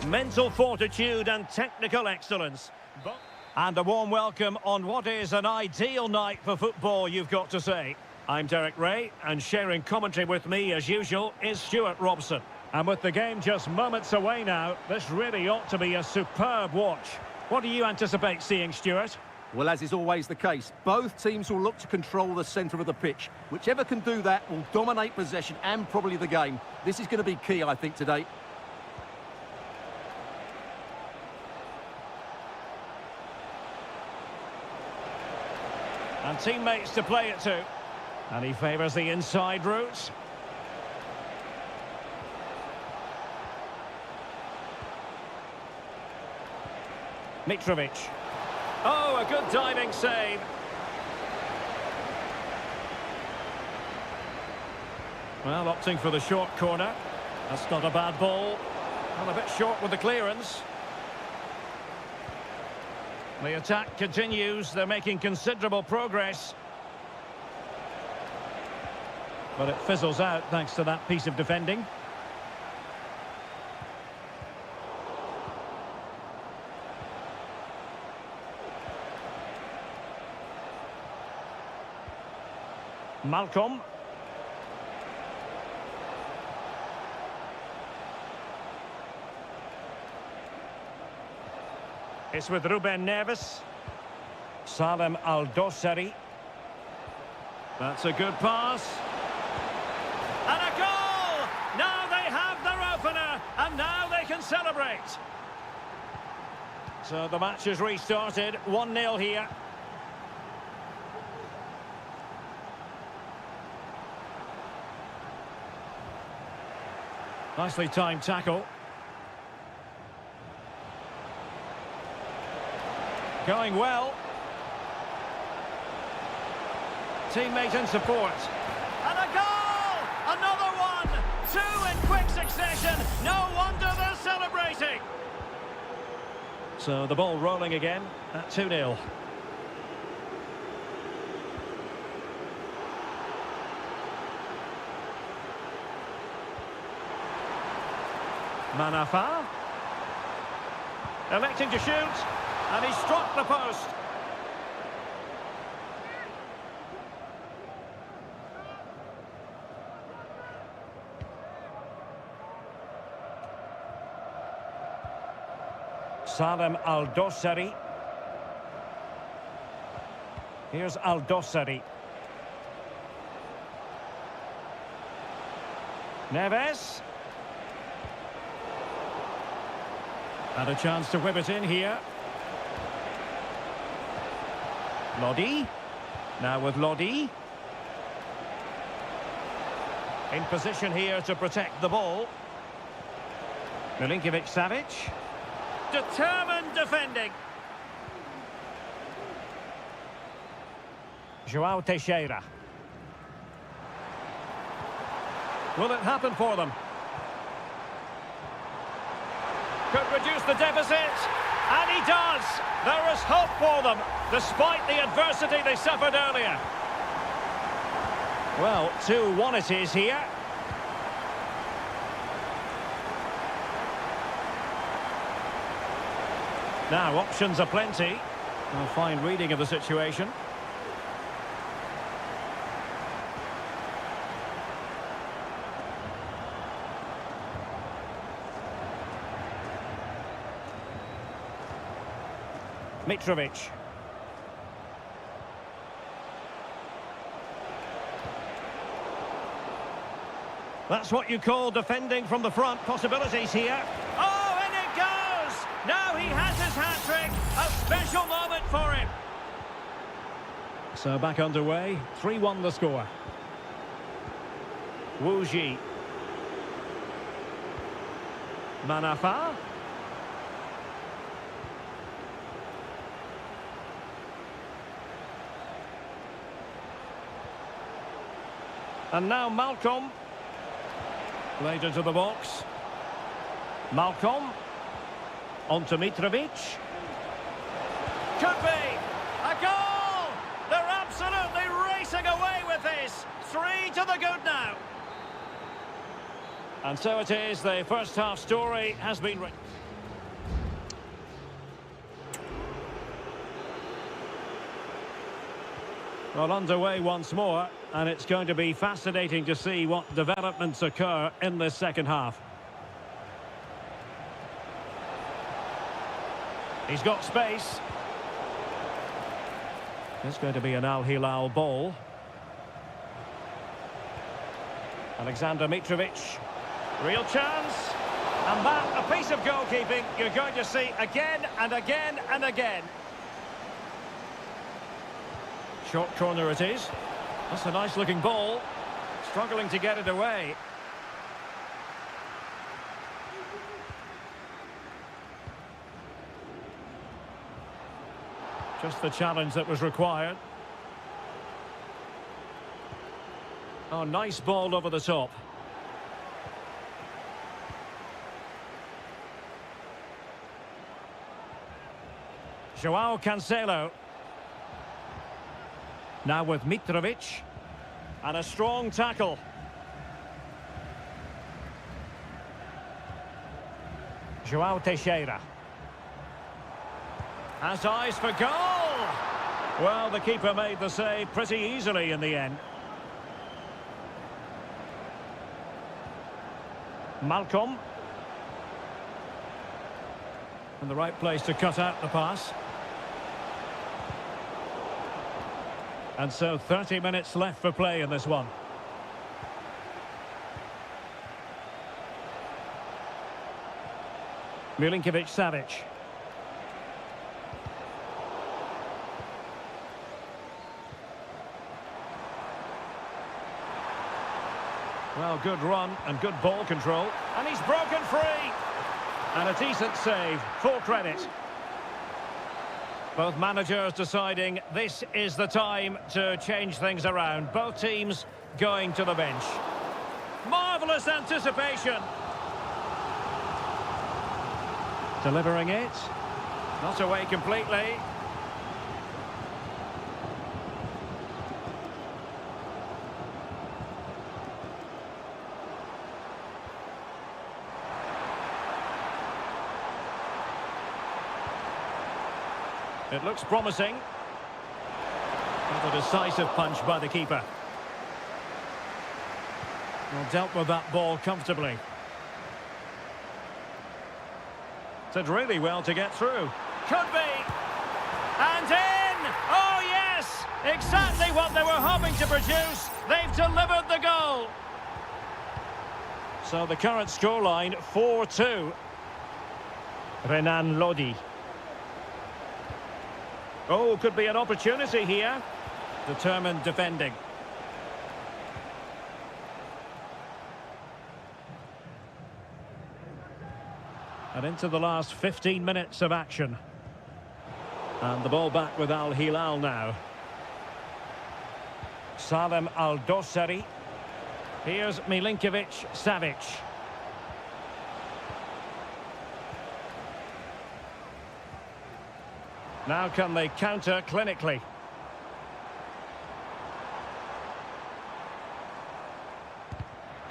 mental fortitude and technical excellence. And a warm welcome on what is an ideal night for football, you've got to say. I'm Derek Ray, and sharing commentary with me, as usual, is Stuart Robson. And with the game just moments away now, this really ought to be a superb watch. What do you anticipate seeing, Stuart? Well, as is always the case, both teams will look to control the centre of the pitch. Whichever can do that will dominate possession and probably the game. This is going to be key, I think, today. And teammates to play it to. And he favours the inside route. Mitrovic. Oh, a good diving save. Well, opting for the short corner. That's not a bad ball. Well, a bit short with the clearance. The attack continues. They're making considerable progress. But it fizzles out thanks to that piece of defending. Malcolm. It's with Ruben Neves. Salem Al-Dossari. That's a good pass. And a goal! Now they have their opener, and now they can celebrate. So the match is restarted, 1-0 here. Nicely timed tackle. Going well. Teammate in support. And a goal! Another one! Two in quick succession. No wonder they're celebrating. So the ball rolling again at 2-0. Manafa. Electing to shoot. And he struck the post. Salem Al-Dossari. Here's Al-Dossari. Neves. And a chance to whip it in here. Lodi. Now with Lodi. In position here to protect the ball. Milinkovic-Savic. Determined defending. João Teixeira. Will it happen for them? Could reduce the deficit. And he does. There is hope for them, despite the adversity they suffered earlier. Well, 2-1 it is here. Now, options are plenty. A fine reading of the situation. Mitrovic. That's what you call defending from the front. Possibilities here. Oh, and it goes! Now he has his hat-trick. A special moment for him. So back underway. 3-1 the score. Wu Ji. Manafa. And now Malcolm. Played into the box. Malcolm. On to Mitrovic. Could be. A goal! They're absolutely racing away with this. 3 to the good now. And so it is, the first half story has been written. Well, underway once more, and it's going to be fascinating to see what developments occur in this second half. He's got space. It's going to be an Al Hilal ball. Alexander Mitrovic. Real chance. And that, a piece of goalkeeping you're going to see again and again and again. Short corner it is. That's a nice-looking ball. Struggling to get it away. Just the challenge that was required. Oh, nice ball over the top. Joao Cancelo. Now with Mitrovic. And a strong tackle. Joao Teixeira. Has eyes for goal! Well, the keeper made the save pretty easily in the end. Malcolm. And the right place to cut out the pass. And so 30 minutes left for play in this one. Milinkovic-Savic. Well, good run and good ball control. And he's broken free. And a decent save, full credit. Both managers deciding this is the time to change things around. Both teams going to the bench. Marvellous anticipation. Delivering it. Not away completely. It looks promising. Not a decisive punch by the keeper. Well, dealt with that ball comfortably. Did really well to get through. Could be. And in! Oh, yes! Exactly what they were hoping to produce. They've delivered the goal. So the current scoreline, 4-2. Renan Lodi. Oh, could be an opportunity here. Determined defending. And into the last 15 minutes of action. And the ball back with Al Hilal now. Salem Al-Dossari. Here's Milinkovic-Savic. Now can they counter clinically?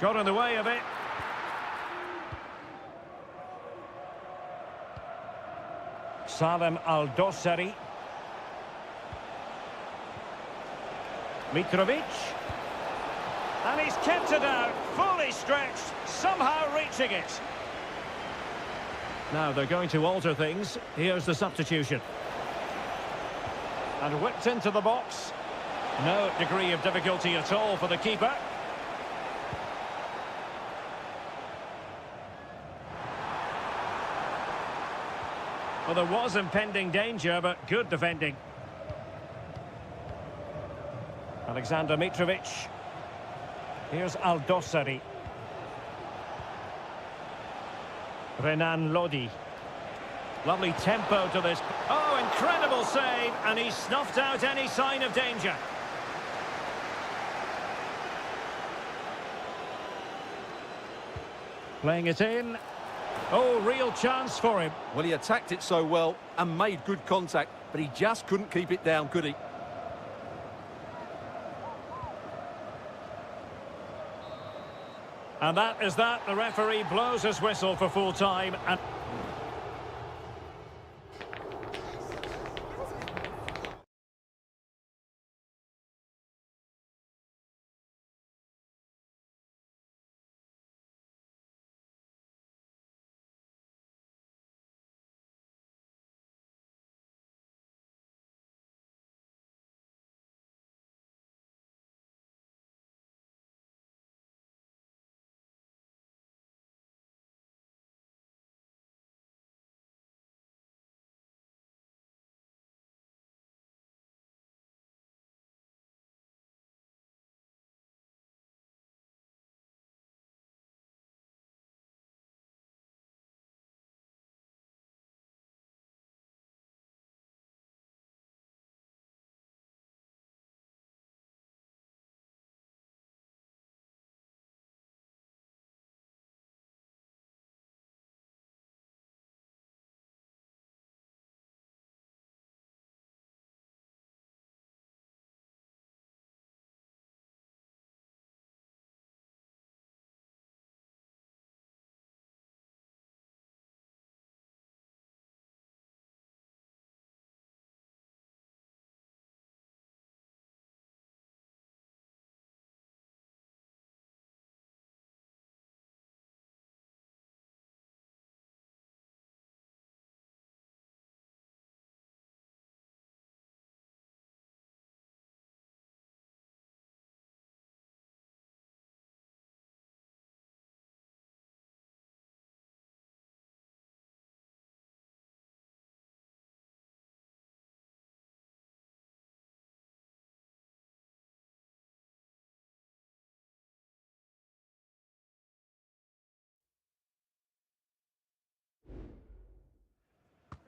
Got in the way of it. Salem Al-Dossari. Mitrovic. And he's kept it out, fully stretched, somehow reaching it. Now they're going to alter things. Here's the substitution. And whipped into the box. No degree of difficulty at all for the keeper. Well, there was impending danger, but good defending. Alexander Mitrovic. Here's Al-Dossari. Renan Lodi. Lovely tempo to this. Oh, incredible save, and he snuffed out any sign of danger. Playing it in. Oh, real chance for him. Well, he attacked it so well and made good contact, but he just couldn't keep it down, could he? And that is that. The referee blows his whistle for full time. And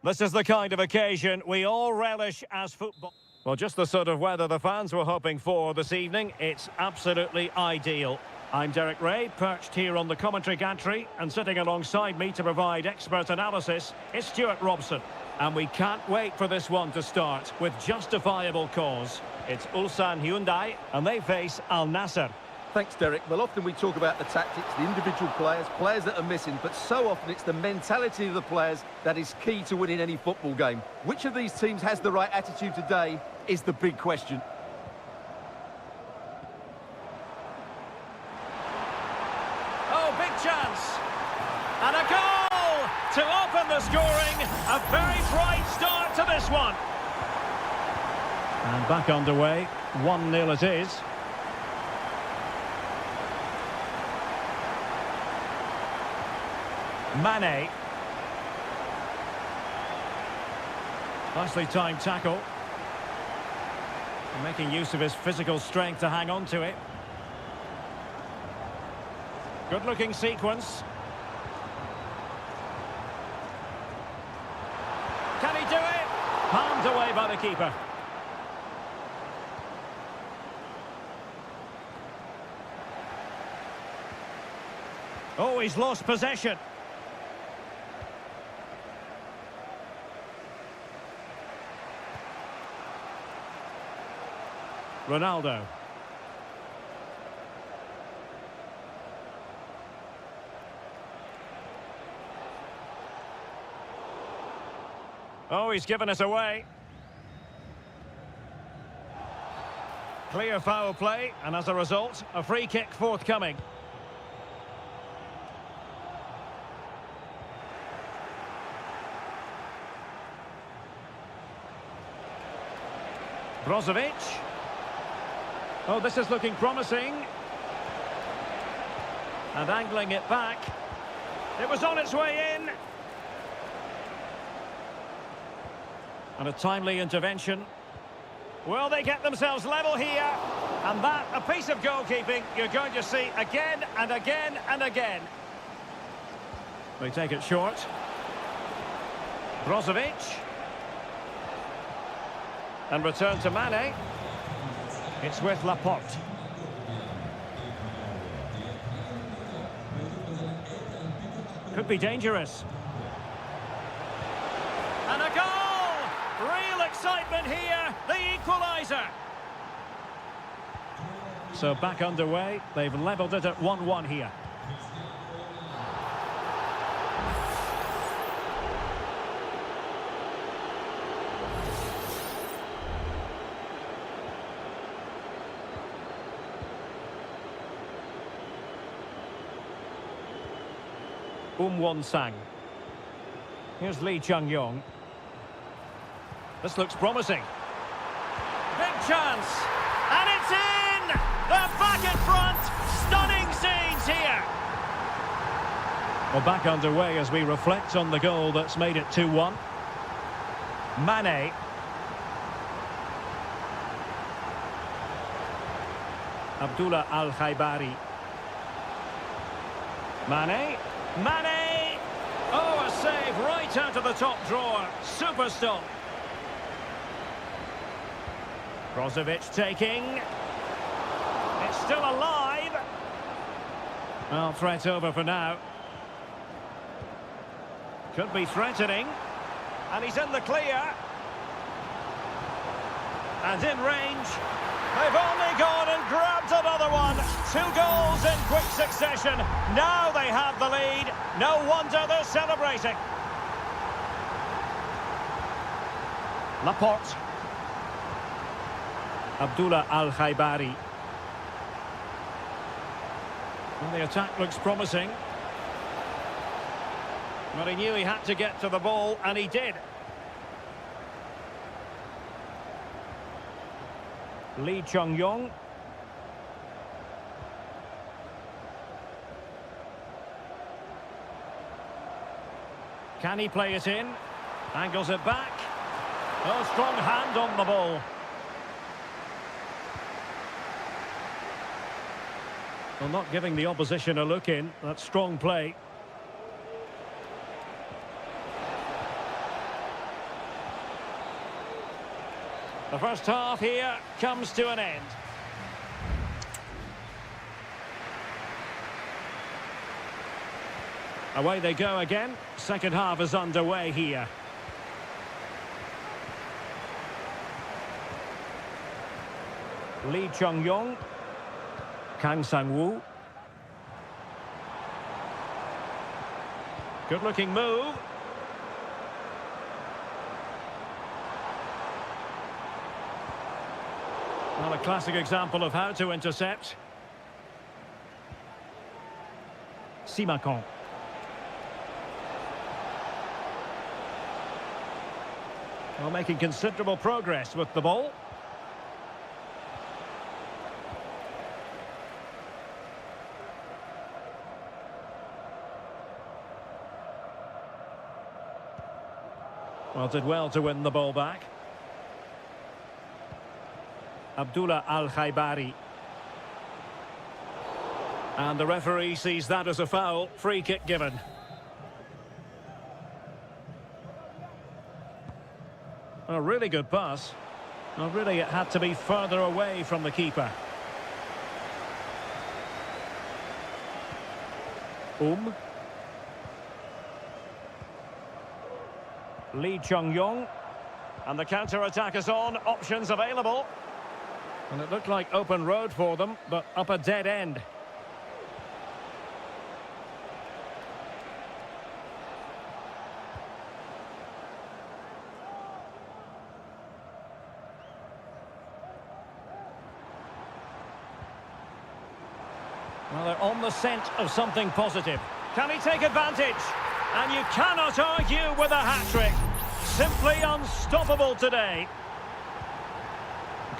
This is the kind of occasion we all relish as football. Well, just the sort of weather the fans were hoping for this evening. It's absolutely ideal. I'm Derek Ray, perched here on the commentary gantry, and sitting alongside me to provide expert analysis is Stuart Robson. And we can't wait for this one to start with justifiable cause. It's Ulsan Hyundai, and they face Al Nassr. Thanks, Derek. Well, often we talk about the tactics, the individual players that are missing, but so often it's the mentality of the players that is key to winning any football game. Which of these teams has the right attitude today is the big question. Oh, big chance. And a goal to open the scoring. A very bright start to this one. And back underway. 1-0 it is. Mane. Nicely timed tackle. Making use of his physical strength to hang on to it. Good looking sequence. Can he do it? Palmed away by the keeper. Oh, he's lost possession. Ronaldo. Oh, he's given us away. Clear foul play, and as a result, a free kick forthcoming. Brozovic. Oh, this is looking promising. And angling it back. It was on its way in. And a timely intervention. Will they get themselves level here? And that, a piece of goalkeeping you're going to see again and again and again. They take it short. Brozovic. And return to Mane. It's with Laporte. Could be dangerous. And a goal! Real excitement here, the equaliser. So back underway, they've levelled it at 1-1 here. Won-sang. Here's Lee Chung-yong. This looks promising. Big chance. And it's in! They're back in front. Stunning scenes here. Well, back underway as we reflect on the goal that's made it 2-1. Mane. Abdullah Al-Khaibari. Mane. Mane! Oh, a save right out of the top drawer. Super stop. Brozovic taking. It's still alive. Well, threat over for now. Could be threatening. And he's in the clear. And in range. They've only gone and grabbed another one. 2 goals in quick succession. Now they have the lead. No wonder they're celebrating. Laporte. Abdullah Al-Khaibari. Well, the attack looks promising. But he knew he had to get to the ball, and he did. Lee Chung-yong. Can he play it in? Angles it back. Oh, strong hand on the ball. Well, not giving the opposition a look in. That's strong play. The first half here comes to an end. Away they go again. Second half is underway here. Lee Chung-yong. Kang Sang-woo. Good-looking move. Well, a classic example of how to intercept. Simakon. Well, making considerable progress with the ball. Well, did well to win the ball back. Abdullah Al-Khaibari. And the referee sees that as a foul. Free kick given. A really good pass. Well, really, it had to be further away from the keeper. Lee Chung-yong. And the counter-attack is on. Options available. And it looked like open road for them, but up a dead end. Well, they're on the scent of something positive. Can he take advantage? And you cannot argue with a hat-trick. Simply unstoppable today.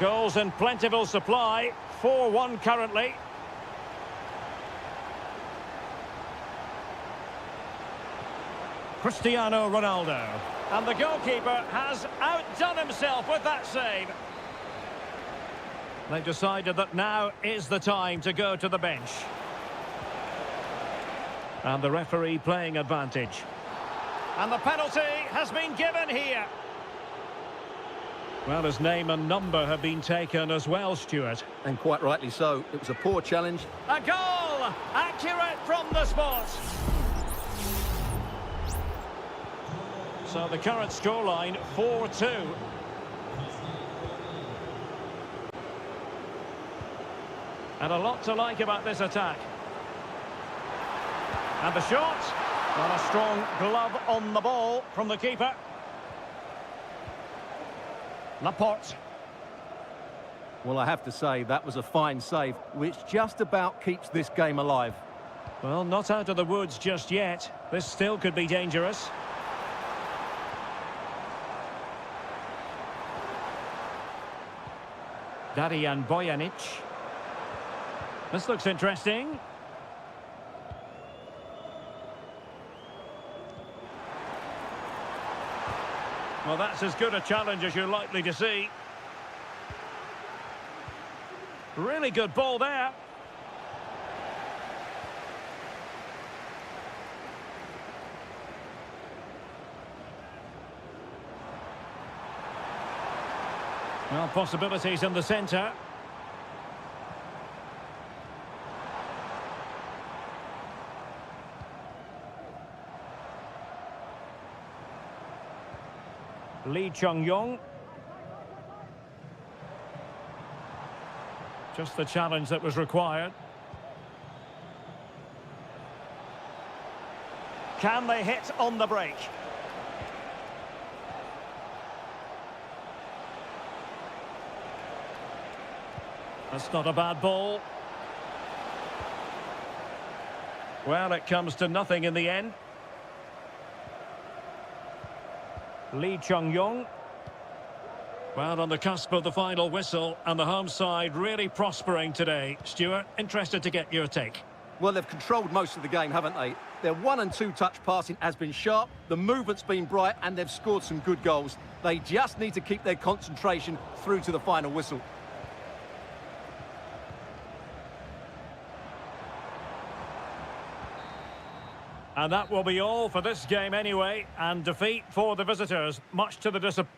Goals in plentiful supply. 4-1 currently. Cristiano Ronaldo. And the goalkeeper has outdone himself with that save. They've decided that now is the time to go to the bench. And the referee playing advantage. And the penalty has been given here. Well, his name and number have been taken as well, Stuart. And quite rightly so. It was a poor challenge. A goal! Accurate from the spot. So the current scoreline, 4-2. And a lot to like about this attack. And the shot. Well, a strong glove on the ball from the keeper. Laporte. Well, I have to say, that was a fine save, which just about keeps this game alive. Well, not out of the woods just yet. This still could be dangerous. Darijan Bojanic. This looks interesting. Well, that's as good a challenge as you're likely to see. Really good ball there. Well, possibilities in the centre. Lee Chung-yong. Just the challenge that was required. Can they hit on the break? That's not a bad ball. Well, it comes to nothing in the end. Lee Chung-yong. Well, on the cusp of the final whistle, and the home side really prospering today. Stuart, interested to get your take. Well, they've controlled most of the game, haven't they? Their 1- and 2-touch passing has been sharp, the movement's been bright, and they've scored some good goals. They just need to keep their concentration through to the final whistle. And that will be all for this game anyway, and defeat for the visitors, much to the disappointment.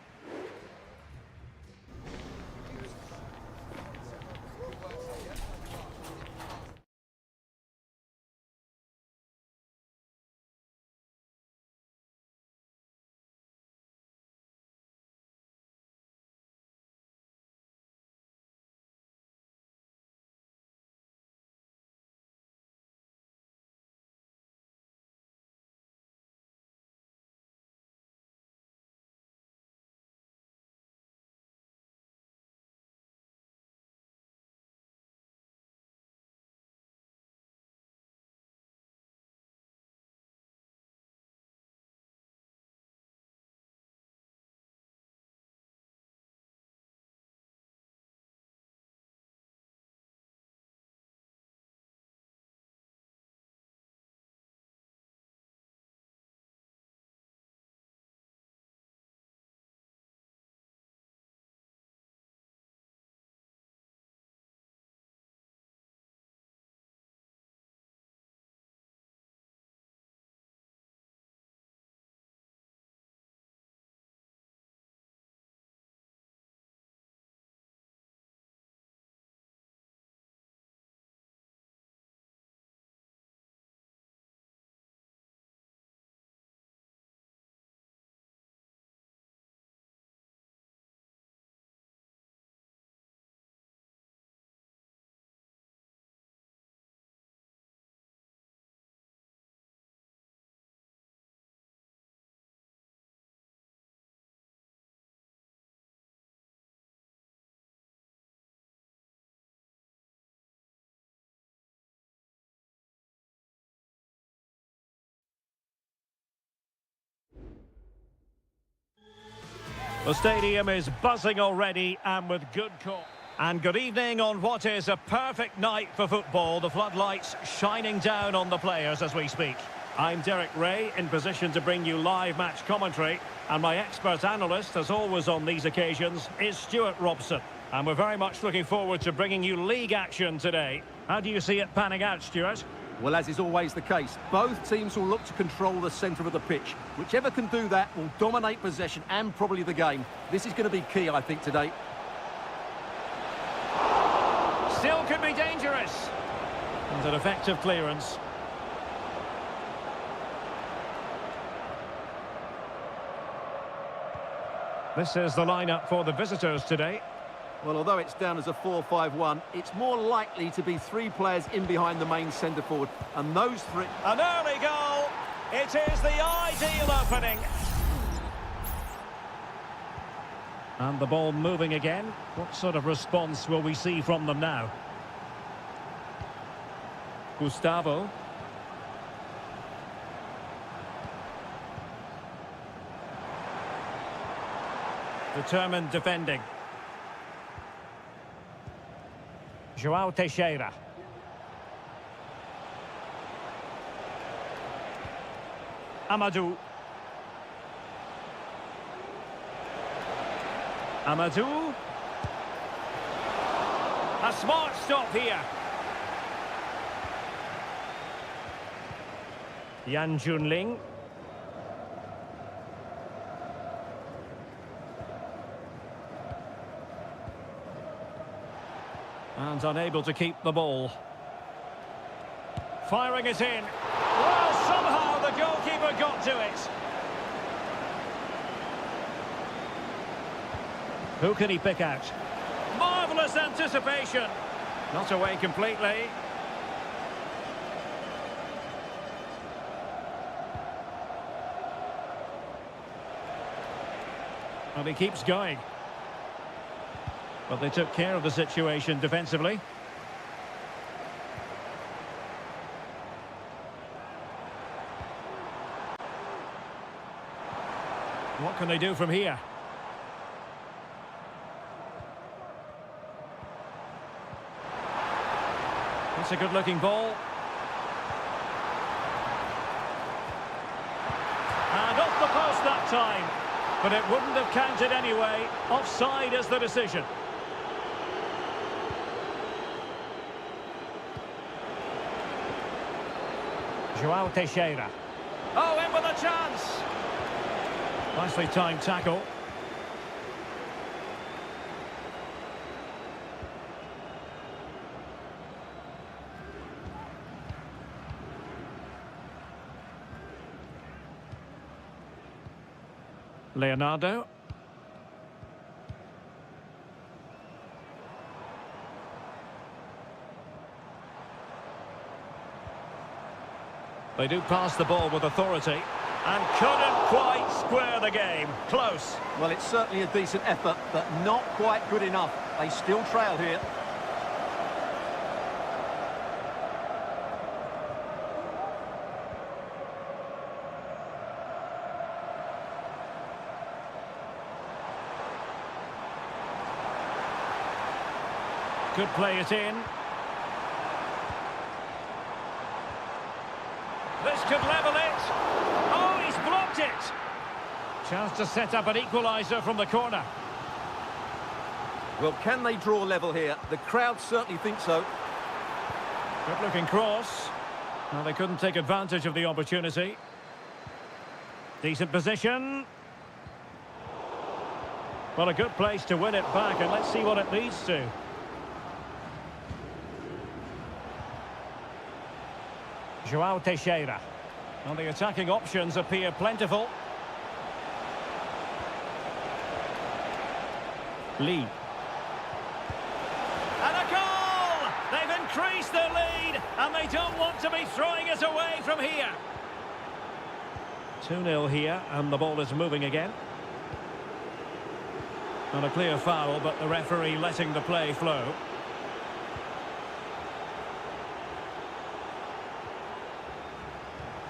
The stadium is buzzing already and with good call. And good evening on what is a perfect night for football. The floodlights shining down on the players as we speak. I'm Derek Ray, in position to bring you live match commentary. And my expert analyst, as always on these occasions, is Stuart Robson. And we're very much looking forward to bringing you league action today. How do you see it panning out, Stuart? Well, as is always the case, both teams will look to control the centre of the pitch. Whichever can do that will dominate possession and probably the game. This is going to be key, I think, today. Still could be dangerous. And an effective clearance. This is the lineup for the visitors today. Well, although it's down as a 4-5-1, it's more likely to be three players in behind the main centre-forward. And those three... An early goal! It is the ideal opening. And the ball moving again. What sort of response will we see from them now? Gustavo. Determined defending. João Teixeira. Amadou. Amadou. A smart stop here. Yan Junling. And unable to keep the ball. Firing it in. Well, somehow the goalkeeper got to it. Who can he pick out? Marvellous anticipation. Not away completely. And he keeps going. But they took care of the situation defensively. What can they do from here? It's a good-looking ball. And off the post that time. But it wouldn't have counted anyway. Offside is the decision. João Teixeira. Oh, in with a chance. Nicely timed tackle. Leonardo. They do pass the ball with authority and couldn't quite square the game. Close. Well, it's certainly a decent effort, but not quite good enough. They still trail here. Could play it in. This could level it. Oh, he's blocked it. Chance to set up an equaliser from the corner. Well, can they draw level here? The crowd certainly think so. Good-looking cross. Well, they couldn't take advantage of the opportunity. Decent position. Well, a good place to win it back, and let's see what it leads to. João Teixeira. Well, the attacking options appear plentiful. Lee. And a goal! They've increased their lead, and they don't want to be throwing it away from here. 2-0 here, and the ball is moving again. Not a clear foul, but the referee letting the play flow.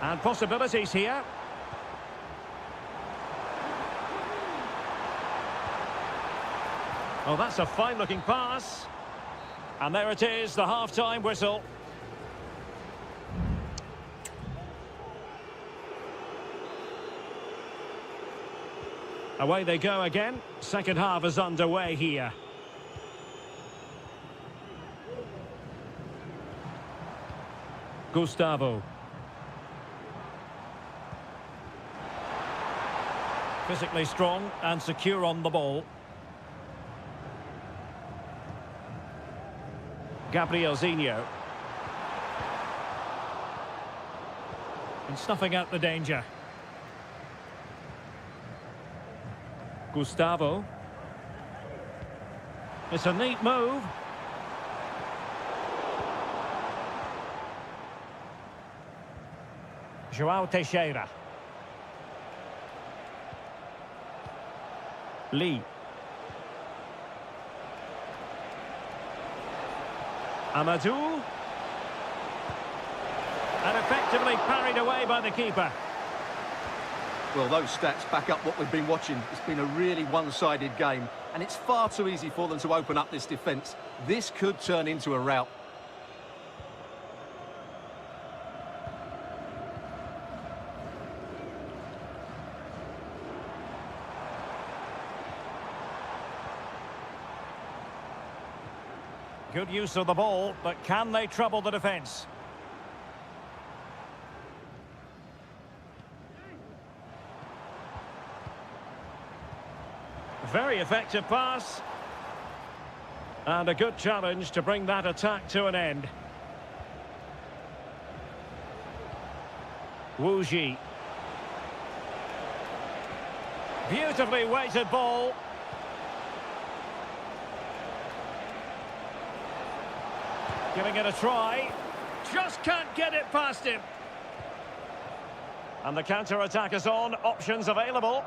And possibilities here. Oh, that's a fine-looking pass. And there it is, the half-time whistle. Away they go again. Second half is underway here. Gustavo. Physically strong and secure on the ball. Gabrielzinho. And snuffing out the danger. Gustavo. It's a neat move. João Teixeira. Lee. Amadou. And effectively parried away by the keeper. Well, those stats back up what we've been watching. It's been a really one-sided game, and it's far too easy for them to open up this defence. This could turn into a rout. Good use of the ball, but can they trouble the defence? Very effective pass. And a good challenge to bring that attack to an end. Wu Ji. Beautifully weighted ball. Giving it a try. Just can't get it past him. And the counter-attack is on. Options available.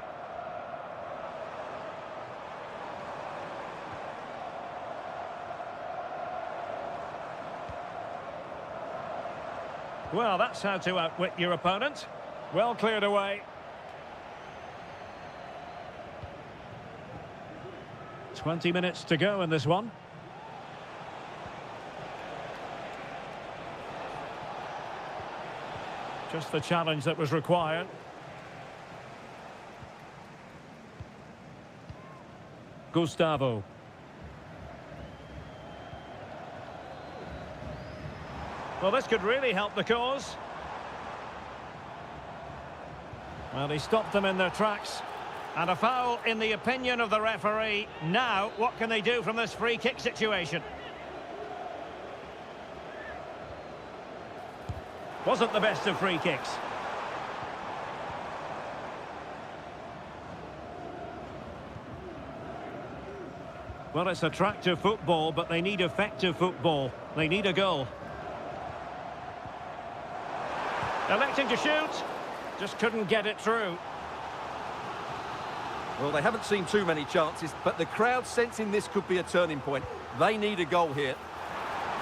Well, that's how to outwit your opponent. Well cleared away. "20 minutes to go in this one. Just the challenge that was required. Gustavo. Well, this could really help the cause. Well, he stopped them in their tracks. And a foul in the opinion of the referee. Now, what can they do from this free kick situation? Wasn't the best of free kicks. Well, it's attractive football, but they need effective football. They need a goal. Electing to shoot. Just couldn't get it through. Well, they haven't seen too many chances, but the crowd sensing this could be a turning point. They need a goal here.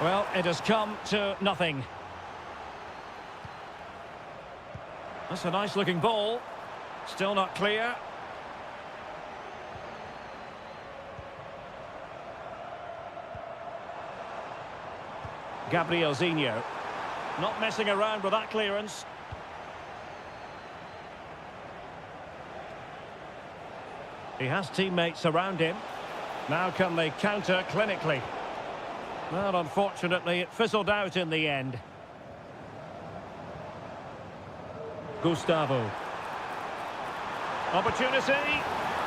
Well, it has come to nothing. That's a nice-looking ball. Still not clear. Gabrielzinho. Not messing around with that clearance. He has teammates around him. Now can they counter clinically? Well, unfortunately, it fizzled out in the end. Gustavo. Opportunity.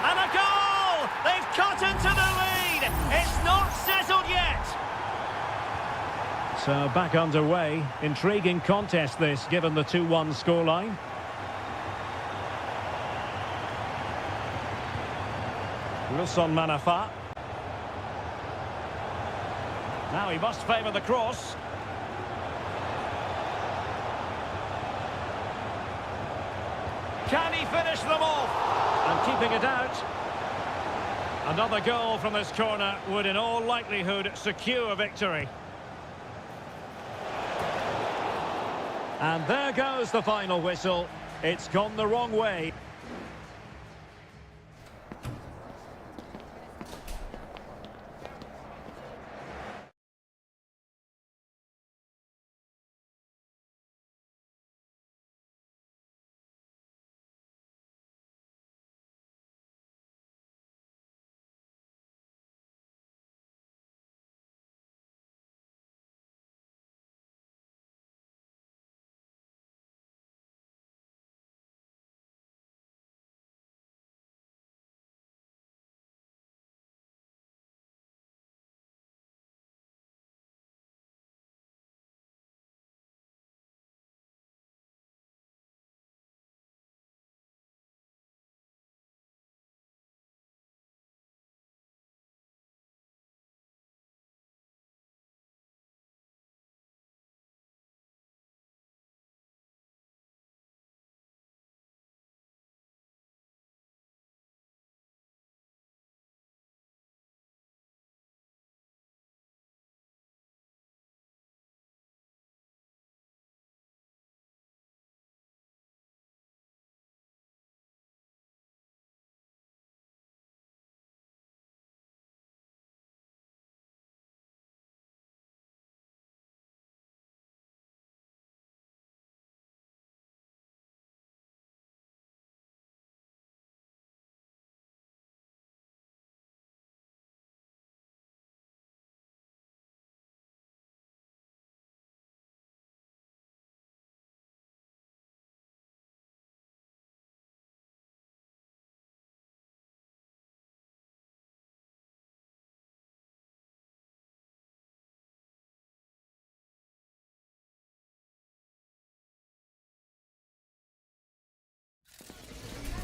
And a goal! They've cut into the lead! It's not settled yet! So back underway. Intriguing contest this, given the 2-1 scoreline. Wilson Manafa. Now he must favour the cross. Can he finish them off? And keeping it out. Another goal from this corner would in all likelihood secure victory. And there goes the final whistle. It's gone the wrong way.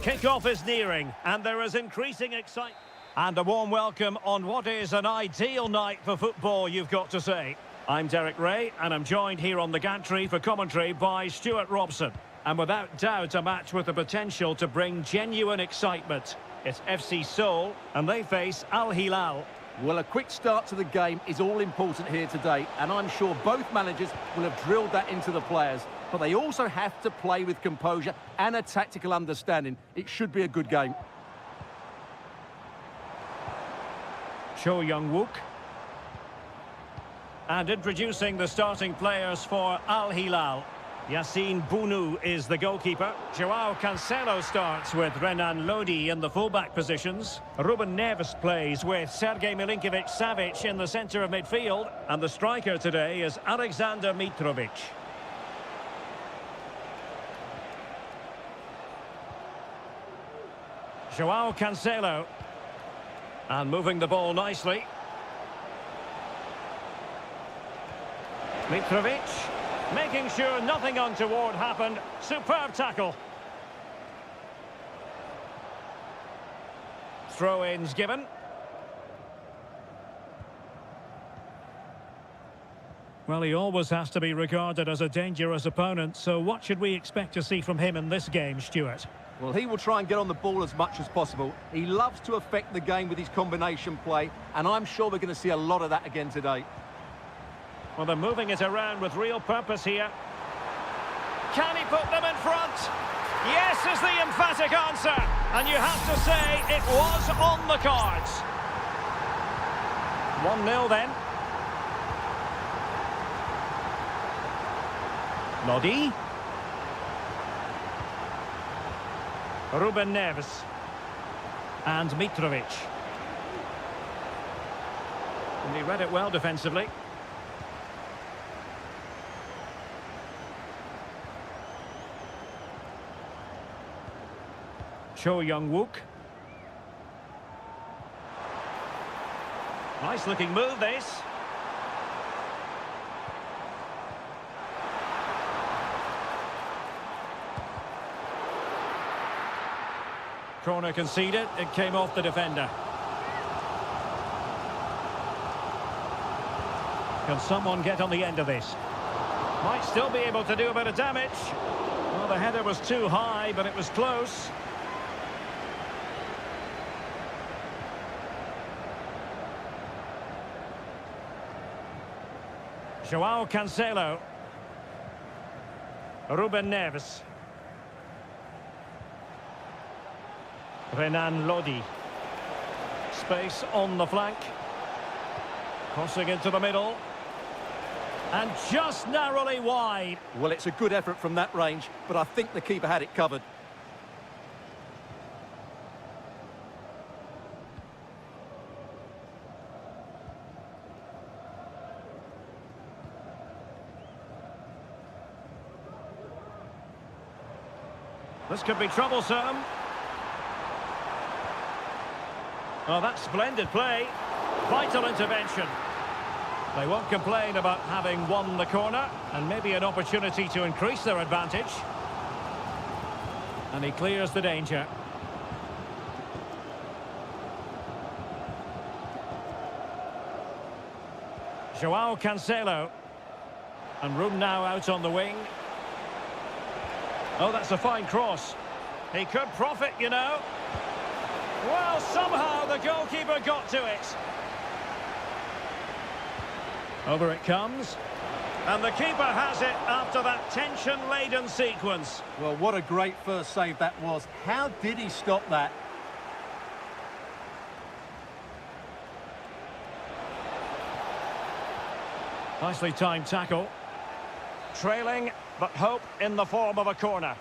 Kick-off is nearing, and there is increasing excitement. And a warm welcome on what is an ideal night for football, you've got to say. I'm Derek Ray, and I'm joined here on the gantry for commentary by Stuart Robson. And without doubt, a match with the potential to bring genuine excitement. It's FC Seoul, and they face Al Hilal. Well, a quick start to the game is all important here today, and I'm sure both managers will have drilled that into the players. But they also have to play with composure and a tactical understanding. It should be a good game. Cho Young-wook. And introducing the starting players for Al Hilal. Yassine Bounou is the goalkeeper. Joao Cancelo starts with Renan Lodi in the fullback positions. Ruben Neves plays with Sergej Milinkovic-Savic in the centre of midfield. And the striker today is Alexander Mitrovic. Joao Cancelo. And moving the ball nicely. Mitrovic. Making sure nothing untoward happened. Superb tackle. Throw-ins given. Well, he always has to be regarded as a dangerous opponent, so what should we expect to see from him in this game, Stuart? Well, he will try and get on the ball as much as possible. He loves to affect the game with his combination play, and I'm sure we're going to see a lot of that again today. Well, they're moving it around with real purpose here. Can he put them in front? Yes is the emphatic answer. And you have to say it was on the cards. 1-0 then. Lodi. Ruben Neves. And Mitrovic. And he read it well defensively. Cho Young-wook. Nice looking move this. Corner conceded, it came off the defender. Can someone get on the end of this? Might still be able to do a bit of damage. Well, the header was too high, but it was close. Joao Cancelo. Ruben Neves. Renan Lodi. Space on the flank. Crossing into the middle. And just narrowly wide. Well, it's a good effort from that range, but I think the keeper had it covered. This could be troublesome. Oh, that's splendid play. Vital intervention. They won't complain about having won the corner, and maybe an opportunity to increase their advantage. And he clears the danger. Joao Cancelo. And room now out on the wing. Oh, that's a fine cross. He could profit, you know. Well, somehow the goalkeeper got to it. Over it comes. And the keeper has it after that tension-laden sequence. Well, what a great first save that was. How did he stop that? Nicely timed tackle. Trailing, but hope in the form of a corner.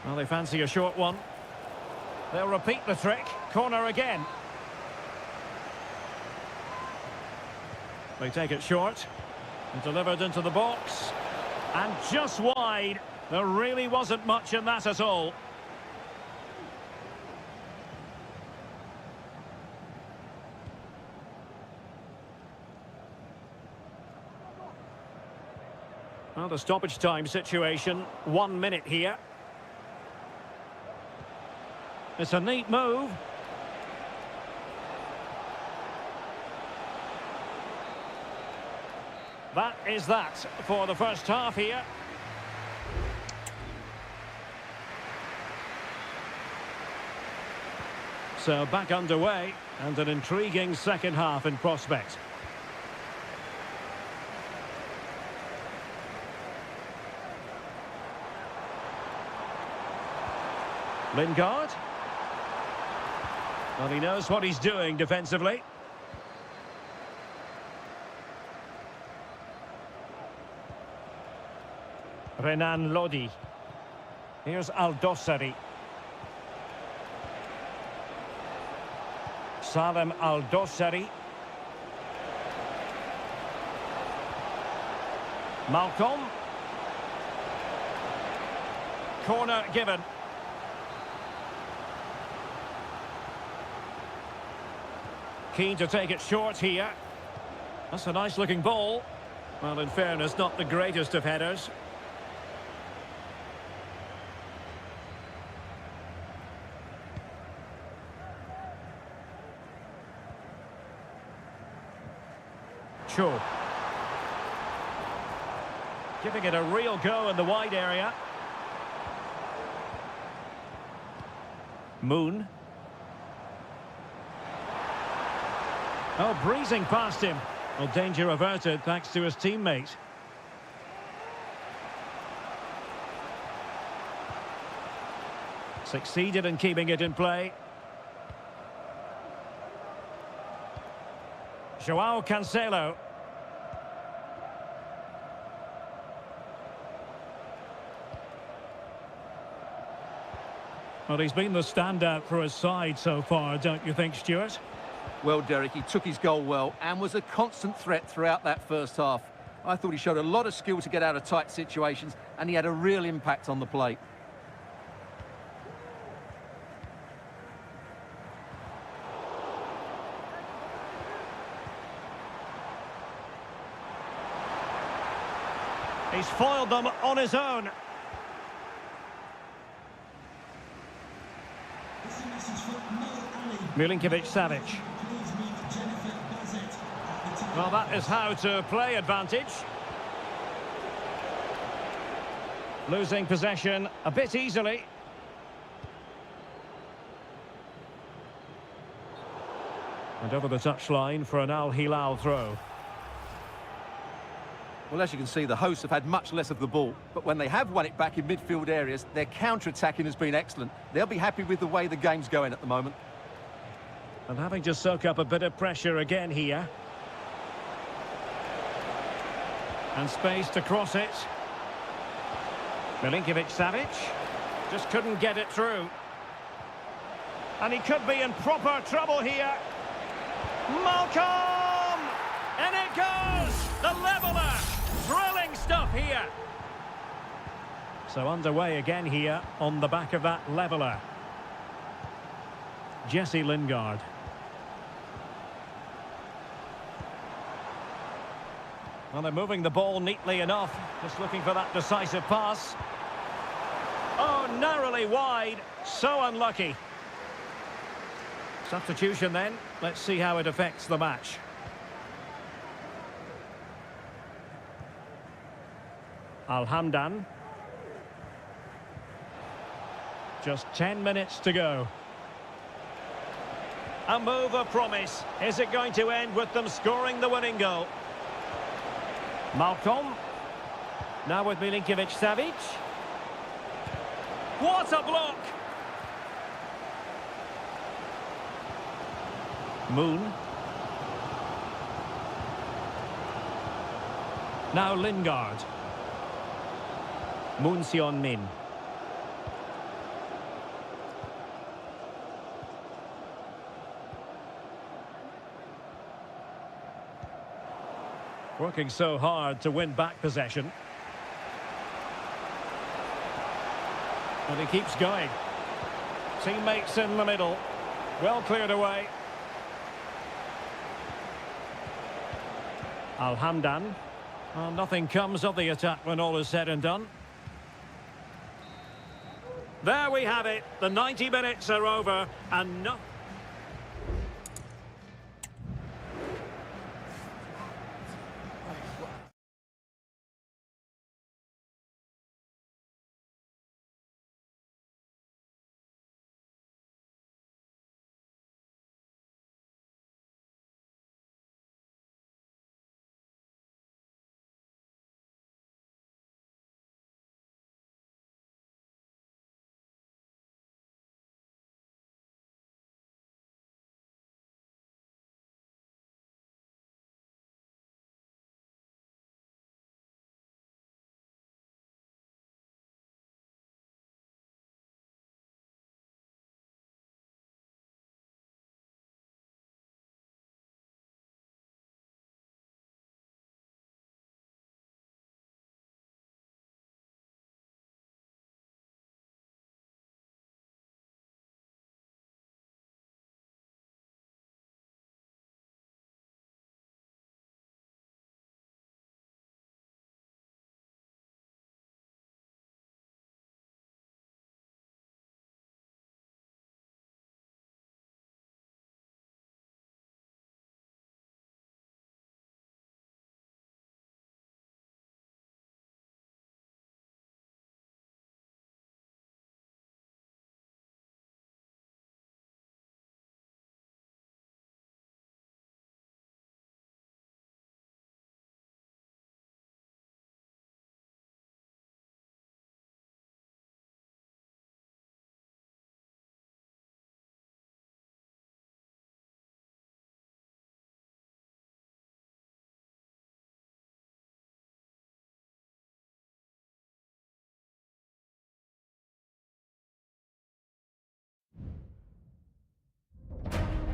Well, they fancy a short one. They'll repeat the trick. Corner again. They take it short. And delivered into the box. And just wide. There really wasn't much in that at all. Well, the stoppage time situation, 1 minute here. It's a neat move. That is that for the first half here. So back underway, and an intriguing second half in prospect. Lingard. Well, he knows what he's doing defensively. Renan Lodi. Here's Aldosari. Salem Aldosari. Malcolm. Corner given. Keen to take it short here. That's a nice looking ball. Well, in fairness, not the greatest of headers. Cho. Giving it a real go in the wide area. Moon. Oh, breezing past him. Well, danger averted thanks to his teammate. Succeeded in keeping it in play. Joao Cancelo. Well, he's been the standout for his side so far, don't you think, Stuart? Well, Derek, he took his goal well and was a constant threat throughout that first half. I thought he showed a lot of skill to get out of tight situations, and he had a real impact on the plate. He's foiled them on his own. Milinkovic-Savic. Well, that is how to play advantage. Losing possession a bit easily. And over the touchline for an Al Hilal throw. Well, as you can see, the hosts have had much less of the ball, but when they have won it back in midfield areas, their counter-attacking has been excellent. They'll be happy with the way the game's going at the moment. And having to soak up a bit of pressure again here. And space to cross it. Milinkovic-Savic just couldn't get it through. And he could be in proper trouble here. Malcolm! And it goes! The leveller! Thrilling stuff here. So underway again here on the back of that leveller. Jesse Lingard. Well, they're moving the ball neatly enough. Just looking for that decisive pass. Oh, narrowly wide. So unlucky. Substitution then. Let's see how it affects the match. Alhamdan. Just 10 minutes to go. A move of promise. Is it going to end with them scoring the winning goal? Malcolm. Now with Milinkovic-Savic. What a block! Moon. Now Lingard. Moon Sion-min. Working so hard to win back possession. And he keeps going. Teammates in the middle. Well cleared away. Alhamdan. Well, nothing comes of the attack when all is said and done. There we have it. The 90 minutes are over and no...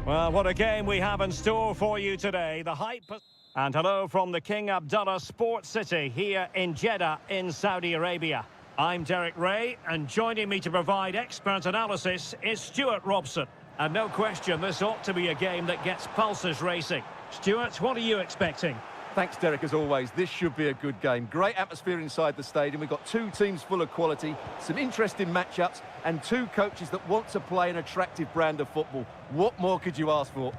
Well, what a game we have in store for you today. The hype... And hello from the King Abdullah Sports City here in Jeddah in Saudi Arabia. I'm Derek Ray, and joining me to provide expert analysis is Stuart Robson. And no question, this ought to be a game that gets pulses racing. Stuart, what are you expecting? Thanks, Derek, as always. This should be a good game. Great atmosphere inside the stadium. We've got two teams full of quality, some interesting matchups, and two coaches that want to play an attractive brand of football. What more could you ask for?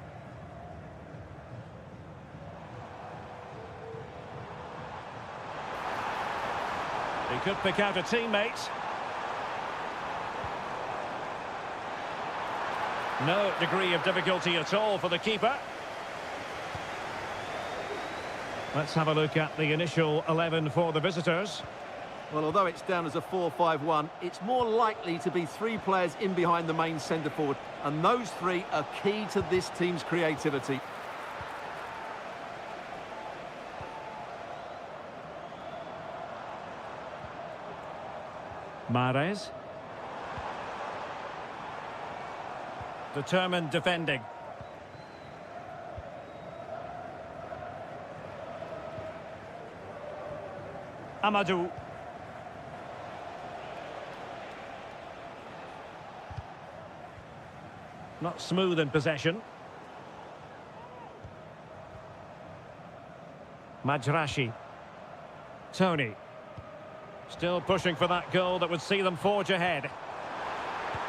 He could pick out a teammate. No degree of difficulty at all for the keeper. Let's have a look at the initial 11 for the visitors. Well, although it's down as a 4-5-1, it's more likely to be three players in behind the main centre-forward, and those three are key to this team's creativity. Mahrez. Determined defending. Amadou. Not smooth in possession. Majrashi. Tony. Still pushing for that goal that would see them forge ahead.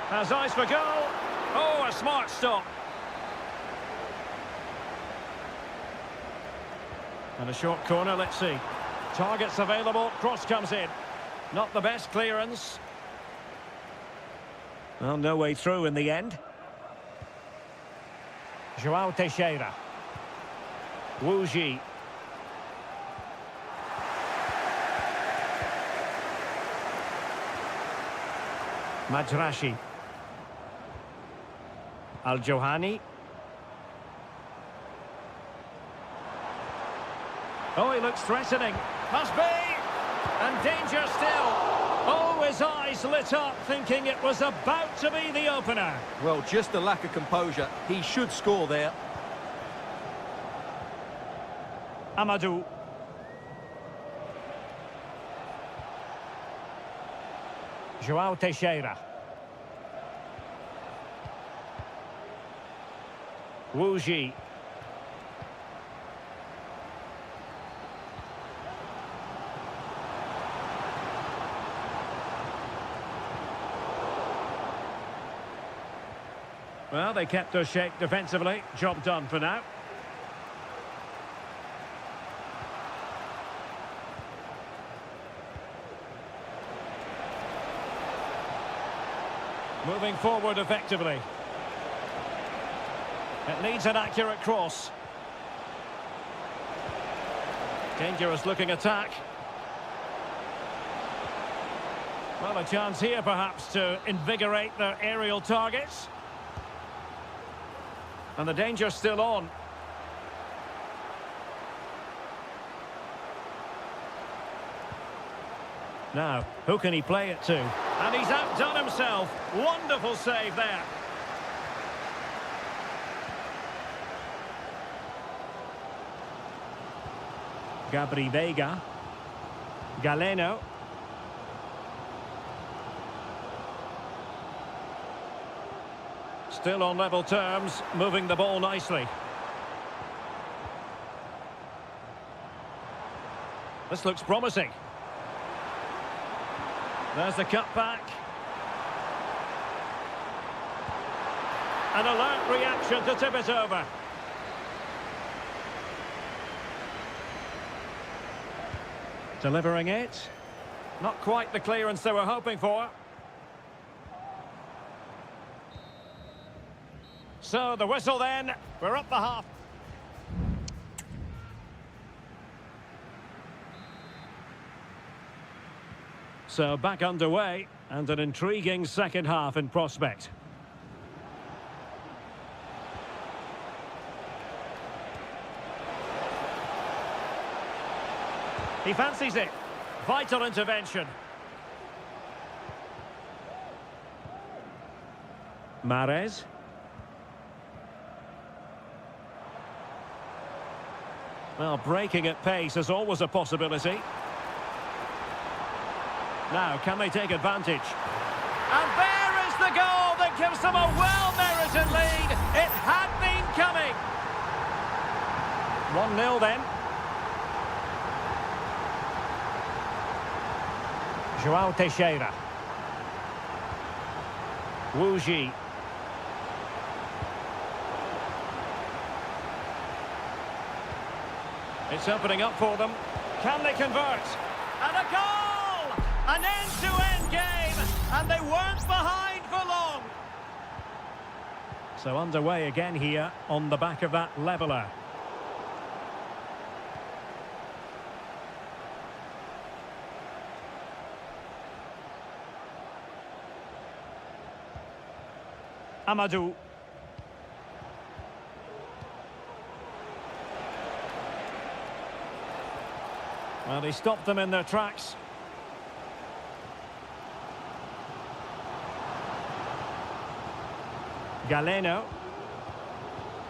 Has eyes for goal. Oh, a smart stop. And a short corner, let's see. Targets available, cross comes in. Not the best clearance. Well, no way through in the end. João Teixeira. Wu Ji. Majrashi. Al-Johani. Oh, he looks threatening. Must be! And danger still. Oh, his eyes lit up, thinking it was about to be the opener. Well, just a lack of composure. He should score there. Amadou. João Teixeira. Wu Ji. Well, they kept their shape defensively. Job done for now. Moving forward effectively. It needs an accurate cross. Dangerous looking attack. Well, a chance here perhaps to invigorate their aerial targets. And the danger's still on. Now, who can he play it to? And he's outdone himself. Wonderful save there. Gabri Veiga. Galeno. Still on level terms, moving the ball nicely. This looks promising. There's the cutback. An alert reaction to tip it over. Delivering it. Not quite the clearance they were hoping for. So the whistle then. We're up the half. So back underway, and an intriguing second half in prospect. He fancies it. Vital intervention. Mahrez. Well, breaking at pace is always a possibility. Now, can they take advantage? And there is the goal that gives them a well-merited lead. It had been coming. 1-0 then. João Teixeira. Wu Ji. It's opening up for them. Can they convert? And a goal! An end-to-end game, and they weren't behind for long. So underway again here on the back of that leveller. Amadou. Well, he stopped them in their tracks. Galeno.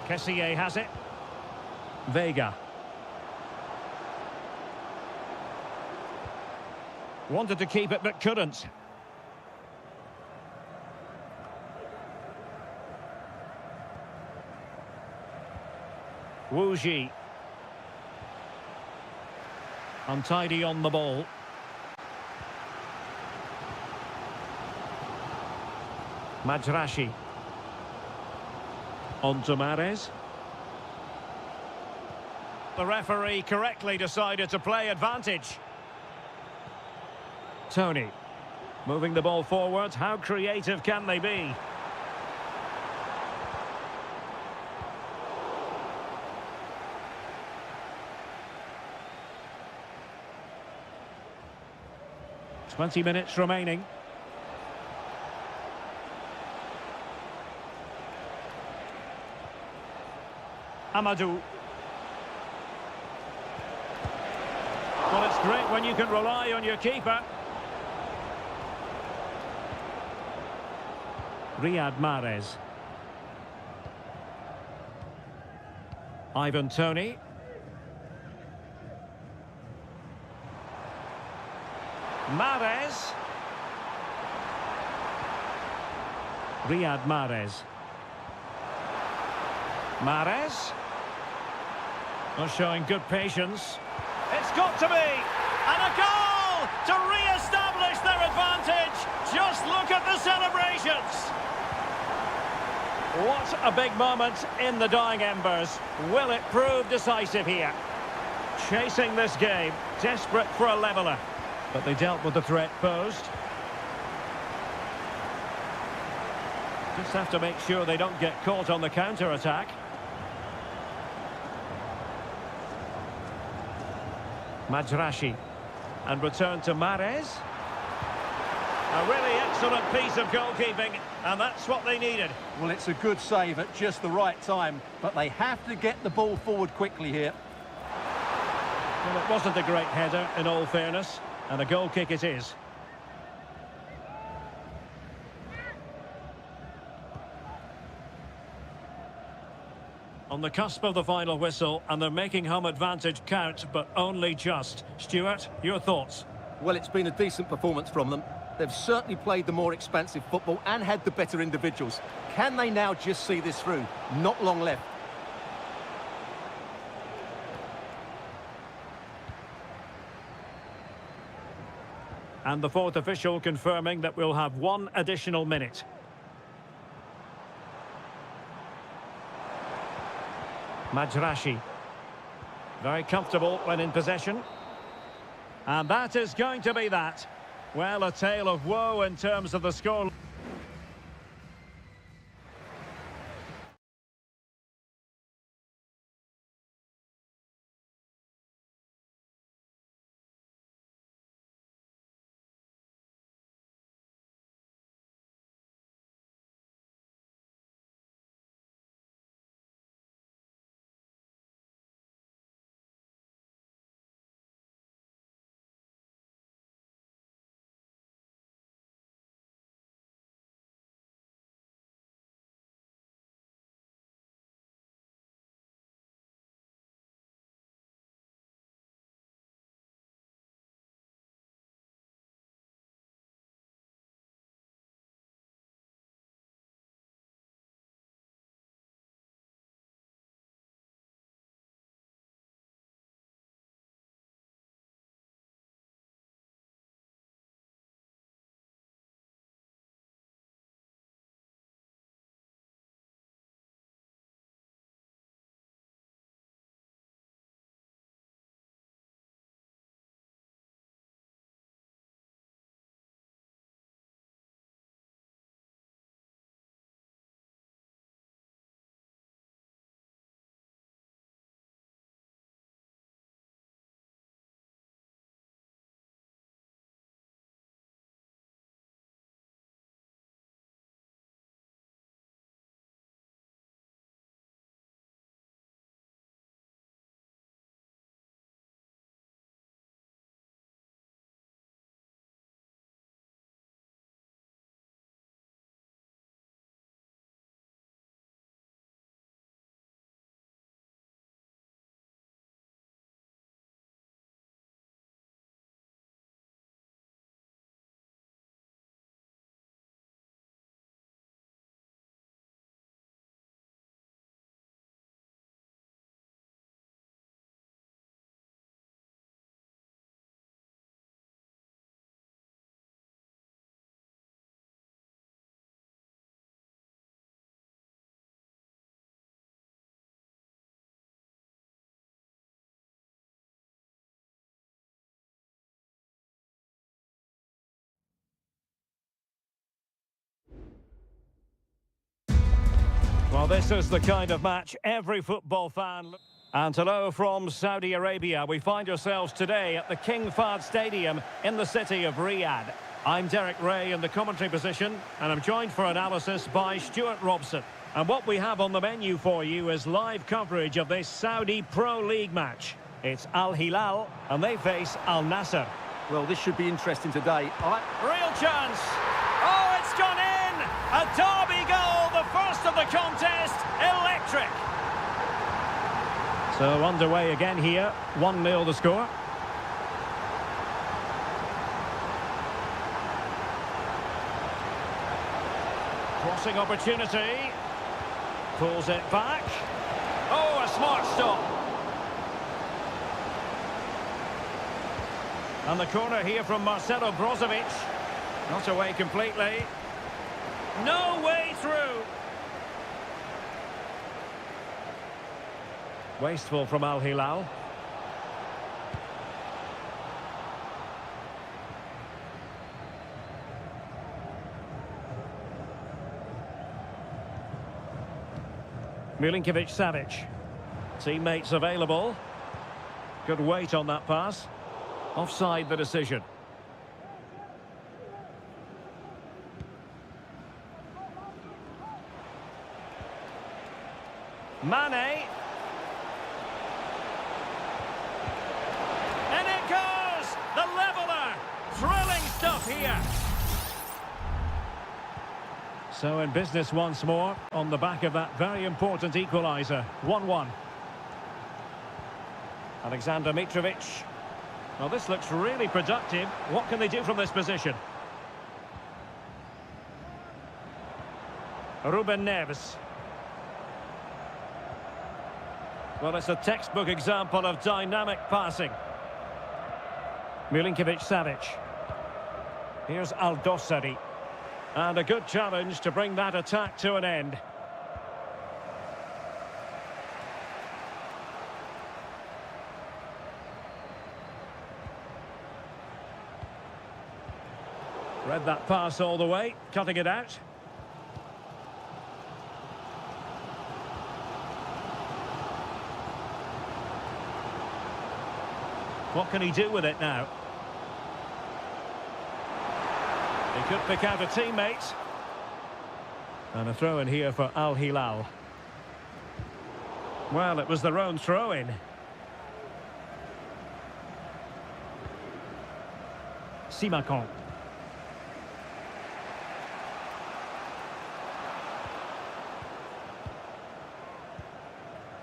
Kessié has it. Veiga. Wanted to keep it but couldn't. Wu Ji. Untidy on the ball. Majrashi. On to Mahrez. The referee correctly decided to play advantage. Tony. Moving the ball forward. How creative can they be? Twenty minutes remaining. Amadou. Well, it's great when you can rely on your keeper. Riyad Mahrez. Ivan Toney. Mahrez. Riyad Mahrez. Mahrez. Well, showing good patience. It's got to be! And a goal to re-establish their advantage. Just look at the celebrations. What a big moment in the dying embers. Will it prove decisive here? Chasing this game, desperate for a leveller. But they dealt with the threat posed. Just have to make sure they don't get caught on the counter-attack. Majrashi. And return to Mahrez. A really excellent piece of goalkeeping, and that's what they needed. Well, it's a good save at just the right time, but they have to get the ball forward quickly here. Well, it wasn't a great header, in all fairness, and a goal kick it is. On the cusp of the final whistle, and they're making home advantage count, but only just. Stuart, your thoughts? Well, it's been a decent performance from them. They've certainly played the more expansive football and had the better individuals. Can they now just see this through? Not long left. And the fourth official confirming that we'll have one additional minute. Majrashi. Very comfortable when in possession. And that is going to be that. Well, a tale of woe in terms of the score. Well, this is the kind of match every football fan... And hello from Saudi Arabia. We find ourselves today at the King Fahd Stadium in the city of Riyadh. I'm Derek Ray in the commentary position, and I'm joined for analysis by Stuart Robson. And what we have on the menu for you is live coverage of this Saudi Pro League match. It's Al Hilal, and they face Al Nassr. Well, this should be interesting today. Real chance! Oh, it's gone in! A derby goal, the first of the contest, electric! So underway again here, 1-0 the score. Crossing opportunity. Pulls it back. Oh, a smart stop. And the corner here from Marcelo Brozovic. Not away completely. No way through. Wasteful from Al Hilal. Milinkovic-Savic. Teammates available. Good weight on that pass. Offside the decision. Mane. And it goes! The leveller! Thrilling stuff here. So in business once more, on the back of that very important equaliser. 1-1. Alexander Mitrovic. Well, this looks really productive. What can they do from this position? Ruben Neves. Well, it's a textbook example of dynamic passing. Milinkovic-Savic. Here's Aldosari. And a good challenge to bring that attack to an end. Read that pass all the way, cutting it out. What can he do with it now? He could pick out a teammate. And a throw-in here for Al Hilal. Well, it was their own throw-in. Simakon.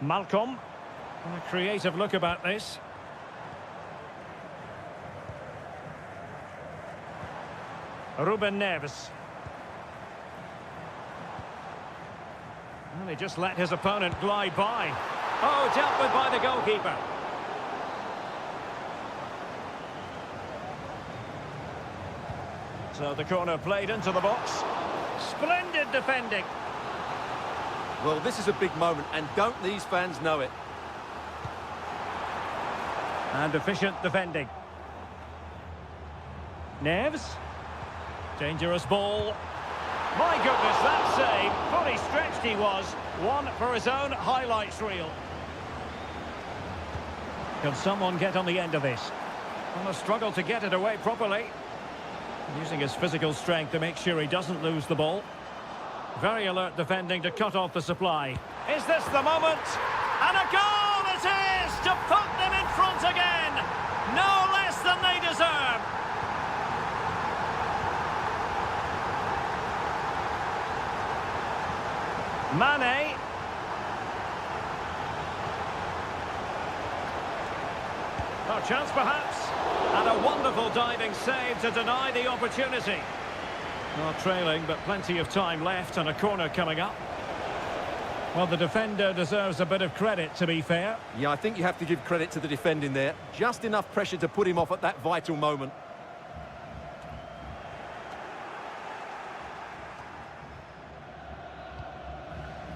Malcolm. A creative look about this. Ruben Neves. And he just let his opponent glide by. Oh, dealt with by the goalkeeper. So the corner played into the box. Splendid defending. Well, this is a big moment, and don't these fans know it? And efficient defending. Neves. Dangerous ball. My goodness, that save. Fully stretched he was. One for his own highlights reel. Can someone get on the end of this? Well, a struggle to get it away properly. Using his physical strength to make sure he doesn't lose the ball. Very alert defending to cut off the supply. Is this the moment? And a goal it is to put them in front again. No less than they deserve. Mane. A chance perhaps. And a wonderful diving save to deny the opportunity. Not trailing, but plenty of time left and a corner coming up. Well, the defender deserves a bit of credit, to be fair. Yeah, I think you have to give credit to the defending there. Just enough pressure to put him off at that vital moment.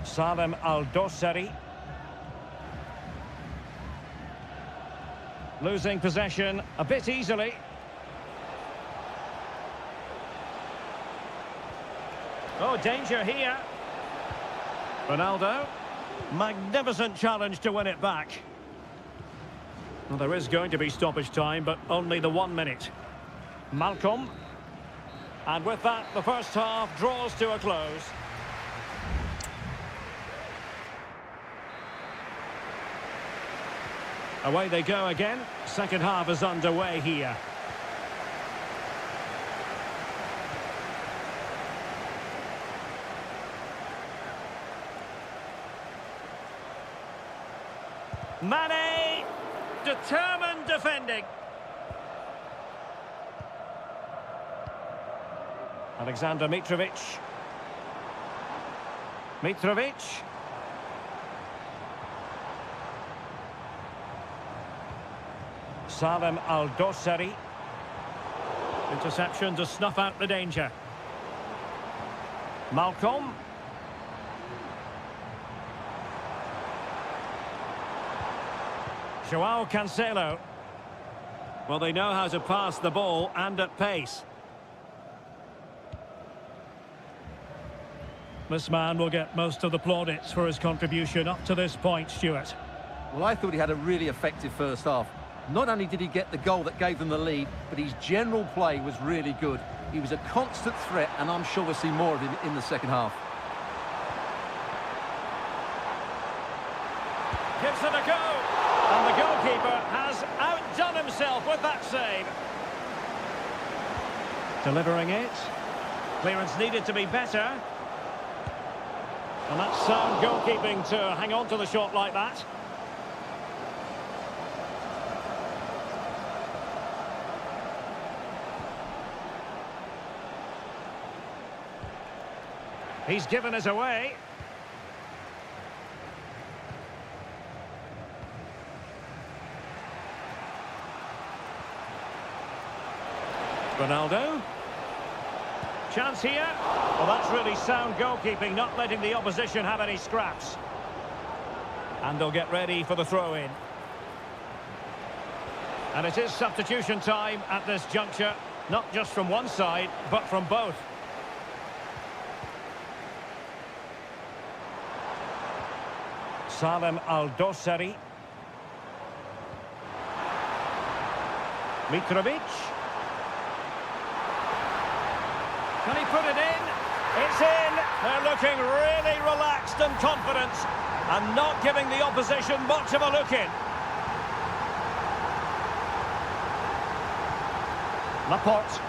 Salem Aldosari. Losing possession a bit easily. Oh, danger here. Ronaldo. Magnificent challenge to win it back. Well, there is going to be stoppage time, but only the 1 minute. Malcolm. And with that, the first half draws to a close. Away they go again. Second half is underway here. Mane, determined defending. Alexander Mitrovic. Mitrovic. Salem Aldosari. Interception to snuff out the danger. Malcolm. Joao Cancelo. Well, they know how to pass the ball and at pace. This man will get most of the plaudits for his contribution up to this point, Stuart. Well, I thought he had a really effective first half. Not only did he get the goal that gave them the lead, but his general play was really good. He was a constant threat, and I'm sure we'll see more of him in the second half. Gives it a go. And the goalkeeper has outdone himself with that save. Delivering it. Clearance needed to be better. And that's sound goalkeeping to hang on to the shot like that. He's given us away. Ronaldo. Chance here. Well, that's really sound goalkeeping, not letting the opposition have any scraps. And they'll get ready for the throw-in. And it is substitution time at this juncture, not just from one side, but from both. Salem Al-Dossari. Mitrovic. Can he put it in? It's in. They're looking really relaxed and confident and not giving the opposition much of a look in. Laporte.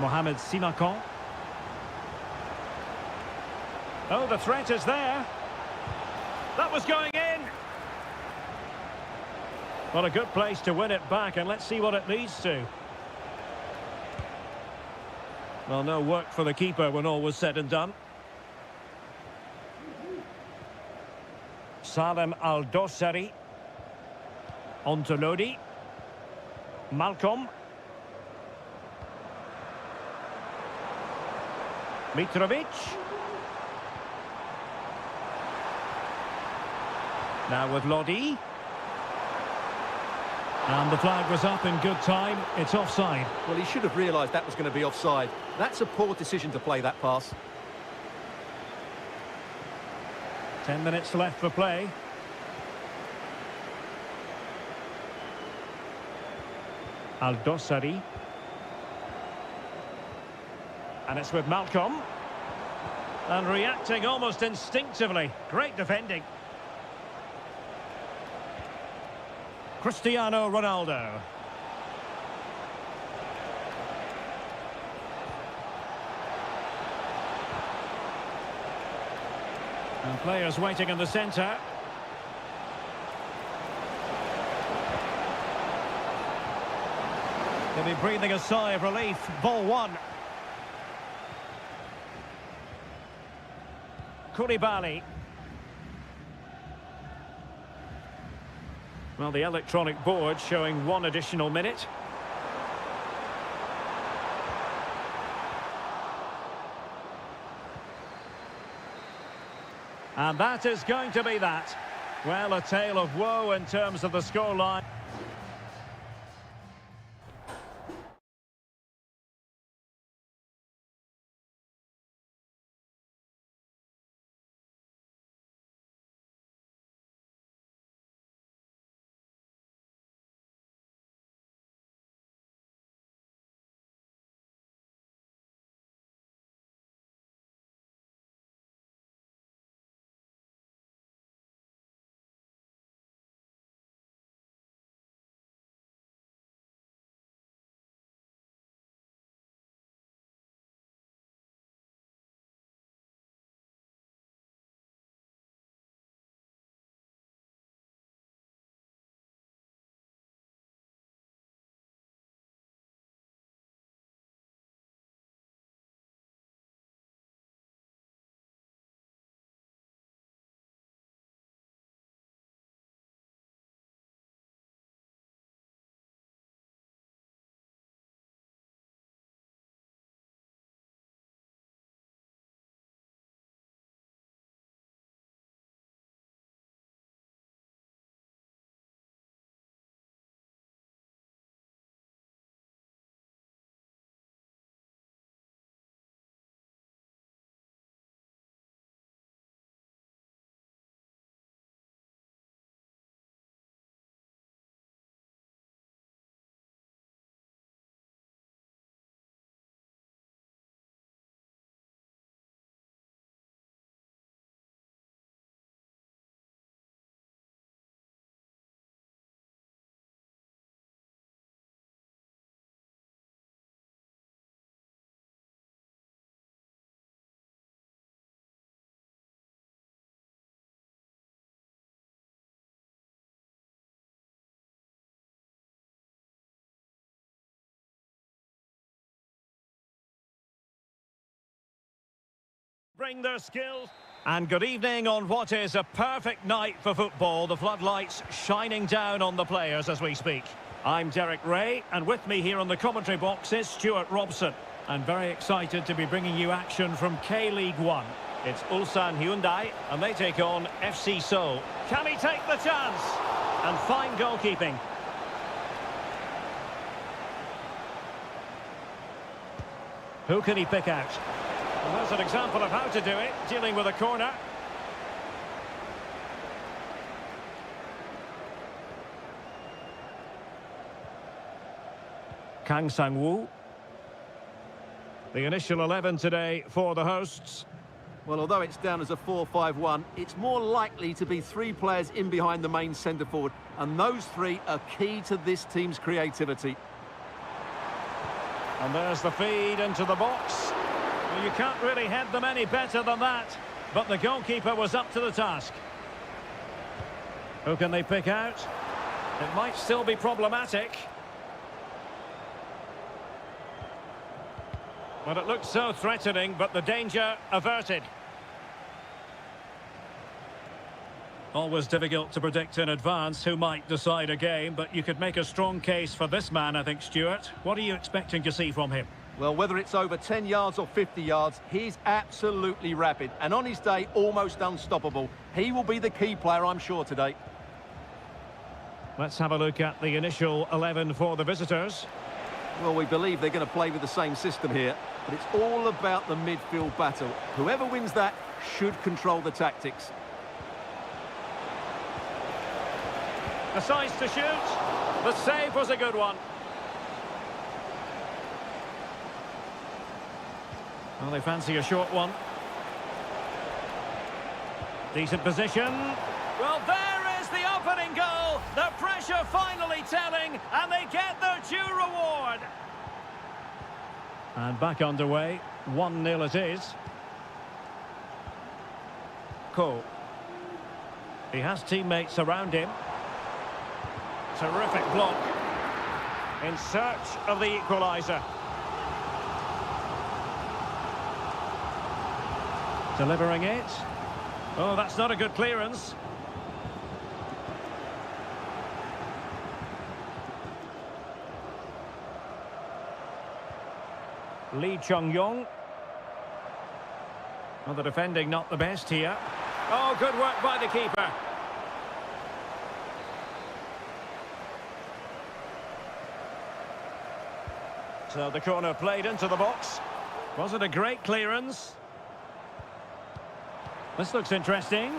Mohamed Simakon. Oh, the threat is there. That was going in. Well, a good place to win it back, and let's see what it leads to. Well, no work for the keeper when all was said and done. Salem Al-Dossari. On to Lodi. Malcolm. Mitrovic. Now with Lodi. And the flag was up in good time. It's offside. Well, he should have realised that was going to be offside. That's a poor decision to play that pass. 10 minutes left for play. Al-Dossari. And it's with Malcolm. And reacting almost instinctively. Great defending. Cristiano Ronaldo. And players waiting in the centre. They'll be breathing a sigh of relief. Ball one. Koulibaly. Well, the electronic board showing one additional minute. And that is going to be that. Well, a tale of woe in terms of the scoreline. bring their skills. And good evening on what is a perfect night for football. The floodlights shining down on the players as we speak. I'm Derek Ray, and with me here on the commentary box is Stuart Robson. I'm very excited to be bringing you action from K-League 1. It's Ulsan Hyundai, and they take on FC Seoul. Can he take the chance? And fine goalkeeping. Who can he pick out? Well, there's an example of how to do it, dealing with a corner. Kang Sang-woo. The initial 11 today for the hosts. Well, although it's down as a 4-5-1, it's more likely to be three players in behind the main centre-forward, and those three are key to this team's creativity. And there's the feed into the box. Well, you can't really head them any better than that, but the goalkeeper was up to the task. Who can they pick out? It might still be problematic. Well, it looked so threatening, but the danger averted. Always difficult to predict in advance who might decide a game, but you could make a strong case for this man, I think, Stuart. What are you expecting to see from him? Well, whether it's over 10 yards or 50 yards, he's absolutely rapid. And on his day, almost unstoppable. He will be the key player, I'm sure, today. Let's have a look at the initial 11 for the visitors. Well, we believe they're going to play with the same system here, but it's all about the midfield battle. Whoever wins that should control the tactics. Decides to shoot. The save was a good one. Well, they fancy a short one. Decent position. Well, there is the opening goal. The pressure finally telling, and they get their due reward. And back underway. 1-0 it is. Ko. He has teammates around him. Terrific block. In search of the equaliser. Delivering it. Oh, that's not a good clearance. Lee Chung-yong. Well, the defending not the best here. Oh, good work by the keeper. So the corner played into the box. Was it a great clearance? This looks interesting.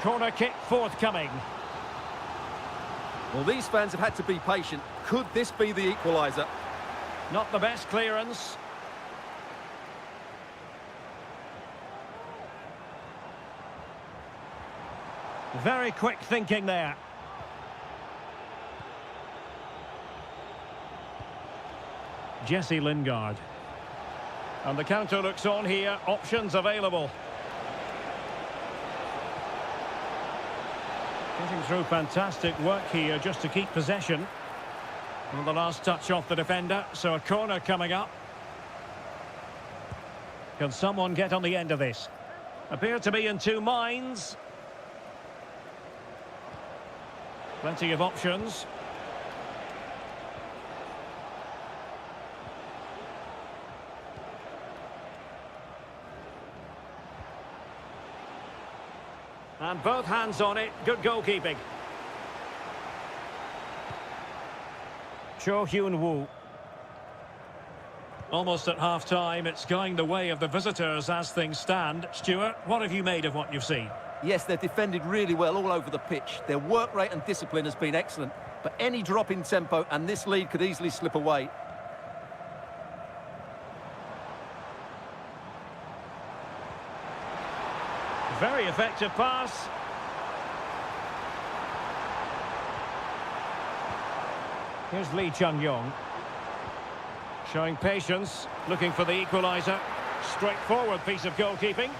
Corner kick forthcoming. Well, these fans have had to be patient. Could this be the equaliser? Not the best clearance. Very quick thinking there. Jesse Lingard. And the counter looks on here. Options available. Getting through fantastic work here just to keep possession. Well, the last touch off the defender, so a corner coming up. Can someone get on the end of this? Appear to be in two minds. Plenty of options. And both hands on it. Good goalkeeping. Cho Hyun-woo. Almost at half-time. It's going the way of the visitors as things stand. Stuart, what have you made of what you've seen? Yes, they've defended really well all over the pitch. Their work rate and discipline has been excellent. But any drop in tempo and this lead could easily slip away. Very effective pass. Here's Lee Chung-yong. Showing patience, looking for the equaliser. Straightforward piece of goalkeeping.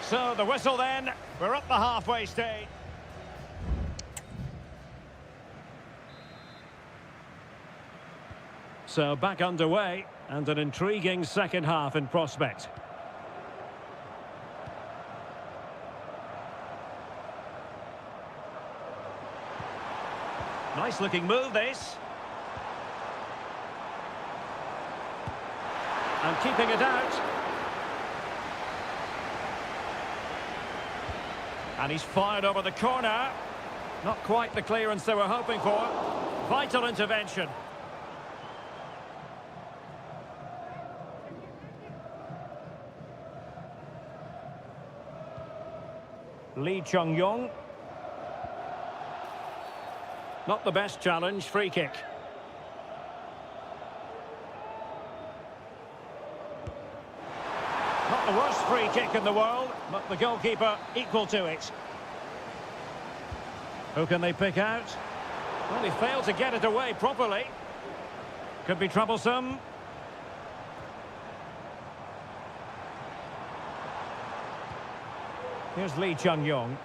So the whistle then. We're up the halfway stage. So back underway, and an intriguing second half in prospect. Nice looking move, this. And keeping it out. And he's fired over the corner. Not quite the clearance they were hoping for. Vital intervention. Lee Chung-yong. Not the best challenge, free kick. Not the worst free kick in the world, but the goalkeeper equal to it. Who can they pick out? Well, he failed to get it away properly. Could be troublesome. Here's Lee Chung-yong.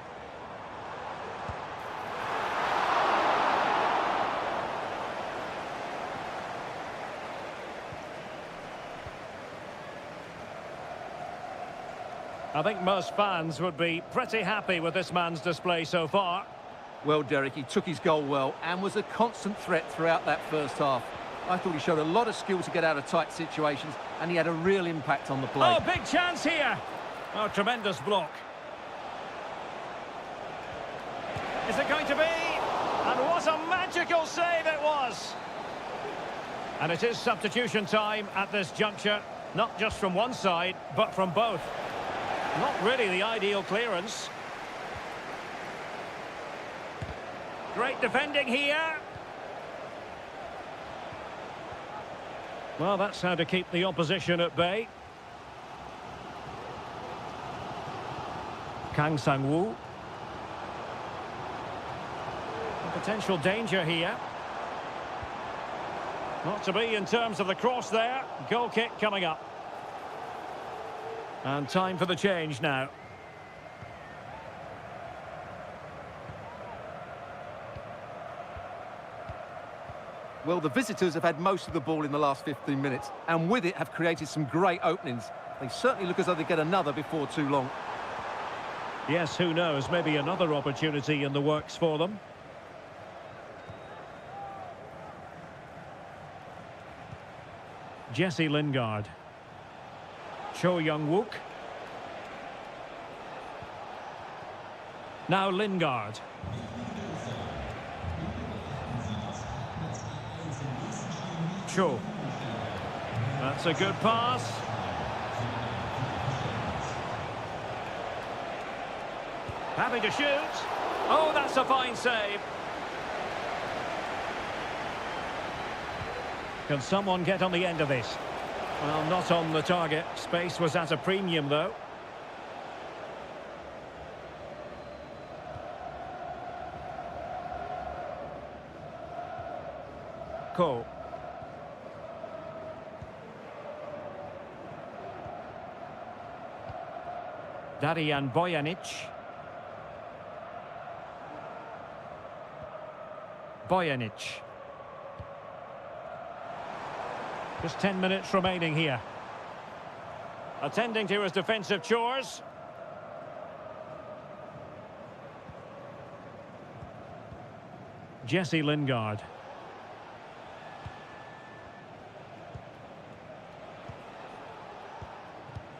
I think most fans would be pretty happy with this man's display so far. Well, Derek, he took his goal well and was a constant threat throughout that first half. I thought he showed a lot of skill to get out of tight situations, and he had a real impact on the play. Oh, big chance here! Oh, tremendous block. Is it going to be? And what a magical save it was! And it is substitution time at this juncture, not just from one side, but from both. Not really the ideal clearance. Great defending here. Well, that's how to keep the opposition at bay. Kang Sang-woo. Potential danger here. Not to be in terms of the cross there. Goal kick coming up. And time for the change now. Well, the visitors have had most of the ball in the last 15 minutes, and with it have created some great openings. They certainly look as though they get another before too long. Yes, who knows? Maybe another opportunity in the works for them. Jesse Lingard. Cho Young-wook. Now Lingard. Cho. That's a good pass. Having to shoot. Oh, that's a fine save. Can someone get on the end of this? Well, not on the target. Space was at a premium, though. Ko. Darian Bojanic. Bojanic. Just 10 minutes remaining here. Attending to his defensive chores. Jesse Lingard.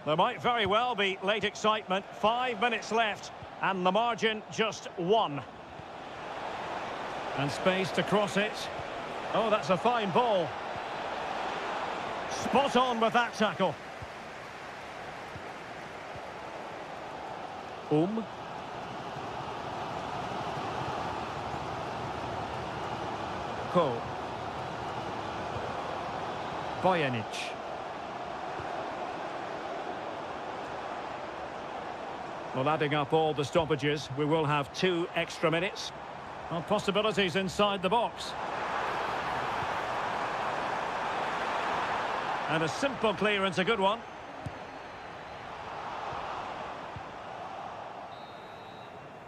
There might very well be late excitement. 5 minutes left, and the margin just 1. And space to cross it. Oh, that's a fine ball. Spot on with that tackle. Ko. Bojanic. Well, adding up all the stoppages, we will have 2 extra minutes. Well, possibilities inside the box. And a simple clearance, a good one.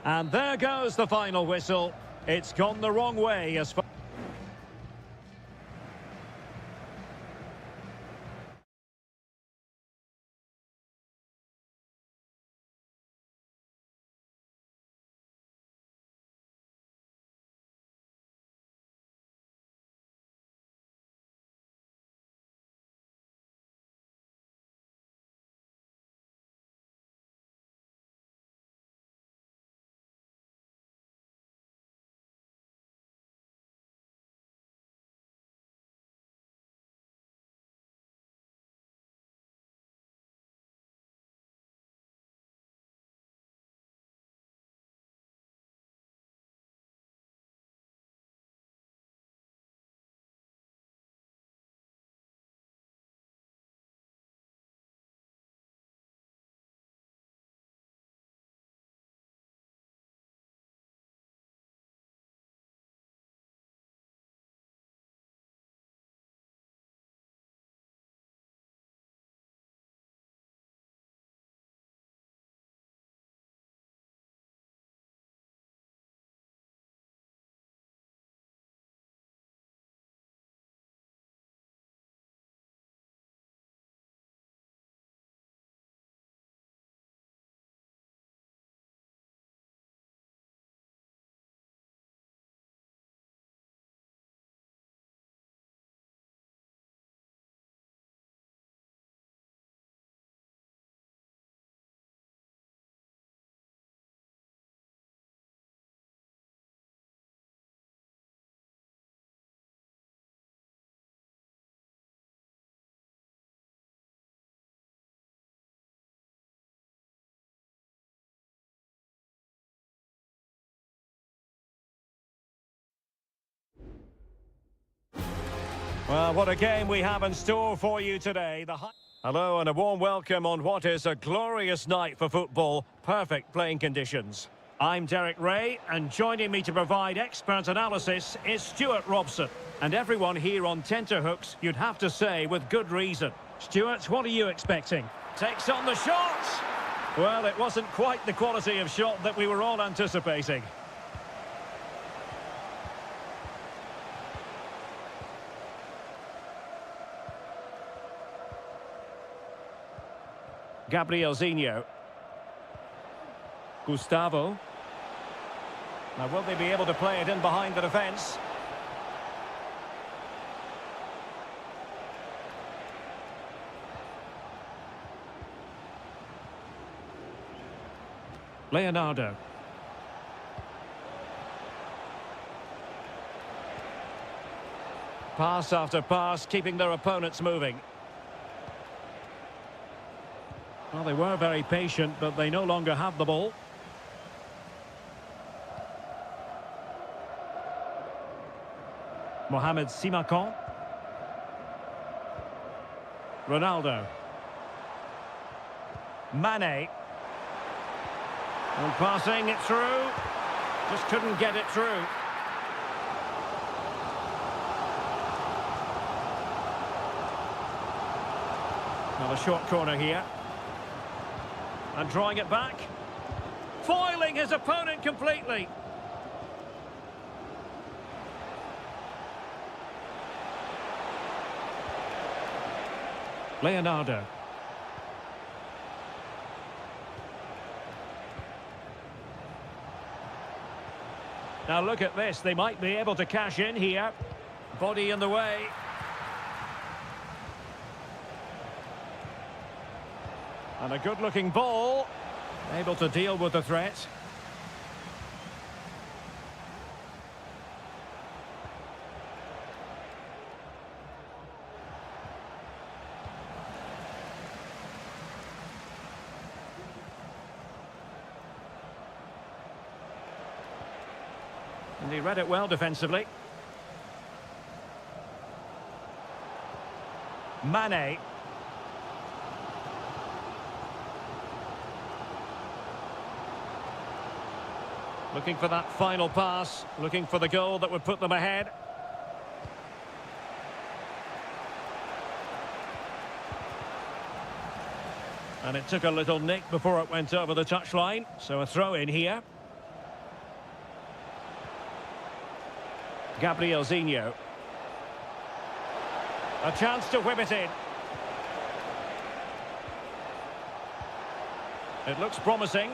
And there goes the final whistle. It's gone the wrong way as far... Well, what a game we have in store for you today. Hello and a warm welcome on what is a glorious night for football. Perfect playing conditions. I'm Derek Ray, and joining me to provide expert analysis is Stuart Robson. And everyone here on tenterhooks, you'd have to say, with good reason. Stuart, what are you expecting? Takes on the shot! Well, it wasn't quite the quality of shot that we were all anticipating. Gabrielzinho. Gustavo. Now, will they be able to play it in behind the defence? Leonardo. Pass after pass, keeping their opponents moving. Well, they were very patient, but they no longer have the ball. Mohamed Simakon. Ronaldo. Mane. And passing it through. Just couldn't get it through. Now a short corner here. And drawing it back. Foiling his opponent completely. Leonardo. Now look at this. They might be able to cash in here. Body in the way. And a good-looking ball, able to deal with the threat. And he read it well defensively. Mane. Looking for that final pass, looking for the goal that would put them ahead. And it took a little nick before it went over the touchline, so a throw in here. Gabrielzinho. A chance to whip it in. It looks promising.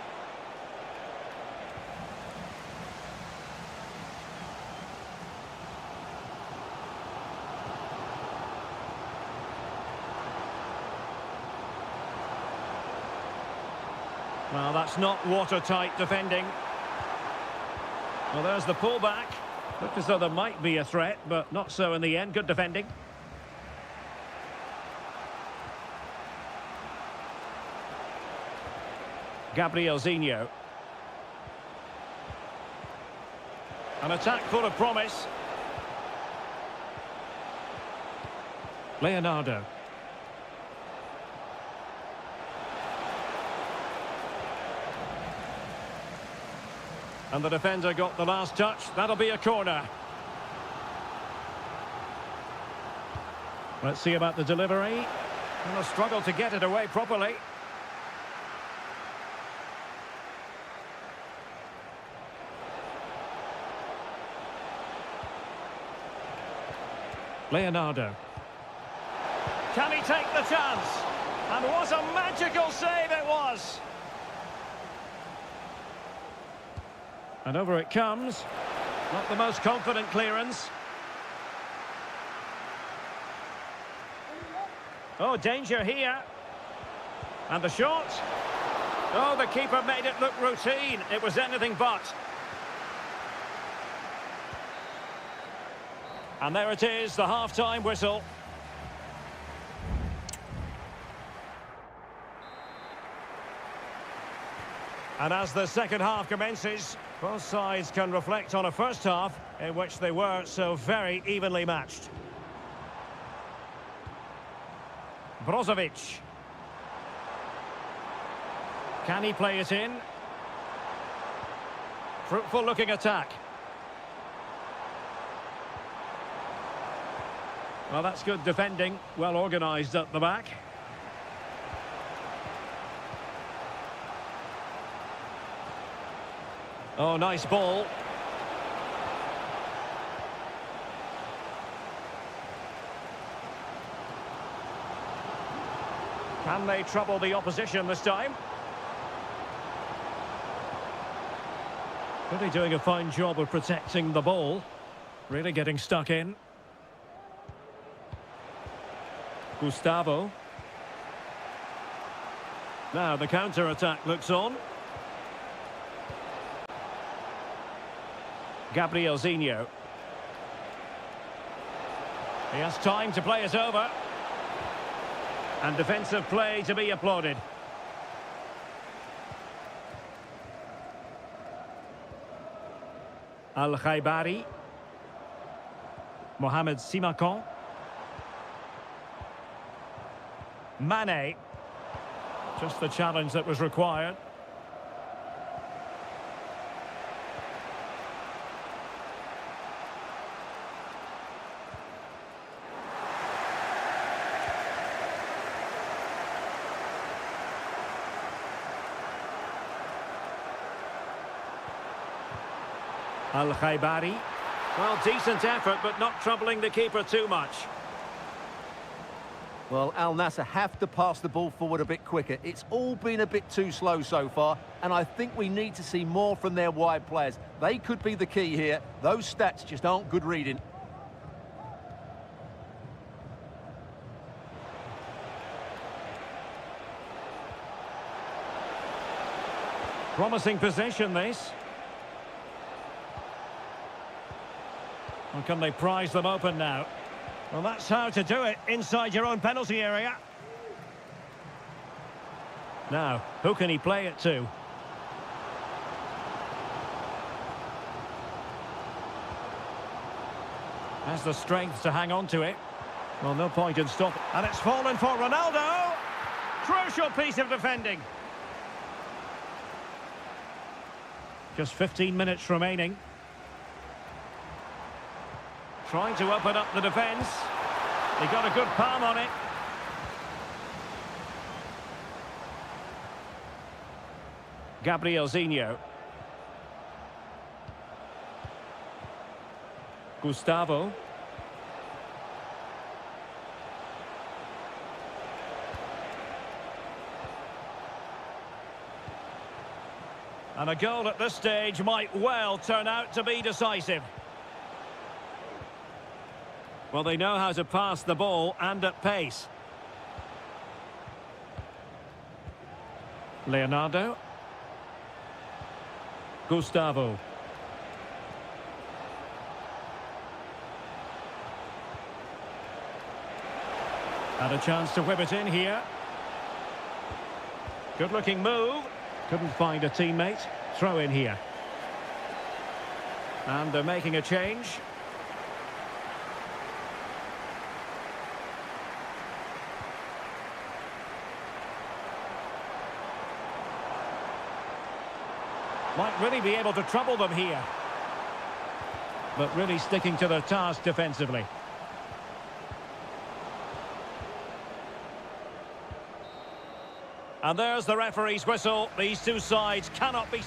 Well, that's not watertight defending. Well, there's the pullback. Looked as though there might be a threat, but not so in the end. Good defending. Gabrielzinho. An attack full of promise. Leonardo. And the defender got the last touch. That'll be a corner. Let's see about the delivery. And a struggle to get it away properly. Leonardo. Can he take the chance? And what a magical save it was! And over it comes. Not the most confident clearance. Oh, danger here. And the shot. Oh, the keeper made it look routine. It was anything but. And there it is, the half-time whistle. And as the second half commences, both sides can reflect on a first half in which they were so very evenly matched. Brozovic. Can he play it in? Fruitful looking attack. Well, that's good defending. Well organised at the back. Oh, nice ball. Can they trouble the opposition this time? Really doing a fine job of protecting the ball. Really getting stuck in. Gustavo. Now the counter-attack looks on. Gabrielzinho. He has time to play it over. And defensive play to be applauded. Al-Khaibari. Mohamed Simakon. Mane. Just the challenge that was required. Al-Khaibari. Well, decent effort, but not troubling the keeper too much. Well, Al Nassr have to pass the ball forward a bit quicker. It's all been a bit too slow so far, and I think we need to see more from their wide players. They could be the key here. Those stats just aren't good reading. Promising possession, this. Or can they prize them open now? Well, that's how to do it, inside your own penalty area. Now, who can he play it to? Has the strength to hang on to it. Well, no point in stopping. And it's fallen for Ronaldo! Crucial piece of defending. Just 15 minutes remaining. Trying to open up the defence. He got a good palm on it. Gabrielzinho. Gustavo. And a goal at this stage might well turn out to be decisive. Well, they know how to pass the ball and at pace. Leonardo. Gustavo. Had a chance to whip it in here. Good-looking move. Couldn't find a teammate. Throw in here. And they're making a change. Might really be able to trouble them here. But really sticking to their task defensively. And there's the referee's whistle. These two sides cannot be...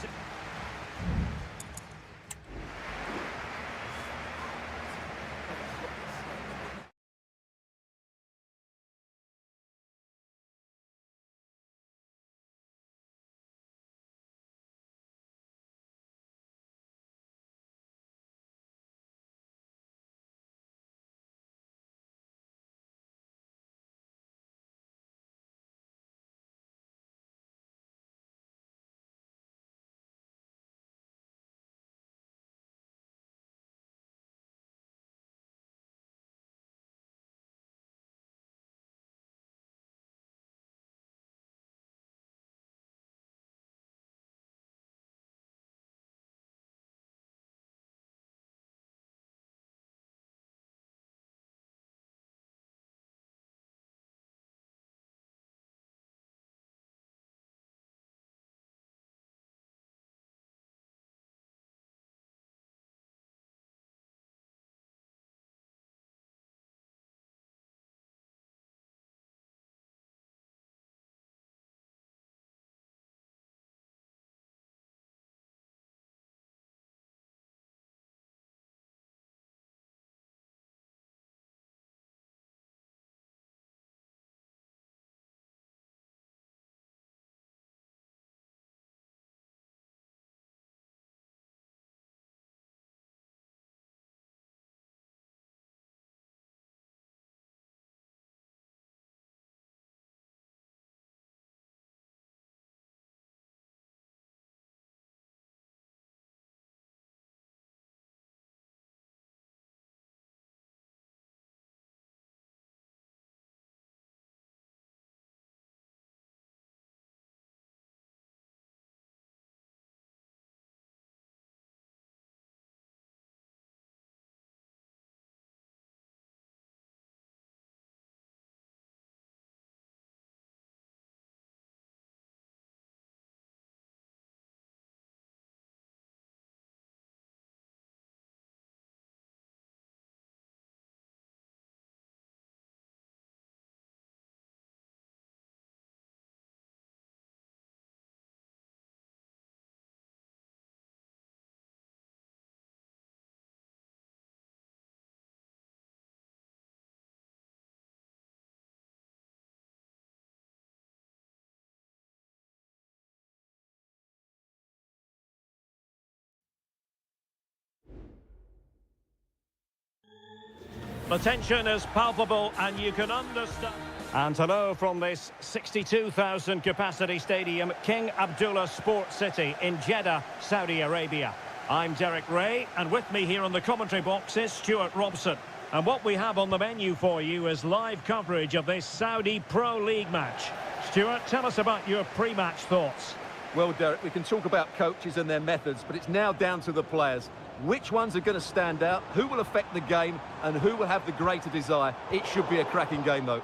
The tension is palpable and you can understand. And hello from this 62,000 capacity stadium, King Abdullah Sports City in Jeddah, Saudi Arabia. I'm Derek Ray, and with me here on the commentary box is Stuart Robson. And what we have on the menu for you is live coverage of this Saudi Pro League match. Stuart, tell us about your pre-match thoughts. Well, Derek, we can talk about coaches and their methods, but it's now down to the players. Which ones are going to stand out, who will affect the game, and who will have the greater desire? It should be a cracking game, though.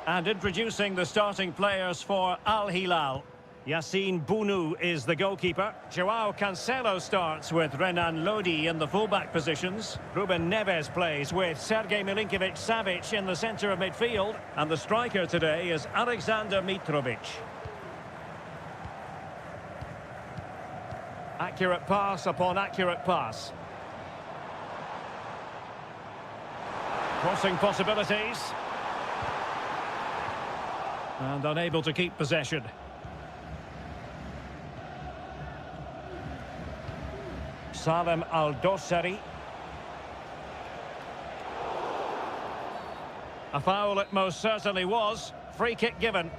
And introducing the starting players for Al Hilal. Yassine Bounou is the goalkeeper. Joao Cancelo starts with Renan Lodi in the fullback positions. Ruben Neves plays with Sergej Milinkovic-Savic in the centre of midfield. And the striker today is Alexander Mitrovic. Accurate pass upon accurate pass. Crossing possibilities. And unable to keep possession. Salem Al-Dossari. A foul it most certainly was. Free kick given.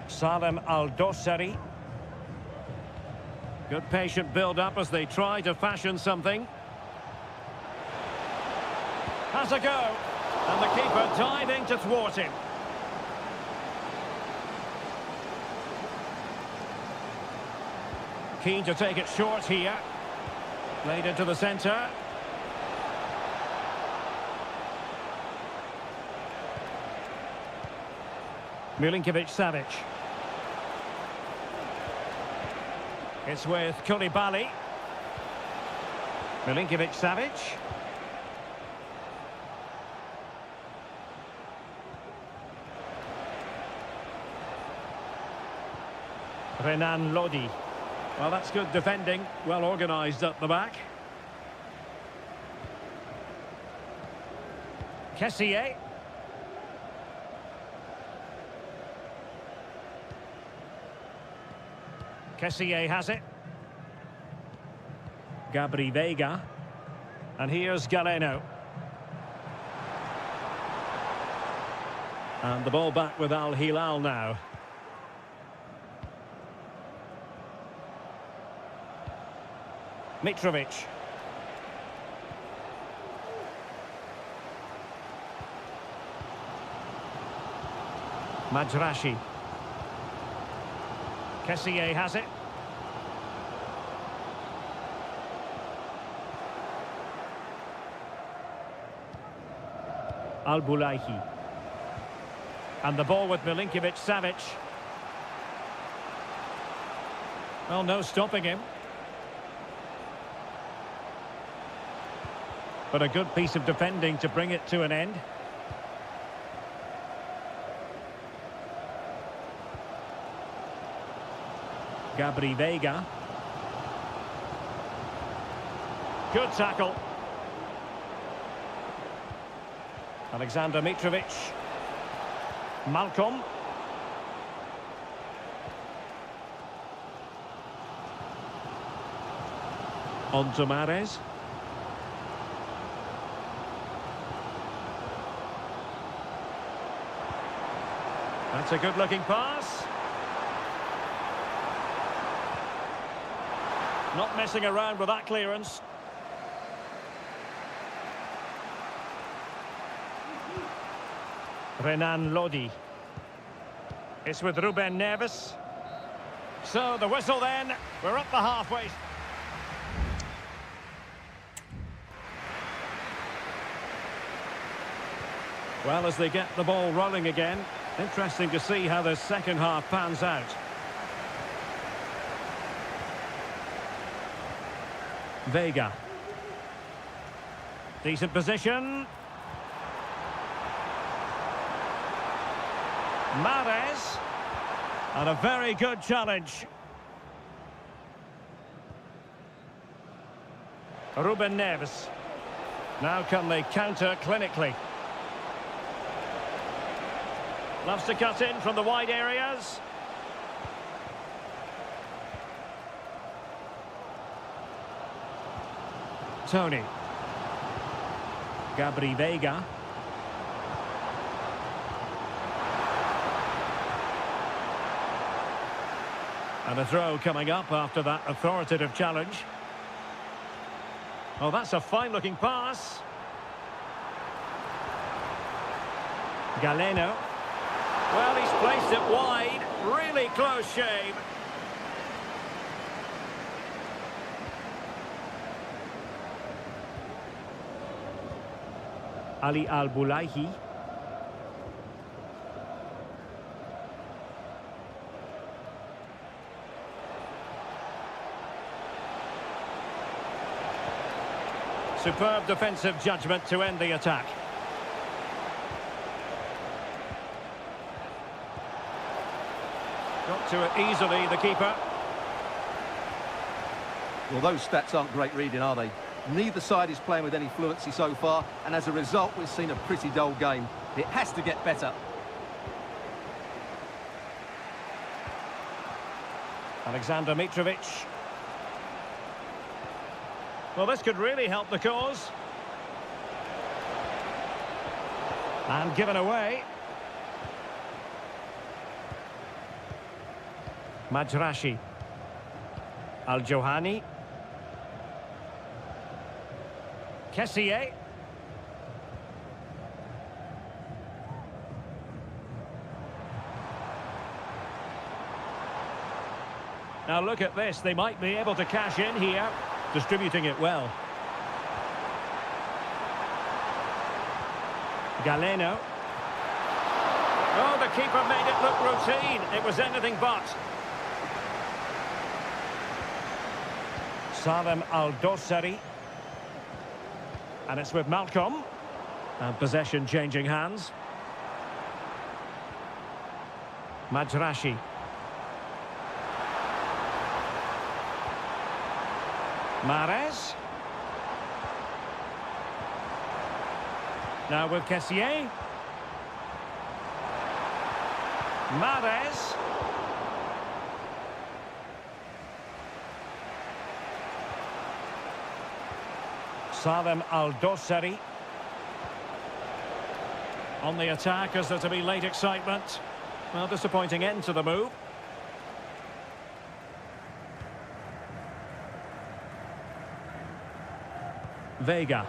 Salem Al-Dossari. Good patient build-up as they try to fashion something. Has a go. And the keeper diving to thwart him. Keen to take it short here. Played into the centre. Milinkovic-Savic. It's with Koulibaly. Milinkovic-Savic. Renan Lodi. Well, that's good defending. Well organised at the back. Kessié. Kessié has it. Gabri Veiga. And here's Galeno. And the ball back with Al Hilal now. Mitrovic. Majrashi. Kessié has it. Al-Bulaihi. And the ball with Milinkovic-Savic. Well, no stopping him. But a good piece of defending to bring it to an end. Gabri Veiga. Good tackle. Alexander Mitrovic. Malcolm. On to Mahrez. That's a good-looking pass. Not messing around with that clearance. Renan Lodi. It's with Ruben Neves. So the whistle then. We're up the halfway. Well, as they get the ball rolling again, interesting to see how the second half pans out. Veiga. Decent position. Mahrez. And a very good challenge. Ruben Neves. Now can they counter clinically? Loves to cut in from the wide areas. Tony. Gabri Veiga. And a throw coming up after that authoritative challenge. Oh, that's a fine-looking pass. Galeno. Well, he's placed it wide. Really close shave. Ali Al-Bulaihi. Superb defensive judgment to end the attack. Got to it easily, the keeper. Well, those stats aren't great reading, are they? Neither side is playing with any fluency so far, and as a result, we've seen a pretty dull game. It has to get better. Alexander Mitrovic. Well, this could really help the cause. And given away. Majrashi. Al-Johani. Kessié. Now look at this, they might be able to cash in here, distributing it well. Galeno. Oh, the keeper made it look routine. It was anything but. Salem Al-Dosari. And it's with Malcolm. And possession changing hands. Majrashi. Mahrez. Now with Kessié. Mahrez. Salem Al-Dosari. On the attack as there to be late excitement. Well, disappointing end to the move. Veiga.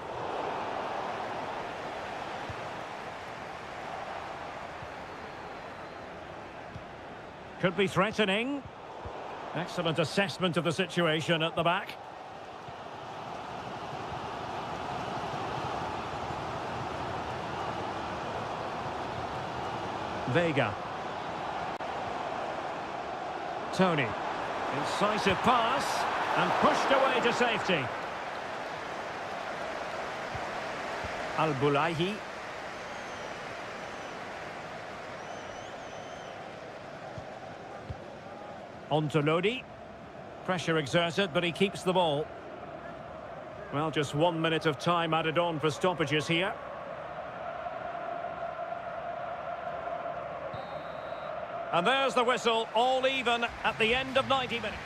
Could be threatening. Excellent assessment of the situation at the back. Veiga. Tony. Incisive pass and pushed away to safety. Al-Bulaihi. On to Lodi. Pressure exerted, but he keeps the ball. Well, just 1 minute of time added on for stoppages here. And there's the whistle, all even at the end of 90 minutes.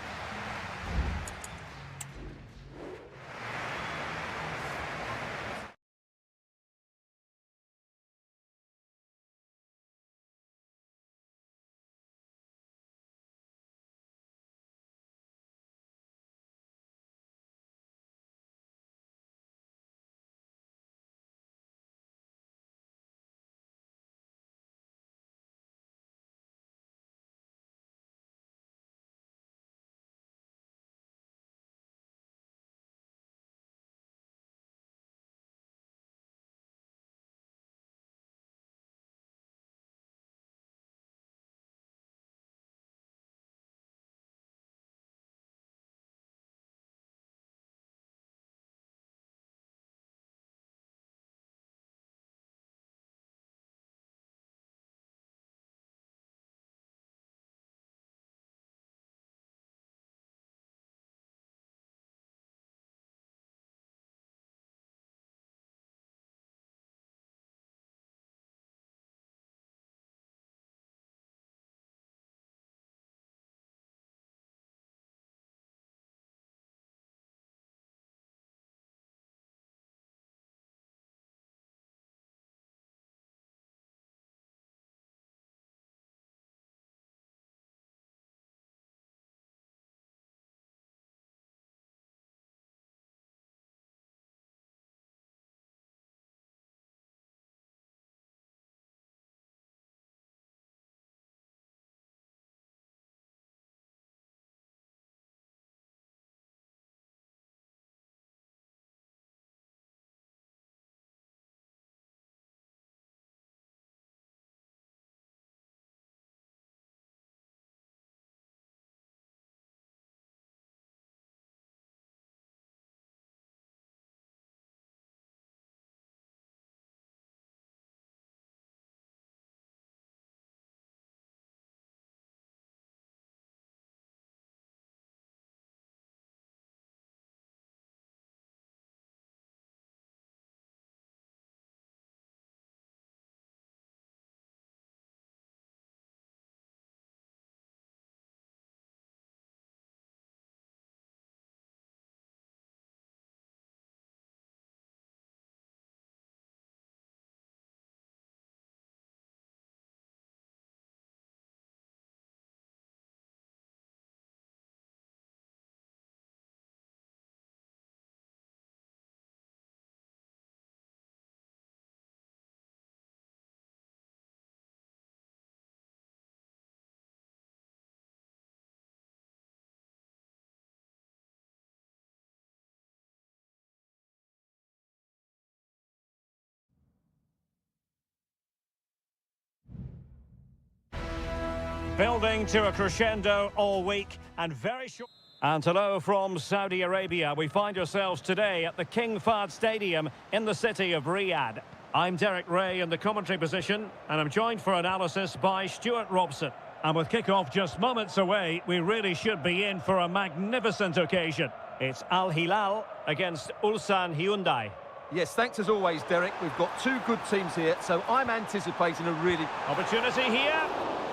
Building to a crescendo all week and very short. And hello from Saudi Arabia. We find ourselves today at the King Fahd Stadium in the city of Riyadh. I'm Derek Ray in the commentary position, and I'm joined for analysis by Stuart Robson. And with kick-off just moments away, we really should be in for a magnificent occasion. It's Al Hilal against Ulsan Hyundai. Yes, thanks as always, Derek. We've got two good teams here, so I'm anticipating a really... Opportunity here.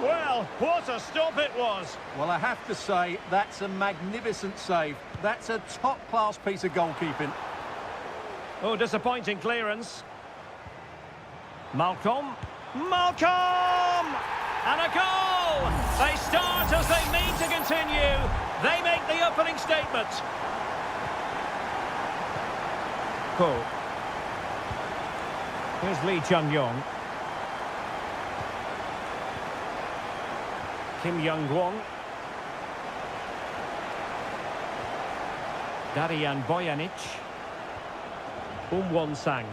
Well, what a stop it was. Well, I have to say, that's a magnificent save. That's a top-class piece of goalkeeping. Oh, disappointing clearance. Malcolm. Malcolm! And a goal! They start as they mean to continue. They make the opening statement. Cool. Here's Lee Chung-yong. Kim Young-won. Darian Bojanic. Won-sang.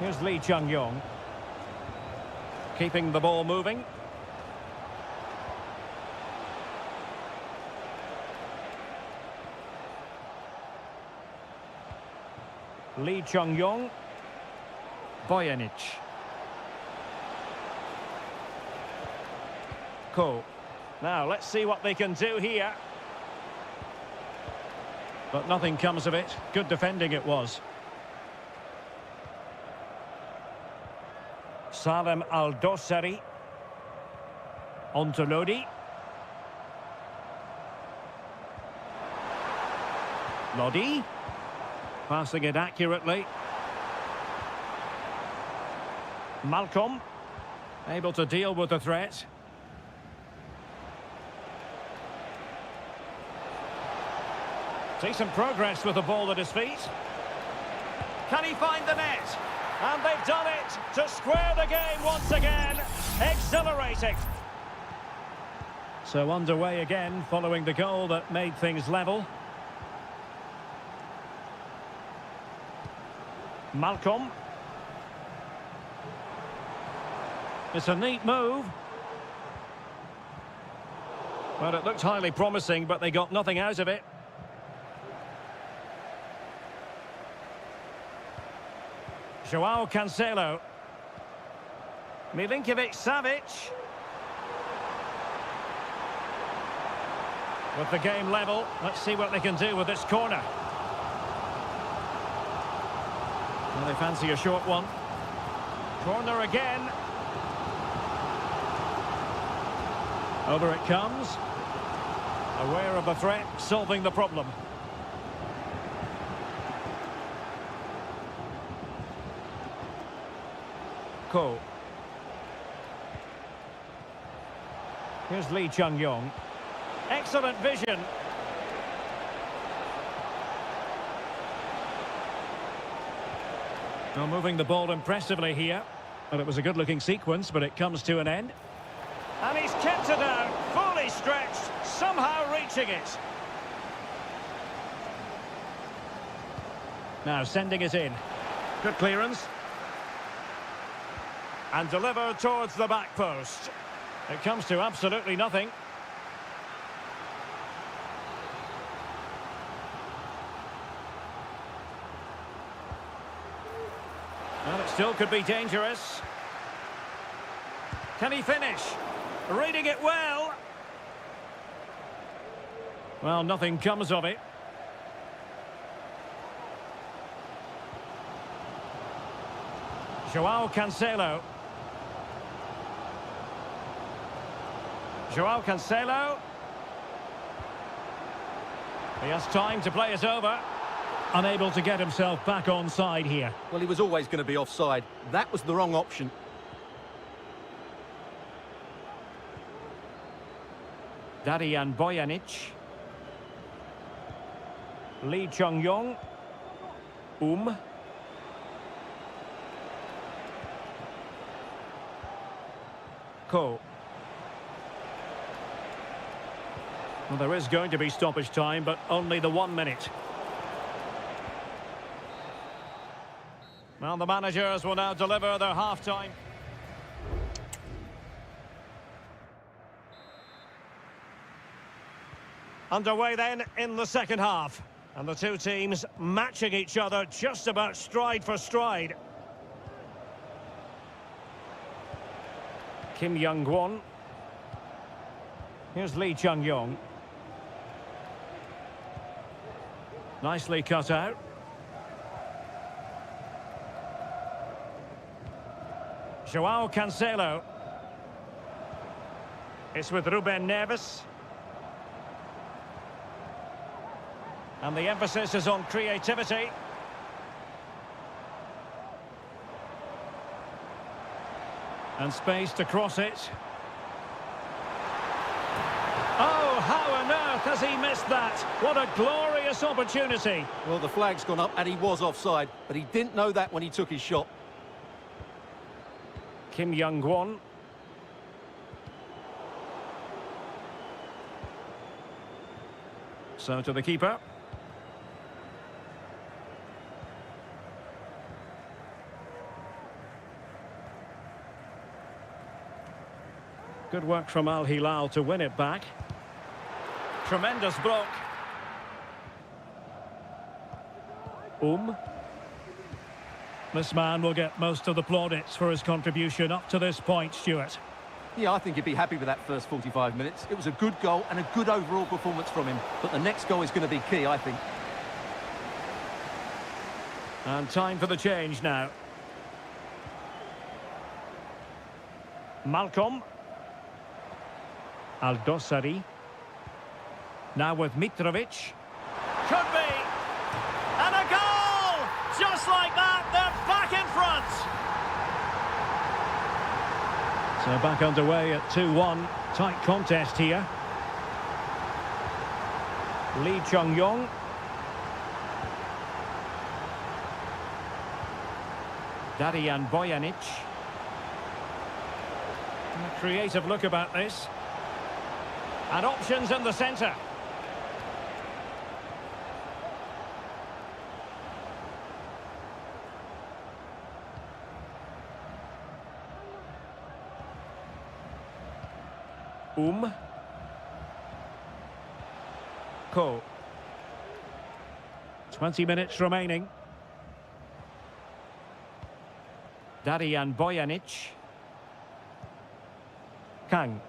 Here's Lee Chung-yong. Keeping the ball moving. Lee Chung-yong. Bojanic. Cool. Now, let's see what they can do here. But nothing comes of it. Good defending it was. Salem Al-Dossari. On to Lodi. Lodi. Passing it accurately. Malcolm. Able to deal with the threat. Decent progress with the ball at his feet. Can he find the net? And they've done it to square the game once again. Exhilarating. So underway again following the goal that made things level. Malcolm. It's a neat move. Well, it looked highly promising, but they got nothing out of it. Joao Cancelo. Milinkovic-Savic. With the game level, let's see what they can do with this corner. Well, they fancy a short one. Corner again. Over it comes. Aware of the threat, solving the problem. Cool. Here's Lee Chung-yong. Excellent vision. Now moving the ball impressively here. Well, it was a good-looking sequence, but it comes to an end. And he's kept it out, fully stretched, somehow reaching it. Now sending it in. Good clearance. And delivered towards the back post. It comes to absolutely nothing. Well, it still could be dangerous. Can he finish? Reading it well. Well, nothing comes of it. Joao Cancelo. Joao Cancelo. He has time to play it over. Unable to get himself back on side here. Well, he was always going to be offside. That was the wrong option. Darian Bojanic. Lee Chung-yong. Cool. Well, there is going to be stoppage time, but only the 1 minute. Well, the managers will now deliver their half-time. Underway then in the second half. And the two teams matching each other just about stride for stride. Kim Young-won. Here's Lee Chung-yong. Nicely cut out. Joao Cancelo. It's with Ruben Neves. And the emphasis is on creativity. And space to cross it. Oh, how on earth has he missed that? What a glorious opportunity. Well, the flag's gone up and he was offside, but he didn't know that when he took his shot. Kim Young-won. So to the keeper. Good work from Al Hilal to win it back. Tremendous block. This man will get most of the plaudits for his contribution up to this point, Stuart. Yeah, I think he'd be happy with that first 45 minutes. It was a good goal and a good overall performance from him. But the next goal is going to be key, I think. And time for the change now. Malcolm. Aldosari. Now with Mitrovic. Could be! And a goal! Just like that, they're back in front! So back underway at 2-1. Tight contest here. Lee Chung-yong. Darian Bojanic. A creative look about this. And options in the centre. Ko. 20 minutes remaining. Darian Bojanic. Kang.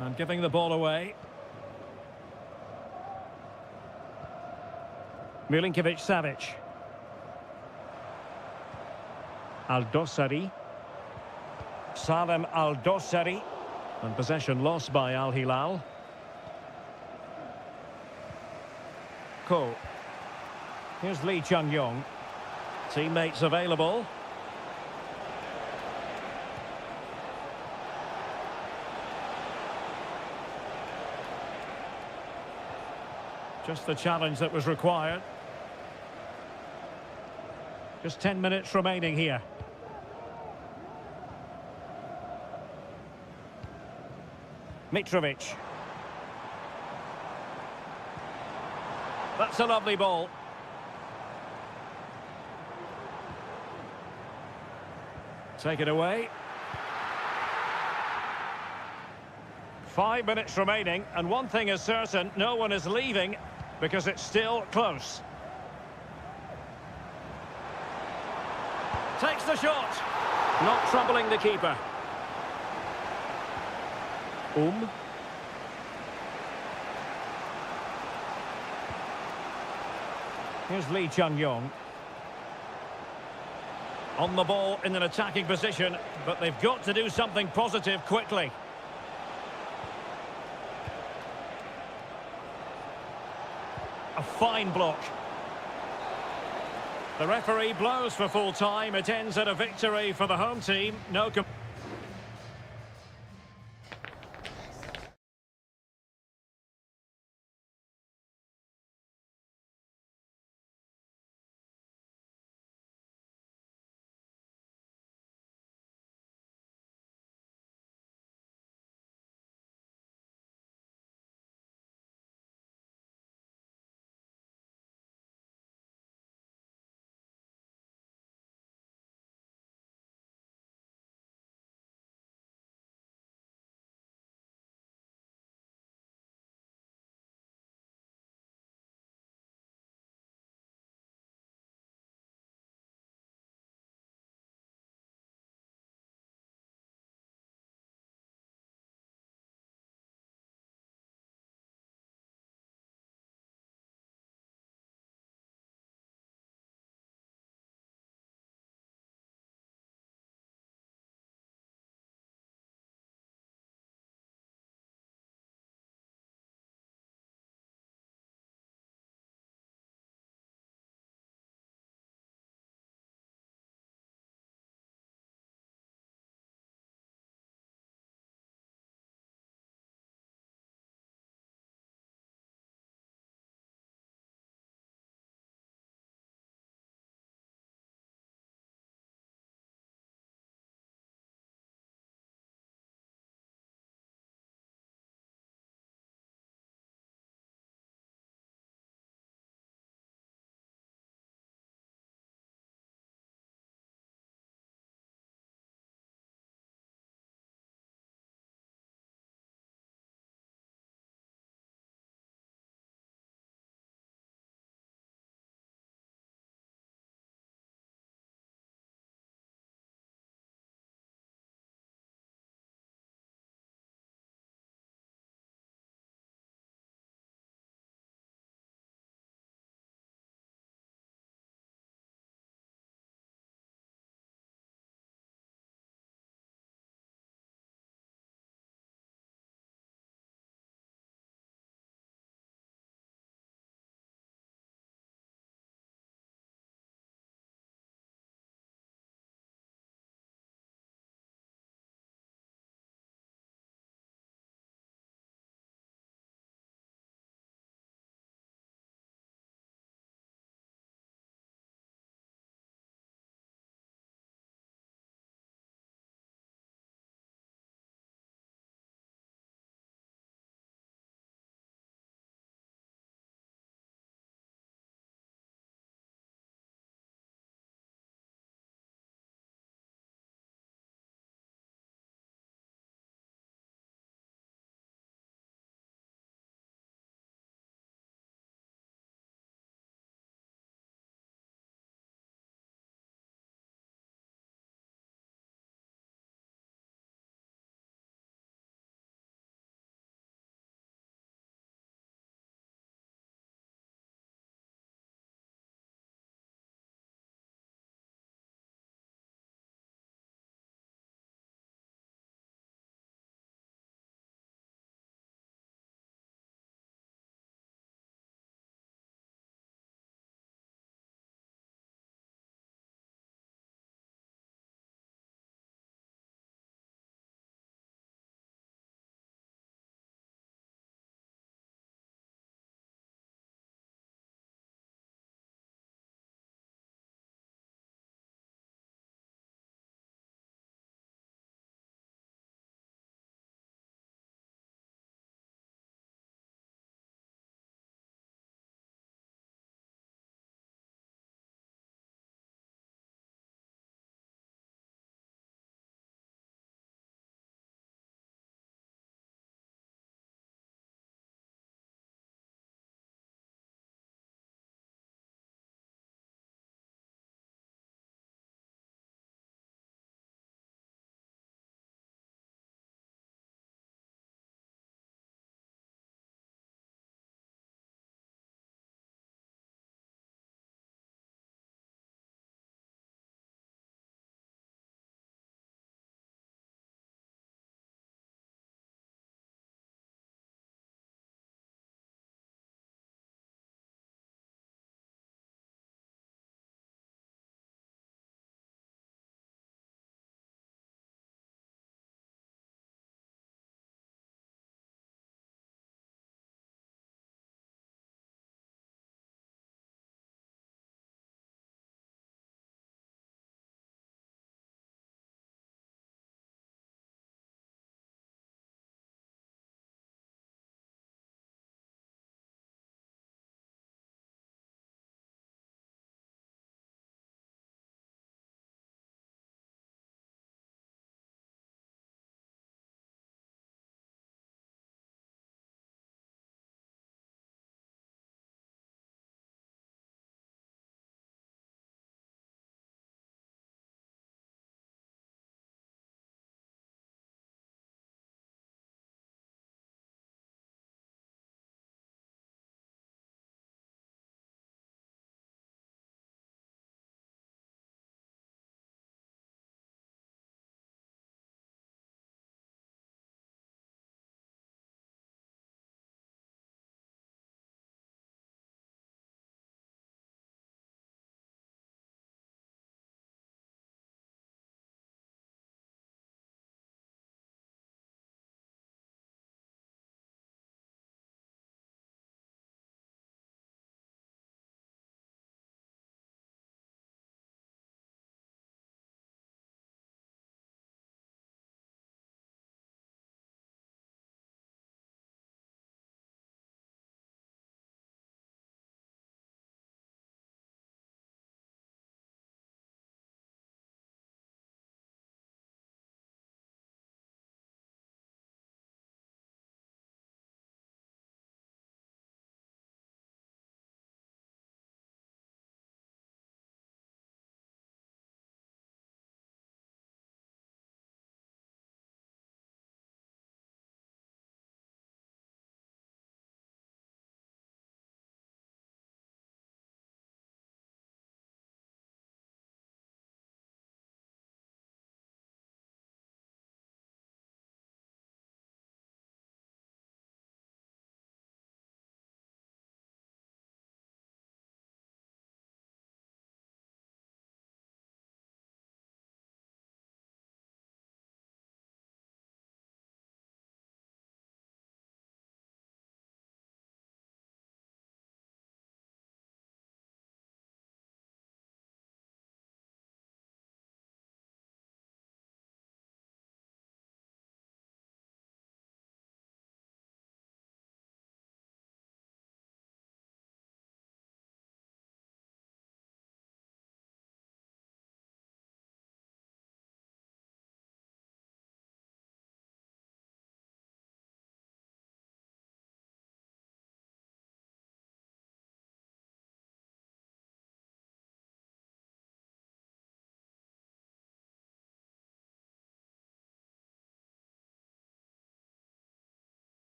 And giving the ball away. Milinkovic-Savic. Aldosari. Salem Aldosari. And possession lost by Al Hilal. Ko. Here's Lee Chung-yong. Teammates available. Just the challenge that was required. Just 10 minutes remaining here. Mitrovic. That's a lovely ball. Take it away. 5 minutes remaining, and one thing is certain, no one is leaving because it's still close. Takes the shot. Not troubling the keeper. Here's Lee Chung-yong. On the ball in an attacking position, but they've got to do something positive quickly. A fine block. The referee blows for full time. It ends at a victory for the home team. No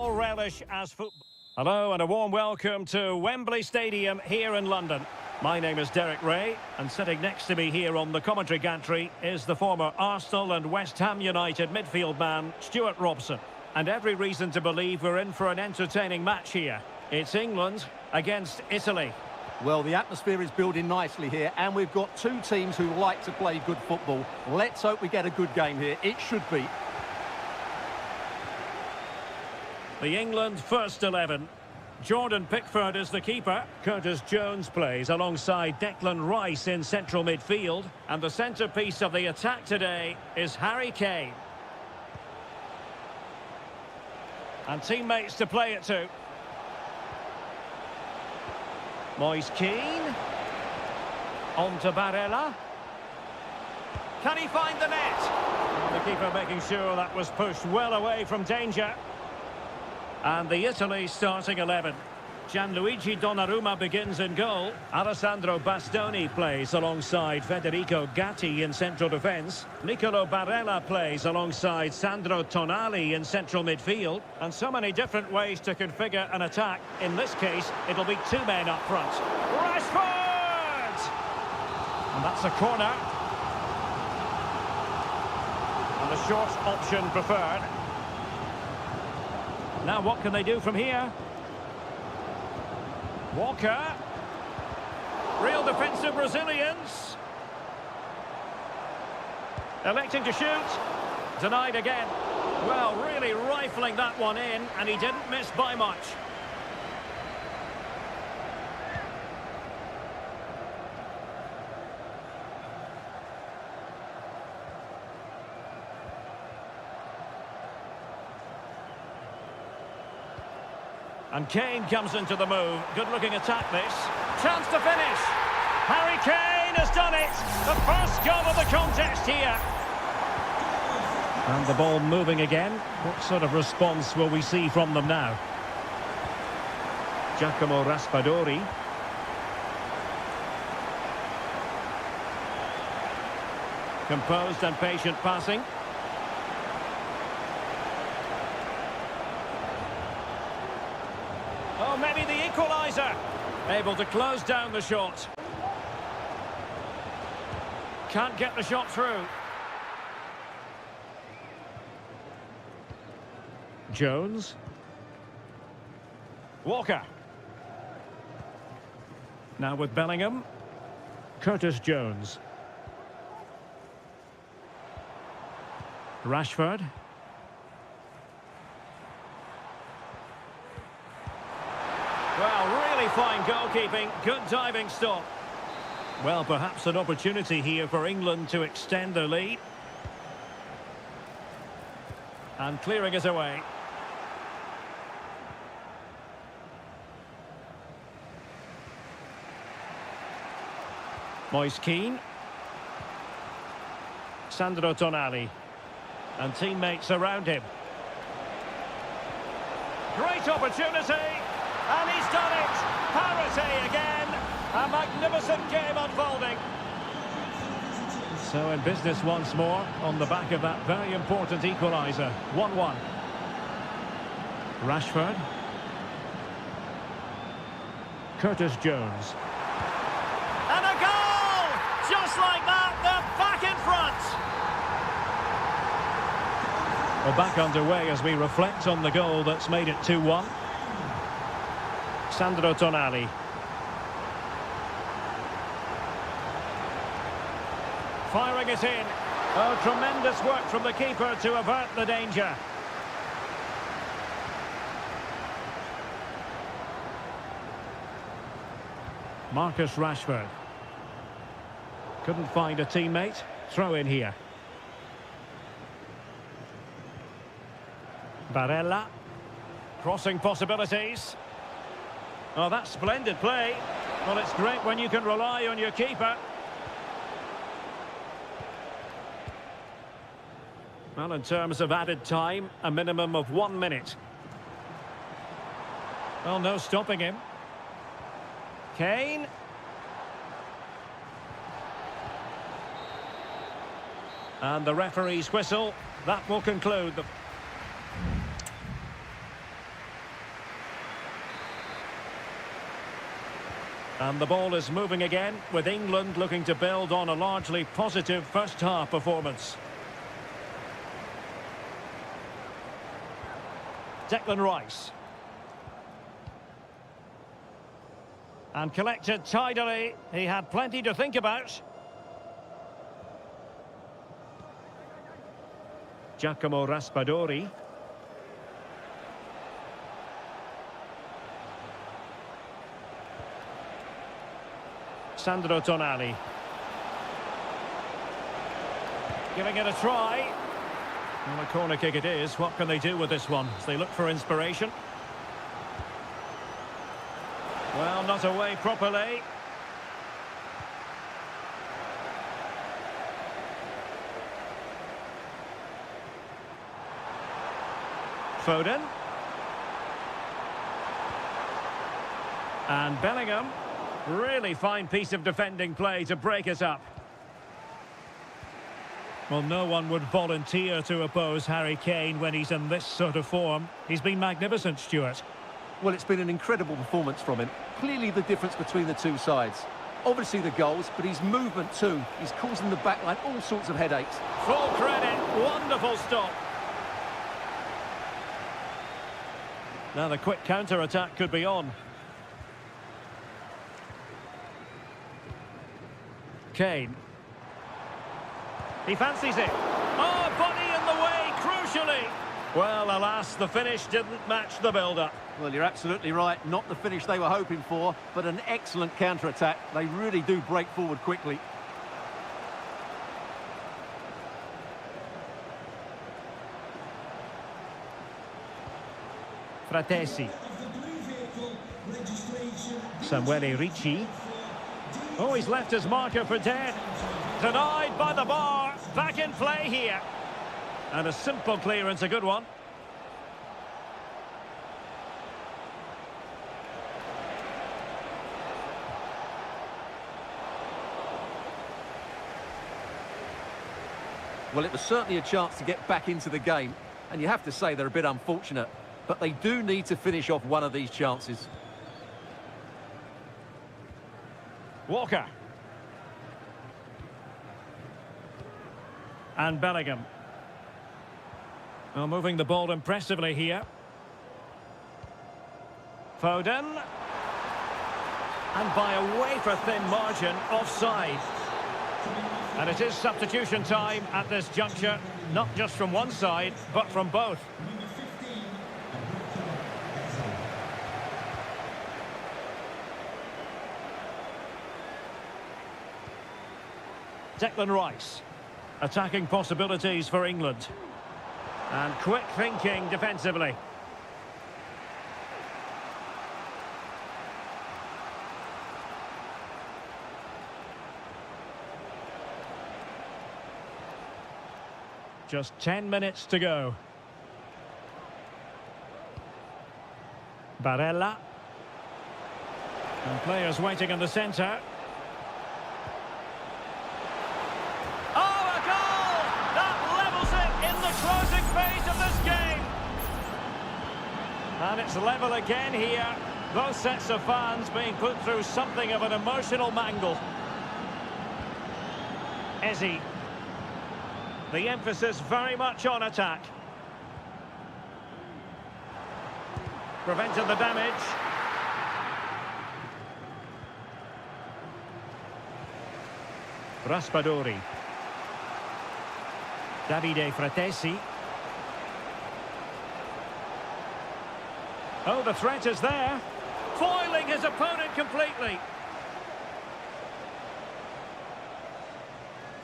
All relish as football. Hello and a warm welcome to Wembley Stadium here in London. My name is Derek Ray, and sitting next to me here on the commentary gantry is the former Arsenal and West Ham United midfield man, Stuart Robson. And every reason to believe we're in for an entertaining match here. It's England against Italy. Well, the atmosphere is building nicely here, and we've got two teams who like to play good football. Let's hope we get a good game here. It should be. The England first 11. Jordan Pickford is the keeper. Curtis Jones plays alongside Declan Rice in central midfield. And the centrepiece of the attack today is Harry Kane. And teammates to play it to. Moise Keane. On to Barella. Can he find the net? The keeper making sure that was pushed well away from danger. And the Italy starting 11. Gianluigi Donnarumma begins in goal. Alessandro Bastoni plays alongside Federico Gatti in central defence. Nicolo Barella plays alongside Sandro Tonali in central midfield. And so many different ways to configure an attack. In this case, it'll be two men up front. Rashford! And that's a corner. And the short option preferred. Now what can they do from here? Walker. Real defensive Brazilians. Electing to shoot. Denied again. Well, really rifling that one in, and he didn't miss by much. And Kane comes into the move. Good-looking attack, this. Chance to finish. Harry Kane has done it. The first goal of the contest here. And the ball moving again. What sort of response will we see from them now? Giacomo Raspadori. Composed and patient passing. Oh, maybe the equaliser. Able to close down the shot. Can't get the shot through. Jones. Walker. Now with Bellingham. Curtis Jones. Rashford. Well, really fine goalkeeping, good diving stop. Well, perhaps an opportunity here for England to extend their lead. And clearing it away. Moise Keane. Sandro Tonali. And teammates around him. Great opportunity. And he's done it! Parity again! A magnificent game unfolding. So in business once more, on the back of that very important equaliser. 1-1. Rashford. Curtis Jones. And a goal! Just like that, they're back in front! Well, back underway as we reflect on the goal that's made it 2-1. Sandro Tonali. Firing it in. Oh, tremendous work from the keeper to avert the danger. Marcus Rashford. Couldn't find a teammate. Throw in here. Barella. Crossing possibilities. Oh, that's splendid play. Well, it's great when you can rely on your keeper. Well, in terms of added time, a minimum of 1 minute. Well, no stopping him. Kane. And the referee's whistle. That will conclude the... And the ball is moving again, with England looking to build on a largely positive first-half performance. Declan Rice. And collected tidily. He had plenty to think about. Giacomo Raspadori. Sandro Tonali. Giving it a try. Well, a corner kick it is. What can they do with this one as they look for inspiration? Well, not away properly. Foden. And Bellingham. Really fine piece of defending play to break it up. Well, no one would volunteer to oppose Harry Kane when he's in this sort of form. He's been magnificent, Stuart. Well, it's been an incredible performance from him. Clearly the difference between the two sides. Obviously the goals, but his movement too. He's causing the backline all sorts of headaches. Full credit. Wonderful stop. Now the quick counter-attack could be on. Kane. He fancies it. Oh, body in the way, crucially. Well, alas, the finish didn't match the build-up. Well, you're absolutely right. Not the finish they were hoping for, but an excellent counter-attack. They really do break forward quickly. Fratesi. Samuele Ricci. Oh, he's left his marker for dead. Denied by the bar. Back in play here. And a simple clearance, a good one. Well, it was certainly a chance to get back into the game. And you have to say they're a bit unfortunate. But they do need to finish off one of these chances. Walker. And Bellingham. Well, moving the ball impressively here. Foden. And by a wafer-thin margin, offside. And it is substitution time at this juncture, not just from one side, but from both. Declan Rice. Attacking possibilities for England. And quick thinking defensively. Just 10 minutes to go. Barella. And players waiting in the centre. Closing phase of this game. And it's level again here. Both sets of fans being put through something of an emotional mangle. Eze. The emphasis very much on attack. Prevented the damage. Raspadori. Davide Fratesi. Oh, the threat is there. Foiling his opponent completely.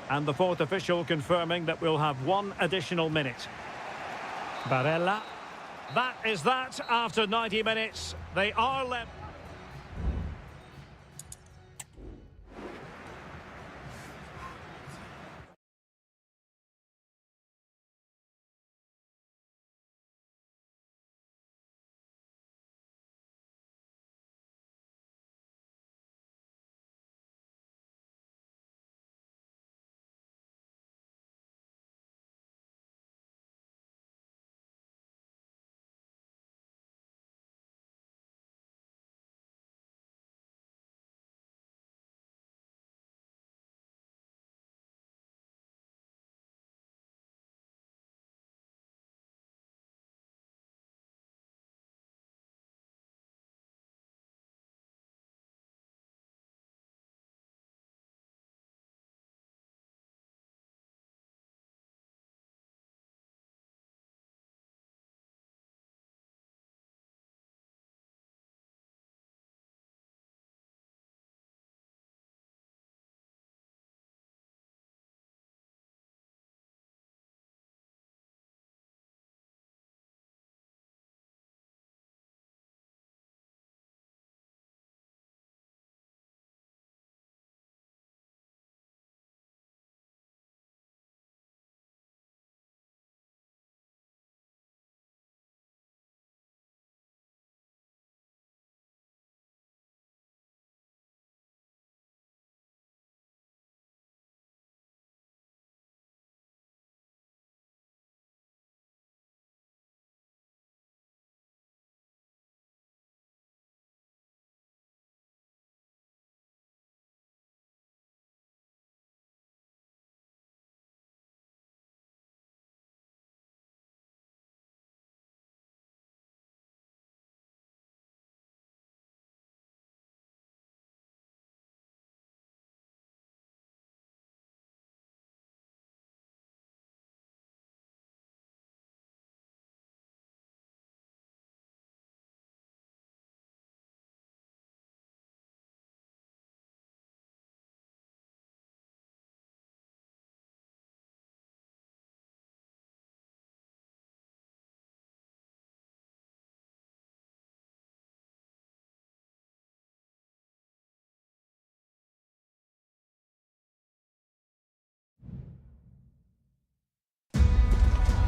And the fourth official confirming that we'll have one additional minute. Barella. That is that after 90 minutes. They are left.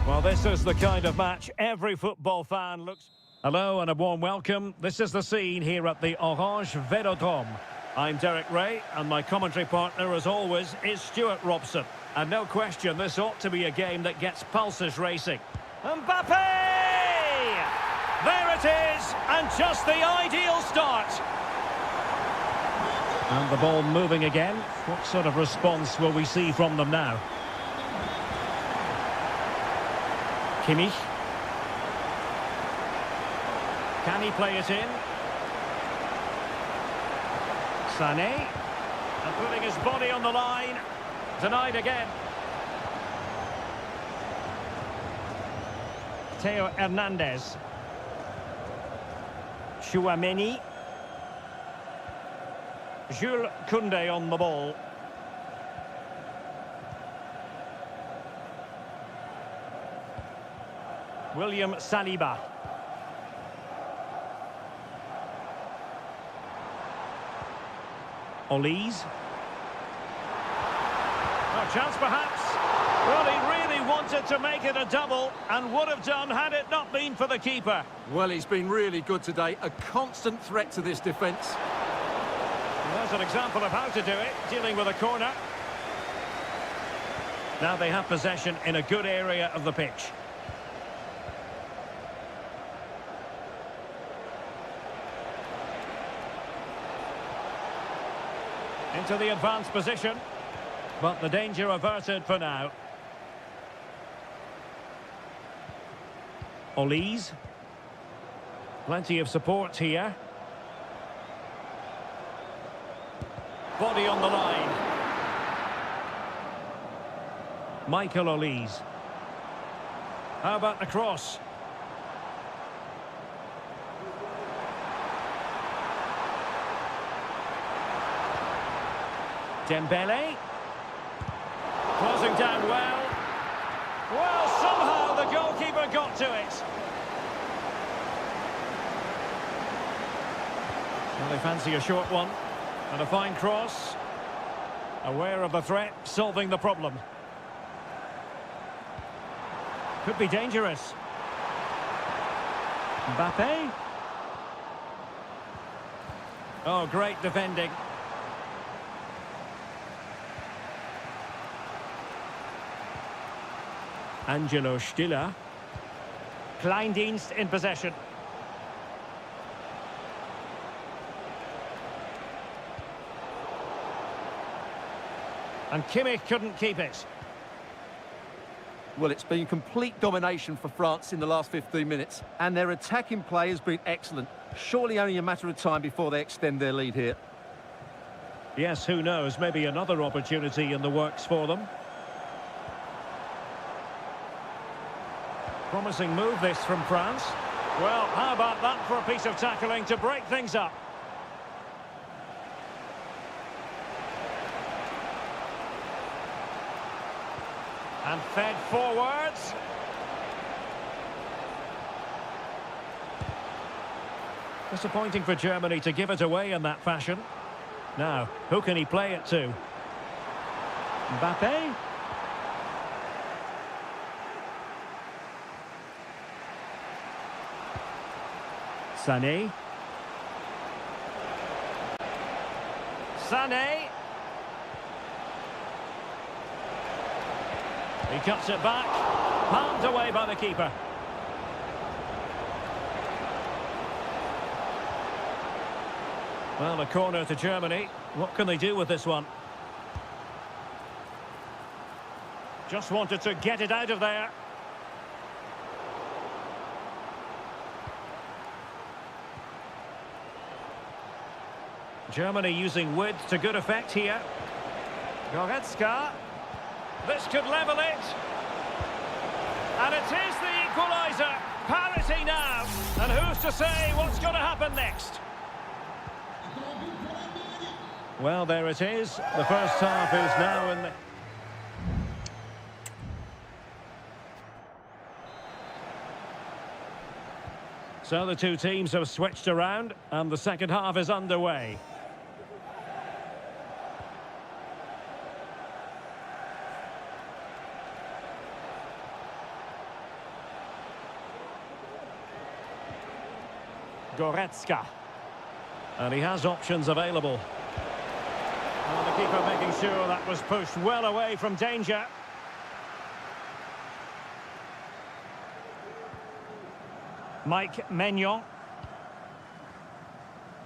Well, this is the kind of match every football fan looks... Hello and a warm welcome. This is the scene here at the Orange Velodrome. I'm Derek Ray, and my commentary partner, as always, is Stuart Robson. And no question, this ought to be a game that gets pulses racing. Mbappe! There it is, and just the ideal start. And the ball moving again. What sort of response will we see from them now? Kimmich. Can he play it in? Sané. And putting his body on the line. Denied again. Theo Hernandez. Chouameni. Jules Koundé on the ball. William Saliba. Olise. A chance perhaps. Well, he really wanted to make it a double and would have done had it not been for the keeper. Well, he's been really good today. A constant threat to this defence. There's an example of how to do it, dealing with a corner. Now they have possession in a good area of the pitch. Into the advanced position, but the danger averted for now. Olise. Plenty of support here. Body on the line. Michael Olise. How about the cross? Dembele. Closing down well. Well, somehow the goalkeeper got to it. Well, they fancy a short one. And a fine cross. Aware of the threat, solving the problem. Could be dangerous. Mbappe. Oh, great defending. Angelo Stiller. Kleindienst in possession. And Kimmich couldn't keep it. Well, it's been complete domination for France in the last 15 minutes, and their attacking play has been excellent. Surely only a matter of time before they extend their lead here. Yes, who knows, maybe another opportunity in the works for them. Promising move this from France. Well, how about that for a piece of tackling to break things up? And fed forwards. Disappointing for Germany to give it away in that fashion. Now, who can he play it to? Mbappe? Sané. Sané. He cuts it back. Palmed away by the keeper. Well, a corner to Germany. What can they do with this one? Just wanted to get it out of there. Germany using width to good effect here. Goretzka. This could level it. And it is the equaliser. Parity now. And who's to say what's going to happen next? Well, there it is. The first half is now in the... So the two teams have switched around, and the second half is underway. Goretzka. And he has options available. And the keeper making sure that was pushed well away from danger. Mike Maignan.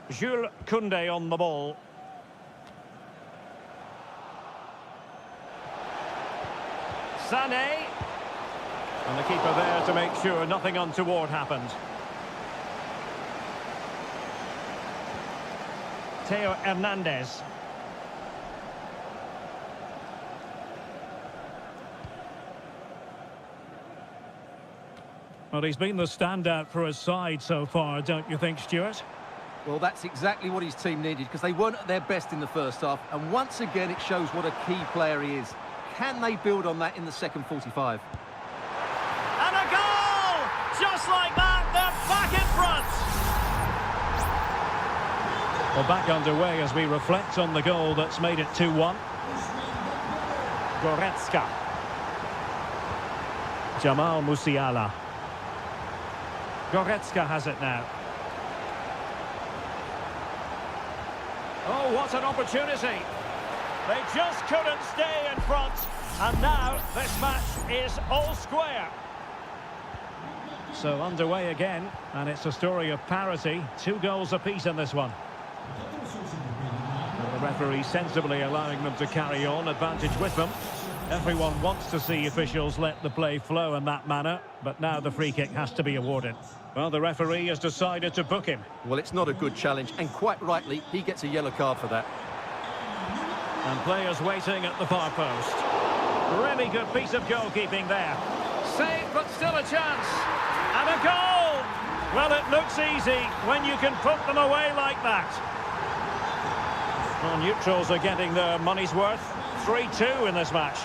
Jules Koundé on the ball. Sané. And the keeper there to make sure nothing untoward happened. Theo Hernandez. Well, he's been the standout for his side so far, don't you think, Stuart? Well, that's exactly what his team needed, because they weren't at their best in the first half. And once again, it shows what a key player he is. Can they build on that in the second 45? And a goal! Just like that, they're back in front! Well, back underway as we reflect on the goal that's made it 2-1. Goretzka. Jamal Musiala. Goretzka has it now. Oh, what an opportunity. They just couldn't stay in front. And now this match is all square. So underway again, and it's a story of parity. 2 goals apiece in this one. And the referee sensibly allowing them to carry on, advantage with them. Everyone wants to see officials let the play flow in that manner, but now the free kick has to be awarded. Well, the referee has decided to book him. Well, it's not a good challenge, and quite rightly, he gets a yellow card for that. And players waiting at the far post. Really good piece of goalkeeping there. Save, but still a chance. And a goal! Well, it looks easy when you can put them away like that. Well, neutrals are getting their money's worth. 3-2 in this match.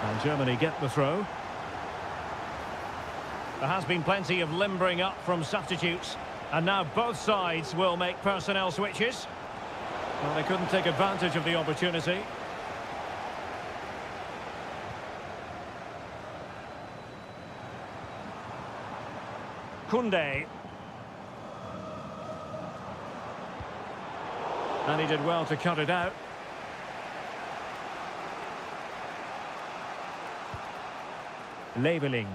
And Germany get the throw. There has been plenty of limbering up from substitutes. And now both sides will make personnel switches. Well, they couldn't take advantage of the opportunity. Koundé. And he did well to cut it out. Leveling.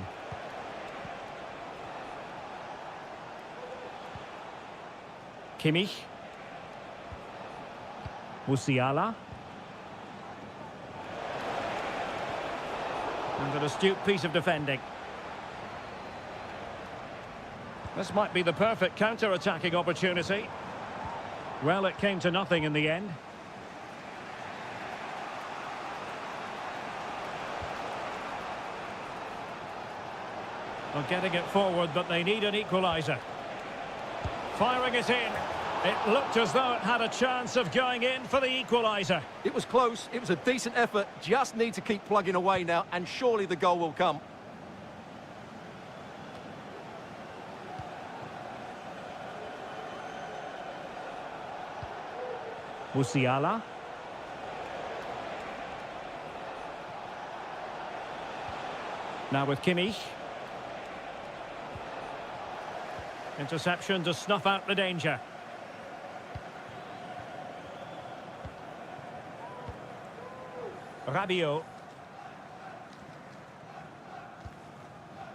Kimmich. Musiala. And an astute piece of defending. This might be the perfect counter-attacking opportunity. Well, it came to nothing in the end. Well, getting it forward, but they need an equaliser. Firing it in. It looked as though it had a chance of going in for the equaliser. It was close. It was a decent effort. Just need to keep plugging away now, and surely the goal will come. Musiala. Now with Kimmich. Interception to snuff out the danger. Rabiot.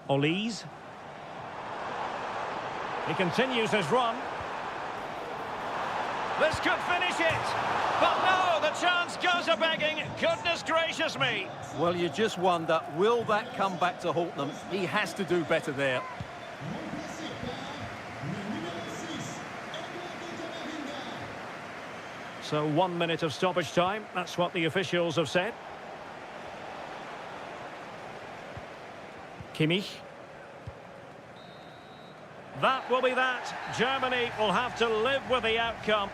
Olise. He continues his run. This could finish it. But no, the chance goes a-begging. Goodness gracious me. Well, you just wonder, will that come back to haunt them? He has to do better there. So 1 minute of stoppage time. That's what the officials have said. Kimmich. That will be that. Germany will have to live with the outcome.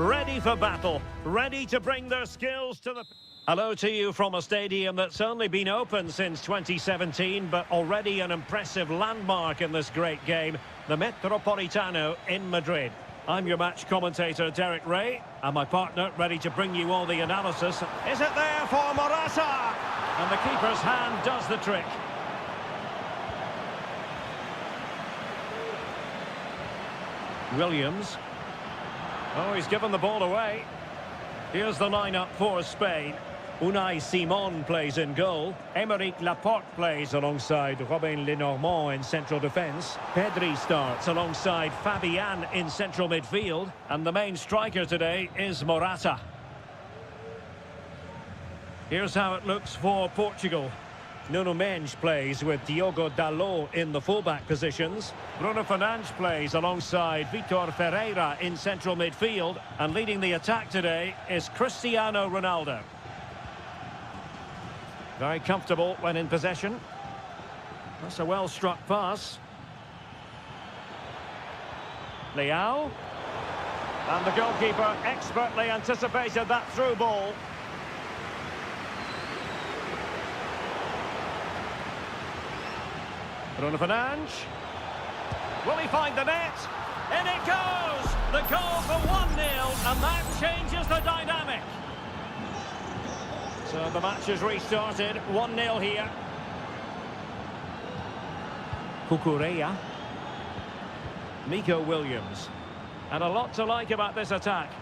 ready for battle, ready to bring their skills to the... Hello to you from a stadium that's only been open since 2017, but already an impressive landmark in this great game, the Metropolitano in Madrid. I'm your match commentator, Derek Ray, and my partner ready to bring you all the analysis. Is it there for Morata? And the keeper's hand does the trick. Williams. Oh, he's given the ball away. Here's the lineup for Spain. Unai Simon plays in goal. Aymeric Laporte plays alongside Robin Lenormand in central defence. Pedri starts alongside Fabian in central midfield. And the main striker today is Morata. Here's how it looks for Portugal. Nuno Mendes plays with Diogo Dalot in the fullback positions. Bruno Fernandes plays alongside Vitor Ferreira in central midfield. And leading the attack today is Cristiano Ronaldo. Very comfortable when in possession. That's a well-struck pass. Leao. And the goalkeeper expertly anticipated that through ball. Bruno Fernandes. Will he find the net? In it goes! The goal for 1-0, and that changes the dynamic. So the match is restarted, 1-0 here. Cucurella. Nico Williams. And a lot to like about this attack.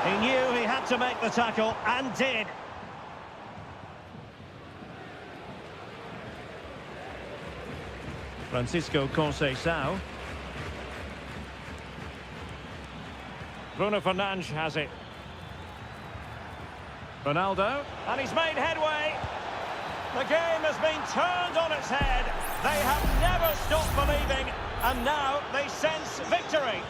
He knew he had to make the tackle, and did. Francisco Conceição. Bruno Fernandes has it. Ronaldo, and he's made headway. The game has been turned on its head. They have never stopped believing, and now they sense victory.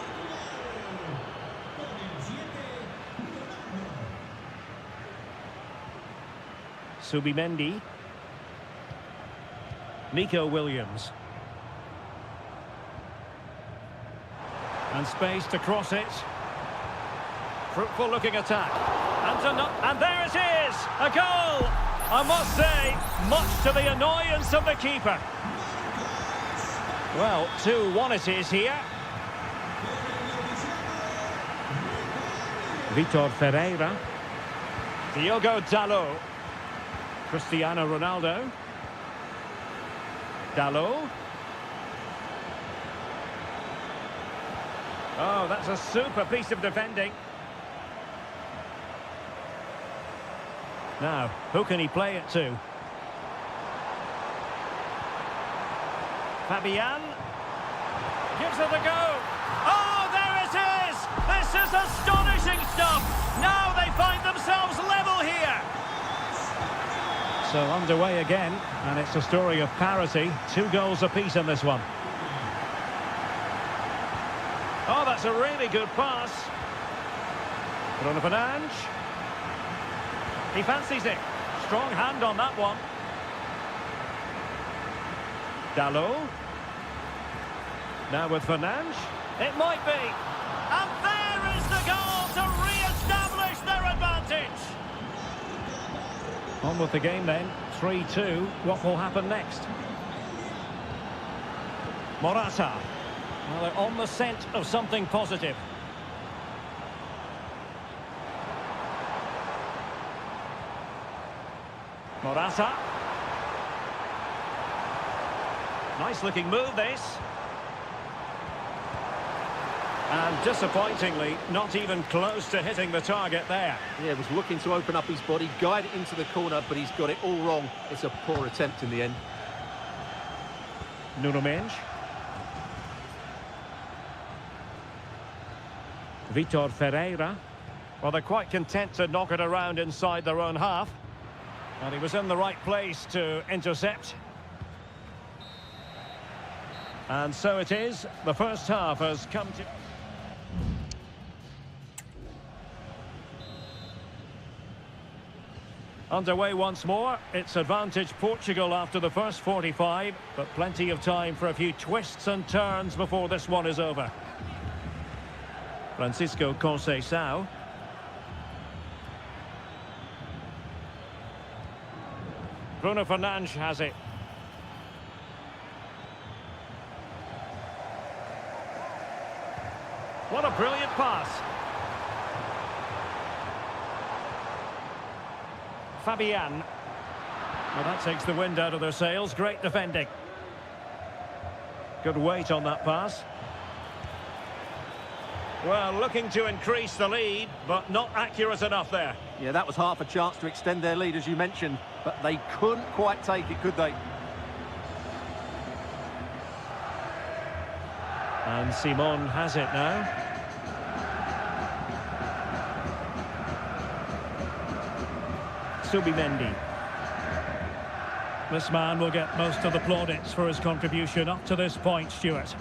Subimendi. Nico Williams. And space to cross it. Fruitful looking attack. And there it is! A goal! I must say, much to the annoyance of the keeper. Well, 2-1 it is here. Vitor Ferreira. Diogo Dalot. Cristiano Ronaldo. Dalot. Oh, that's a super piece of defending. Now, who can he play it to? Fabian. Gives it a go. Oh, there it is! This is astonishing stuff! Now they find themselves level here! So underway again, and it's a story of parity. 2 goals apiece in this one. Oh, that's a really good pass. Bruno Fernandes. He fancies it. Strong hand on that one. Dalot. Now with Fernandes. It might be. And there is the goal to re-establish their advantage. On with the game then. 3-2. What will happen next? Morata. Well, they're on the scent of something positive. Morata. Nice looking move, this. And disappointingly, not even close to hitting the target there. Yeah, was looking to open up his body, guide it into the corner, but he's got it all wrong. It's a poor attempt in the end. Nuno Mendes. Vitor Ferreira. Well, they're quite content to knock it around inside their own half. And he was in the right place to intercept. And so it is. The first half has come to... Underway once more. It's advantage Portugal after the first 45, but plenty of time for a few twists and turns before this one is over. Francisco Conceição. Bruno Fernandes has it. What a brilliant pass. Fabian. Well, that takes the wind out of their sails. Great defending. Good weight on that pass. Well, looking to increase the lead, but not accurate enough there. Yeah, that was half a chance to extend their lead, as you mentioned, but they couldn't quite take it, could they? And Simon has it now. Subimendi. This man will get most of the plaudits for his contribution up to this point, Stuart.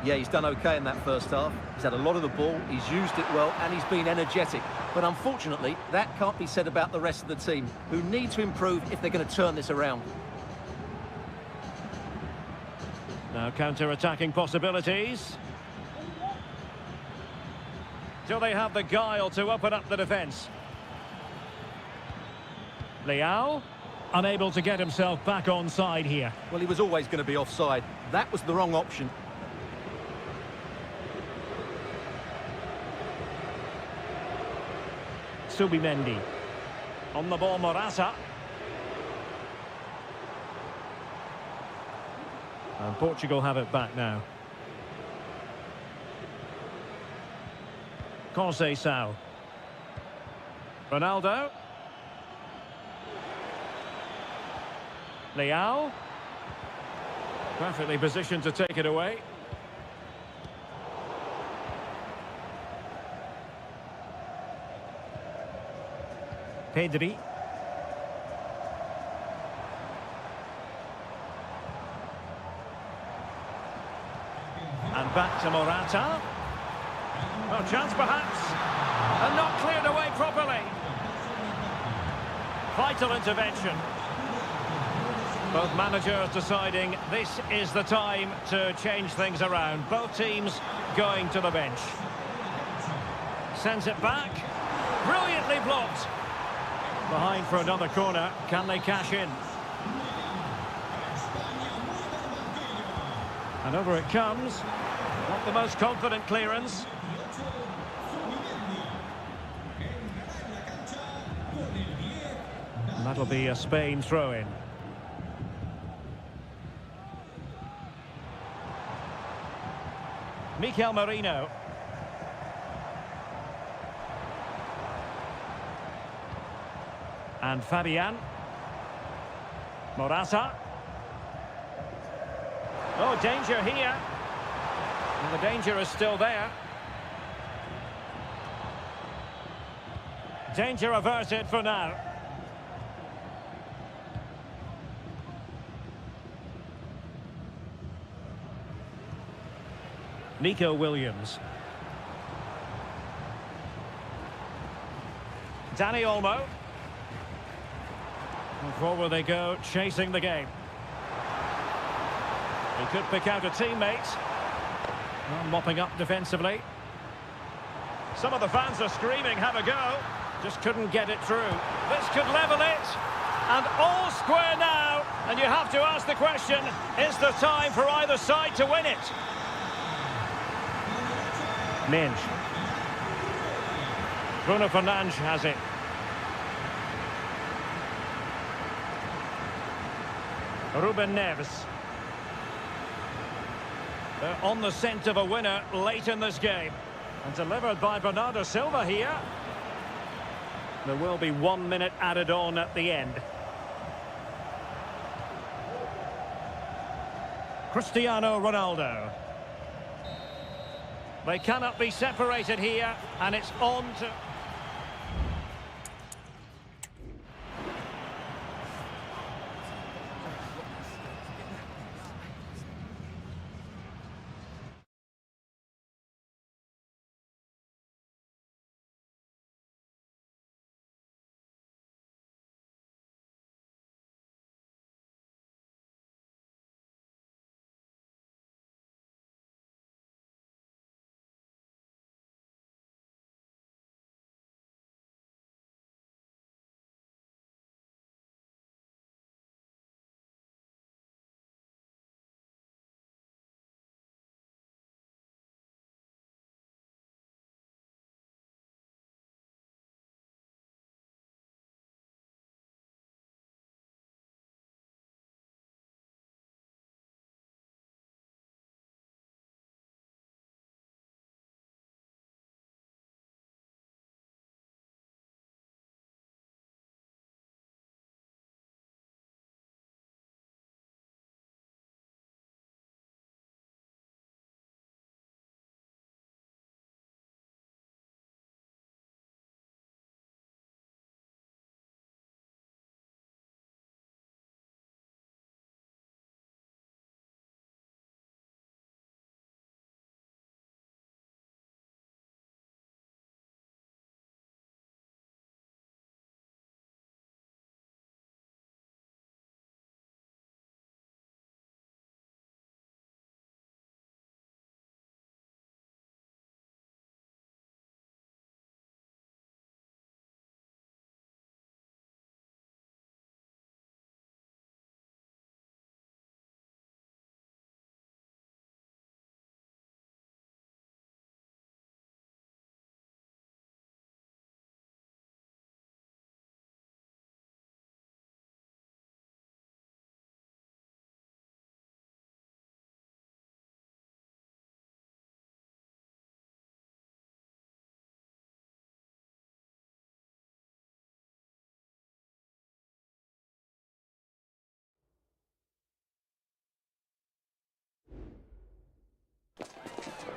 Yeah, he's done okay in that first half. He's had a lot of the ball, he's used it well, and he's been energetic. But unfortunately, that can't be said about the rest of the team, who need to improve if they're going to turn this around. Now counter-attacking possibilities. Do they have the guile to open up the defence? Leao, unable to get himself back on side here. Well, he was always going to be offside. That was the wrong option. Subimendi. On the ball, Morata. And Portugal have it back now. Conceição. Ronaldo. Leao. Perfectly positioned to take it away. Pedri. And back to Morata. Oh, chance perhaps. And not cleared away properly. Vital intervention. Both managers deciding this is the time to change things around. Both teams going to the bench. Sends it back. Brilliantly blocked. Behind for another corner. Can they cash in? And over it comes. Not the most confident clearance. And that'll be a Spain throw-in. Mikel Merino. And Fabian. Morata. Oh, danger here. And the danger is still there. Danger averted for now. Nico Williams. Danny Olmo. And forward they go, chasing the game. He could pick out a teammate. Well, mopping up defensively. Some of the fans are screaming, have a go. Just couldn't get it through. This could level it. And all square now. And you have to ask the question, is there time for either side to win it? Minge. Bruno Fernandes has it. Ruben Neves. They're on the scent of a winner late in this game. And delivered by Bernardo Silva here. There will be 1 minute added on at the end. Cristiano Ronaldo. They cannot be separated here, and it's on to...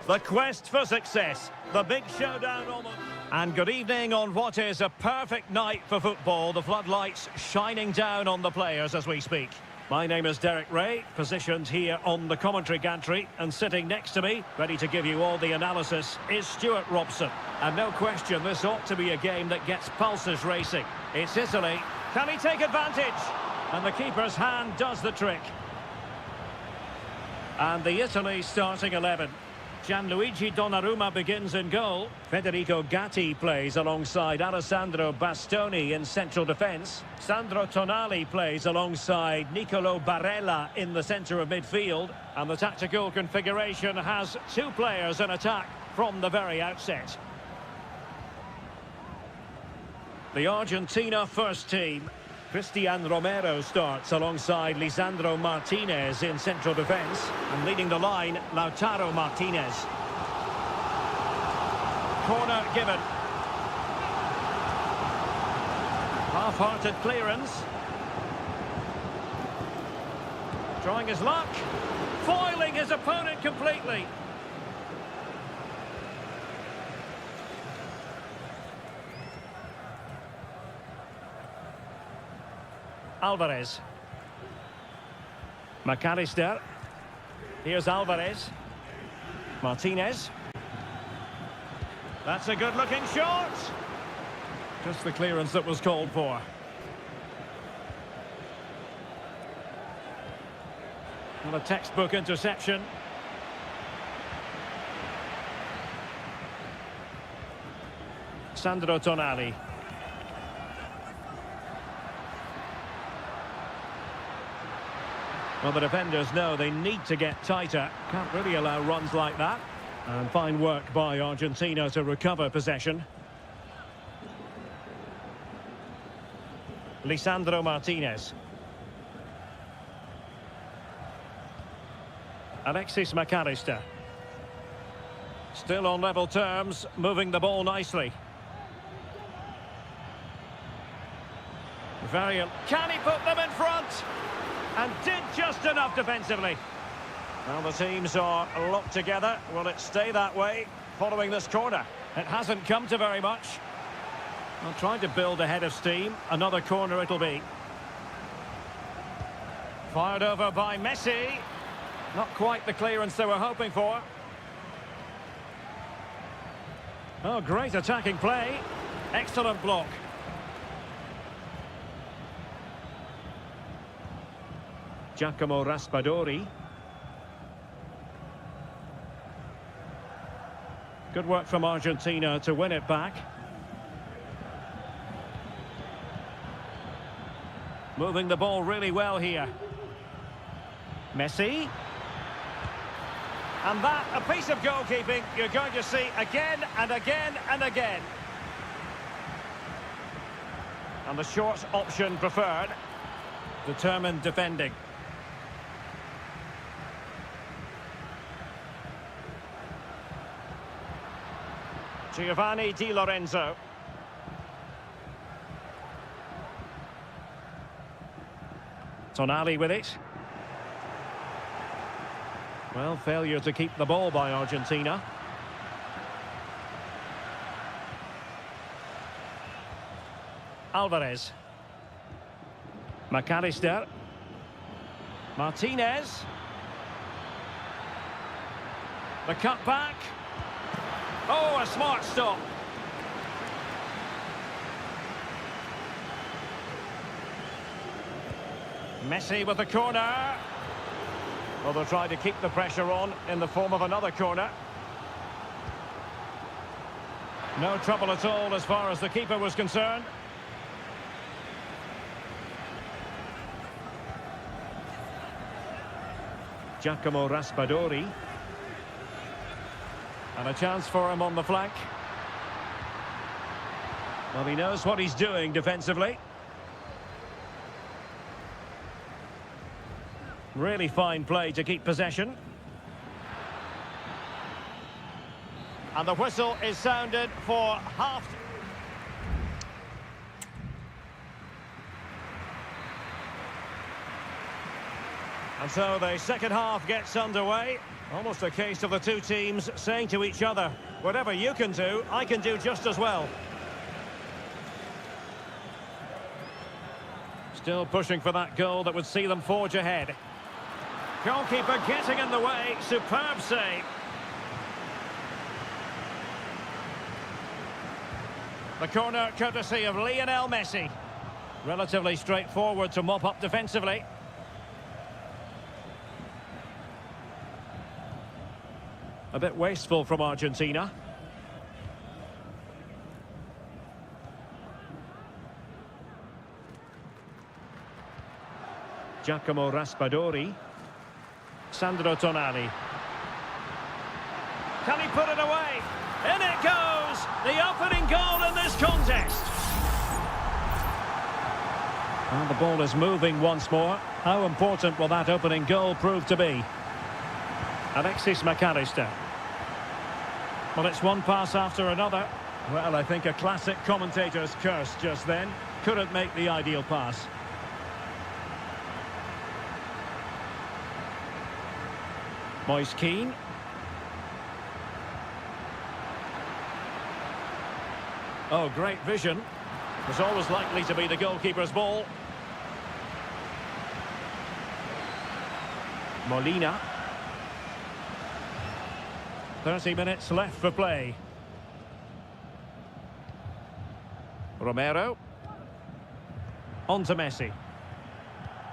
The quest for success. The big showdown almost. And good evening on what is a perfect night for football. The floodlights shining down on the players as we speak. My name is Derek Ray, positioned here on the commentary gantry, and sitting next to me, ready to give you all the analysis, is Stuart Robson. And no question, this ought to be a game that gets pulses racing. It's Italy. Can he take advantage? And the keeper's hand does the trick. And the Italy starting 11. Gianluigi Donnarumma begins in goal. Federico Gatti plays alongside Alessandro Bastoni in central defence. Sandro Tonali plays alongside Nicolo Barella in the centre of midfield. And the tactical configuration has two players in attack from the very outset. The Argentina first team. Cristian Romero starts alongside Lisandro Martinez in central defence. And leading the line, Lautaro Martinez. Corner given. Half-hearted clearance. Trying his luck. Foiling his opponent completely. Alvarez. McAllister. Here's Alvarez. Martinez. That's a good-looking shot. Just the clearance that was called for. Not a textbook interception. Sandro Tonali. Well, the defenders know they need to get tighter. Can't really allow runs like that. And fine work by Argentina to recover possession. Lisandro Martinez. Alexis McAllister. Still on level terms, moving the ball nicely. Variant. Can he put them in front? And did just enough defensively. Well, the teams are locked together. Will it stay that way following this corner? It hasn't come to very much. Well, trying to build a head of steam. Another corner it'll be. Fired over by Messi. Not quite the clearance they were hoping for. Oh, great attacking play. Excellent block. Giacomo Raspadori. Good work from Argentina to win it back. Moving the ball really well here. Messi. And that, a piece of goalkeeping you're going to see again and again and again. And the short option preferred. Determined defending. Giovanni Di Lorenzo. Tonali with it. Well, failure to keep the ball by Argentina. Alvarez. McAllister. Martinez. The cut back. Oh, a smart stop. Messi with the corner. Well, they'll try to keep the pressure on in the form of another corner. No trouble at all as far as the keeper was concerned. Giacomo Raspadori. And a chance for him on the flank. Well, he knows what he's doing defensively. Really fine play to keep possession. And the whistle is sounded for half. And so the second half gets underway. Almost a case of the two teams saying to each other, whatever you can do, I can do just as well. Still pushing for that goal that would see them forge ahead. Goalkeeper getting in the way. Superb save. The corner courtesy of Lionel Messi. Relatively straightforward to mop up defensively. A bit wasteful from Argentina. Giacomo Raspadori. Sandro Tonali. Can he put it away? In it goes! The opening goal in this contest. And the ball is moving once more. How important will that opening goal prove to be? Alexis McAllister. Well, it's one pass after another. Well, I think a classic commentator's curse just then. Couldn't make the ideal pass. Moise Keane. Oh, great vision. Was always likely to be the goalkeeper's ball. Molina. 30 minutes left for play. Romero. On to Messi.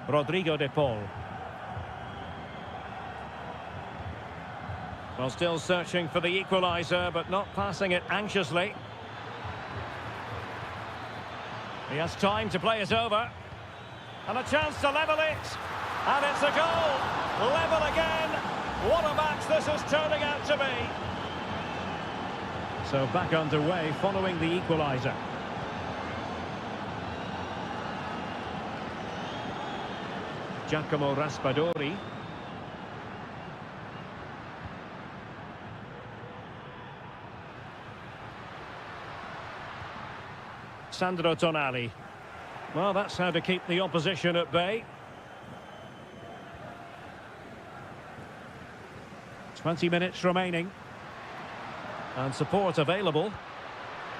Rodrigo de Paul. Well, still searching for the equaliser, but not passing it anxiously. He has time to play it over. And a chance to level it. And it's a goal. Level again. What a match this is turning out to be. So back underway following the equaliser. Giacomo Raspadori. Sandro Tonali. Well, that's how to keep the opposition at bay. 20 minutes remaining. And support available.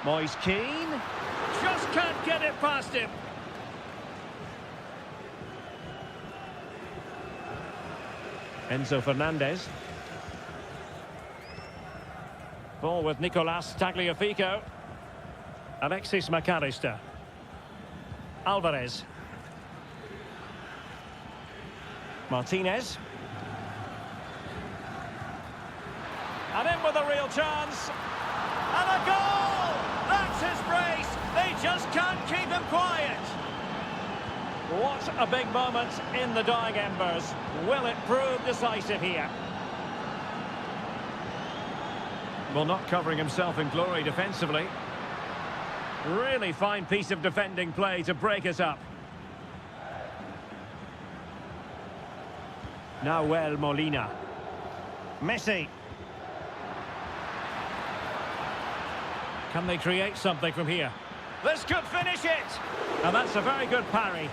Moise Keane. Just can't get it past him. Enzo Fernandez. Ball with Nicolas Tagliafico. Alexis McAllister. Alvarez. Martinez. And in with a real chance. And a goal! That's his brace. They just can't keep him quiet. What a big moment in the dying embers. Will it prove decisive here? Well, not covering himself in glory defensively. Really fine piece of defending play to break us up. Nahuel Molina. Messi. Can they create something from here? This could finish it! And that's a very good parry.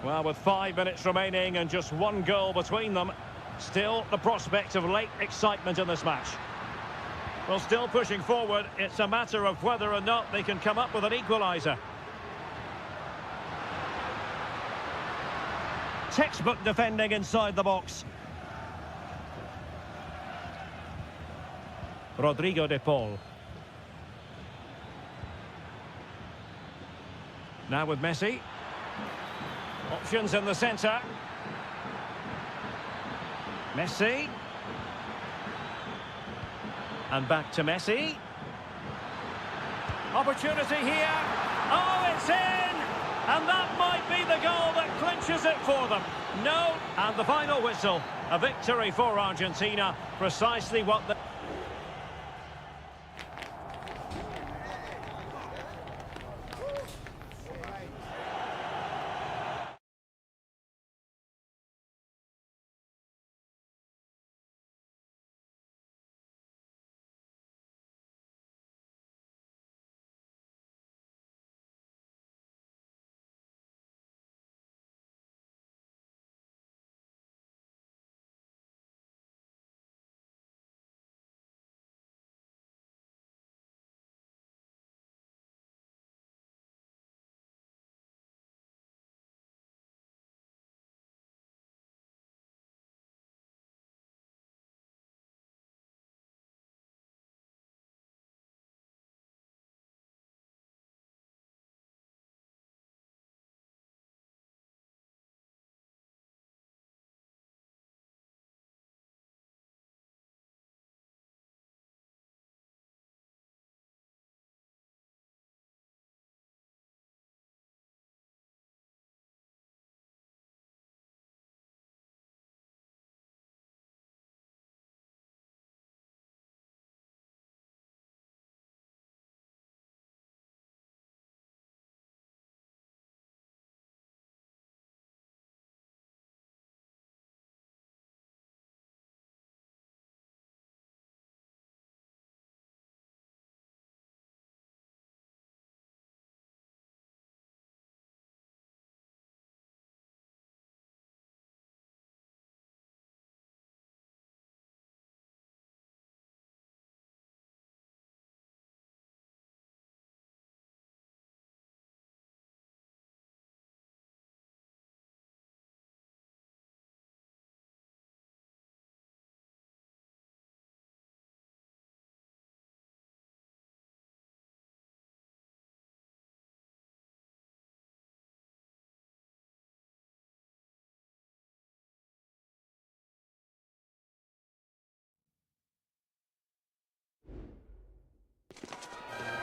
Well, with 5 minutes remaining and just one goal between them, still the prospect of late excitement in this match. Well, still pushing forward, it's a matter of whether or not they can come up with an equaliser. Textbook defending inside the box. Rodrigo de Paul. Now with Messi. Options in the centre. Messi. And back to Messi. Opportunity here. Oh, it's in! And that might be the goal that clinches it for them. No, and the final whistle. A victory for Argentina. Precisely what the...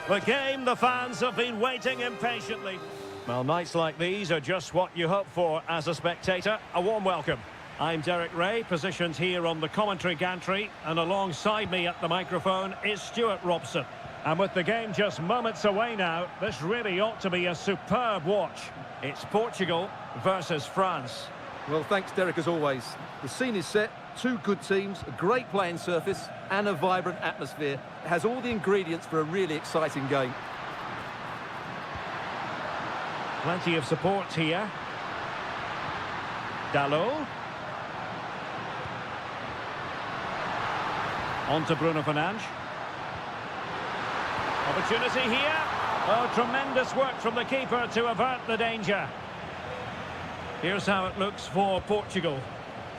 The game the fans have been waiting impatiently. Well, nights like these are just what you hope for as a spectator. A warm welcome. I'm Derek Ray, positioned here on the commentary gantry, and alongside me at the microphone is Stuart Robson. And with the game just moments away now, this really ought to be a superb watch. It's Portugal versus France. Well, thanks, Derek, as always. The scene is set, two good teams, a great playing surface, and a vibrant atmosphere. It has all the ingredients for a really exciting game. Plenty of support here. Dalot. On to Bruno Fernandes. Opportunity here. Oh, tremendous work from the keeper to avert the danger. Here's how it looks for Portugal.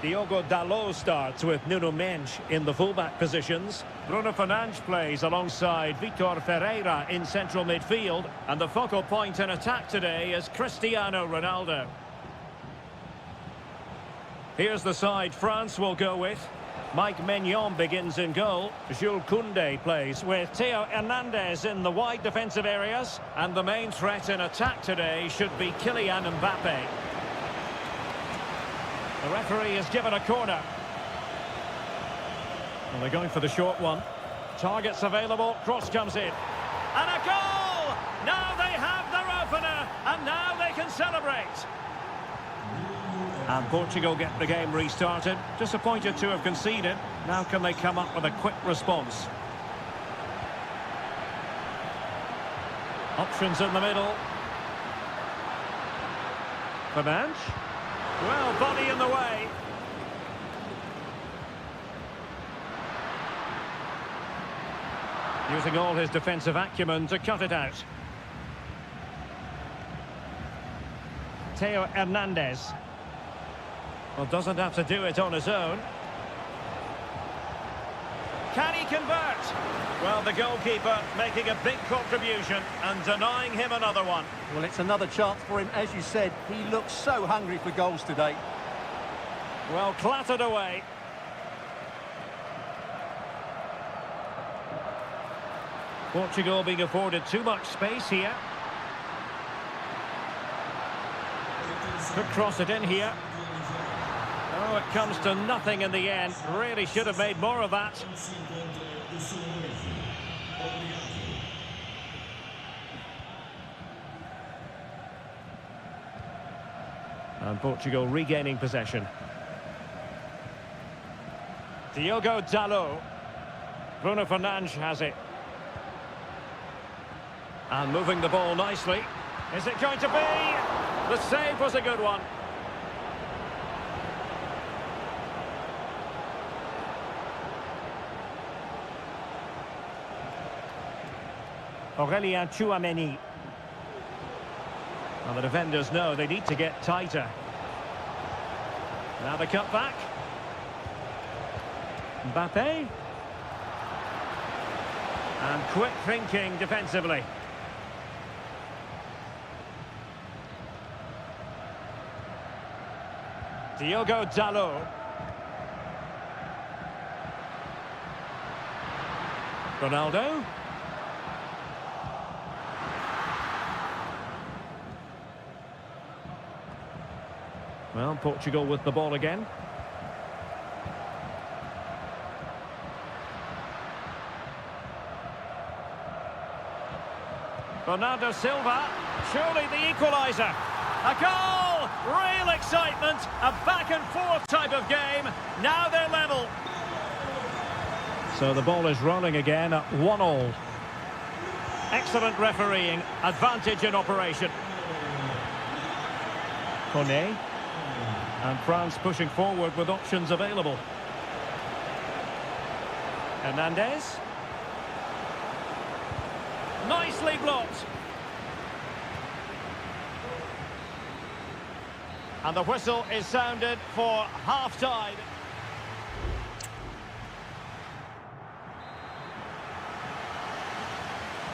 Diogo Dalot starts with Nuno Mendes in the fullback positions. Bruno Fernandes plays alongside Vitor Ferreira in central midfield. And the focal point in attack today is Cristiano Ronaldo. Here's the side France will go with. Mike Maignan begins in goal. Jules Koundé plays with Theo Hernandez in the wide defensive areas. And the main threat in attack today should be Kylian Mbappe. The referee has given a corner. Well, they're going for the short one. Targets available, cross comes in. And a goal! Now they have their opener, and now they can celebrate. And Portugal get the game restarted. Disappointed to have conceded. Now can they come up with a quick response? Options in the middle. Fernandes. Well, body in the way. Using all his defensive acumen to cut it out. Theo Hernandez. Well, doesn't have to do it on his own. Can he convert? Well, the goalkeeper making a big contribution and denying him another one. Well, it's another chance for him. As you said, he looks so hungry for goals today. Well, clattered away. Portugal being afforded too much space here. Could cross it in here. Oh, it comes to nothing in the end. Really should have made more of that. And Portugal regaining possession. Diogo Dalot. Bruno Fernandes has it. And moving the ball nicely. Is it going to be? The save was a good one. Aurélien Tchouaméni. Well, the defenders know they need to get tighter. Now the cut back. Mbappe. And quick thinking defensively. Diogo Dalot. Ronaldo. Well, Portugal with the ball again. Bernardo Silva, surely the equaliser. A goal! Real excitement, a back and forth type of game. Now they're level. So the ball is rolling again at 1-1. Excellent refereeing, advantage in operation. Koné. And France pushing forward with options available. Hernandez. Nicely blocked. And the whistle is sounded for half-time.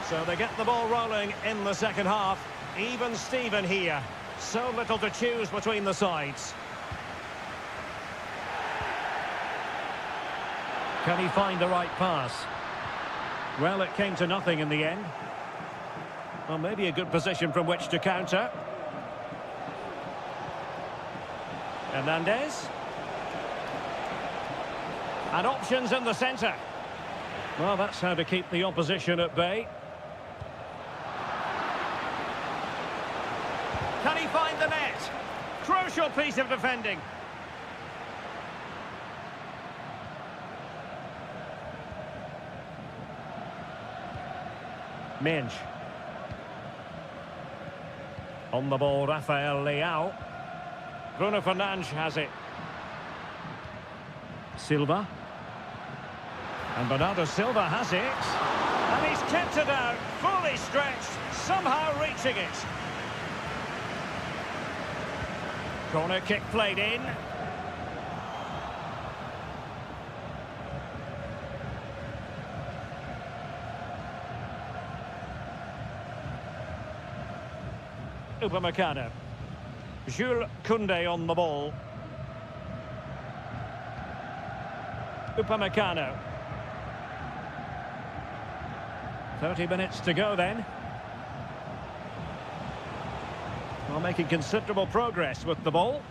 So they get the ball rolling in the second half. Even Steven here. So little to choose between the sides. Can he find the right pass? Well, it came to nothing in the end. Well, maybe a good position from which to counter. Hernandez. And options in the centre. Well, that's how to keep the opposition at bay. Can he find the net? Crucial piece of defending. Minge. On the ball, Rafael Leao. Bruno Fernandes has it. Silva. And Bernardo Silva has it. And he's kept it out, fully stretched, somehow reaching it. Corner kick played in. Upamecano. Jules Koundé on the ball. Upamecano. 30 minutes to go then. Well, making considerable progress with the ball.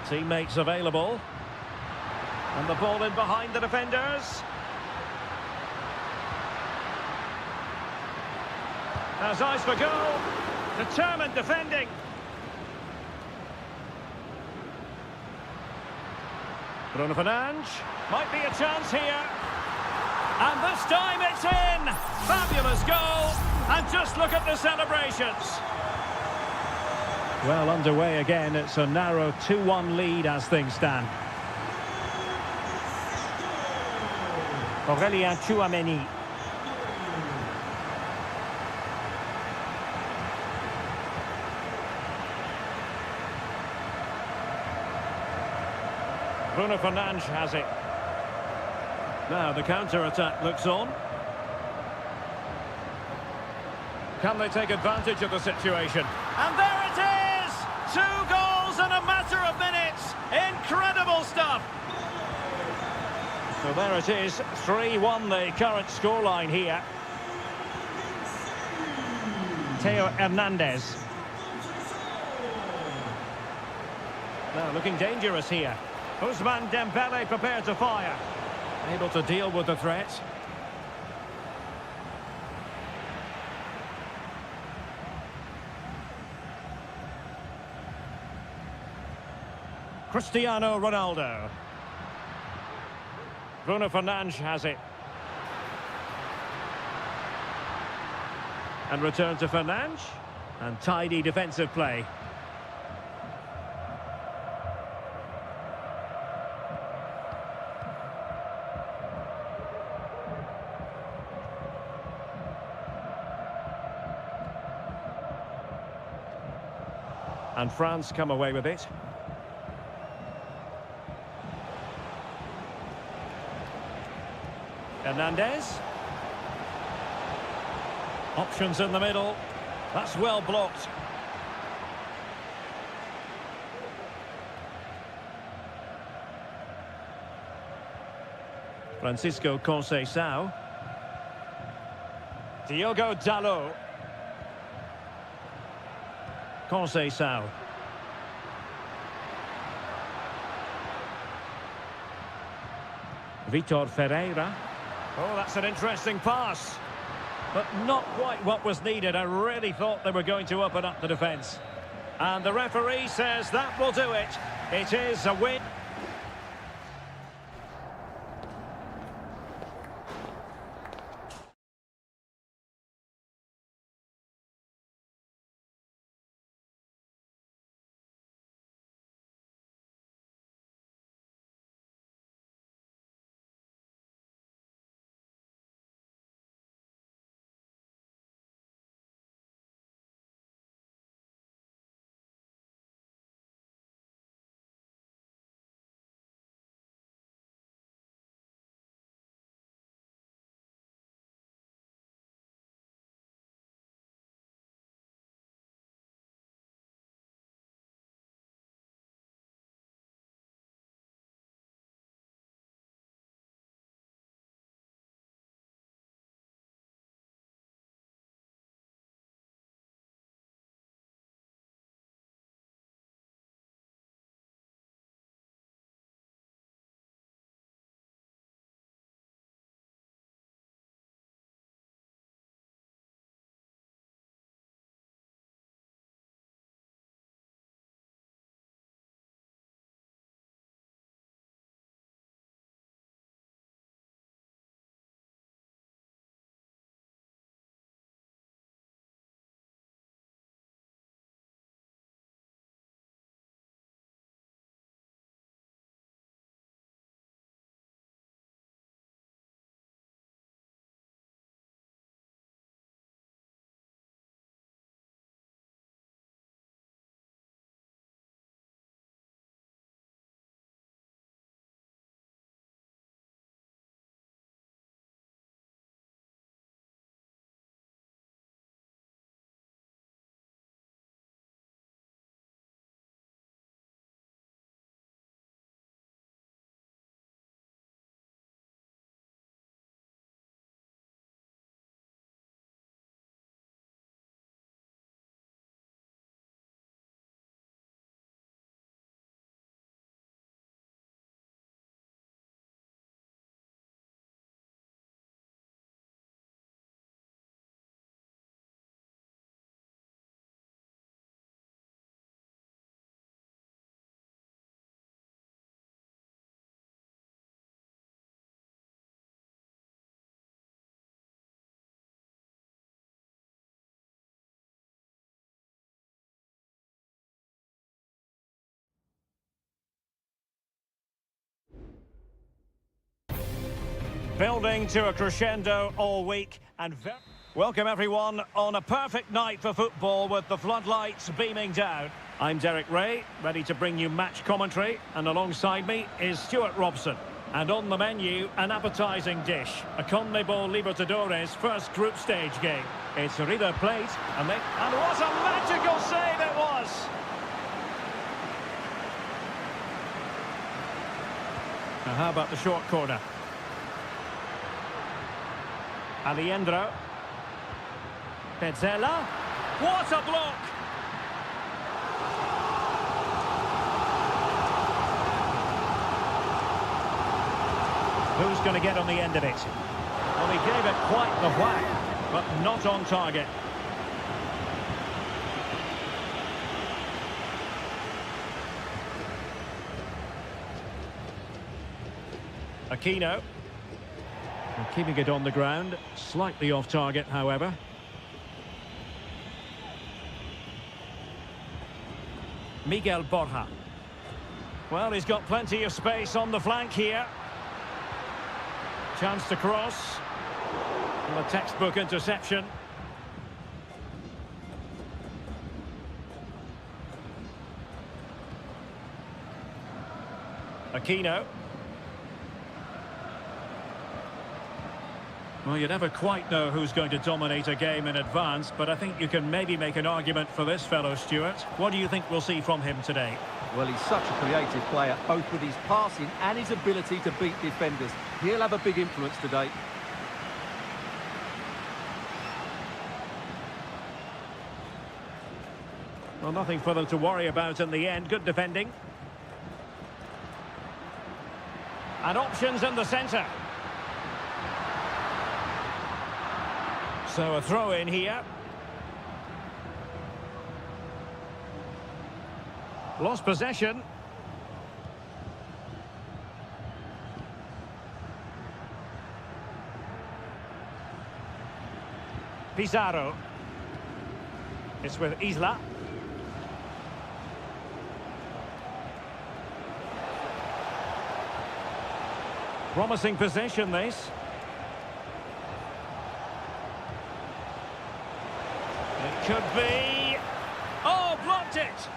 Teammates available. And the ball in behind the defenders. Has eyes for goal. Determined defending. Bruno Fernandes. Might be a chance here. And this time it's in. Fabulous goal. And just look at the celebrations. Well, underway again. It's a narrow 2-1 lead as things stand. Aurélien Tchouameni. Bruno Fernandes has it. Now the counter-attack looks on. Can they take advantage of the situation? And there it is! 2 goals in a matter of minutes! Incredible stuff! So there it is, 3-1 the current scoreline here. Theo Hernandez. Now looking dangerous here. Ousmane Dembele prepared to fire. Able to deal with the threat. Cristiano Ronaldo. Bruno Fernandes has it. And return to Fernandes. And tidy defensive play. And France come away with it. Hernandez. Options in the middle. That's well blocked. Francisco Conceição. Diogo Dalot. Conceição. Vitor Ferreira. Oh, that's an interesting pass. But not quite what was needed. I really thought they were going to open up the defence. And the referee says that will do it. It is a win. Building to a crescendo all week and welcome everyone on a perfect night for football with the floodlights beaming down. I'm Derek Ray, ready to bring you match commentary, and alongside me is Stuart Robson. And on the menu, an appetising dish, a CONMEBOL Libertadores first group stage game. It's River Plate, and what a magical save it was! Now how about the short corner? Aliendro. Pezzella. What a block! Who's going to get on the end of it? Well, he gave it quite the whack, but not on target. Aquino. And keeping it on the ground, slightly off target, however. Miguel Borja. Well, he's got plenty of space on the flank here. Chance to cross. And a textbook interception. Aquino. Well, you never quite know who's going to dominate a game in advance, but I think you can maybe make an argument for this fellow, Stuart. What do you think we'll see from him today? Well, he's such a creative player, both with his passing and his ability to beat defenders. He'll have a big influence today. Well, nothing for them to worry about in the end. Good defending. And options in the centre. So a throw in here. Lost possession. Pizarro. It's with Isla. Promising possession, this. It could be... Oh, blocked it!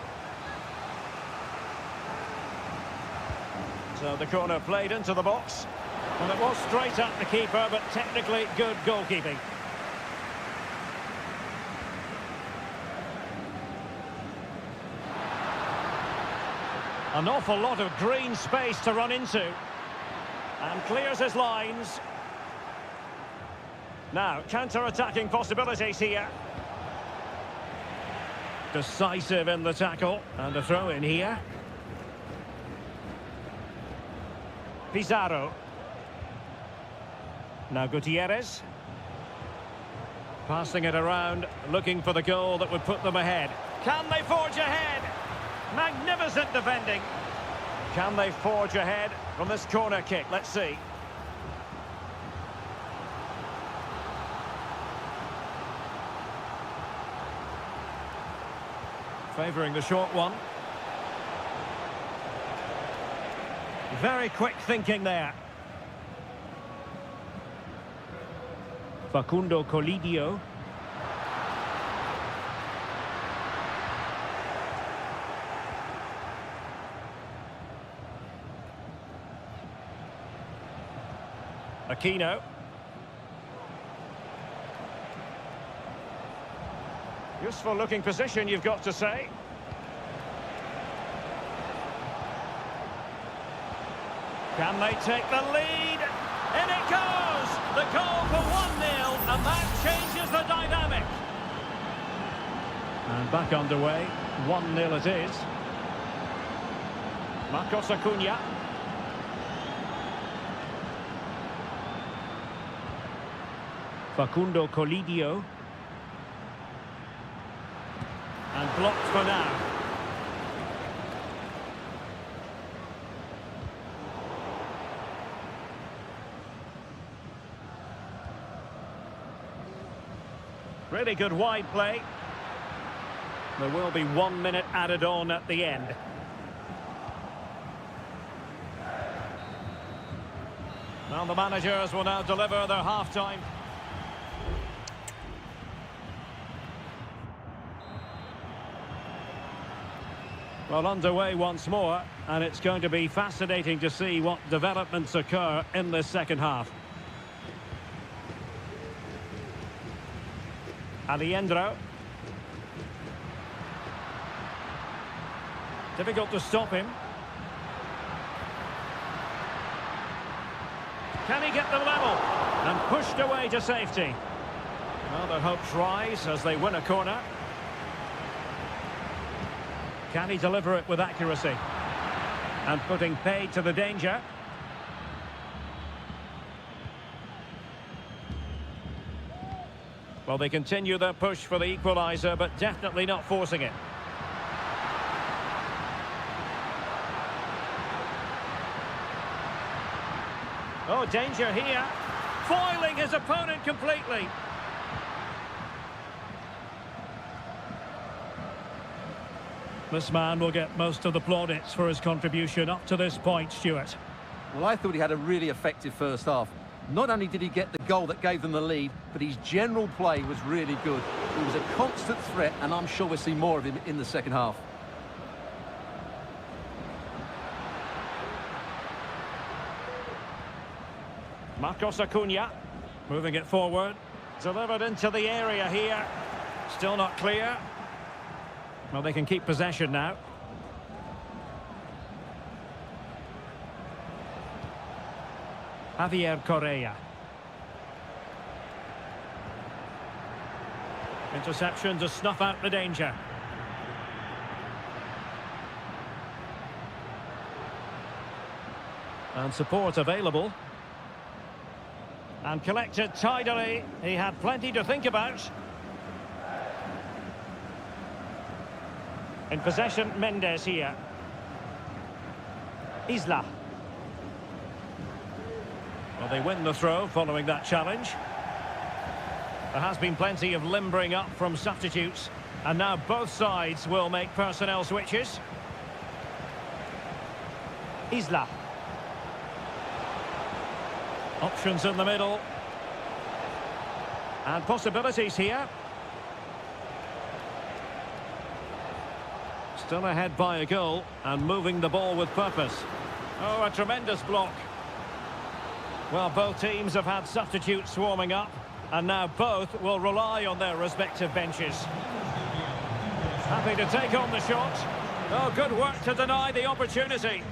So the corner played into the box. Well, it was straight at the keeper, but technically good goalkeeping. An awful lot of green space to run into. And clears his lines. Now, counter-attacking possibilities here. Decisive in the tackle. And a throw in here. Pizarro. Now Gutierrez. Passing it around, looking for the goal that would put them ahead. Can they forge ahead? Magnificent defending. Can they forge ahead from this corner kick? Let's see. Favouring the short one. Very quick thinking there. Facundo Colidio. Aquino. Useful looking position, you've got to say. Can they take the lead? In it goes! The goal for 1-0, and that changes the dynamic. And back underway, 1-0 it is. Marcos Acuna. Facundo Colidio. And blocked for now. Really good wide play. There will be 1 minute added on at the end. Well, the managers will now deliver their half-time. Well, underway once more, and it's going to be fascinating to see what developments occur in this second half. Alejandro. Difficult to stop him. Can he get them level? And pushed away to safety. Well, their hopes rise as they win a corner. Can he deliver it with accuracy? And putting paid to the danger. Well, they continue their push for the equaliser, but definitely not forcing it. Oh, danger here. Foiling his opponent completely. This man will get most of the plaudits for his contribution up to this point, Stuart. Well, I thought he had a really effective first half. Not only did he get the goal that gave them the lead, but his general play was really good. He was a constant threat, and I'm sure we'll see more of him in the second half. Marcos Acuna, moving it forward. Delivered into the area here. Still not clear. Well, they can keep possession now. Javier Correa. Interception to snuff out the danger. And support available. And collected tidily. He had plenty to think about. In possession, Mendes here. Isla. Well, they win the throw following that challenge. There has been plenty of limbering up from substitutes. And now both sides will make personnel switches. Isla. Options in the middle. And possibilities here. Still ahead by a goal and moving the ball with purpose. Oh, a tremendous block. Well, both teams have had substitutes warming up, and now both will rely on their respective benches. Happy to take on the shot. Oh, good work to deny the opportunity.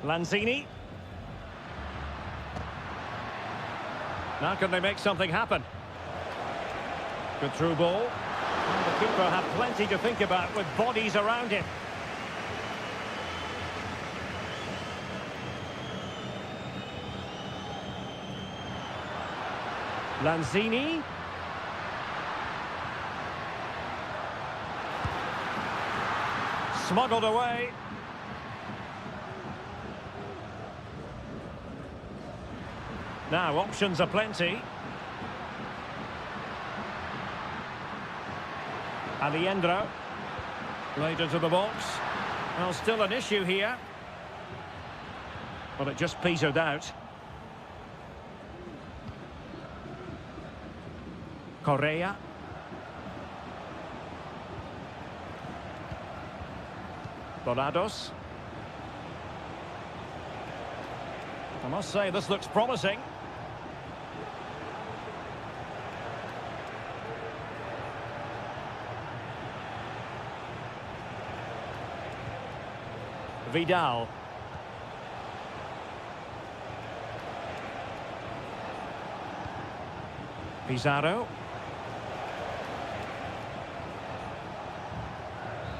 Lanzini. Now can they make something happen? Good through ball. And the keeper had plenty to think about with bodies around him. Lanzini. Smuggled away. Now, options are plenty. Alejandro. Laid into the box. Well, still an issue here. Well, it just petered out. Correa. Dorados. I must say, this looks promising. Vidal. Pizarro.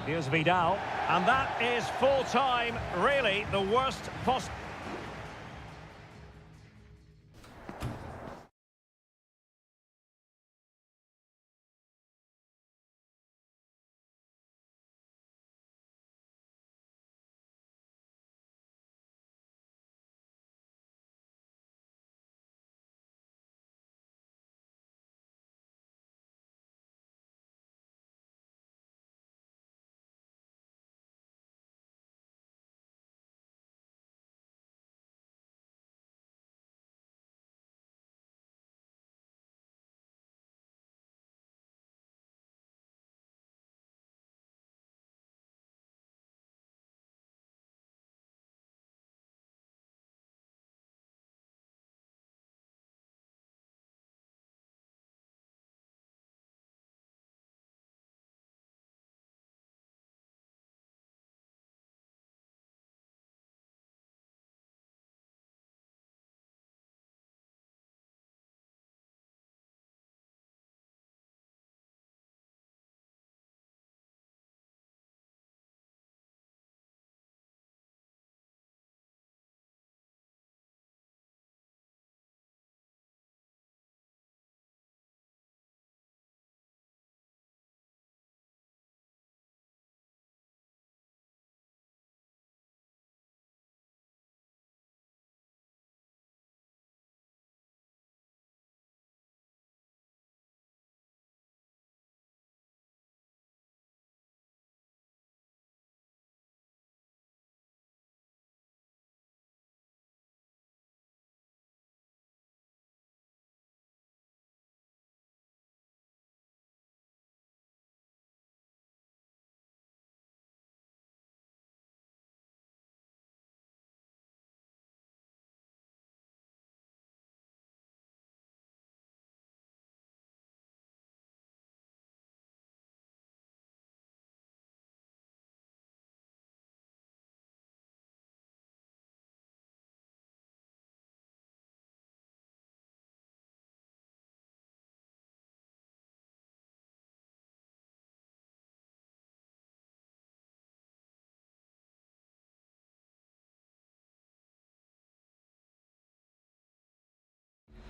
Here's Vidal. And that is full time, really the worst possible.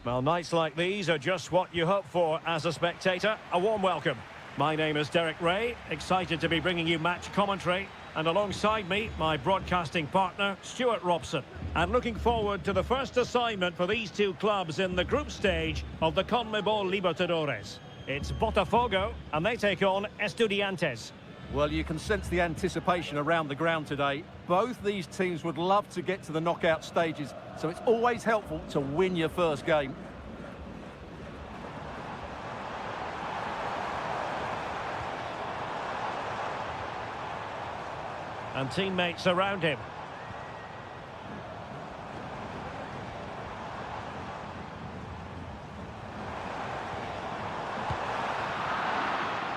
Well, nights like these are just what you hope for as a spectator. A warm welcome. My name is Derek Ray, excited to be bringing you match commentary. And alongside me, my broadcasting partner, Stuart Robson. And looking forward to the first assignment for these two clubs in the group stage of the CONMEBOL Libertadores. It's Botafogo, and they take on Estudiantes. Well, you can sense the anticipation around the ground today. Both these teams would love to get to the knockout stages, so it's always helpful to win your first game. And teammates around him.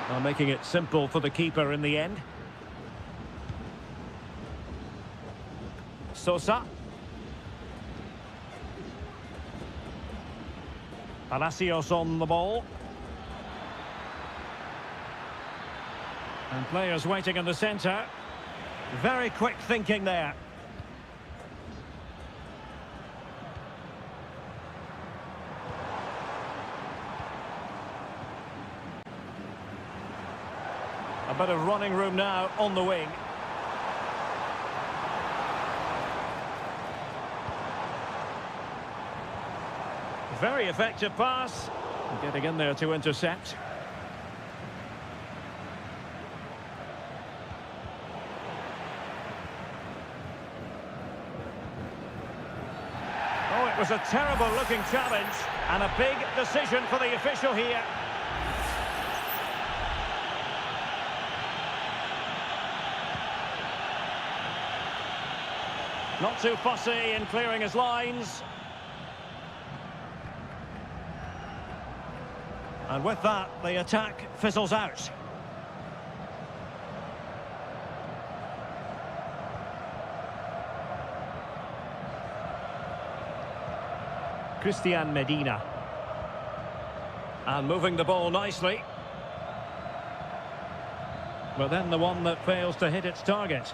Well, making it simple for the keeper in the end. Sosa. Palacios on the ball. And players waiting in the centre. Very quick thinking there. A bit of running room now on the wing. Very effective pass. Getting in there to intercept. Oh, it was a terrible looking challenge and a big decision for the official here. Not too fussy in clearing his lines. And with that, the attack fizzles out. Christian Medina. And moving the ball nicely. But then the one that fails to hit its target.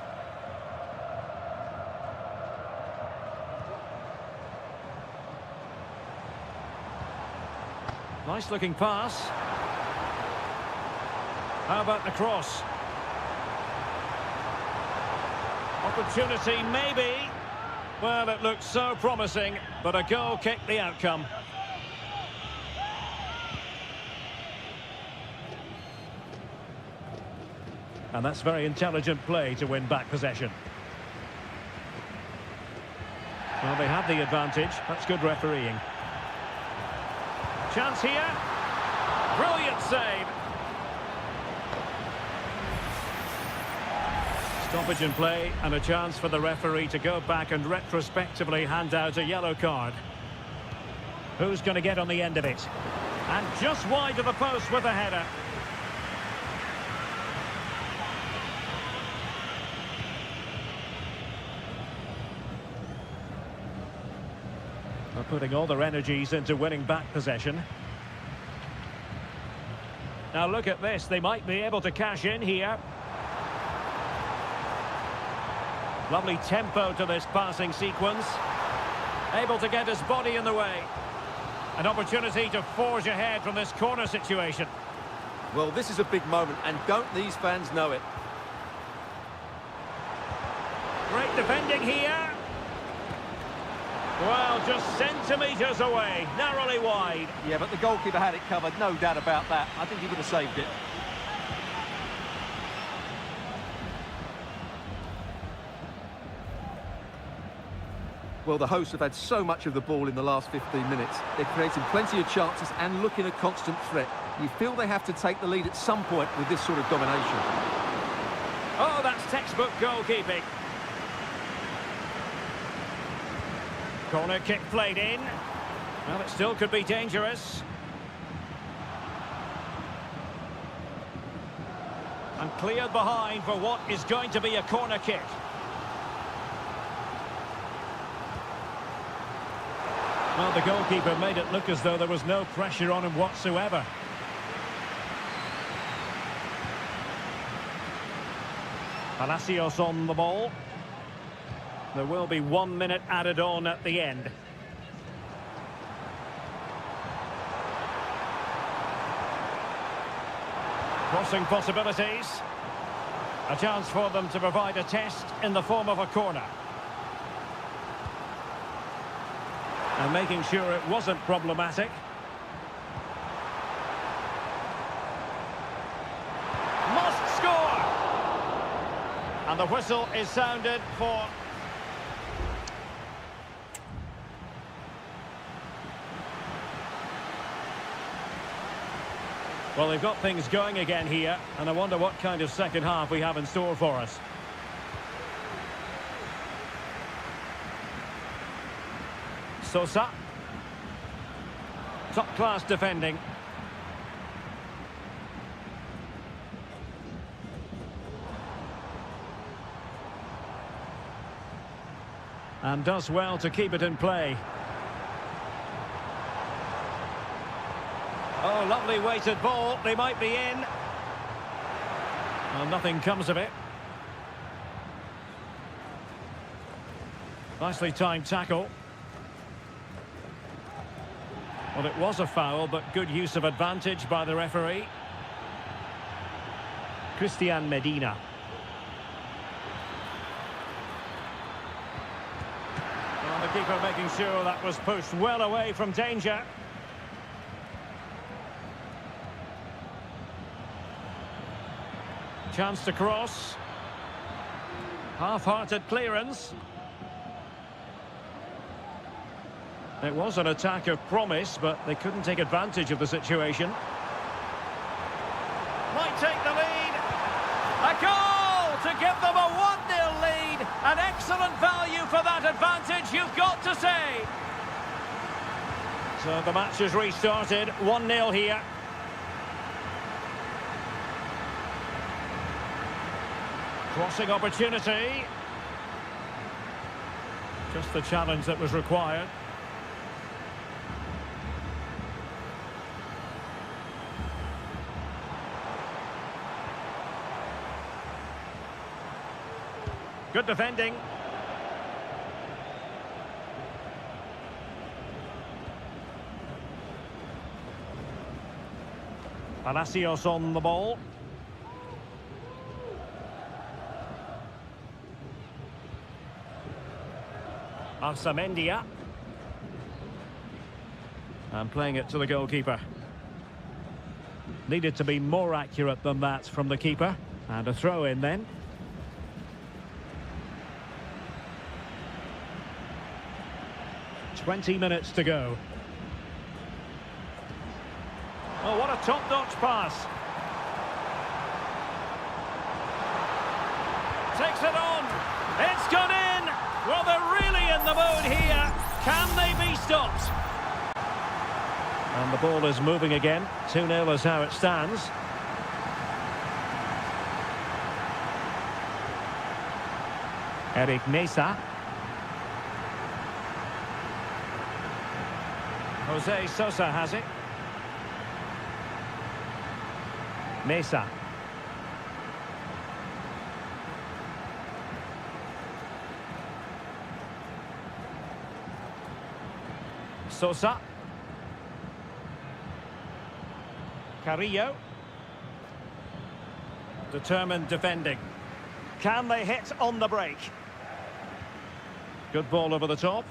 Nice looking pass. How about the cross? Opportunity maybe. Well, it looked so promising, but a goal kicked the outcome. And that's very intelligent play to win back possession. Well, they had the advantage. That's good refereeing. Chance here. Brilliant save. Stoppage in play and a chance for the referee to go back and retrospectively hand out a yellow card. Who's going to get on the end of it? And just wide of the post with a header. They're putting all their energies into winning back possession. Now look at this, they might be able to cash in here. Lovely tempo to this passing sequence. Able to get his body in the way. An opportunity to forge ahead from this corner situation. Well, this is a big moment, and don't these fans know it? Great defending here. Well, just centimetres away, narrowly wide. Yeah, but the goalkeeper had it covered, no doubt about that. I think he would have saved it. Well, the hosts have had so much of the ball in the last 15 minutes. They're creating plenty of chances and looking a constant threat. You feel they have to take the lead at some point with this sort of domination. Oh, that's textbook goalkeeping. Corner kick played in. Well, it still could be dangerous. And cleared behind for what is going to be a corner kick. Well, the goalkeeper made it look as though there was no pressure on him whatsoever. Palacios on the ball. There will be 1 minute added on at the end. Crossing possibilities. A chance for them to provide a test in the form of a corner. And making sure it wasn't problematic. Must score! And the whistle is sounded for... Well, they've got things going again here, and I wonder what kind of second half we have in store for us. Sosa. Top-class defending. And does well to keep it in play. Oh, lovely weighted ball. They might be in. Well, nothing comes of it. Nicely timed tackle. Well, it was a foul, but good use of advantage by the referee. Christian Medina. Well, the keeper making sure that was pushed well away from danger. Chance to cross. Half-hearted clearance. It was an attack of promise, but they couldn't take advantage of the situation. Might take the lead. A goal to give them a 1-0 lead. An excellent value for that advantage, you've got to say. So the match has restarted. 1-0 here. Crossing opportunity. Just the challenge that was required. Good defending. Palacios on the ball. Arsamendia. And playing it to the goalkeeper. Needed to be more accurate than that from the keeper. And a throw in then. "20 minutes to go. Oh, what a top-notch pass. Takes it on. It's gone in. Well, they're really in the mood here. Can they be stopped? And the ball is moving again. 2-0 is how it stands. Eric Mesa. Jose Sosa has it. Mesa. Sosa. Carrillo. Determined defending. Can they hit on the break? Good ball over the top.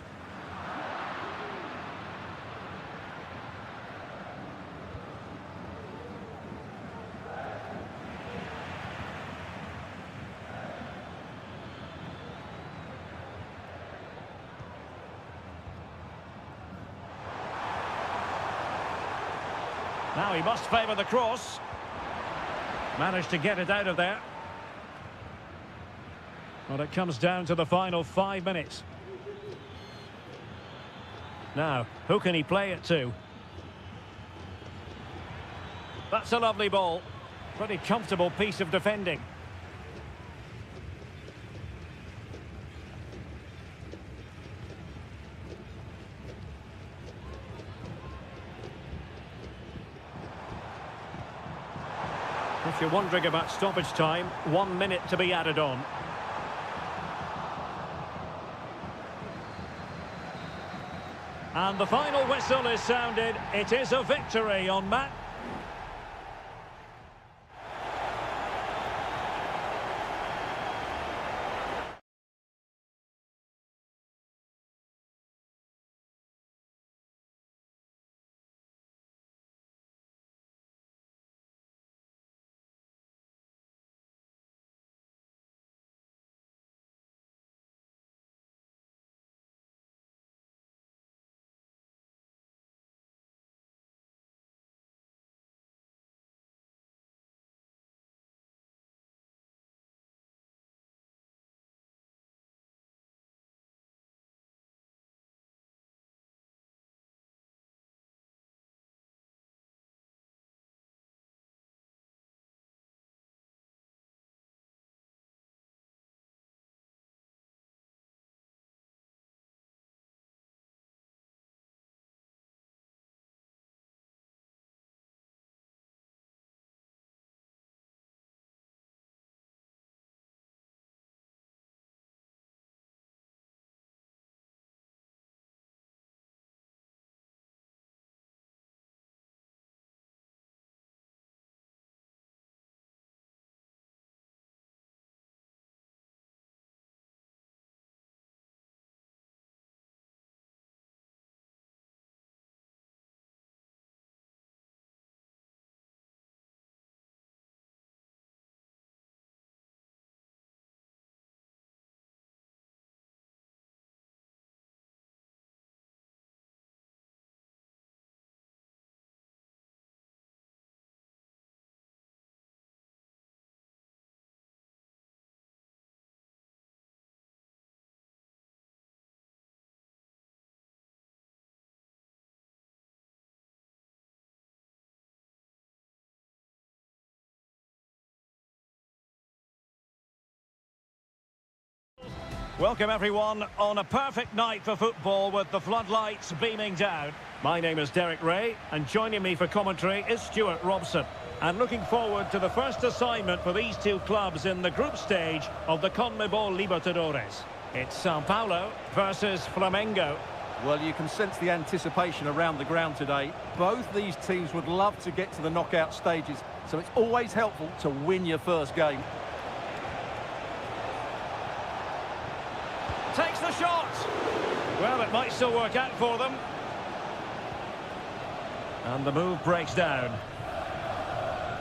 Now he must favour the cross. Managed to get it out of there. Well, it comes down to the final 5 minutes. Now, who can he play it to? That's a lovely ball. Pretty comfortable piece of defending. If you're wondering about stoppage time, 1 minute to be added on. And the final whistle is sounded. It is a victory on Matt. Welcome everyone on a perfect night for football with the floodlights beaming down. My name is Derek Ray and joining me for commentary is Stuart Robson. And looking forward to the first assignment for these two clubs in the group stage of the CONMEBOL Libertadores. It's Sao Paulo versus Flamengo. Well, you can sense the anticipation around the ground today. Both these teams would love to get to the knockout stages, so it's always helpful to win your first game. Takes the shot. Well, it might still work out for them. And the move breaks down.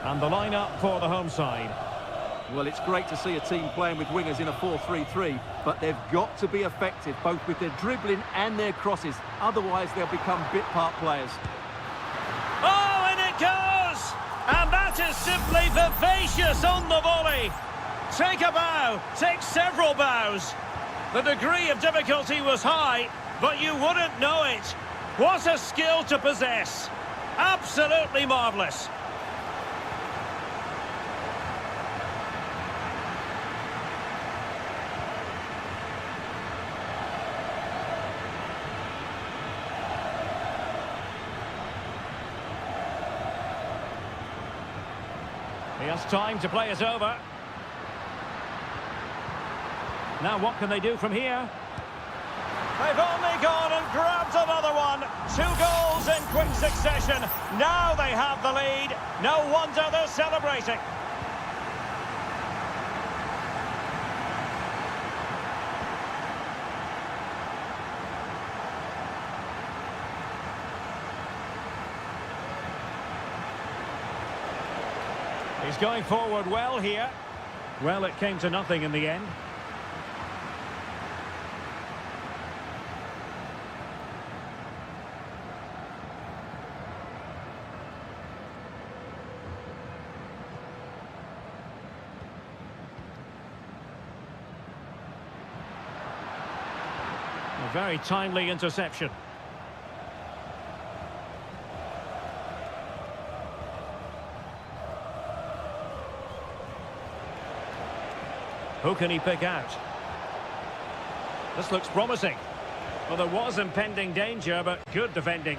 And the line-up for the home side. Well, it's great to see a team playing with wingers in a 4-3-3, but they've got to be effective, both with their dribbling and their crosses. Otherwise, they'll become bit-part players. Oh, and it goes! And that is simply vivacious on the volley. Take a bow, take several bows. The degree of difficulty was high, but you wouldn't know it. What a skill to possess. Absolutely marvellous. He has time to play it over. Now what can they do from here? They've only gone and grabbed another one. 2 goals in quick succession. Now they have the lead. No wonder they're celebrating. He's going forward well here. Well, it came to nothing in the end. A very timely interception. Who can he pick out? This looks promising. Well, there was impending danger, but good defending.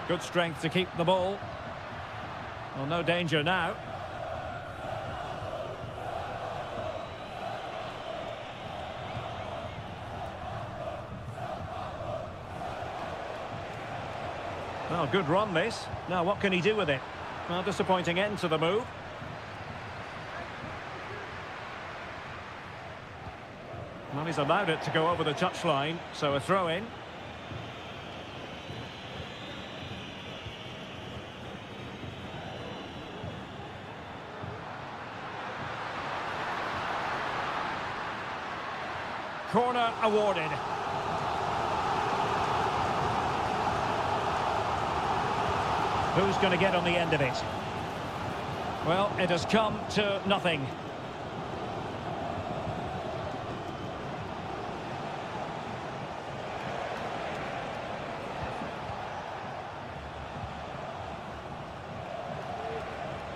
Good strength to keep the ball. Well, no danger now. Well, good run this. Now what can he do with it? Well, disappointing end to the move. Well, he's allowed it to go over the touchline, so a throw in. Corner awarded. Who's going to get on the end of it? Well, it has come to nothing.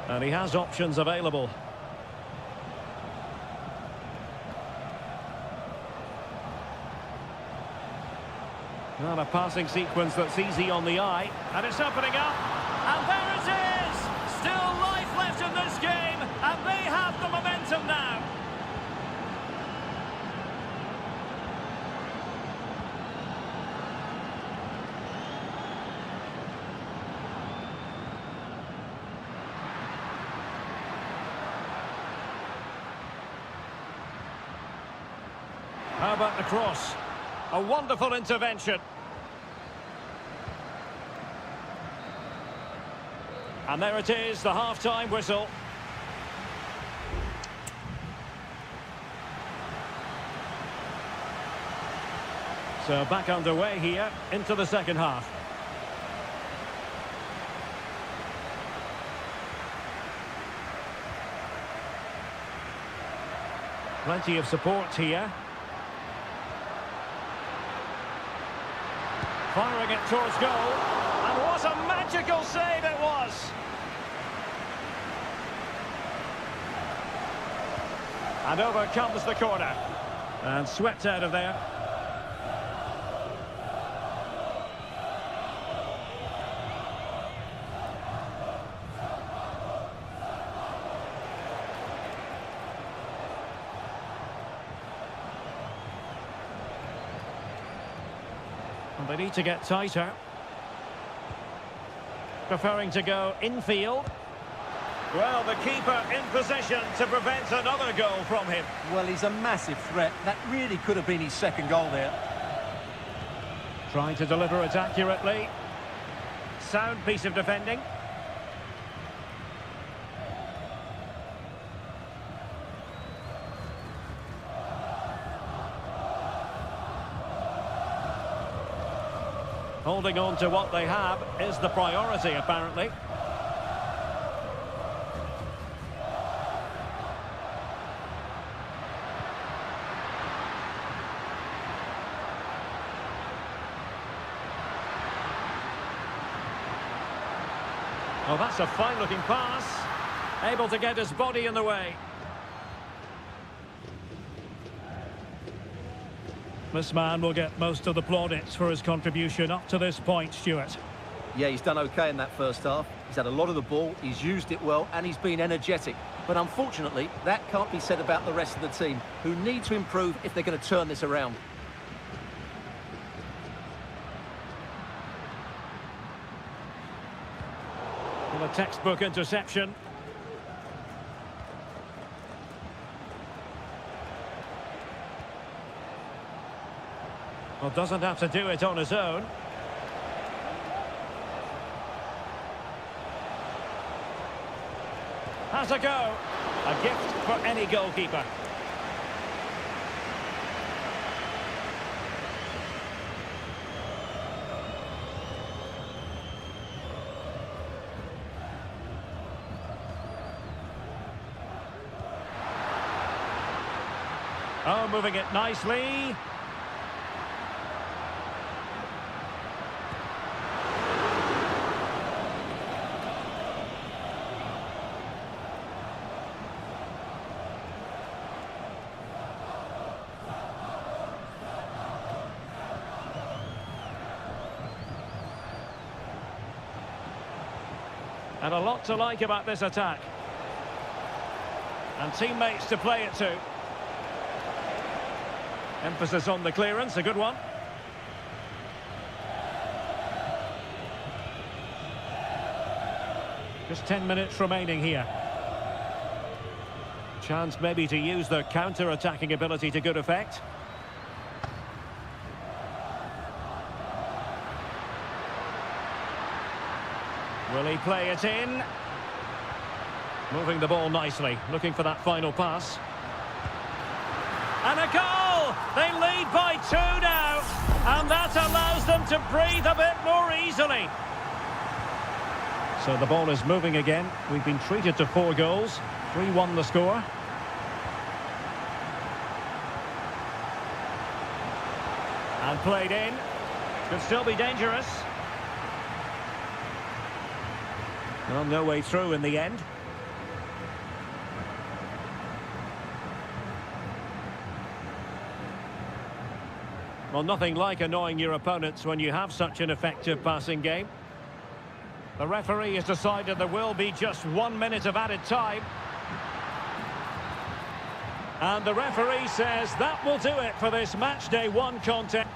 And he has options available. Not a passing sequence that's easy on the eye. And it's opening up. And there it is! Still life left in this game. And they have the momentum now. How about the cross? A wonderful intervention. And there it is, the half-time whistle. So back underway here into the second half. Plenty of support here. Firing it towards goal. And what a magical save it was! And over comes the corner. And swept out of there. And they need to get tighter. Preferring to go infield. Well, the keeper in position to prevent another goal from him. Well, he's a massive threat. That really could have been his second goal there. Trying to deliver it accurately. Sound piece of defending. Holding on to what they have is the priority, apparently. Well, that's a fine-looking pass. Able to get his body in the way. This man will get most of the plaudits for his contribution up to this point, Stuart. Yeah, he's done okay in that first half. He's had a lot of the ball, he's used it well, and he's been energetic. But unfortunately, that can't be said about the rest of the team, who need to improve if they're going to turn this around. Well, a textbook interception. Well, doesn't have to do it on his own. Has a go. A gift for any goalkeeper. Oh, moving it nicely. And a lot to like about this attack. And teammates to play it to. Emphasis on the clearance, a good one. Just 10 minutes remaining here. Chance maybe to use their counter-attacking ability to good effect. Will he play it in? Moving the ball nicely, looking for that final pass. And a goal! They lead by 2 now, and that allows them to breathe a bit more easily. So the ball is moving again. We've been treated to 4 goals. 3-1 the score. And played in. Could still be dangerous. Well, no way through in the end. Well, nothing like annoying your opponents when you have such an effective passing game. The referee has decided there will be just 1 minute of added time. And the referee says that will do it for this match day 1 contest.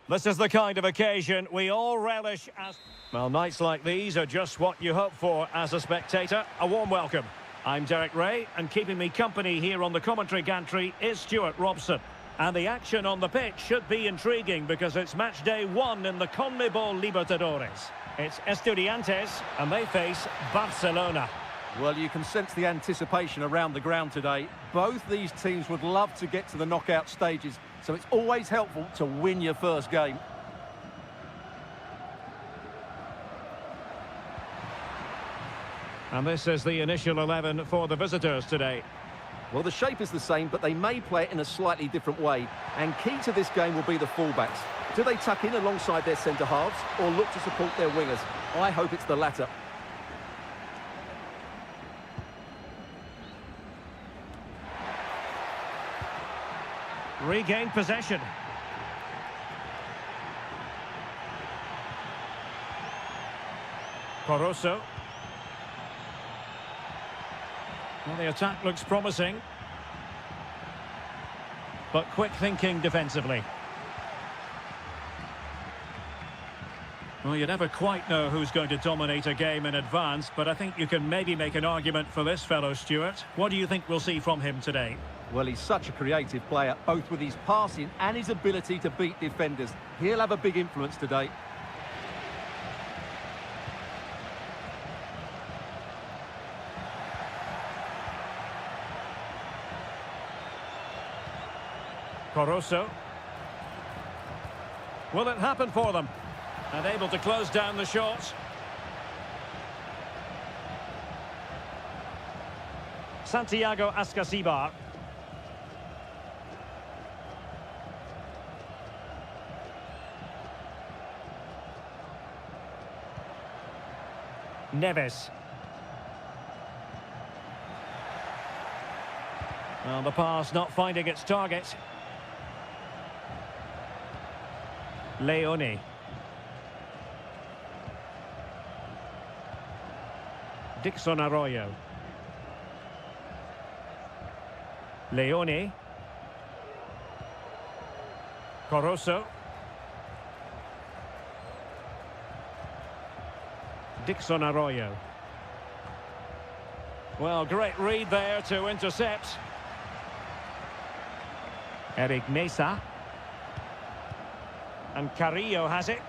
This is the kind of occasion we all relish as... Well, nights like these are just what you hope for as a spectator. A warm welcome. I'm Derek Ray, and keeping me company here on the commentary gantry is Stuart Robson. And the action on the pitch should be intriguing because it's match day 1 in the CONMEBOL Libertadores. It's Estudiantes, and they face Barcelona. Well, you can sense the anticipation around the ground today. Both these teams would love to get to the knockout stages, so it's always helpful to win your first game. And this is the initial 11 for the visitors today. Well, the shape is the same, but they may play it in a slightly different way. And key to this game will be the fullbacks. Do they tuck in alongside their centre-halves or look to support their wingers? I hope it's the latter. Regained possession. Caruso. Well, the attack looks promising, but quick thinking defensively. Well, you never quite know who's going to dominate a game in advance, but I think you can maybe make an argument for this fellow, Stuart. What do you think we'll see from him today? Well, he's such a creative player, both with his passing and his ability to beat defenders. He'll have a big influence today. Caruso. Will it happen for them? And able to close down the shots. Santiago Ascasibar. Neves. Well, the pass not finding its target. Leone. Dixon Arroyo. Leone. Caruso. Dixon Arroyo. Well, great read there to intercept. Eric Mesa. And Carrillo has it.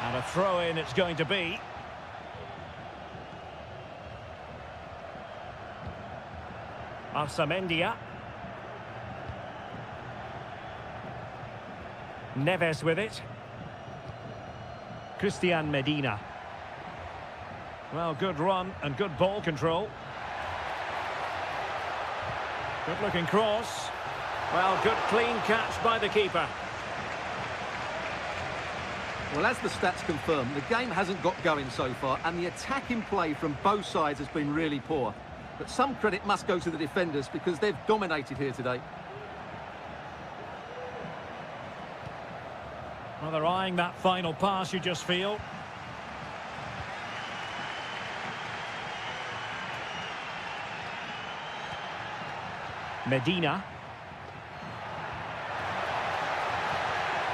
And a throw-in it's going to be. Arsamendia. Neves with it. Christian Medina. Well, good run and good ball control. Good looking cross. Well, good clean catch by the keeper. Well, as the stats confirm, the game hasn't got going so far, and the attacking play from both sides has been really poor. But some credit must go to the defenders because they've dominated here today. Well, they're eyeing that final pass, you just feel. Medina.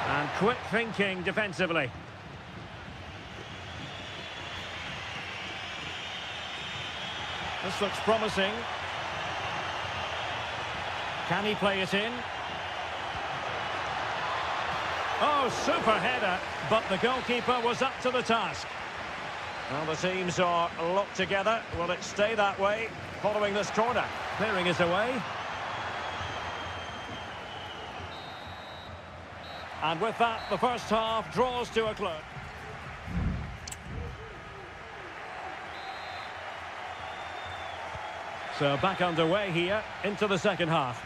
And quick thinking defensively. This looks promising. Can he play it in? Oh, super header, but the goalkeeper was up to the task. Well, the teams are locked together. Will it stay that way following this corner? Clearing is away. And with that, the first half draws to a close. So back underway here into the second half.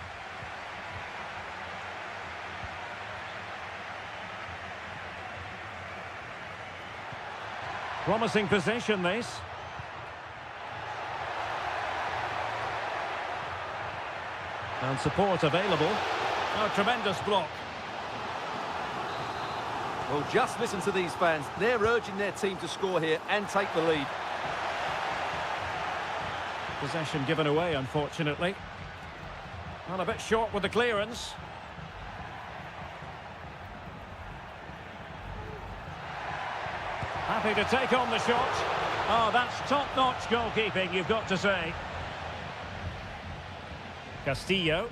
Promising possession, this. And support available. Oh, tremendous block. Well, just listen to these fans. They're urging their team to score here and take the lead. Possession given away, unfortunately. Well, a bit short with the clearance. Happy to take on the shot. Oh, that's top-notch goalkeeping, you've got to say. Castillo.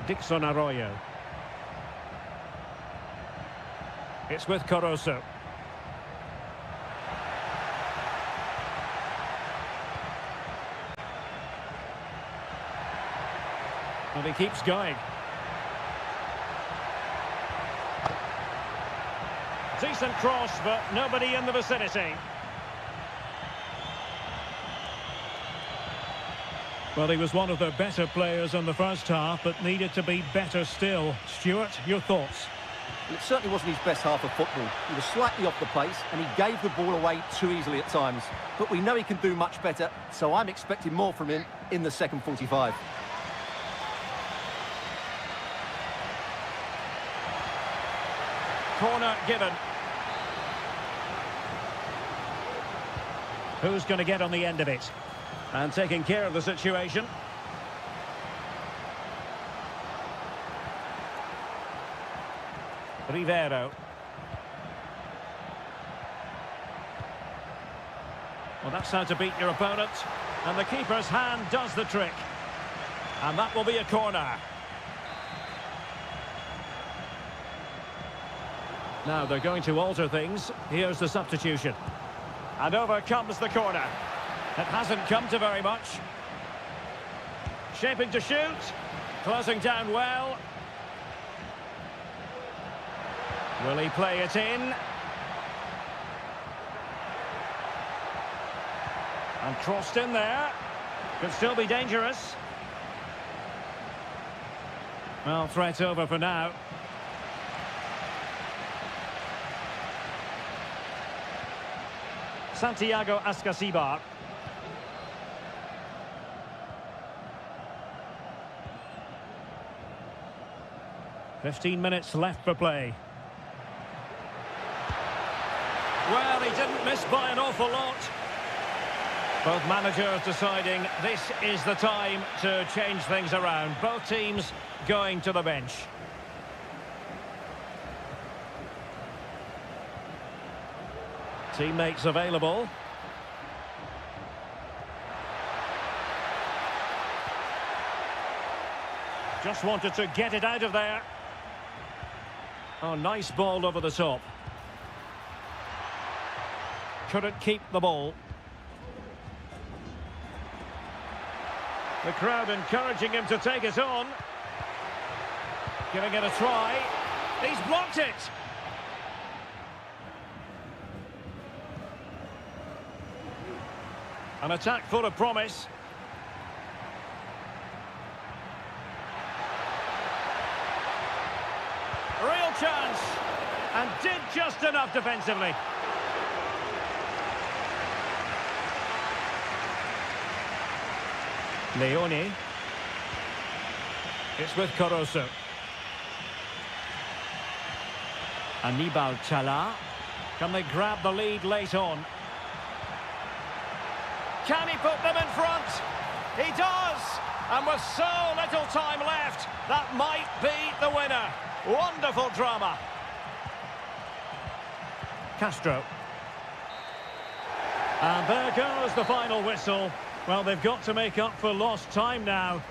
Dixon Arroyo. It's with Caruso. And he keeps going. Decent cross, but nobody in the vicinity. Well, he was one of their better players in the first half, but needed to be better still. Stuart, your thoughts? It certainly wasn't his best half of football. He was slightly off the pace, and he gave the ball away too easily at times. But we know he can do much better, so I'm expecting more from him in the second 45. Corner given. Who's going to get on the end of it? And taking care of the situation. Rivero. Well, that's how to beat your opponent. And the keeper's hand does the trick. And that will be a corner. Now they're going to alter things. Here's the substitution. And over comes the corner. It hasn't come to very much. Shaping to shoot. Closing down well. Will he play it in? And crossed in there. Could still be dangerous. Well, threat over for now. Santiago Ascasibar. 15 minutes left for play. Well, he didn't miss by an awful lot. Both managers deciding this is the time to change things around. Both teams going to the bench. Teammates available. Just wanted to get it out of there. Oh, nice ball over the top. Couldn't keep the ball. The crowd encouraging him to take it on. Giving it a try. He's blocked it. An attack full of promise. Real chance. And did just enough defensively. Leone. It's with Caruso. Anibal Chala. Can they grab the lead late on? Can he put them in front? He does! And with so little time left, that might be the winner. Wonderful drama. Castro. And there goes the final whistle. Well, they've got to make up for lost time now.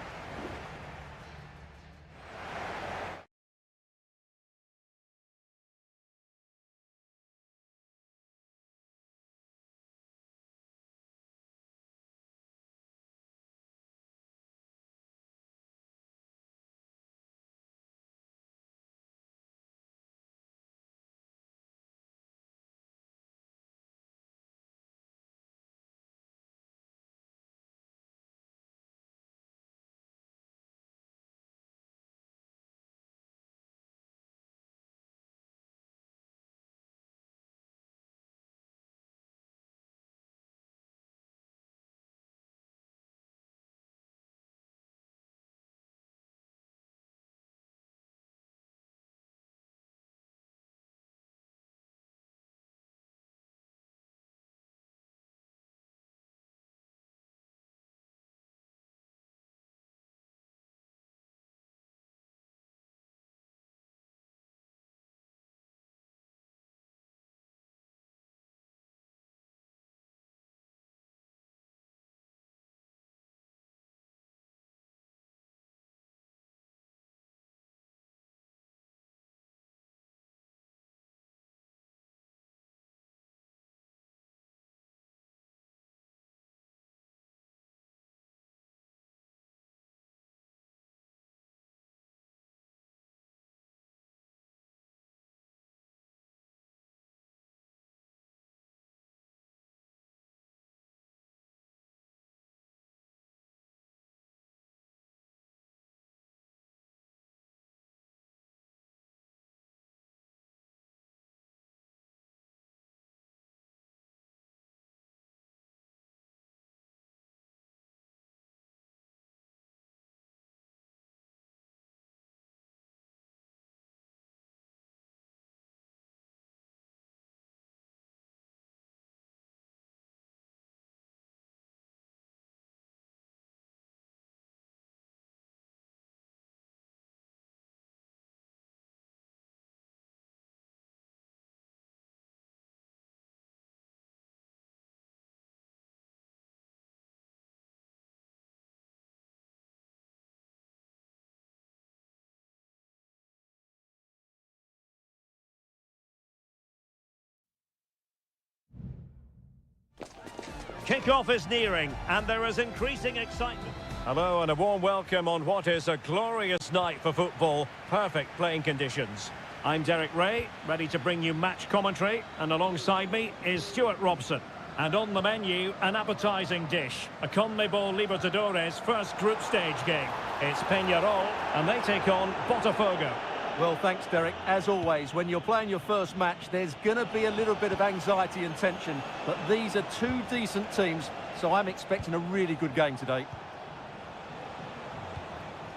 Kick-off is nearing, and there is increasing excitement. Hello and a warm welcome on what is a glorious night for football. Perfect playing conditions. I'm Derek Ray, ready to bring you match commentary, and alongside me is Stuart Robson. And on the menu, an appetising dish, a CONMEBOL Libertadores first group stage game. It's Peñarol, and they take on Botafogo. Well, thanks, Derek. As always, when you're playing your first match, there's going to be a little bit of anxiety and tension, but these are two decent teams, so I'm expecting a really good game today.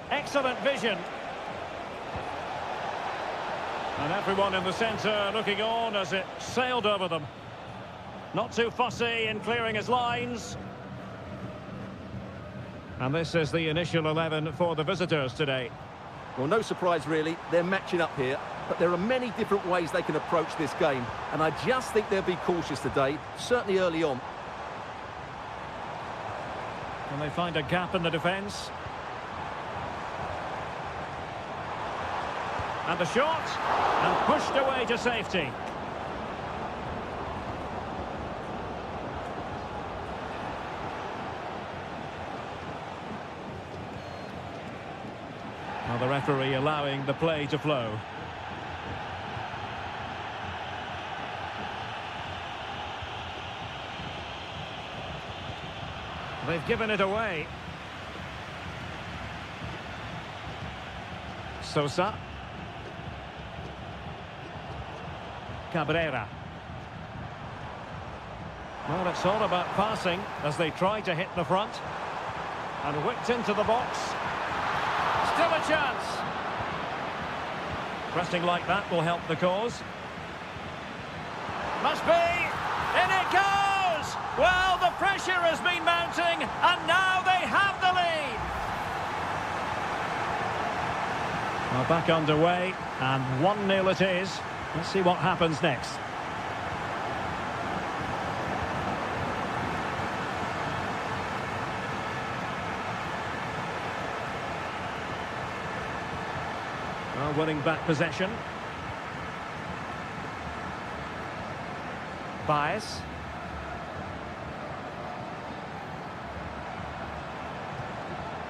Excellent vision. And everyone in the centre looking on as it sailed over them. Not too fussy in clearing his lines. And this is the initial 11 for the visitors today. Well, no surprise really, they're matching up here, but there are many different ways they can approach this game, and I just think they'll be cautious today, certainly early on. Can they find a gap in the defence? And the shot, and pushed away to safety. Well, the referee allowing the play to flow. They've given it away. Sosa. Cabrera. Well, it's all about passing as they try to hit the front. And whipped into the box. Still a chance. Pressing like that will help the cause. Must be. In it goes! Well, the pressure has been mounting, and now they have the lead. Well, back underway, and 1-0 it is. Let's see what happens next. Well, winning back possession. Bias.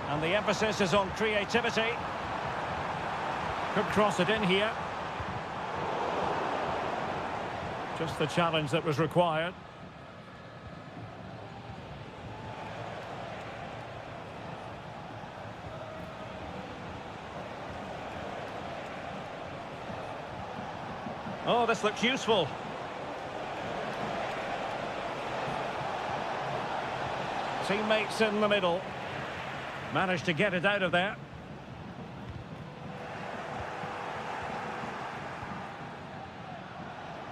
And the emphasis is on creativity. Could cross it in here. Just the challenge that was required. Oh, this looks useful. Teammates in the middle. Managed to get it out of there.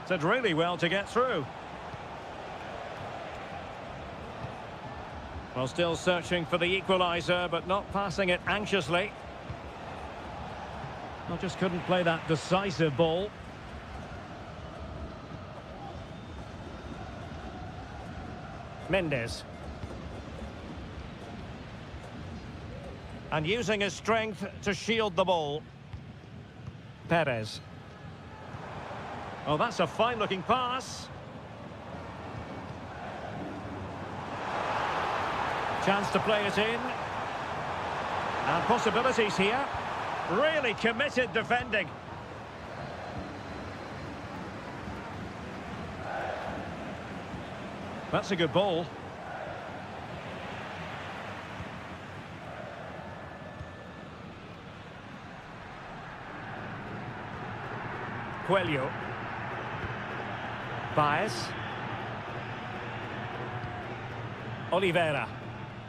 Did really well to get through. Well, still searching for the equaliser, but not passing it anxiously. Well, just couldn't play that decisive ball. Mendes. And using his strength to shield the ball. Perez. Oh, that's a fine-looking pass. Chance to play it in. And possibilities here. Really committed defending. That's a good ball. Coelho. Bias. Oliveira.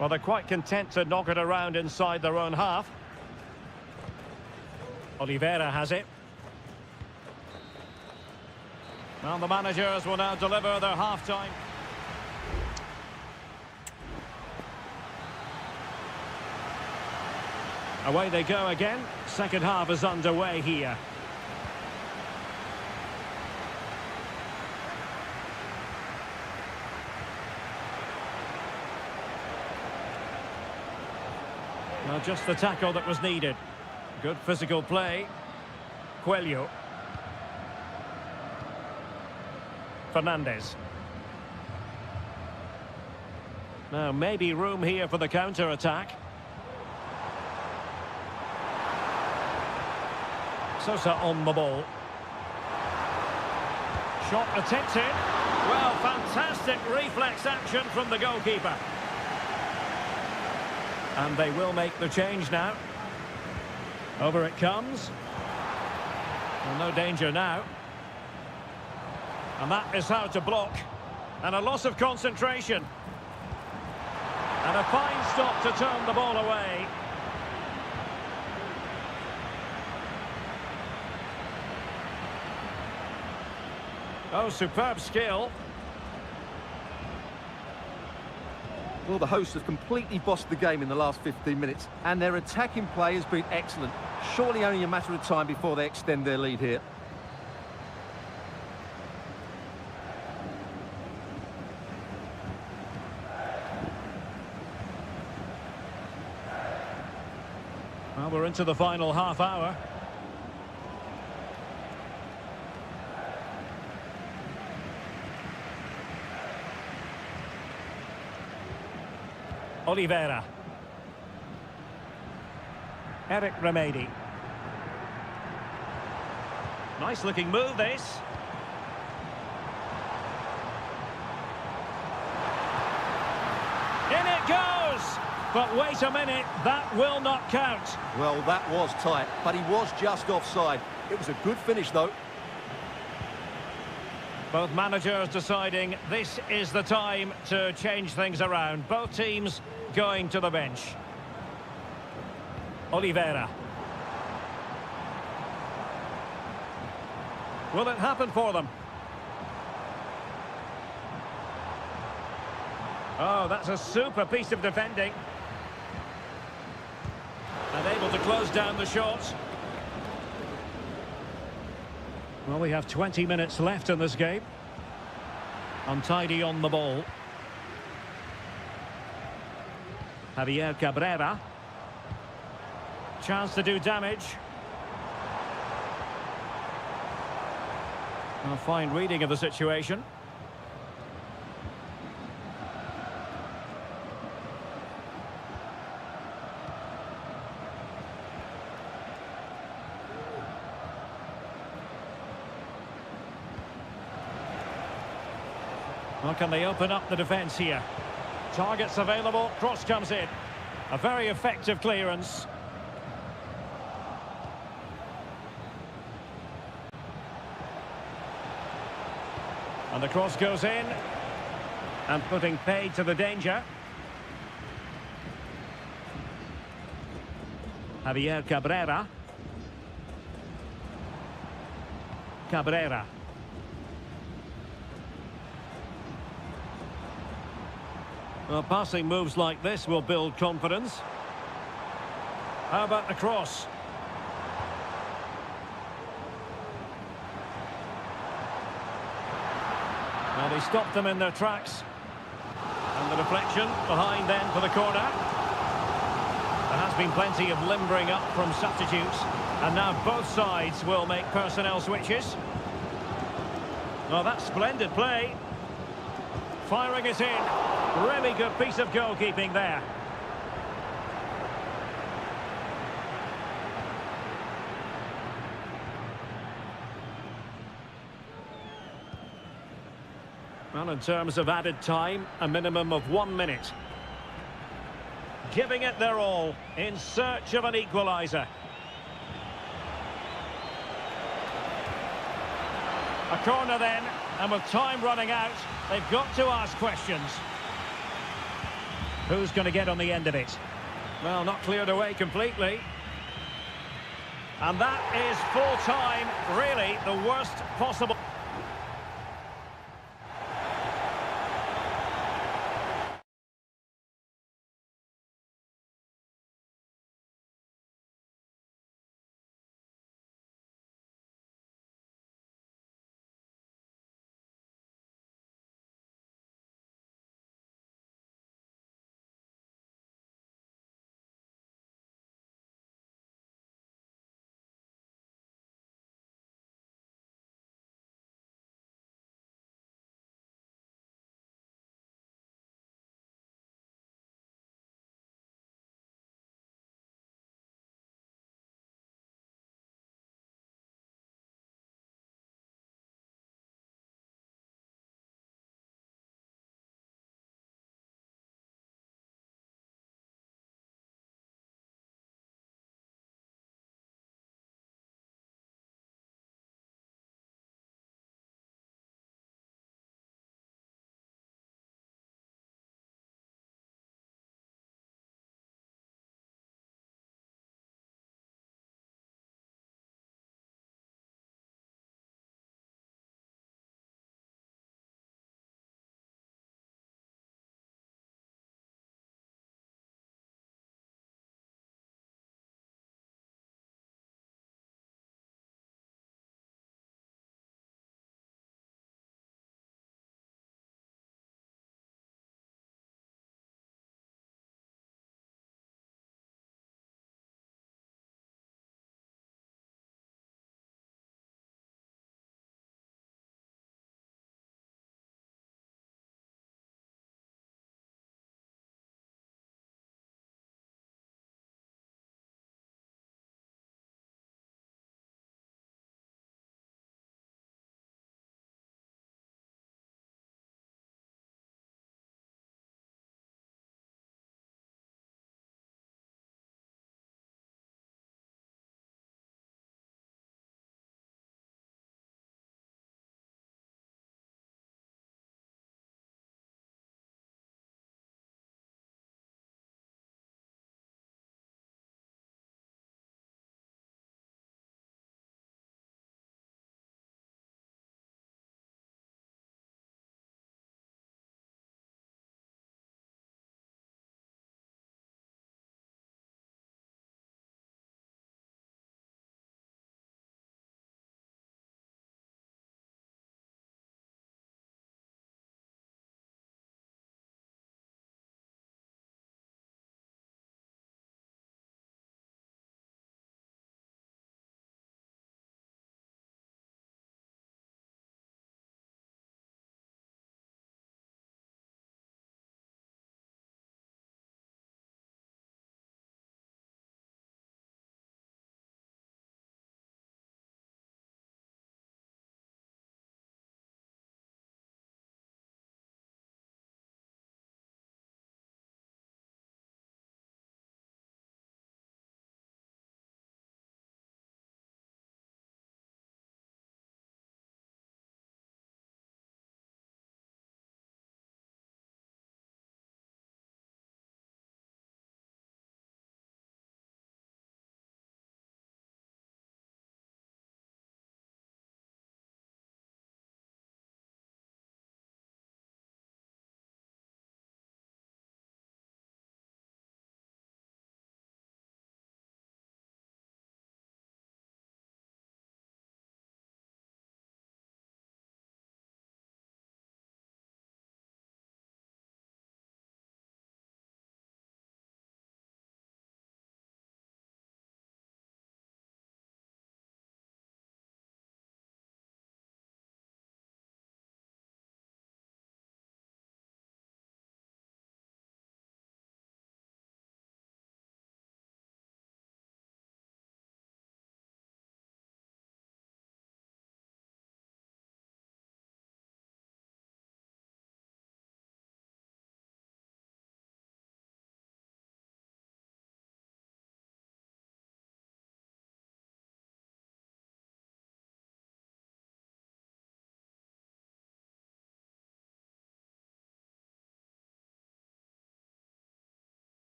Well, they're quite content to knock it around inside their own half. Oliveira has it. Well, the managers will now deliver their half-time. Away they go again. Second half is underway here. Well, just the tackle that was needed. Good physical play. Coelho. Fernandes. Now, maybe room here for the counter-attack. Sosa on the ball. Shot attempted. Well, fantastic reflex action from the goalkeeper. And they will make the change now. Over it comes. Well, no danger now. And that is how to block. And a loss of concentration. And a fine stop to turn the ball away. Oh, superb skill. Well, the hosts have completely bossed the game in the last 15 minutes, and their attacking play has been excellent. Surely only a matter of time before they extend their lead here. Well, we're into the final half hour. Oliveira. Eric Remedi. Nice looking move, this. In it goes! But wait a minute, that will not count. Well, that was tight, but he was just offside. It was a good finish, though. Both managers deciding this is the time to change things around. Both teams going to the bench. Oliveira. Will it happen for them? Oh, that's a super piece of defending. And able to close down the shots. Well, we have 20 minutes left in this game. Untidy on the ball. Javier Cabrera. Chance to do damage. A fine reading of the situation. Well, can they open up the defence here? Targets available, cross comes in. A very effective clearance. And the cross goes in. And putting paid to the danger. Javier Cabrera. Cabrera. Well, passing moves like this will build confidence. How about the cross? Well, they stopped them in their tracks. And the deflection behind then for the corner. There has been plenty of limbering up from substitutes. And now both sides will make personnel switches. Well, that's splendid play. Firing it in. Really good piece of goalkeeping there. Well, in terms of added time, a minimum of 1 minute. Giving it their all in search of an equaliser. A corner then, and with time running out, they've got to ask questions. Who's going to get on the end of it? Well, not cleared away completely. And that is full time, really the worst possible.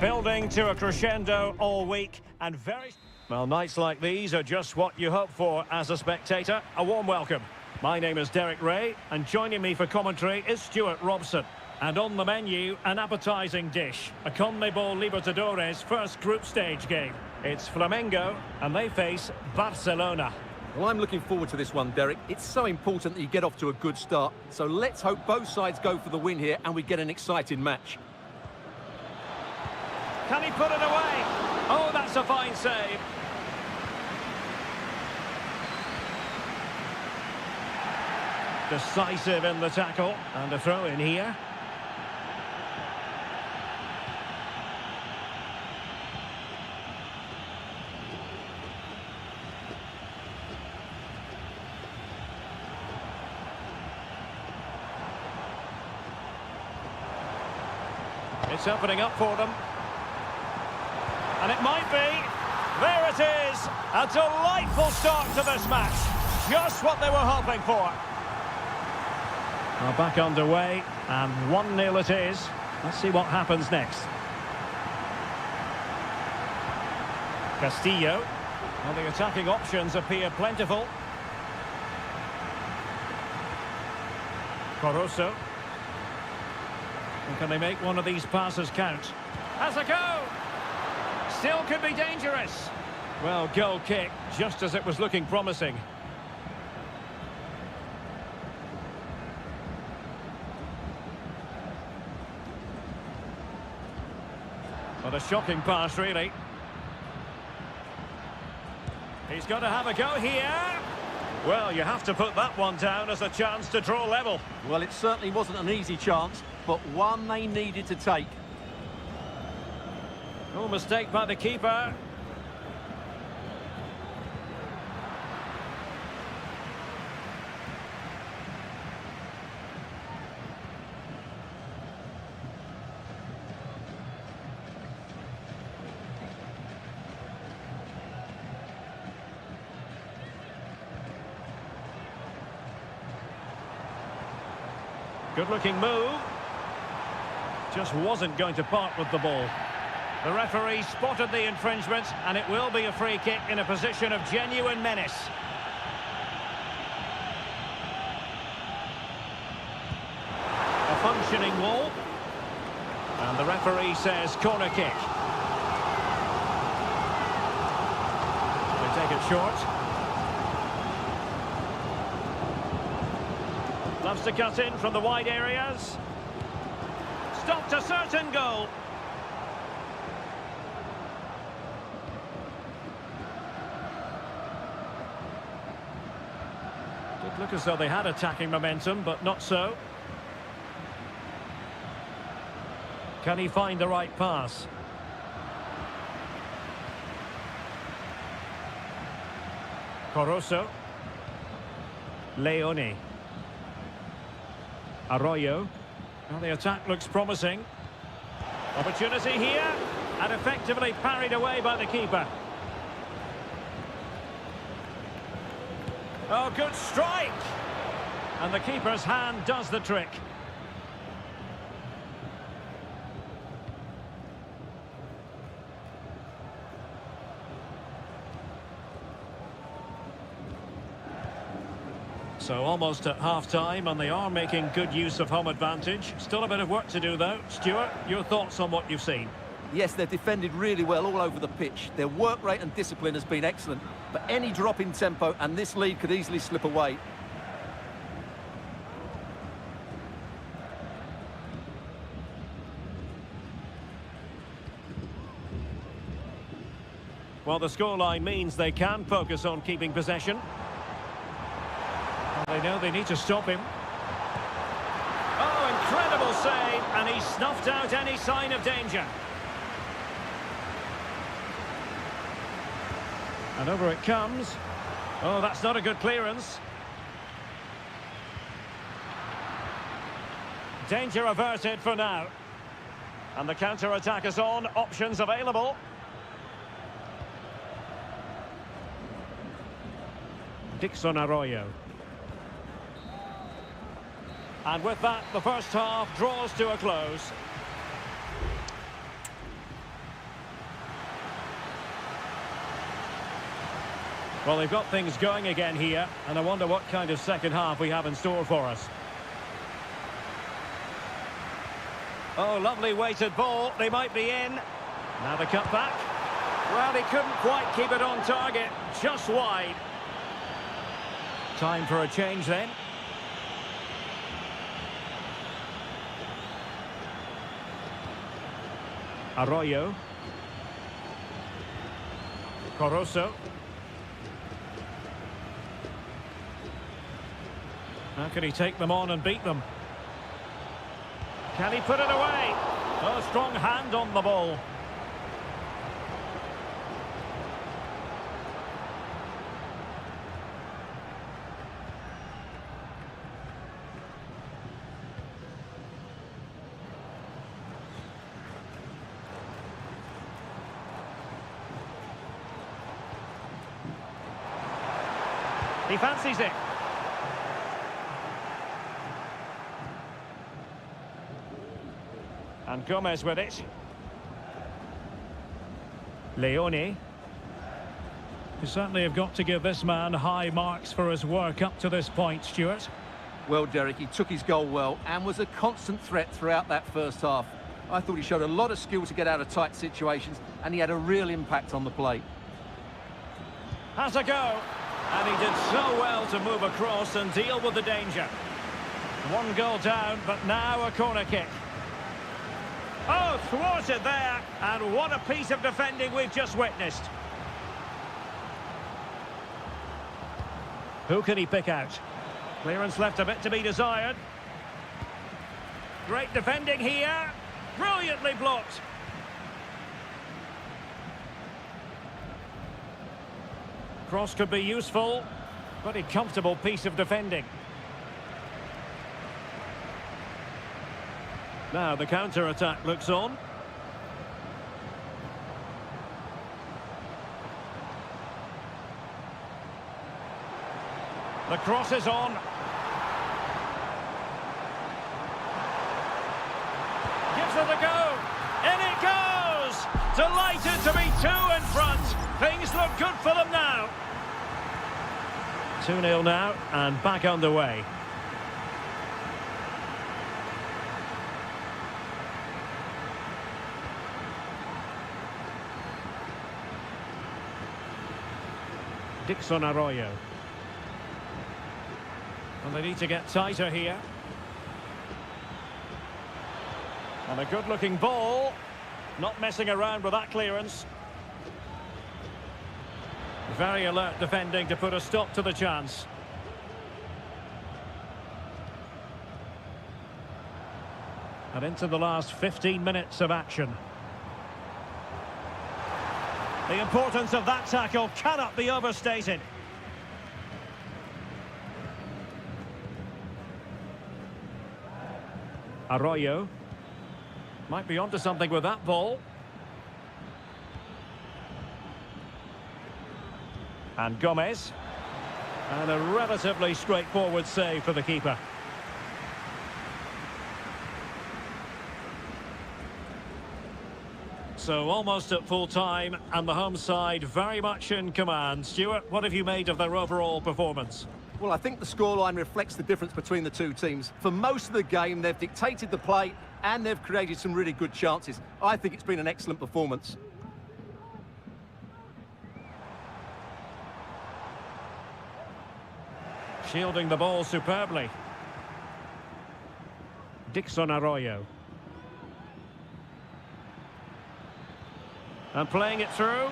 Building to a crescendo all week and very... Well, nights like these are just what you hope for as a spectator. A warm welcome. My name is Derek Ray, and joining me for commentary is Stuart Robson. And on the menu, an appetising dish, a CONMEBOL Libertadores first group stage game. It's Flamengo, and they face Barcelona. Well, I'm looking forward to this one, Derek. It's so important that you get off to a good start. So let's hope both sides go for the win here and we get an exciting match. Can he put it away? Oh, that's a fine save. Decisive in the tackle, and a throw in here. It's opening up for them. And it might be. There it is. A delightful start to this match. Just what they were hoping for. Well, back underway, and 1-0 it is. Let's see what happens next. Castillo. Well, the attacking options appear plentiful. Corozo. And can they make one of these passes count? Has a go! Still could be dangerous. Well, goal kick, just as it was looking promising. What a shocking pass, really. He's got to have a go here. Well, you have to put that one down as a chance to draw level. Well, it certainly wasn't an easy chance, but one they needed to take. No mistake by the keeper. Good-looking move. Just wasn't going to part with the ball. The referee spotted the infringement, and it will be a free kick in a position of genuine menace. A functioning wall. And the referee says corner kick. They take it short. Loves to cut in from the wide areas. Stopped a certain goal. Did look as though they had attacking momentum, but not so. Can he find the right pass? Corozo. Leone. Arroyo. Well, the attack looks promising. Opportunity here, and effectively parried away by the keeper. Oh, good strike! And the keeper's hand does the trick. So almost at half-time, and they are making good use of home advantage. Still a bit of work to do, though. Stuart, your thoughts on what you've seen? Yes, they've defended really well all over the pitch. Their work rate and discipline has been excellent. But any drop in tempo, and this lead could easily slip away. Well, the scoreline means they can focus on keeping possession. They know they need to stop him. Oh, incredible save, and he snuffed out any sign of danger. And over it comes. Oh, that's not a good clearance. Danger averted for now. And the counter-attack is on, options available. Dixon Arroyo. And with that, the first half draws to a close. Well, they've got things going again here, and I wonder what kind of second half we have in store for us. Oh, lovely weighted ball. They might be in. Now the cut back. Well, he couldn't quite keep it on target. Just wide. Time for a change then. Arroyo. Coroso. How can he take them on and beat them? Can he put it away? Oh, strong hand on the ball. He fancies it. And Gomez with it. Leone. You certainly have got to give this man high marks for his work up to this point, Stuart. Well, Derek, he took his goal well and was a constant threat throughout that first half. I thought he showed a lot of skill to get out of tight situations, and he had a real impact on the play. Has a go. And he did so well to move across and deal with the danger. One goal down, but now a corner kick. Oh, thwarted there. And what a piece of defending we've just witnessed. Who can he pick out? Clearance left a bit to be desired. Great defending here. Brilliantly blocked. Cross could be useful. Pretty comfortable piece of defending. Now the counter-attack looks on. The cross is on. Gives it a go. In it goes! Delighted to be two in front. Things look good for them now. 2-0 now, and back underway. Dixon Arroyo. And they need to get tighter here. And a good-looking ball. Not messing around with that clearance. Very alert defending to put a stop to the chance. And into the last 15 minutes of action. The importance of that tackle cannot be overstated. Arroyo. Might be onto something with that ball. And Gomez. And a relatively straightforward save for the keeper. So almost at full time, and the home side very much in command. Stuart, what have you made of their overall performance? Well, I think the scoreline reflects the difference between the two teams. For most of the game, they've dictated the play and they've created some really good chances. I think it's been an excellent performance. Shielding the ball superbly. Dixon Arroyo. And playing it through.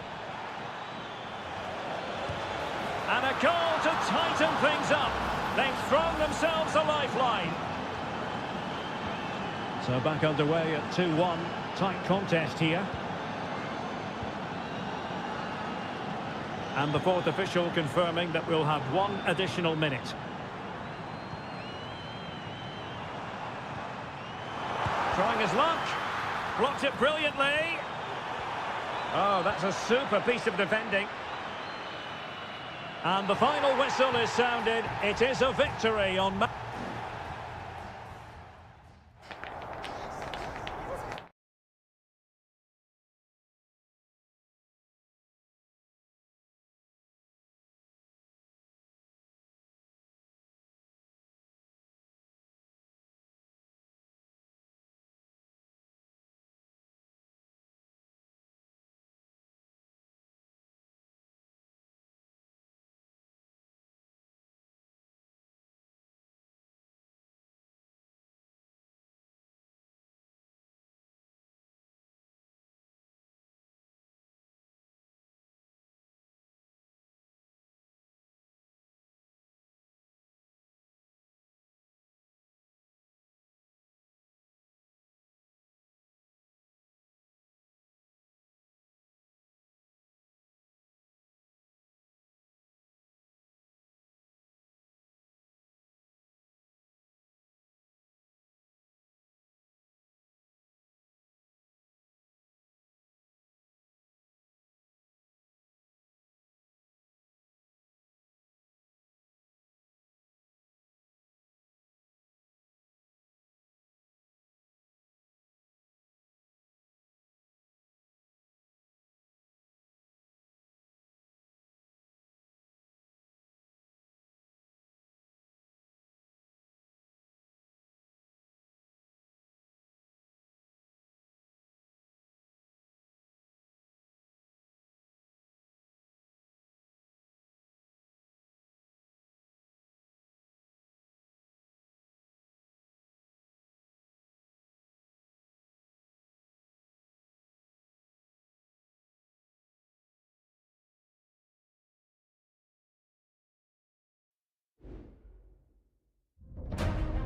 And a goal to tighten things up. They've thrown themselves a lifeline. So back underway at 2-1. Tight contest here. And the fourth official confirming that we'll have one additional minute. Trying his luck. Blocked it brilliantly. Oh, that's a super piece of defending. And the final whistle is sounded. It is a victory on...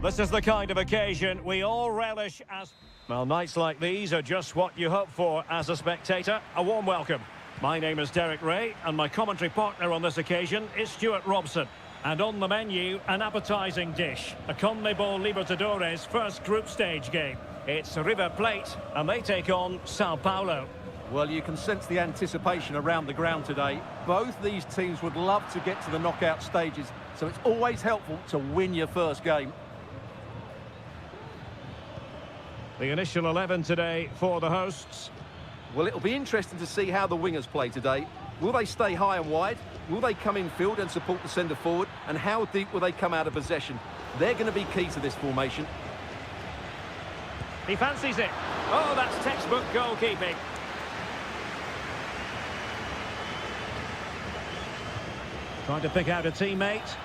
This is the kind of occasion we all relish as... Well, nights like these are just what you hope for as a spectator. A warm welcome. My name is Derek Ray, and my commentary partner on this occasion is Stuart Robson. And on the menu, an appetising dish. A CONMEBOL Libertadores first group stage game. It's River Plate, and they take on Sao Paulo. Well, you can sense the anticipation around the ground today. Both these teams would love to get to the knockout stages, so it's always helpful to win your first game. The initial 11 today for the hosts. Well, it'll be interesting to see how the wingers play today. Will they stay high and wide? Will they come in field and support the centre forward? And how deep will they come out of possession? They're going to be key to this formation. He fancies it. Oh, that's textbook goalkeeping. Trying to pick out a teammate.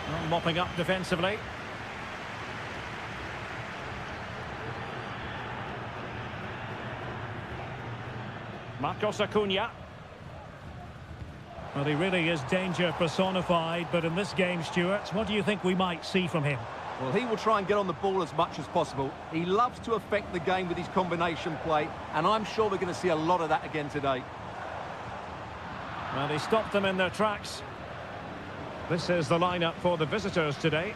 Oh, mopping up defensively. Marcos Acuna. Well, he really is danger personified, but in this game, Stuart, what do you think we might see from him? Well, he will try and get on the ball as much as possible. He loves to affect the game with his combination play, and I'm sure we're going to see a lot of that again today. Well, he stopped them in their tracks. This is the lineup for the visitors today.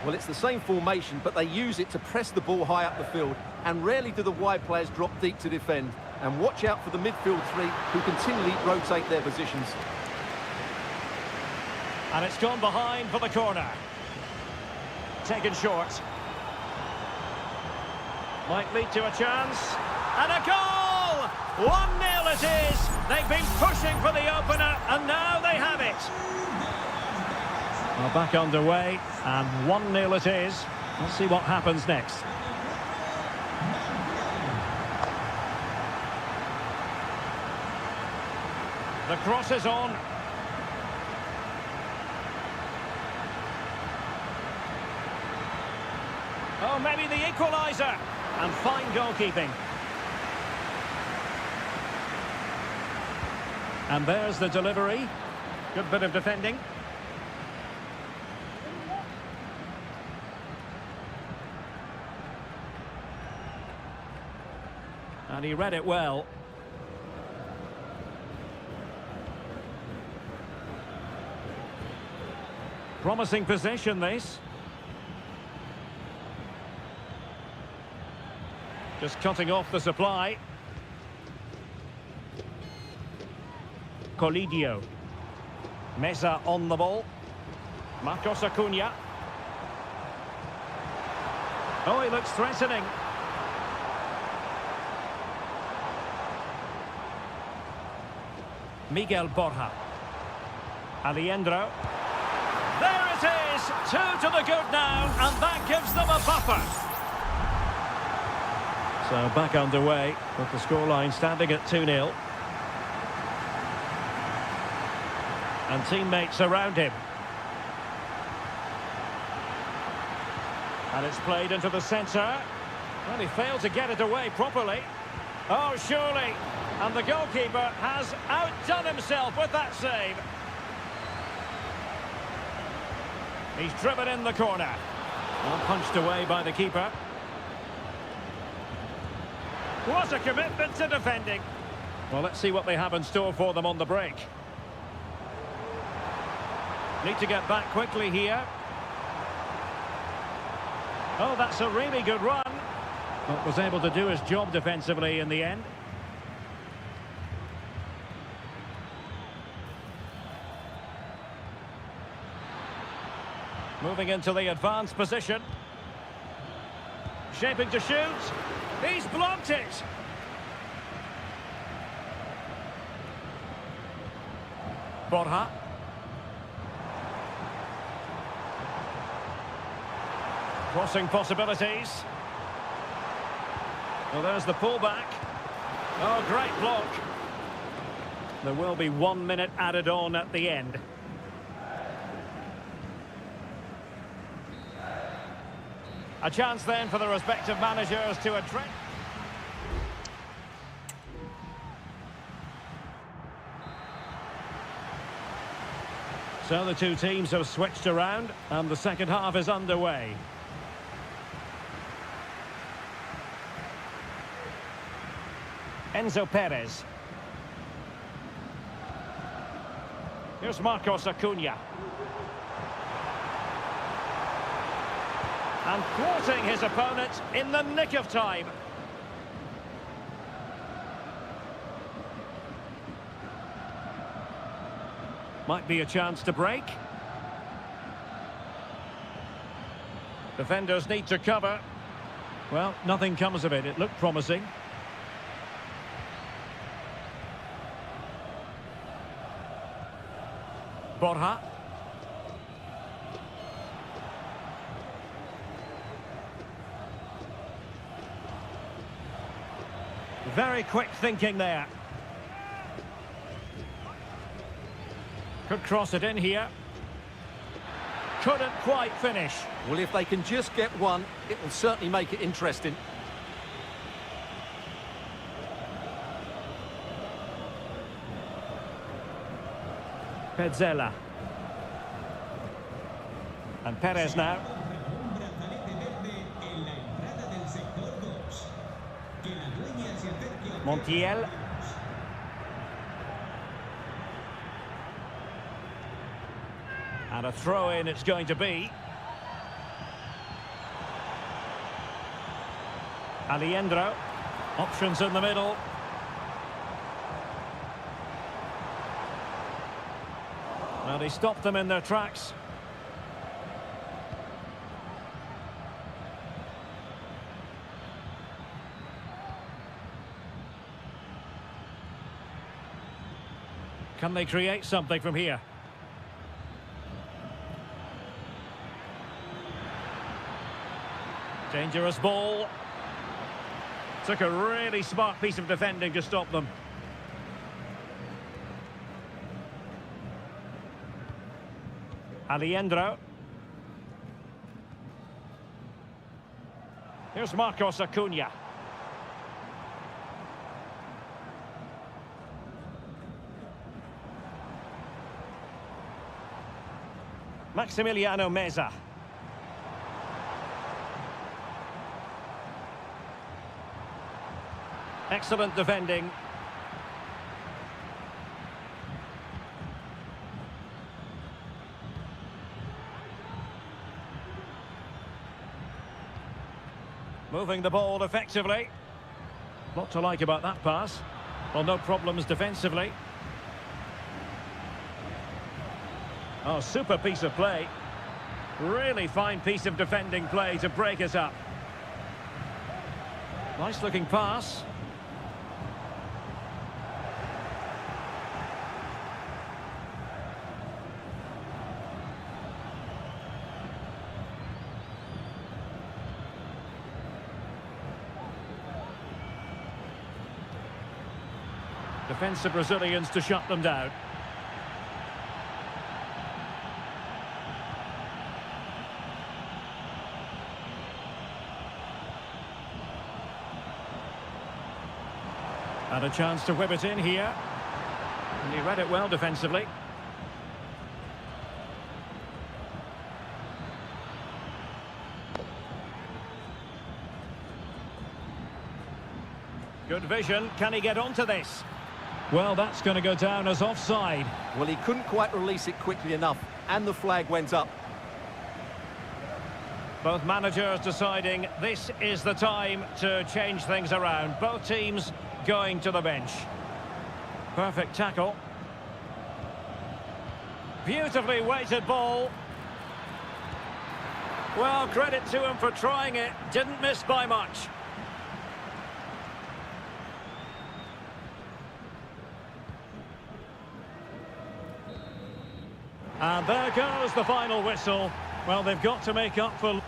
Well, it's the same formation, but they use it to press the ball high up the field, and rarely do the wide players drop deep to defend. And watch out for the midfield three, who continually rotate their positions. And it's gone behind for the corner. Taken short. Might lead to a chance. And a goal! 1-0 it is. They've been pushing for the opener, and now they have it. Well, back underway, and 1-0 it is. Let's see what happens next. The cross is on. Oh, maybe the equaliser. And fine goalkeeping. And there's the delivery. Good bit of defending. And he read it well. Promising possession, this. Just cutting off the supply. Colidio. Meza on the ball. Marcos Acuna. Oh, he looks threatening. Miguel Borja. Aliendro. There it is! 2 to the good now, and that gives them a buffer. So back underway, with the scoreline standing at 2-0. And teammates around him. And it's played into the centre. Well, he failed to get it away properly. Oh, surely. And the goalkeeper has outdone himself with that save. He's driven in the corner. Well, punched away by the keeper. What a commitment to defending. Well, let's see what they have in store for them on the break. Need to get back quickly here. Oh, that's a really good run. But was able to do his job defensively in the end. Moving into the advanced position. Shaping to shoot. He's blocked it. Borja. Crossing possibilities. Well, there's the pullback. Oh, great block. There will be 1 minute added on at the end. A chance then for the respective managers to address. So the two teams have switched around and the second half is underway. Enzo Perez. Here's Marcos Acuna. And thwarting his opponent in the nick of time. Might be a chance to break. Defenders need to cover. Well, nothing comes of it. It looked promising. Borja. Very quick thinking there. Could cross it in here. Couldn't quite finish. Well, if they can just get one, it will certainly make it interesting. Pezzella. And Perez now. Montiel. And a throw-in it's going to be. Alejandro. Options in the middle. Well, he stopped them in their tracks. Can they create something from here? Dangerous ball. Took a really smart piece of defending to stop them. Alejandro. Here's Marcos Acuna. Maximiliano Meza. Excellent defending. Moving the ball effectively. Lot to like about that pass. Well, no problems defensively. Oh, super piece of play. Really fine piece of defending play to break us up. Nice looking pass. Defensive Brazilians to shut them down. And a chance to whip it in here. And he read it well defensively. Good vision. Can he get onto this? Well, that's going to go down as offside. Well, he couldn't quite release it quickly enough, and the flag went up. Both managers deciding this is the time to change things around. Both teams going to the bench. Perfect tackle. Beautifully weighted ball. Well, credit to him for trying it. Didn't miss by much. And there goes the final whistle. Well, they've got to make up for...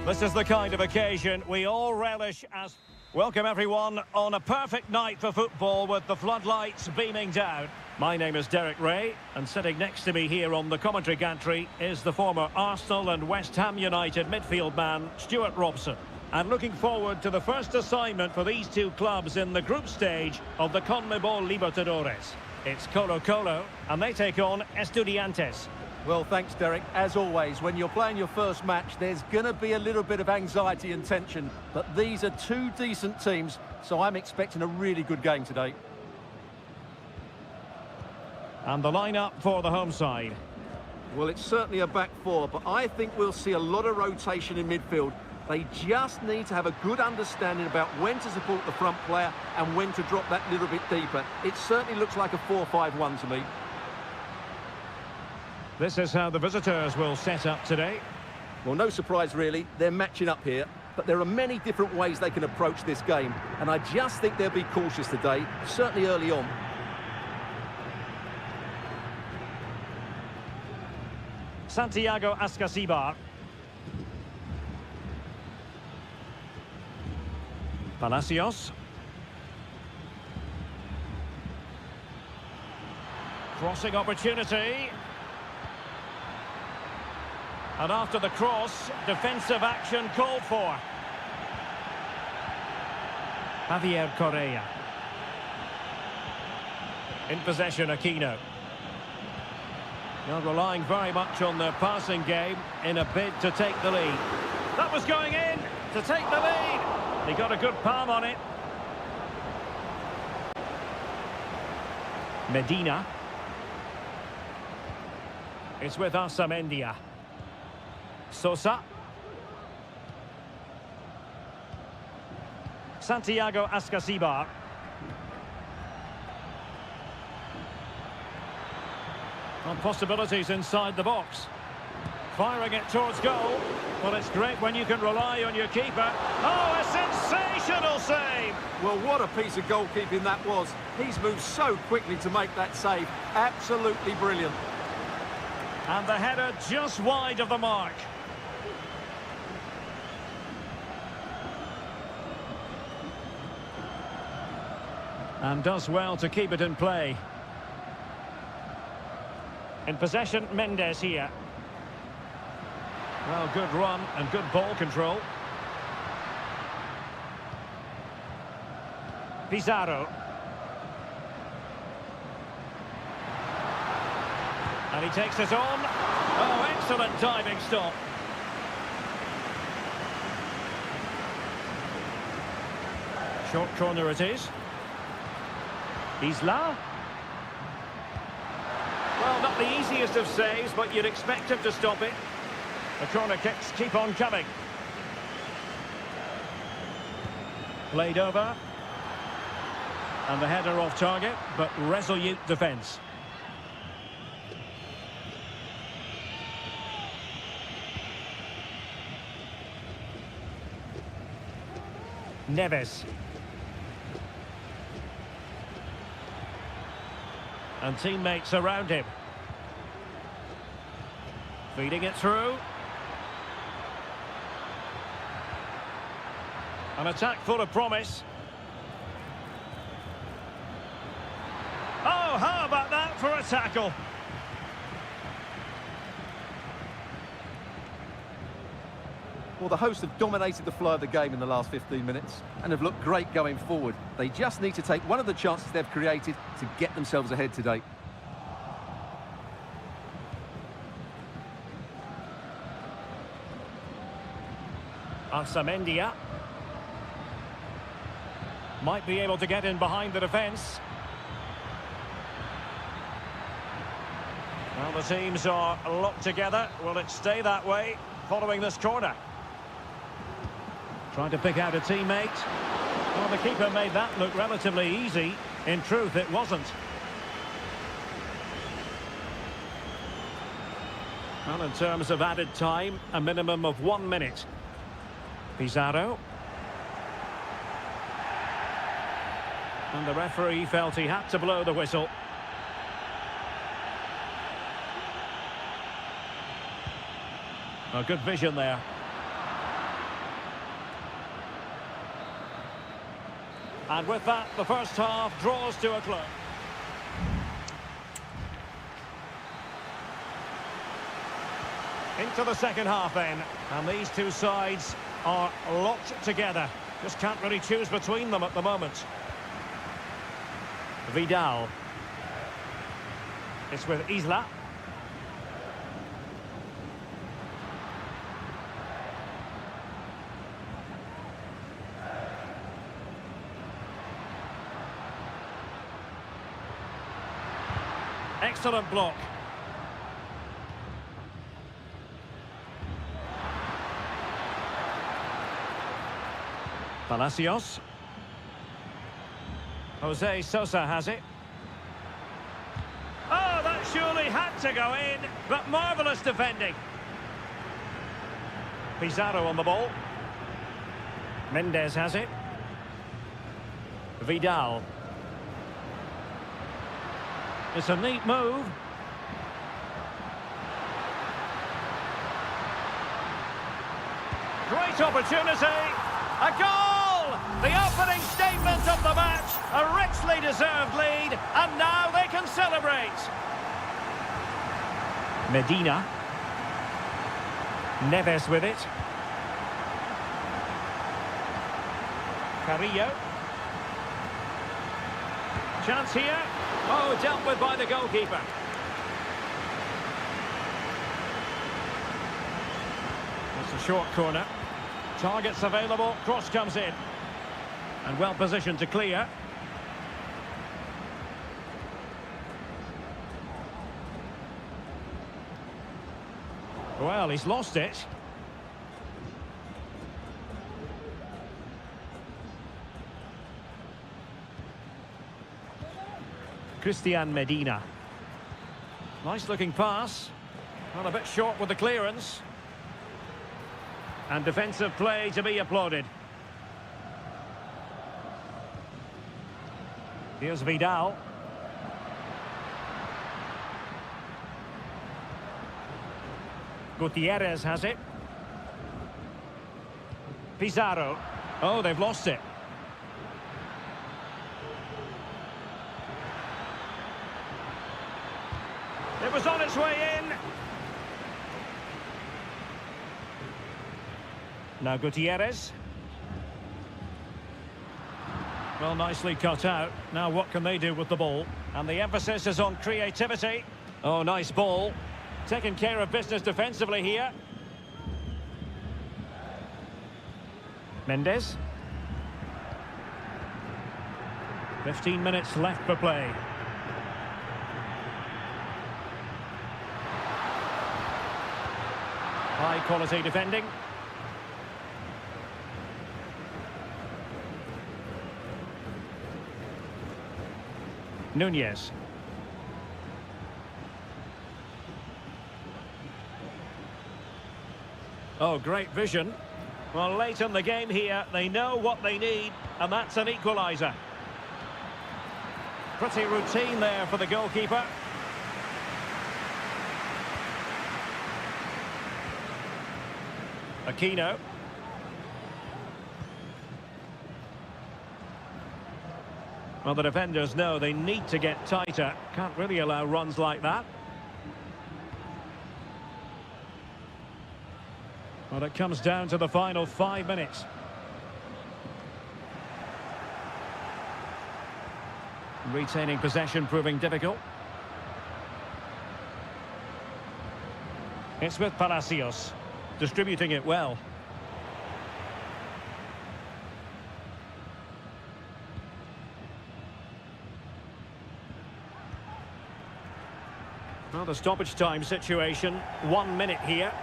This is the kind of occasion we all relish as... Welcome everyone on a perfect night for football with the floodlights beaming down. My name is Derek Ray, and sitting next to me here on the commentary gantry is the former Arsenal and West Ham United midfield man, Stuart Robson. And looking forward to the first assignment for these two clubs in the group stage of the CONMEBOL Libertadores. It's Colo-Colo, and they take on Estudiantes. Well, thanks, Derek. As always, when you're playing your first match, there's going to be a little bit of anxiety and tension. But these are two decent teams, so I'm expecting a really good game today. And the lineup for the home side. Well, it's certainly a back four, but I think we'll see a lot of rotation in midfield. They just need to have a good understanding about when to support the front player and when to drop that little bit deeper. It certainly looks like a 4-5-1 to me. This is how the visitors will set up today. Well, no surprise really, they're matching up here, but there are many different ways they can approach this game, and I just think they'll be cautious today, certainly early on. Santiago Ascasibar. Palacios. Crossing opportunity. And after the cross, defensive action called for. Javier Correa. In possession, Aquino. Now relying very much on their passing game in a bid to take the lead. That was going in to take the lead. He got a good palm on it. Medina. It's with Amendia. Sosa. Santiago Ascasibar. And possibilities inside the box. Firing it towards goal. Well, it's great when you can rely on your keeper. Oh, a sensational save! Well, what a piece of goalkeeping that was. He's moved so quickly to make that save. Absolutely brilliant. And the header just wide of the mark. And does well to keep it in play. In possession, Mendes here. Well, good run and good ball control. Pizarro. And he takes it on. Oh, excellent diving stop. Short corner it is. Isla. Well, not the easiest of saves, but you'd expect him to stop it. The corner kicks keep on coming. Played over. And the header off target, but resolute defence. Neves. And teammates around him. Feeding it through. An attack full of promise. Oh, how about that for a tackle? Well, the hosts have dominated the flow of the game in the last 15 minutes and have looked great going forward. They just need to take one of the chances they've created to get themselves ahead today. Amendia. Might be able to get in behind the defence. Well, the teams are locked together. Will it stay that way following this corner? Trying to pick out a teammate. Well, the keeper made that look relatively easy. In truth, it wasn't. Well, in terms of added time, a minimum of 1 minute. Pizarro. And the referee felt he had to blow the whistle. A good vision there. And with that, the first half draws to a close. Into the second half then, and these two sides are locked together. Just can't really choose between them at the moment. Vidal. It's with Isla. Excellent block. Palacios. Jose Sosa has it. Oh, that surely had to go in, but marvellous defending. Pizarro on the ball. Mendes has it. Vidal. It's a neat move. Great opportunity. A goal! The opening statement of the match. A richly deserved lead. And now they can celebrate. Medina. Neves with it. Carrillo. Chance here. Oh, dealt with by the goalkeeper. That's a short corner. Targets available, cross comes in. And well positioned to clear. Well, he's lost it. Christian Medina. Nice looking pass. Well, a bit short with the clearance. And defensive play to be applauded. Here's Vidal. Gutierrez has it. Pizarro. Oh, they've lost it. It was on its way in. Now Gutierrez. Well, nicely cut out. Now what can they do with the ball? And the emphasis is on creativity. Oh, nice ball. Taking care of business defensively here. Mendes. 15 minutes left for play. High quality defending. Nunez. Oh, great vision. Well, late in the game here, they know what they need, and that's an equaliser. Pretty routine there for the goalkeeper. Aquino. Well, the defenders know they need to get tighter. Can't really allow runs like that. Well, it comes down to the final 5 minutes. Retaining possession proving difficult. It's with Palacios. Distributing it well. Well, the stoppage time situation, 1 minute here.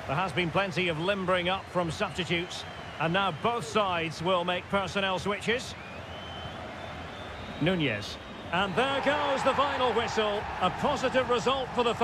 There has been plenty of limbering up from substitutes. And now both sides will make personnel switches. Nunez. And there goes the final whistle. A positive result for the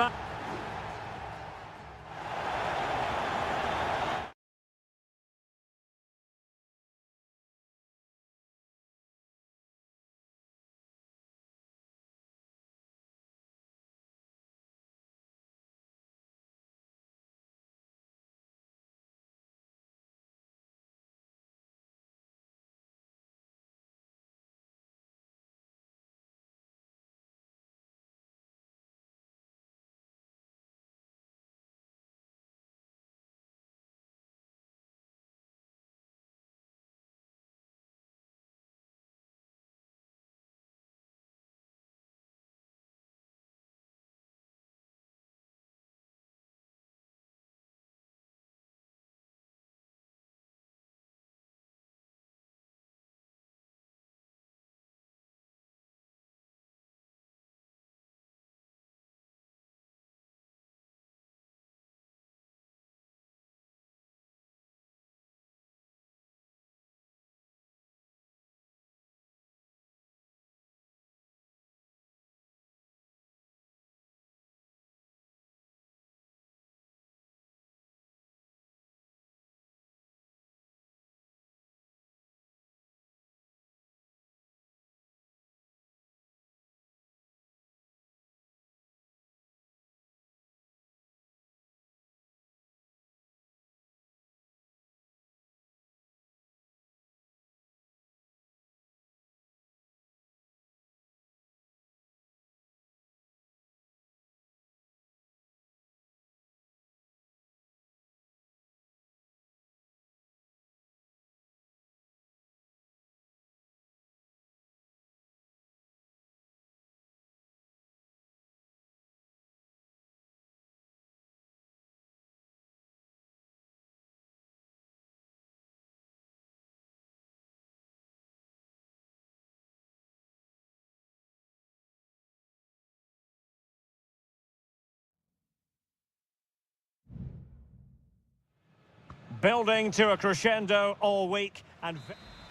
Building to a crescendo all week and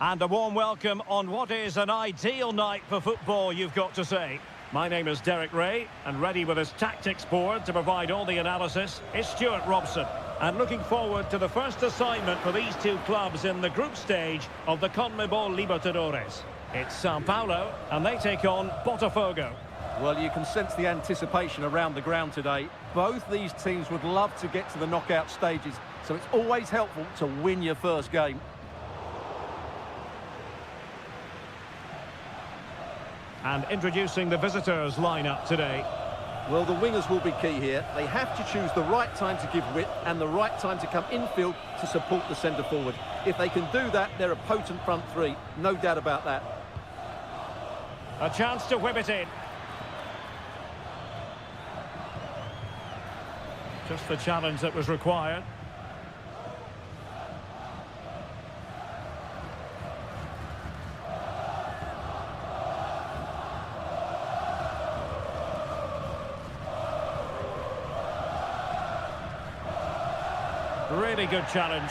a warm welcome on what is an ideal night for football, you've got to say. My name is Derek Ray, and ready with his tactics board to provide all the analysis is Stuart Robson. And looking forward to the first assignment for these two clubs in the group stage of the CONMEBOL Libertadores. It's Sao Paulo, and they take on Botafogo. Well, you can sense the anticipation around the ground today. Both these teams would love to get to the knockout stages, so it's always helpful to win your first game. And introducing the visitors' lineup today. Well, the wingers will be key here. They have to choose the right time to give width and the right time to come infield to support the centre forward. If they can do that, they're a potent front three. No doubt about that. A chance to whip it in. Just the challenge that was required. Really good challenge.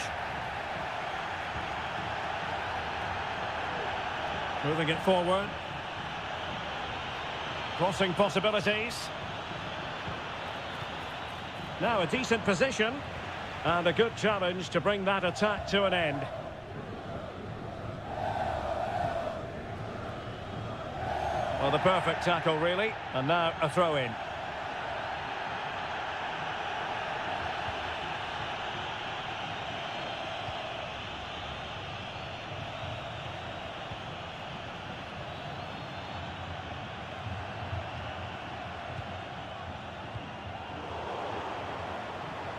Moving it forward. Crossing possibilities. Now a decent position. And a good challenge to bring that attack to an end. Well, the perfect tackle, really. And now a throw-in.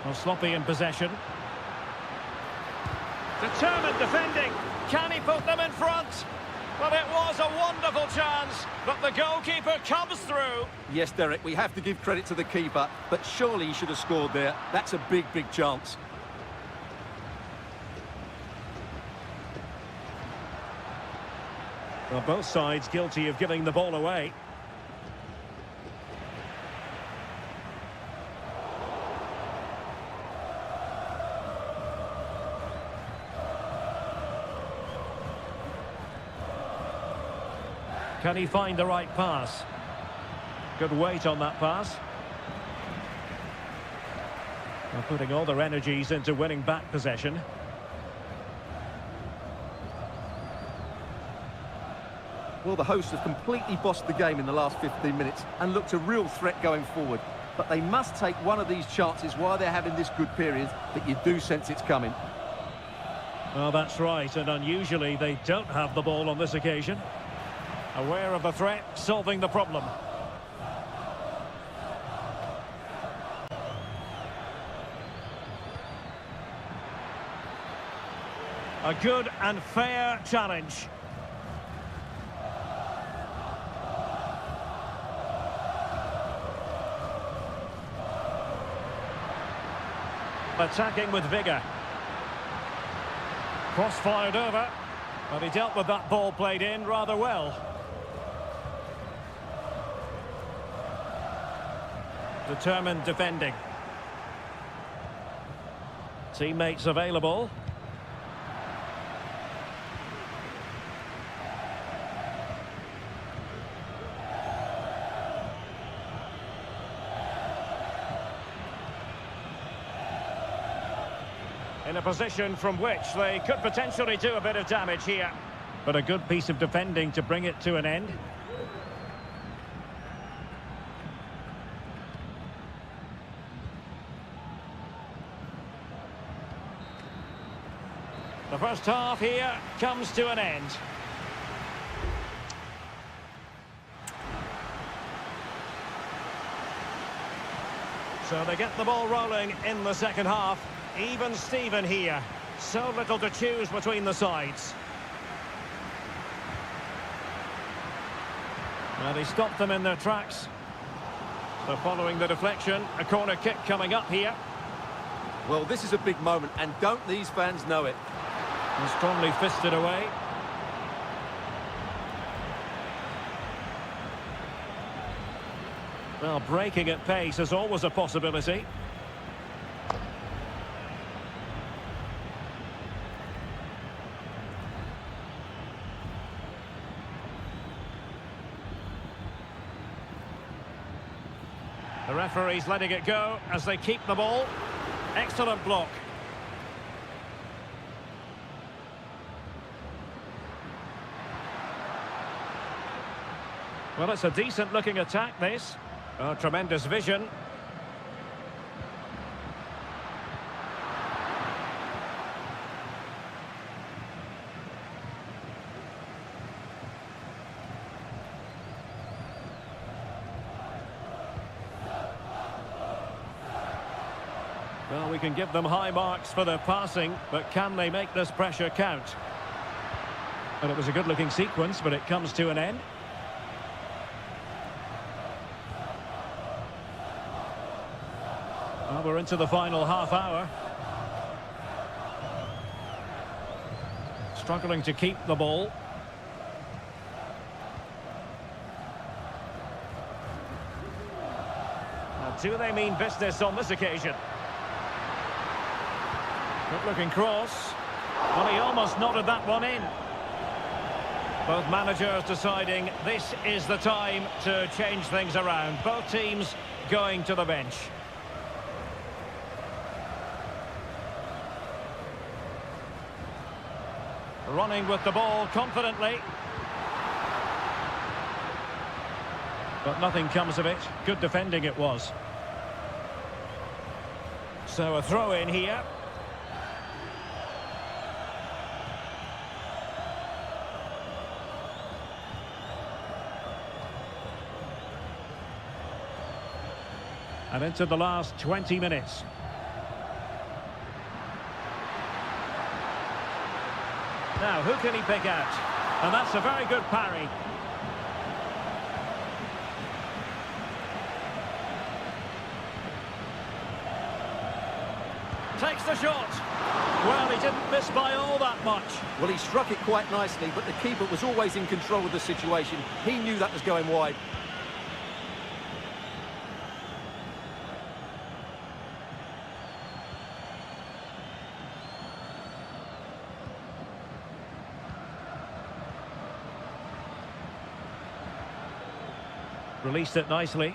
Well, sloppy in possession. Determined defending. Can he put them in front? Well, it was a wonderful chance, but the goalkeeper comes through. Yes, Derek, we have to give credit to the keeper, but surely he should have scored there. That's a big, big chance. Well, both sides guilty of giving the ball away. Can he find the right pass? Good weight on that pass. They're putting all their energies into winning back possession. Well, the hosts have completely bossed the game in the last 15 minutes and looked a real threat going forward. But they must take one of these chances while they're having this good period that you do sense it's coming. Well, that's right, and unusually they don't have the ball on this occasion. Aware of the threat, solving the problem. A good and fair challenge. Attacking with vigour. Cross fired over, but he dealt with that ball played in rather well. Determined defending. Teammates available. In a position from which they could potentially do a bit of damage here. But a good piece of defending to bring it to an end. The first half here comes to an end. So they get the ball rolling in the second half. Even Steven here. So little to choose between the sides. Well, he stopped them in their tracks. So following the deflection, a corner kick coming up here. Well, this is a big moment, and don't these fans know it? And strongly fisted away. Well, breaking at pace is always a possibility. The referee's letting it go as they keep the ball. Excellent block. Well, it's a decent-looking attack, this. Oh, tremendous vision. Well, we can give them high marks for their passing, but can they make this pressure count? And it was a good-looking sequence, but it comes to an end. Well, we're into the final half hour. Struggling to keep the ball. Now, do they mean business on this occasion? Good-looking cross. Well, he almost nodded that one in. Both managers deciding this is the time to change things around. Both teams going to the bench. Running with the ball confidently. But nothing comes of it. Good defending it was. So a throw in here. And into the last 20 minutes. Now, who can he pick out? And that's a very good parry. Takes the shot. Well, he didn't miss by all that much. Well, he struck it quite nicely, but the keeper was always in control of the situation. He knew that was going wide. Released it nicely.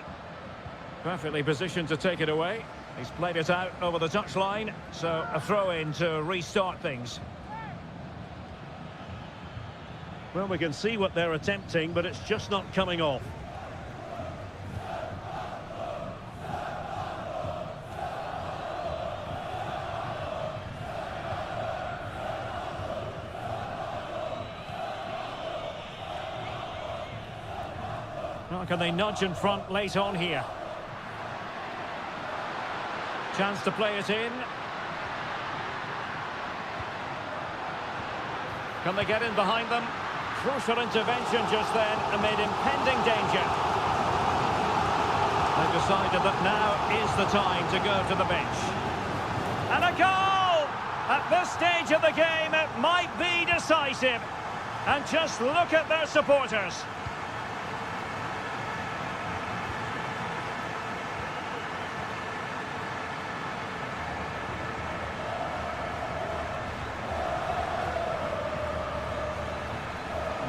Perfectly positioned to take it away. He's played it out over the touchline, so a throw-in to restart things. Well, we can see what they're attempting, but it's just not coming off. Well, can they nudge in front late on here? Chance to play it in. Can they get in behind them? Crucial intervention just then amid impending danger. They've decided that now is the time to go to the bench. And a goal! At this stage of the game, it might be decisive. And just look at their supporters.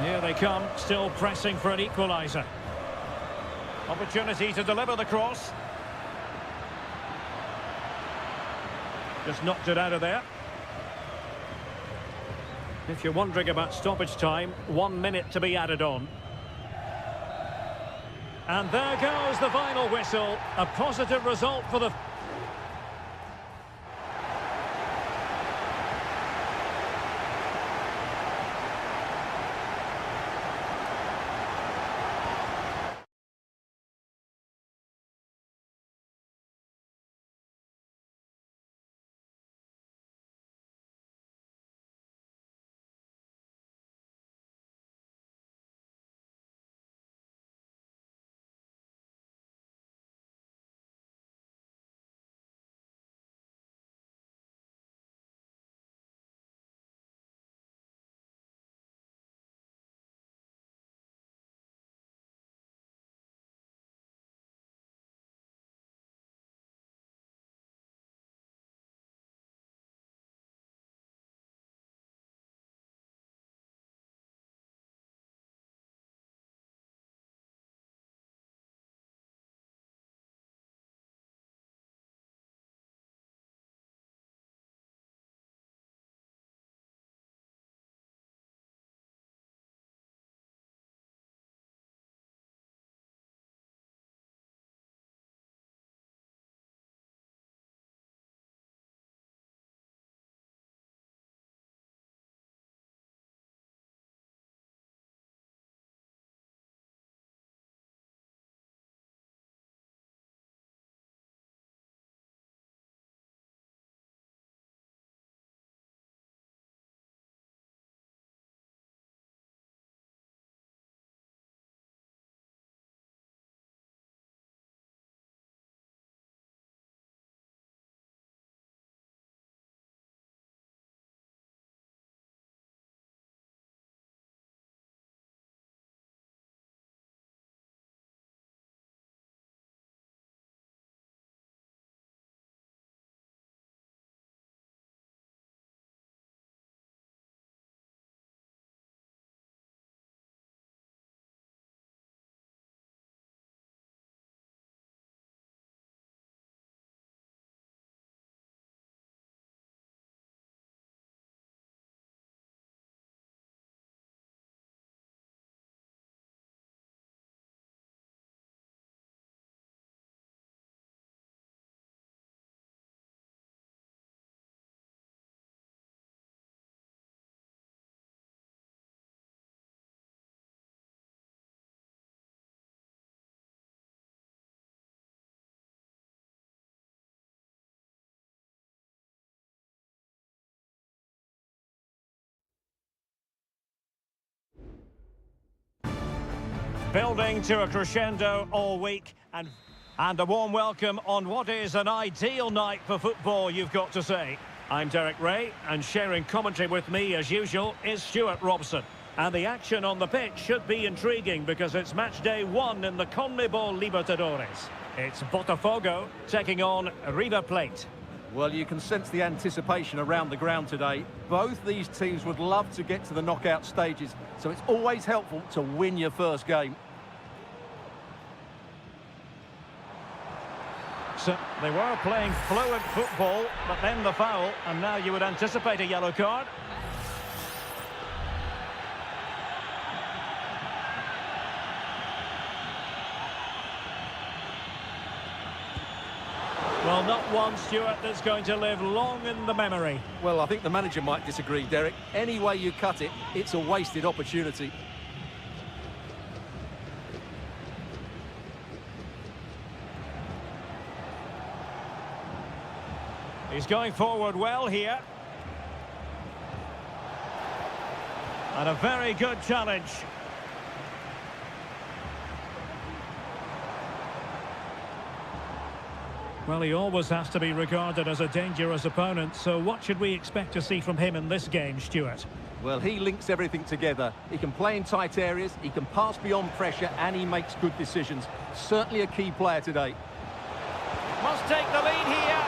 Here they come, still pressing for an equaliser. Opportunity to deliver the cross. Just knocked it out of there. If you're wondering about stoppage time, 1 minute to be added on. And there goes the final whistle. A positive result for the... Building to a crescendo all week and a warm welcome on what is an ideal night for football, you've got to say. I'm Derek Ray, and sharing commentary with me as usual is Stuart Robson. And the action on the pitch should be intriguing because it's match day 1 in the CONMEBOL Libertadores. It's Botafogo taking on River Plate. Well, you can sense the anticipation around the ground today. Both these teams would love to get to the knockout stages, so it's always helpful to win your first game. So they were playing fluent football, but then the foul, and now you would anticipate a yellow card. Well, not one, Stuart, that's going to live long in the memory. Well, I think the manager might disagree, Derek. Any way you cut it, it's a wasted opportunity. He's going forward well here. And a very good challenge. Well, he always has to be regarded as a dangerous opponent, so what should we expect to see from him in this game, Stuart? Well, he links everything together. He can play in tight areas, he can pass beyond pressure, and he makes good decisions. Certainly a key player today. Must take the lead here.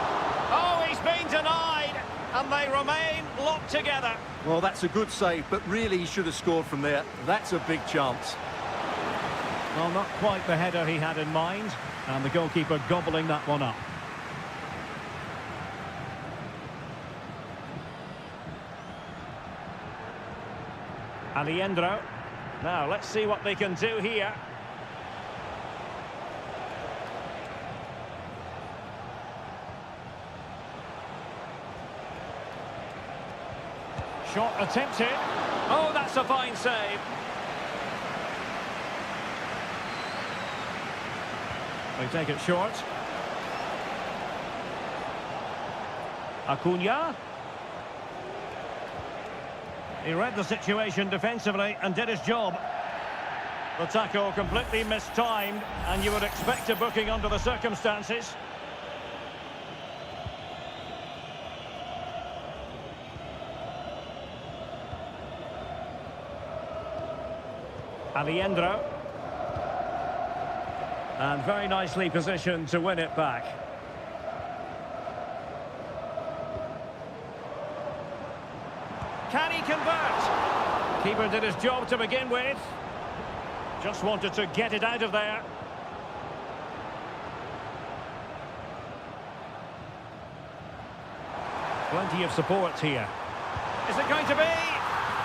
Oh, he's been denied, and they remain locked together. Well, that's a good save, but really he should have scored from there. That's a big chance. Well, not quite the header he had in mind, and the goalkeeper gobbling that one up. Alejandro. Now, let's see what they can do here. Shot attempted. Oh, that's a fine save. They take it short. Acuna. He read the situation defensively and did his job. The tackle completely mistimed, and you would expect a booking under the circumstances. Alejandro. And very nicely positioned to win it back. Can he convert? Keeper did his job to begin with. Just wanted to get it out of there. Plenty of support here. Is it going to be?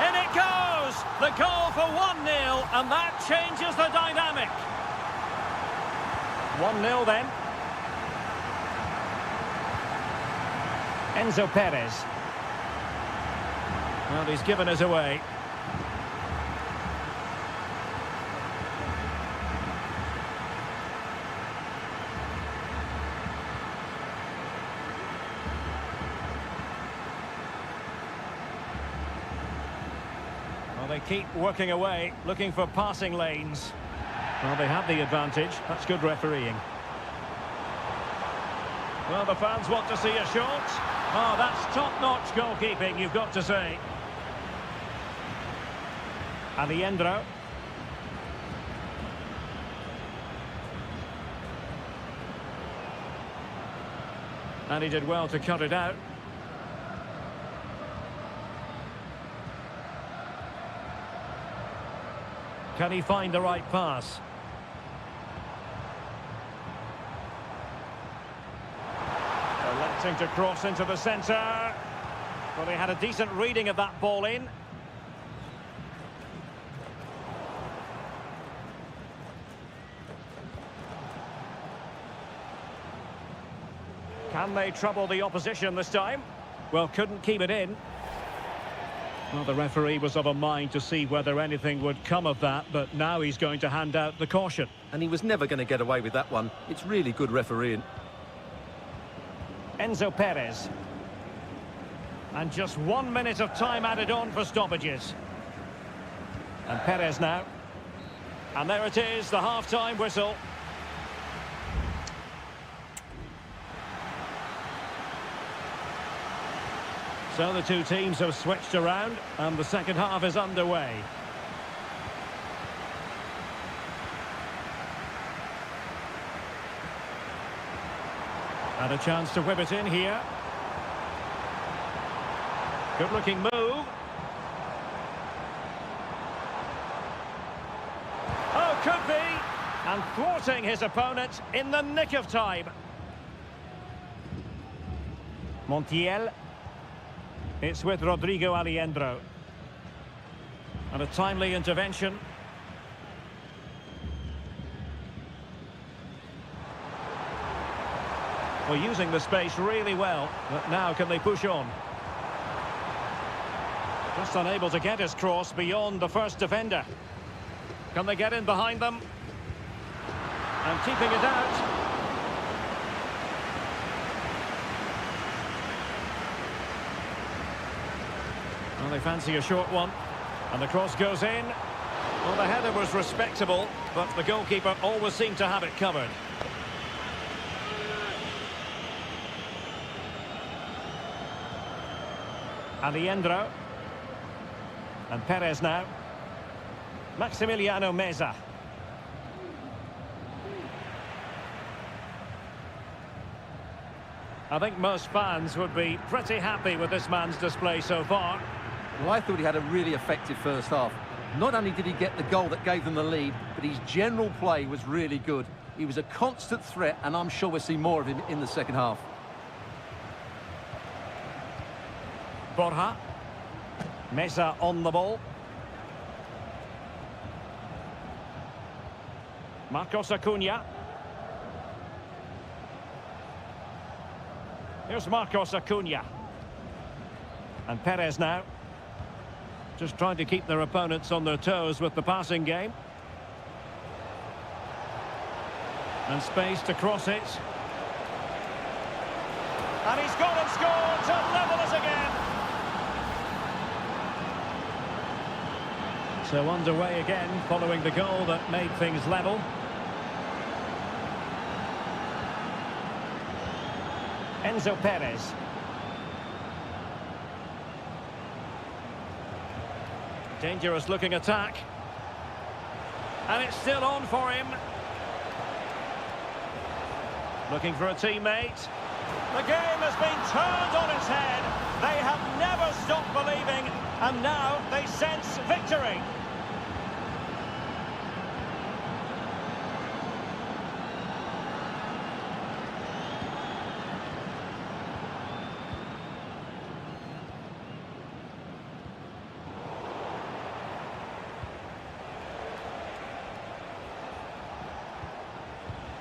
In it goes! The goal for 1-0, and that changes the dynamic. 1-0 then. Enzo Perez. Well, he's given us away. Well, they keep working away, looking for passing lanes. Well, they have the advantage. That's good refereeing. Well, the fans want to see a shot. Oh, that's top-notch goalkeeping, you've got to say. Alejandro. And he did well to cut it out. Can he find the right pass? Electing to cross into the centre. Well, he had a decent reading of that ball in. Can they trouble the opposition this time? Well, couldn't keep it in. Well, the referee was of a mind to see whether anything would come of that, but now he's going to hand out the caution. And he was never going to get away with that one. It's really good refereeing. Enzo Perez. And just 1 minute of time added on for stoppages. And Perez now. And there it is, the half-time whistle. So the two teams have switched around, and the second half is underway. And a chance to whip it in here. Good-looking move. Oh, could be. And thwarting his opponent in the nick of time. Montiel. It's with Rodrigo Alejandro. And a timely intervention. Well, using the space really well, but now can they push on? Just unable to get his cross beyond the first defender. Can they get in behind them? And keeping it out. Well, they fancy a short one. And the cross goes in. Well, the header was respectable, but the goalkeeper always seemed to have it covered. Alejandro. And Perez now. Maximiliano Meza. I think most fans would be pretty happy with this man's display so far. Well, I thought he had a really effective first half. Not only did he get the goal that gave them the lead, but his general play was really good. He was a constant threat, and I'm sure we'll see more of him in the second half. Borja. Meza on the ball. Marcos Acuna. Here's Marcos Acuna. And Perez now. Just trying to keep their opponents on their toes with the passing game. And space to cross it. And he's gone and scored to level it again. So underway again following the goal that made things level. Enzo Perez. Dangerous looking attack. And it's still on for him. Looking for a teammate. The game has been turned on its head. They have never stopped believing, and now they sense victory.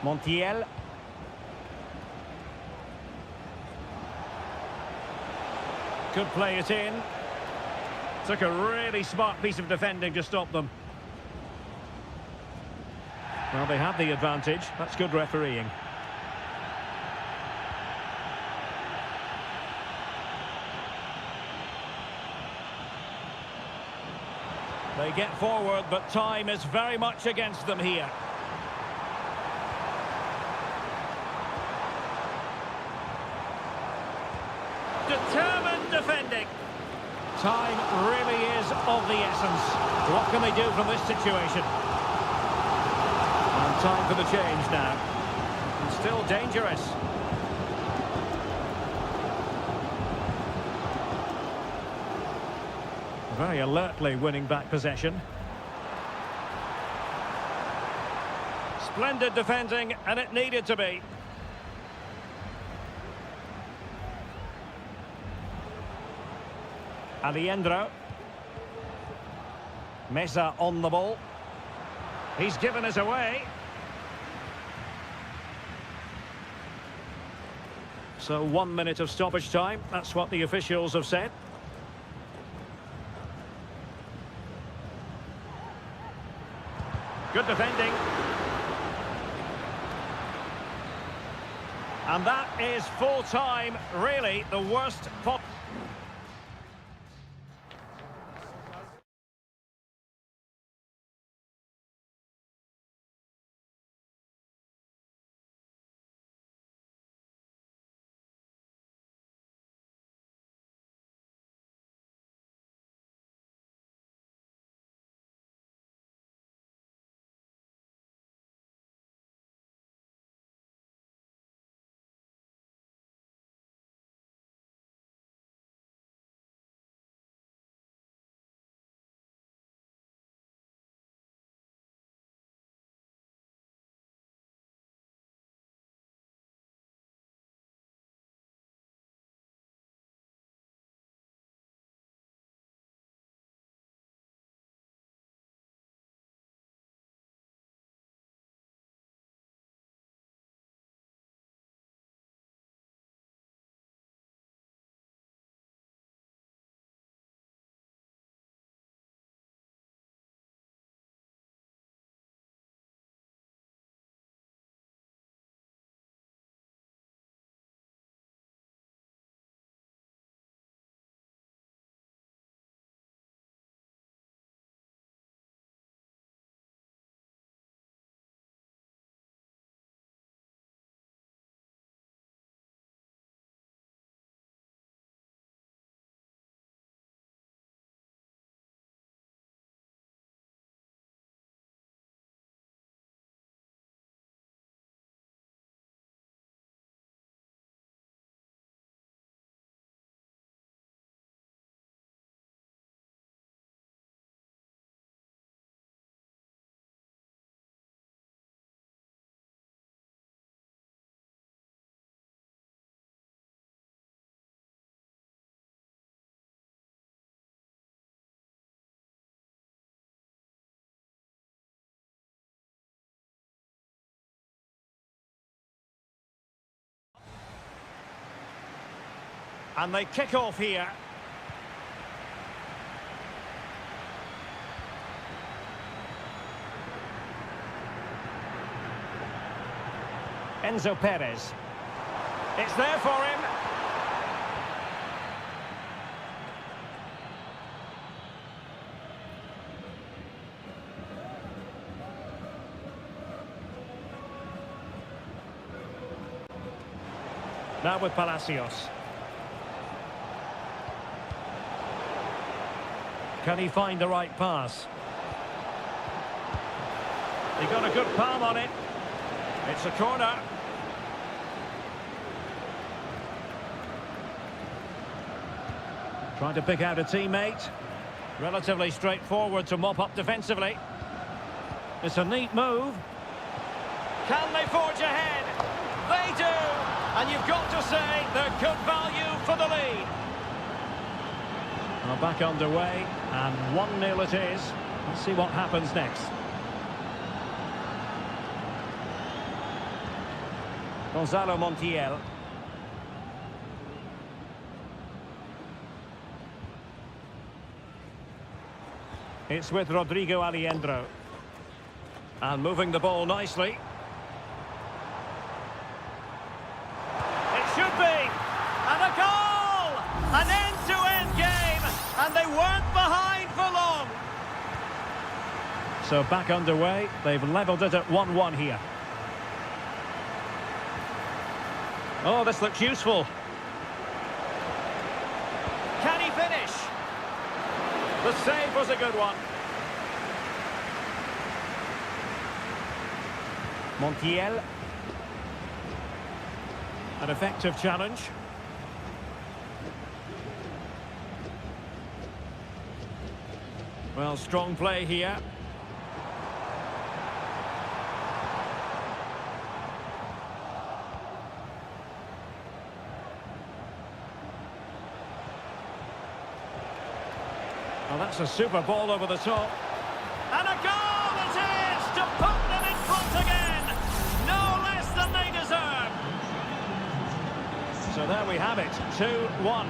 Montiel. Could play it in. Took a really smart piece of defending to stop them. Well, they have the advantage. That's good refereeing. They get forward, but time is very much against them here. Determined defending. Time really is of the essence. What can they do from this situation? And time for the change now. And still dangerous. Very alertly winning back possession. Splendid defending, and it needed to be. Alejandro. Meza on the ball. He's given us away. So 1 minute of stoppage time. That's what the officials have said. Good defending. And that is full time. Really the worst possible. And they kick off here. Enzo Perez. It's there for him. Now with Palacios. Can he find the right pass? He got a good palm on it. It's a corner. Trying to pick out a teammate. Relatively straightforward to mop up defensively. It's a neat move. Can they forge ahead? They do! And you've got to say they're good value for the lead. Well, back underway, and 1-0 it is. Let's see what happens next. Gonzalo Montiel. It's with Rodrigo Aliendro. And moving the ball nicely. It should be! And a goal! An end-to-end game! And they weren't behind for long! So back underway. They've levelled it at 1-1 here. Oh, this looks useful. Can he finish? The save was a good one. Montiel. An effective challenge. Well, strong play here. Well, that's a super ball over the top. And a goal it is to put them in front again. No less than they deserve. So there we have it, 2-1.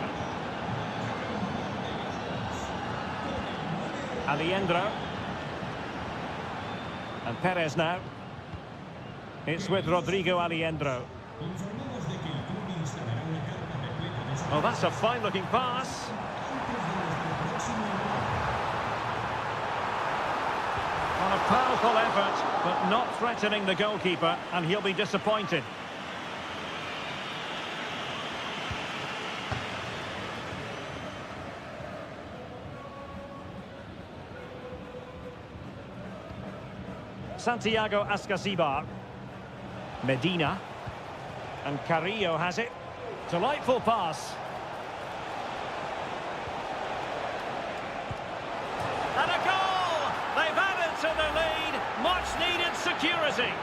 Aliendro. And Perez now. It's with Rodrigo Aliendro. Oh, that's a fine-looking pass. On a powerful effort, but not threatening the goalkeeper, and he'll be disappointed. Santiago Ascasibar. Medina. And Carrillo has it. Delightful pass. And a goal! They've added to the lead. Much-needed security.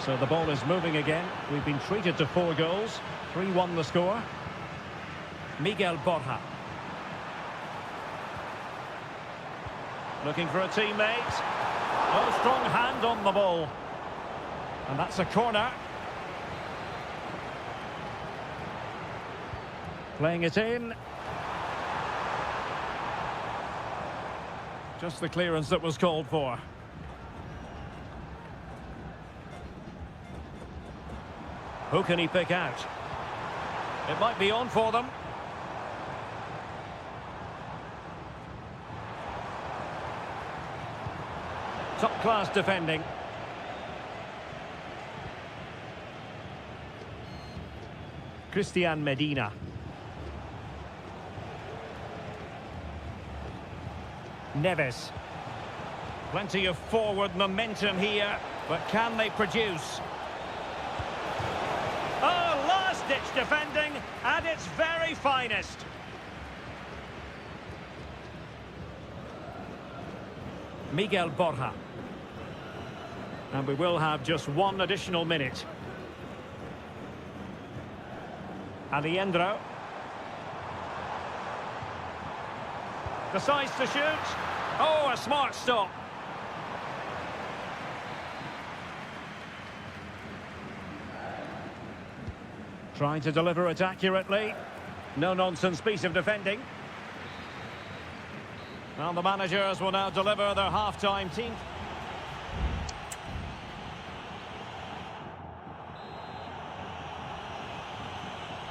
So the ball is moving again. We've been treated to 4 goals. 3-1 the score. Miguel Borja. Looking for a teammate. Oh, strong hand on the ball. And that's a corner. Playing it in. Just the clearance that was called for. Who can he pick out? It might be on for them. Top-class defending. Christian Medina. Neves. Plenty of forward momentum here, but can they produce? Oh, last-ditch defending at its very finest. Miguel Borja. And we will have just 1 additional minute. Aliendro. Decides to shoot. Oh, a smart stop. Trying to deliver it accurately. No-nonsense piece of defending. Well, the managers will now deliver their half-time team.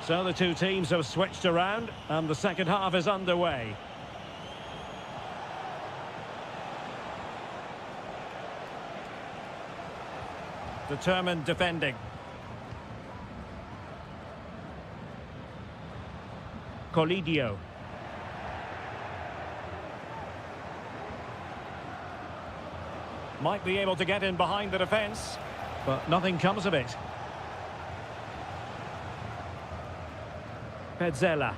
So the two teams have switched around, and the second half is underway. Determined defending. Colidio. Might be able to get in behind the defence, but nothing comes of it. Petzela.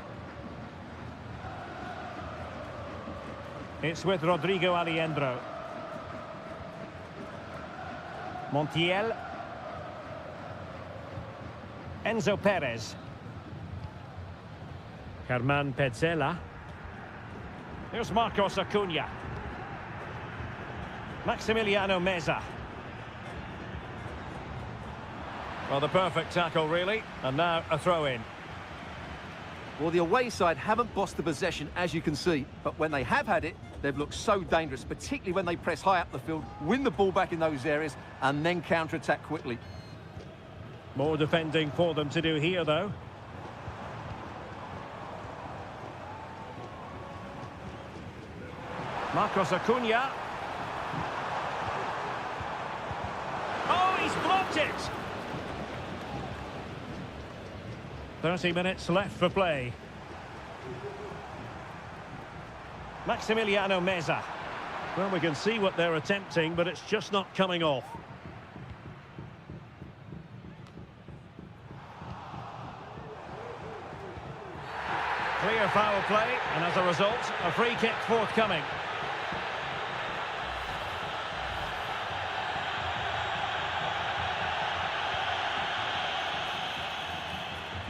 It's with Rodrigo Aliendro. Montiel. Enzo Perez. Germán Petzela. Here's Marcos Acuna. Maximiliano Meza. Well, the perfect tackle, really. And now a throw-in. Well, the away side haven't bossed the possession, as you can see. But when they have had it, they've looked so dangerous, particularly when they press high up the field, win the ball back in those areas, and then counter-attack quickly. More defending for them to do here, though. Marcos Acuna. Oh, he's blocked it! 30 minutes left for play. Maximiliano Meza. Well, we can see what they're attempting, but it's just not coming off. Clear foul play, and as a result, a free kick forthcoming.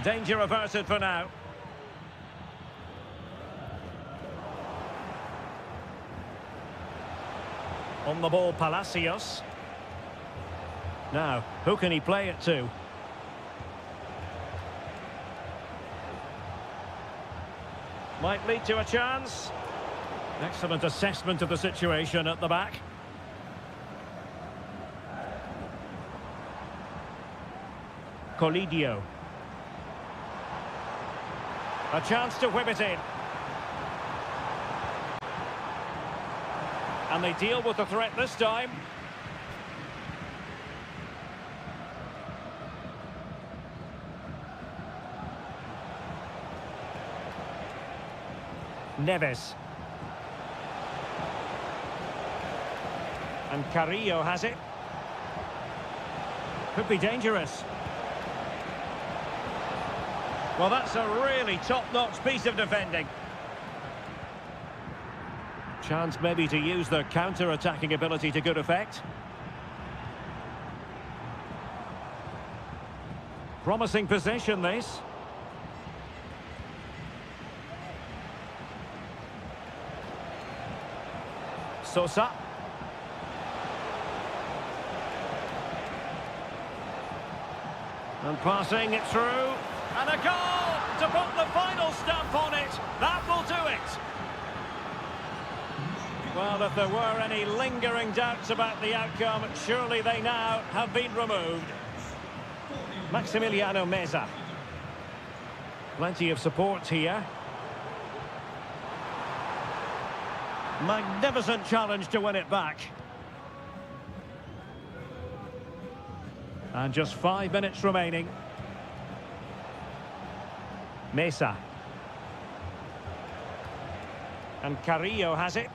Danger averted for now. On the ball, Palacios. Now, who can he play it to? Might lead to a chance. Excellent assessment of the situation at the back. Colidio. A chance to whip it in. And they deal with the threat this time. Neves. And Carrillo has it. Could be dangerous. Well, that's a really top-notch piece of defending. Chance maybe to use their counter-attacking ability to good effect. Promising possession, this. Sosa. And passing it through. And a goal to put the final stamp on it. That will do it. Well, if there were any lingering doubts about the outcome, surely they now have been removed. Maximiliano Meza. Plenty of support here. Magnificent challenge to win it back. And just 5 minutes remaining. Mesa. And Carrillo has it.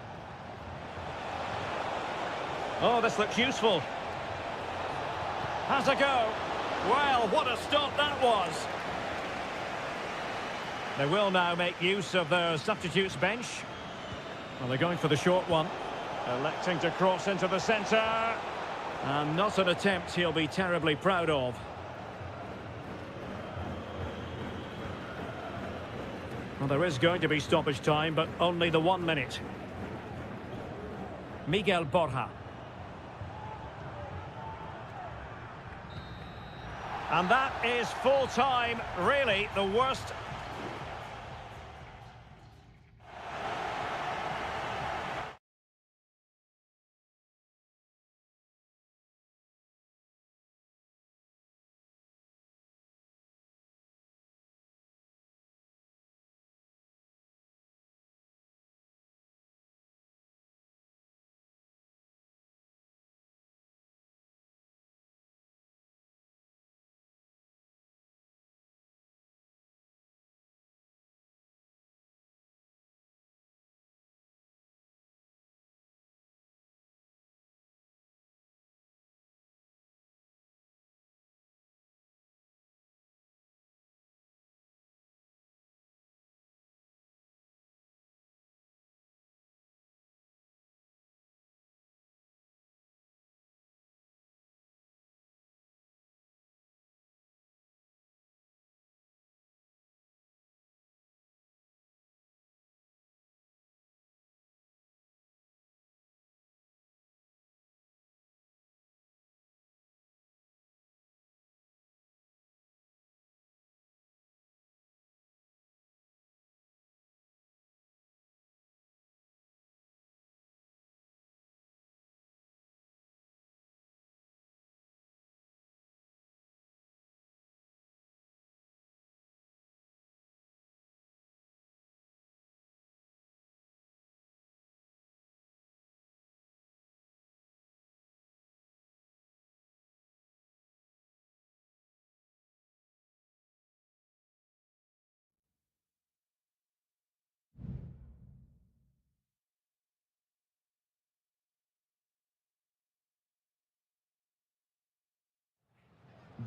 Oh, this looks useful. Has a go. Well, what a stop that was. They will now make use of their substitutes bench. Well, they're going for the short one. Electing to cross into the centre. And not an attempt he'll be terribly proud of. Well, there is going to be stoppage time, but only the 1 minute. Miguel Borja. And that is full time, really the worst.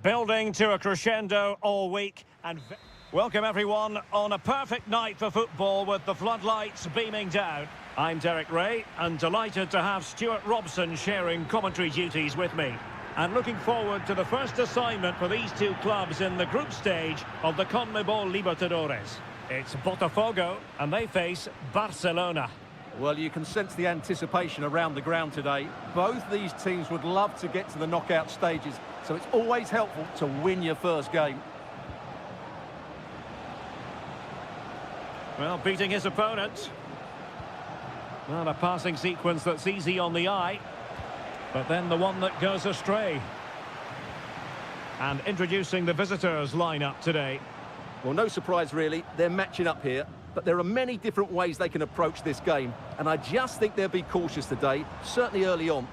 Building to a crescendo all week, and welcome everyone on a perfect night for football with the floodlights beaming down. I'm Derek Ray and delighted to have Stuart Robson sharing commentary duties with me. And looking forward to the first assignment for these two clubs in the group stage of the CONMEBOL Libertadores. It's Botafogo and they face Barcelona. Well, you can sense the anticipation around the ground today. Both these teams would love to get to the knockout stages, so it's always helpful to win your first game. Well, beating his opponent. Not a passing sequence that's easy on the eye, but then the one that goes astray. And introducing the visitors lineup today. Well, no surprise really, they're matching up here, but there are many different ways they can approach this game, and I just think they'll be cautious today, certainly early on.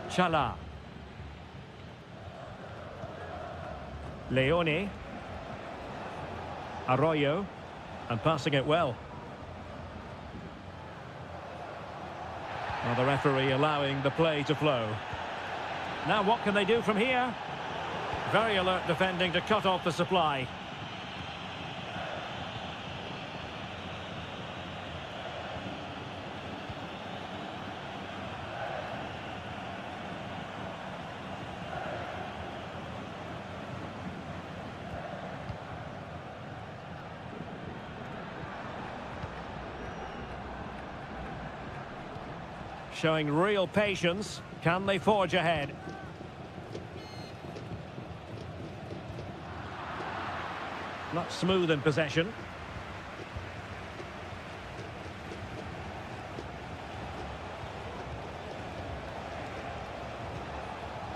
Chala. Leone. Arroyo. And passing it well. Well, the referee allowing the play to flow. Now what can they do from here? Very alert defending to cut off the supply. Showing real patience. Can they forge ahead? Not smooth in possession.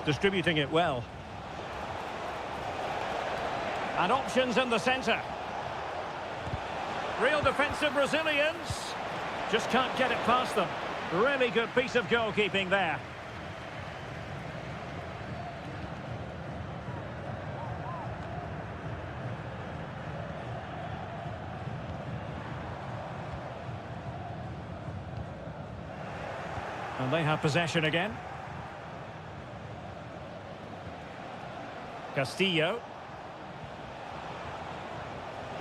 Distributing it well. And options in the centre. Real defensive resilience. Just can't get it past them. Really good piece of goalkeeping there. And they have possession again. Castillo.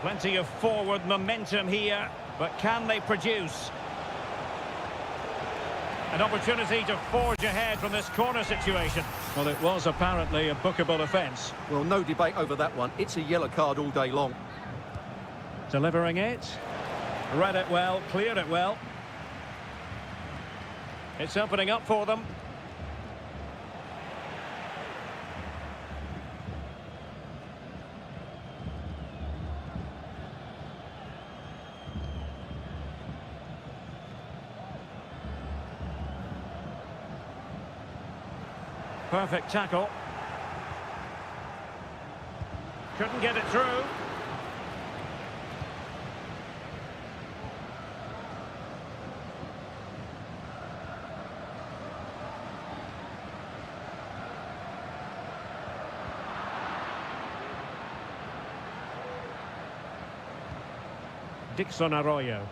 Plenty of forward momentum here, but can they produce? An opportunity to forge ahead from this corner situation. Well, it was apparently a bookable offence. Well, no debate over that one. It's a yellow card all day long. Delivering it. Read it well, cleared it well. It's opening up for them. Perfect tackle. Couldn't get it through. Dixon Arroyo.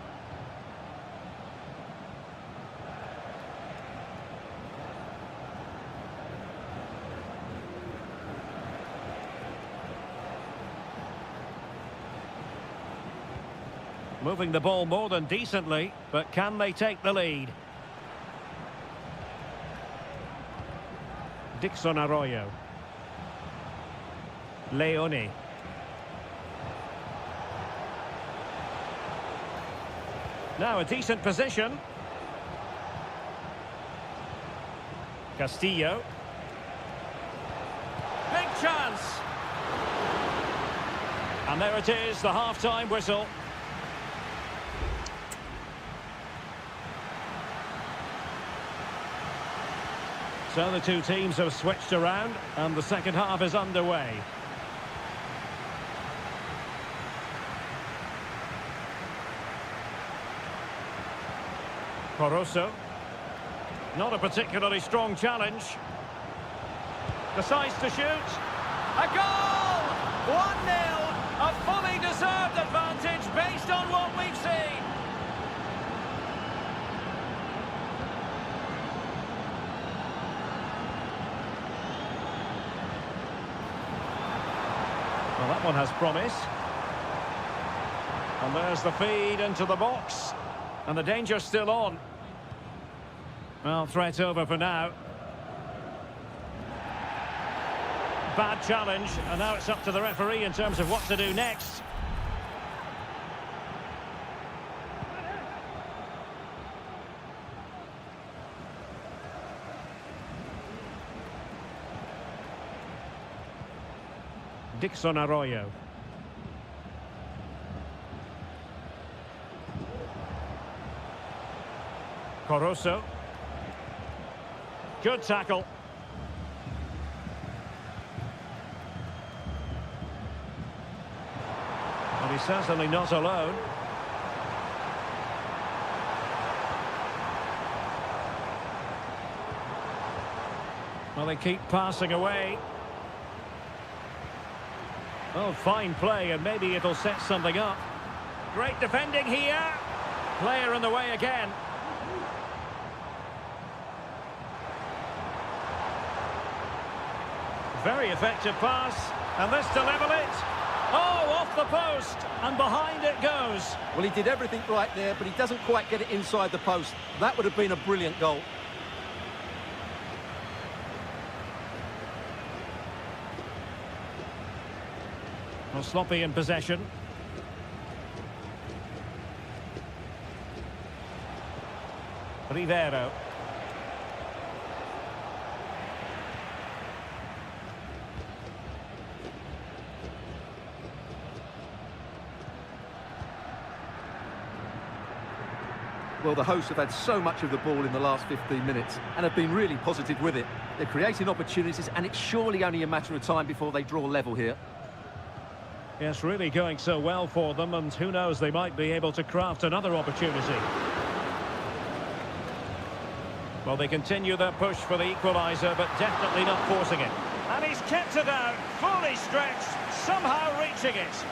Moving the ball more than decently, but can they take the lead? Dixon Arroyo. Leone. Now a decent position. Castillo. Big chance! And there it is, the half-time whistle. So the two teams have switched around and the second half is underway. Corosso. Not a particularly strong challenge. Decides to shoot. A goal! 1-0! A fully deserved advantage based on what we've seen. Well, that one has promise. And there's the feed into the box. And the danger's still on. Well, threat over for now. Bad challenge, and now it's up to the referee in terms of what to do next. Dixon Arroyo. Corosso. Good tackle. And he's certainly not alone. Well, they keep passing away. Oh, fine play, and maybe it'll set something up. Great defending here. Player in the way again. Very effective pass, and this to level it. Oh, off the post, and behind it goes. Well, he did everything right there, but he doesn't quite get it inside the post. That would have been a brilliant goal. Well, sloppy in possession. Rivero. Well, the hosts have had so much of the ball in the last 15 minutes and have been really positive with it. They're creating opportunities, and it's surely only a matter of time before they draw level here. Yes, really going so well for them, and who knows, they might be able to craft another opportunity. Well, they continue their push for the equaliser, but definitely not forcing it. And he's kept it out, fully stretched, somehow reaching it.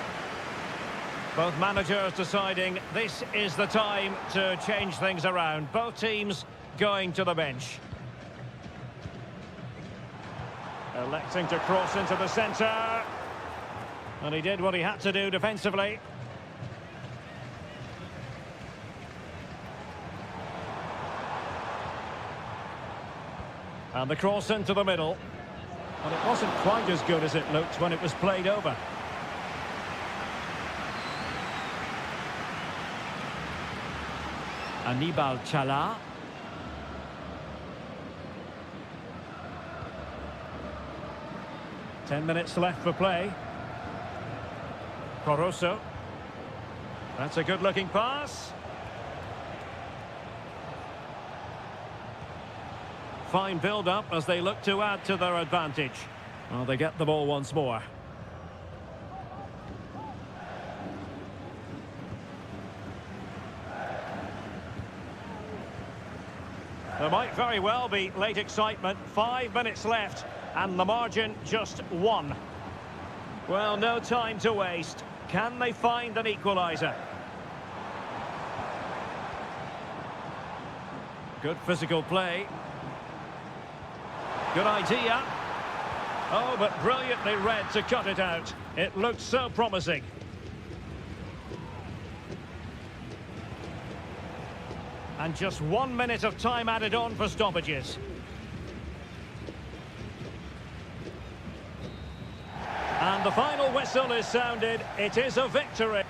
Both managers deciding this is the time to change things around. Both teams going to the bench. Electing to cross into the centre. And he did what he had to do defensively. And the cross into the middle. And it wasn't quite as good as it looked when it was played over. Anibal Chala. 10 minutes left for play. Caruso. That's a good-looking pass. Fine build-up as they look to add to their advantage. Well, they get the ball once more. There might very well be late excitement. 5 minutes left, and the margin just 1. Well, no time to waste. Can they find an equaliser? Good physical play. Good idea. Oh, but brilliantly read to cut it out. It looked so promising. And just 1 minute of time added on for stoppages. And the final whistle is sounded. It is a victory.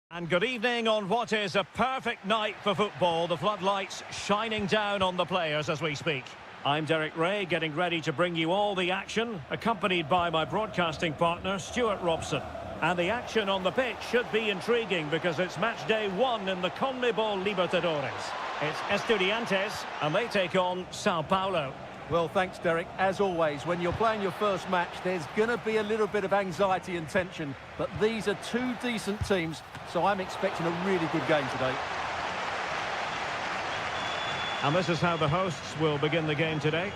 And good evening on what is a perfect night for football. The floodlights shining down on the players as we speak. I'm Derek Ray, getting ready to bring you all the action, accompanied by my broadcasting partner, Stuart Robson. And the action on the pitch should be intriguing because it's match day 1 in the CONMEBOL Libertadores. It's Estudiantes, and they take on Sao Paulo. Well, thanks, Derek. As always, when you're playing your first match, there's going to be a little bit of anxiety and tension. But these are two decent teams, so I'm expecting a really good game today. And this is how the hosts will begin the game today.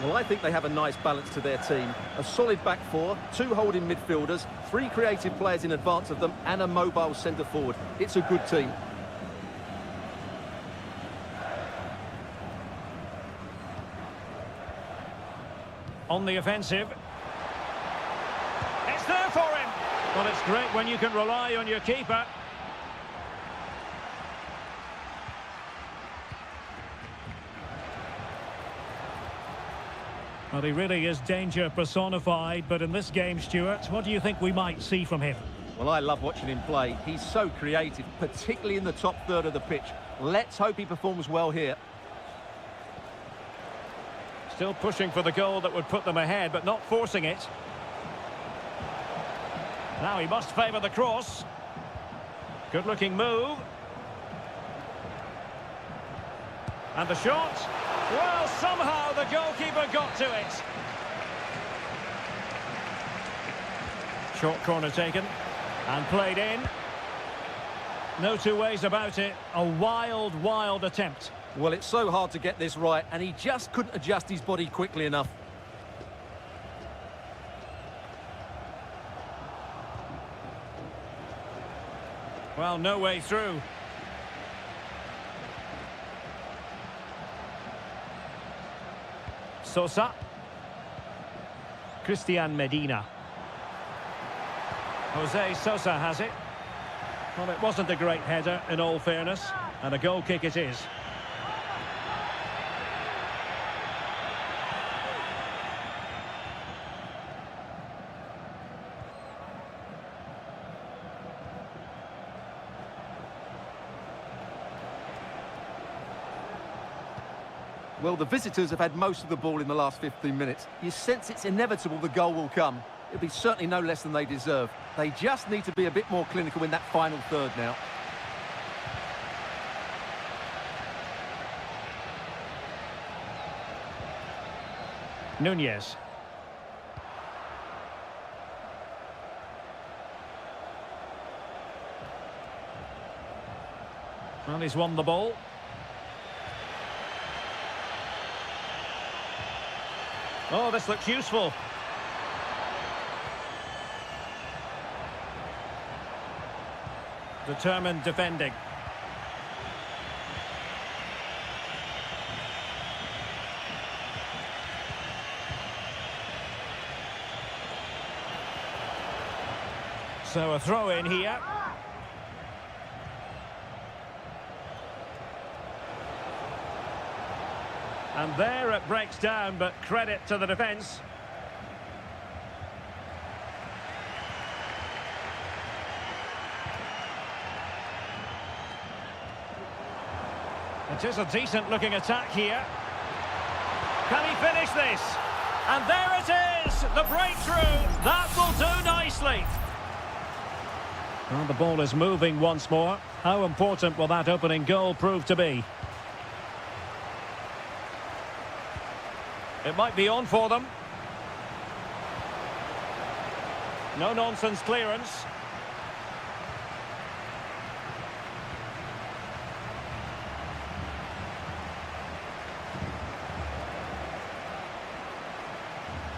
Well, I think they have a nice balance to their team. A solid back four, 2 holding midfielders, 3 creative players in advance of them, and a mobile centre-forward. It's a good team. On the offensive. It's there for him. Well, it's great when you can rely on your keeper. Well, he really is danger personified, but in this game, Stuart, what do you think we might see from him? Well, I love watching him play. He's so creative, particularly in the top third of the pitch. Let's hope he performs well here. Still pushing for the goal that would put them ahead, but not forcing it. Now he must favour the cross. Good-looking move. And the shot. Well, somehow the goalkeeper got to it. Short corner taken and played in. No two ways about it. A wild, wild attempt. Well, it's so hard to get this right, and he just couldn't adjust his body quickly enough. Well, no way through. Sosa. Christian Medina. Jose Sosa has it. Well, it wasn't a great header, in all fairness, and a goal kick it is. Well, the visitors have had most of the ball in the last 15 minutes. You sense it's inevitable the goal will come. It'll be certainly no less than they deserve. They just need to be a bit more clinical in that final third now. Nunez. Well, he's won the ball. Oh, this looks useful. Determined defending. So a throw in here. And there it breaks down, but credit to the defence. It is a decent-looking attack here. Can he finish this? And there it is! The breakthrough! That will do nicely! Well, the ball is moving once more. How important will that opening goal prove to be? It might be on for them. No-nonsense clearance.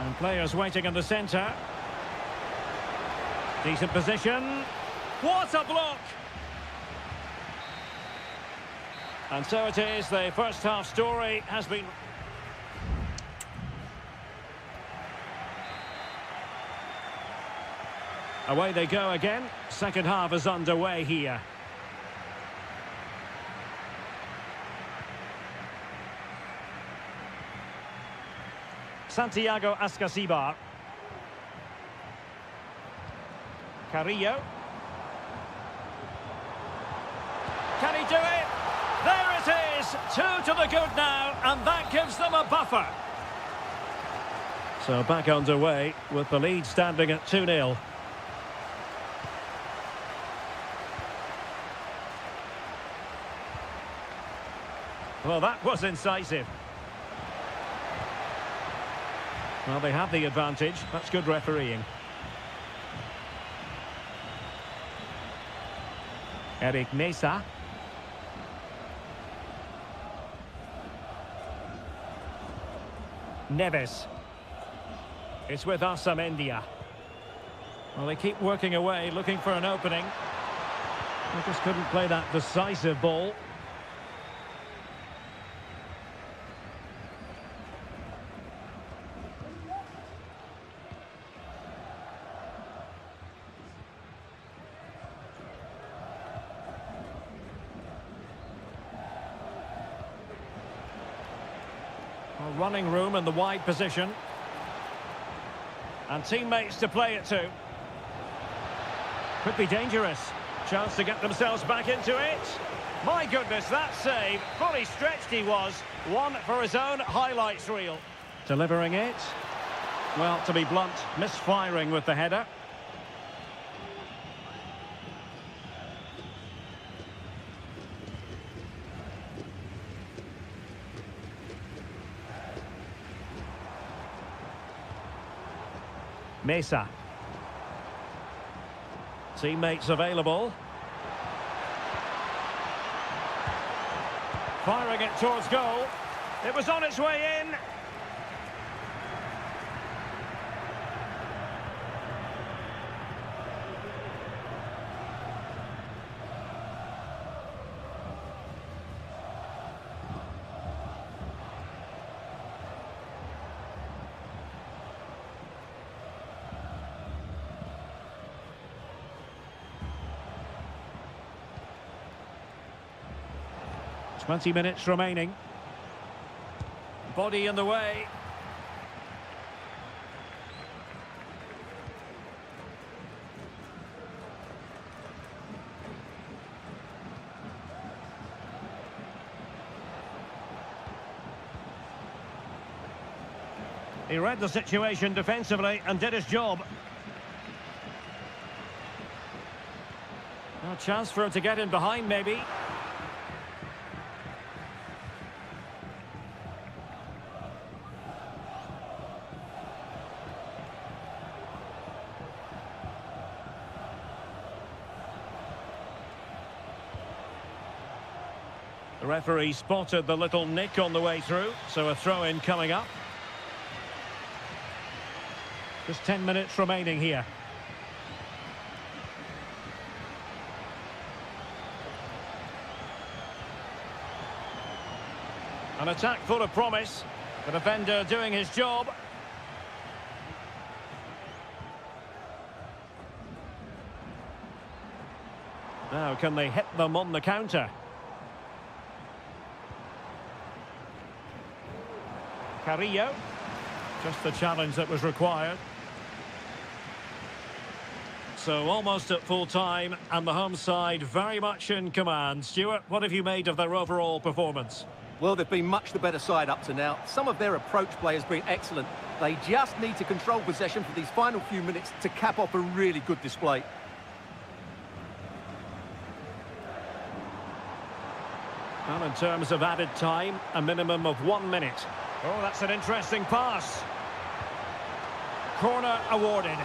And players waiting in the centre. Decent position. What a block! And so it is, the first half story has been... Away they go again. Second half is underway here. Santiago Ascasibar. Carrillo. Can he do it? There it is! 2 to the good now, and that gives them a buffer. So back underway with the lead standing at 2-0. Well, that was incisive. Well, they have the advantage. That's good refereeing. Eric Mesa. Neves. It's with Asamendia. Well, they keep working away, looking for an opening. They just couldn't play that decisive ball. running room in the wide position. And teammates to play it to. Could be dangerous. Chance to get themselves back into it. My goodness, that save. Fully stretched he was. One for his own highlights reel. Delivering it. Well, to be blunt, misfiring with the header. Mesa. Teammates available. Firing it towards goal. It was on its way in. Twenty minutes remaining. Body in the way. He read the situation defensively and did his job. A chance for him to get in behind, maybe. The referee spotted the little nick on the way through, so a throw-in coming up. Just 10 minutes remaining here. An attack full of promise. The defender doing his job. Now, can they hit them on the counter? Carrillo. Just the challenge that was required. So almost at full time, and the home side very much in command. Stuart, what have you made of their overall performance? Well, they've been much the better side up to now. Some of their approach play has been excellent. They just need to control possession for these final few minutes to cap off a really good display. Well, in terms of added time, a minimum of 1 minute. Oh, that's an interesting pass. Corner awarded.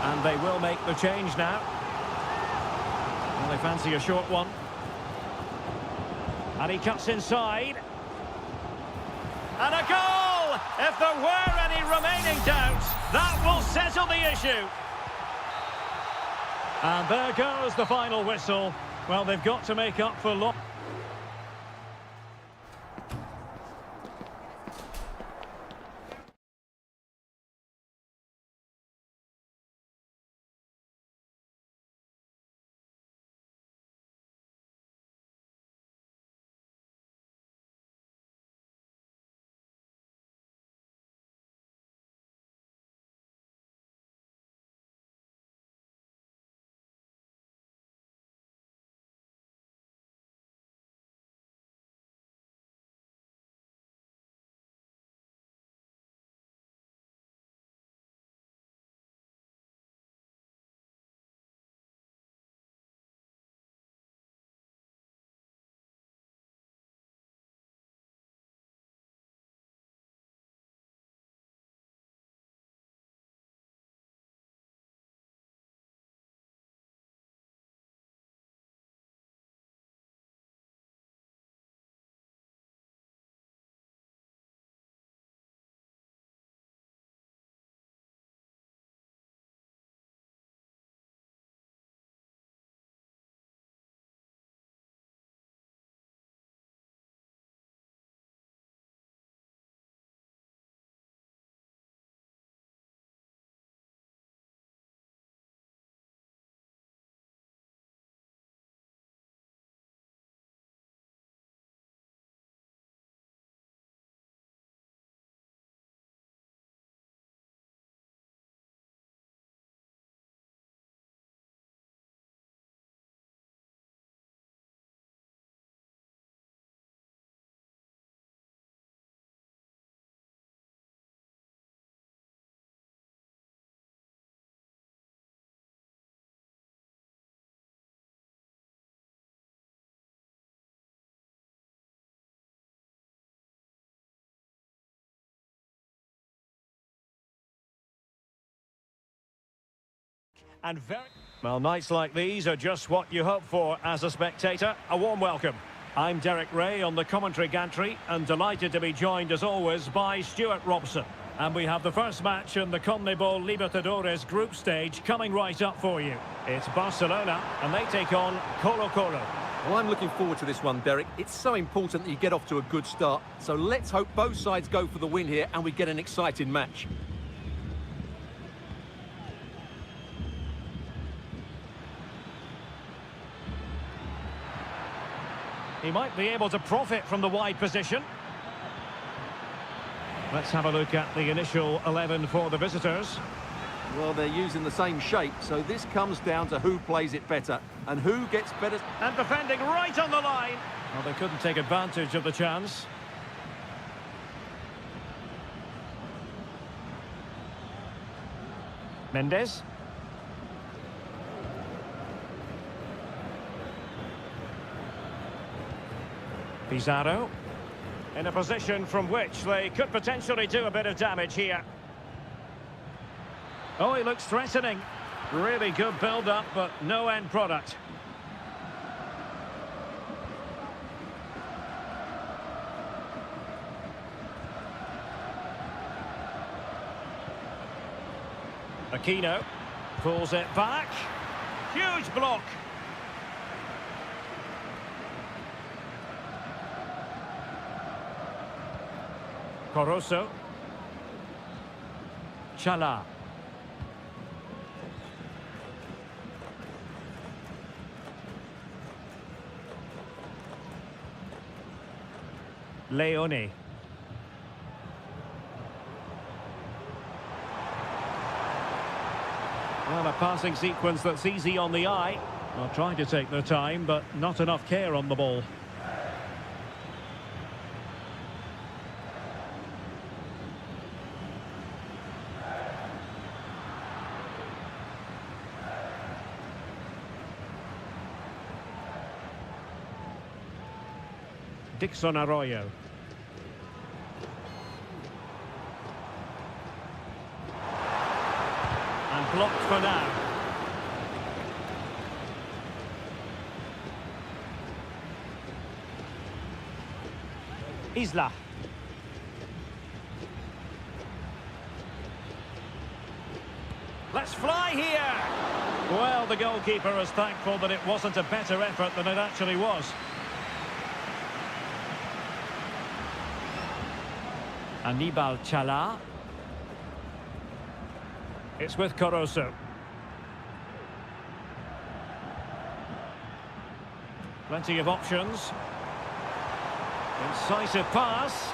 And they will make the change now. Well, they fancy a short one. And he cuts inside. And a goal! If there were any remaining doubts, that will settle the issue. And there goes the final whistle. Well, they've got to make up for loss. and very... Well, nights like these are just what you hope for as a spectator. A warm welcome. I'm Derek Ray on the commentary gantry and delighted to be joined as always by Stuart Robson. And we have the first match in the CONMEBOL Libertadores group stage coming right up for you. It's Barcelona and they take on Colo-Colo. Well, I'm looking forward to this one, Derek. It's so important that you get off to a good start. So let's hope both sides go for the win here and we get an exciting match. He might be able to profit from the wide position. Let's have a look at the initial 11 for the visitors. Well, they're using the same shape, so this comes down to who plays it better and who gets better. And defending right on the line. Well, they couldn't take advantage of the chance. Mendes. Pizarro. In a position from which they could potentially do a bit of damage here. Oh, he looks threatening. Really good build-up, but no end product. Aquino pulls it back. Huge block. Coroso. Chala. Leone. Well, a passing sequence that's easy on the eye. Well, trying to take their time, but not enough care on the ball. Dixon Arroyo. And blocked for now. Isla. Let's fly here! Well, the goalkeeper is thankful that it wasn't a better effort than it actually was. Anibal Chala. It's with Coroso. Plenty of options. Incisive pass.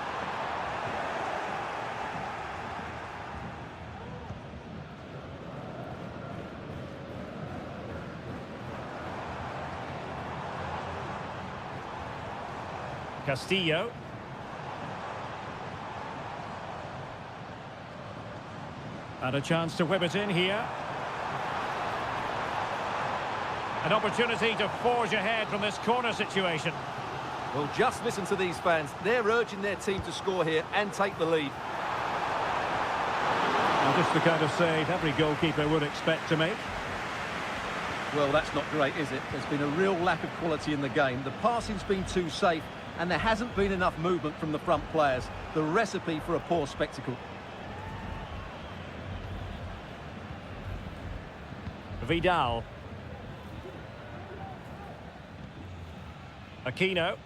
Castillo. And a chance to whip it in here. An opportunity to forge ahead from this corner situation. Well, just listen to these fans. They're urging their team to score here and take the lead. Now, just the kind of save every goalkeeper would expect to make. Well, that's not great, is it? There's been a real lack of quality in the game. The passing's been too safe, and there hasn't been enough movement from the front players. The recipe for a poor spectacle. Vidal. Aquino.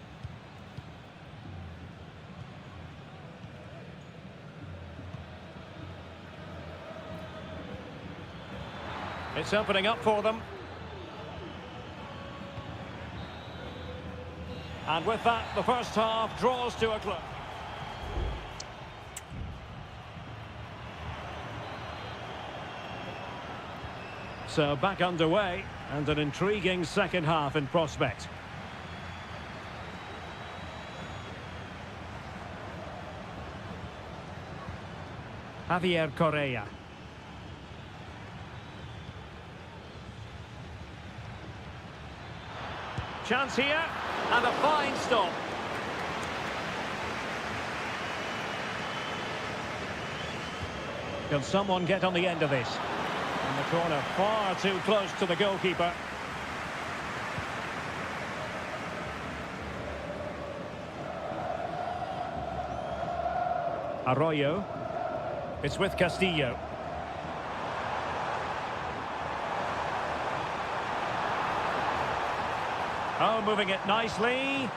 It's opening up for them. And with that, the first half draws to a close. So back underway, and an intriguing second half in prospect. Javier Correa. Chance here, and a fine stop. Can someone get on the end of this? And the corner far too close to the goalkeeper. Arroyo. It's with Castillo. Oh, moving it nicely.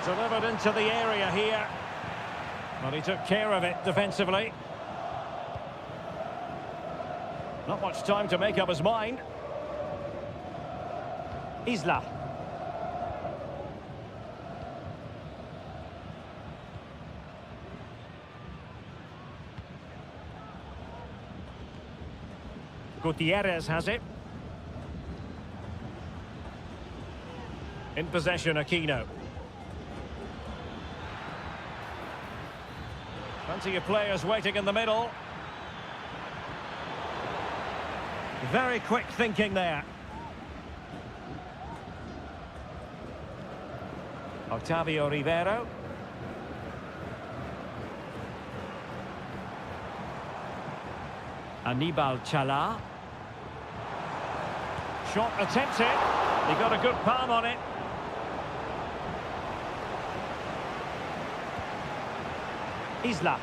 Delivered into the area here. Well, he took care of it defensively. Not much time to make up his mind. Isla. Gutierrez has it. In possession, Aquino. Plenty of players waiting in the middle. Very quick thinking there. Octavio Rivero. Anibal Chala. Shot attempted. He got a good palm on it. Isla.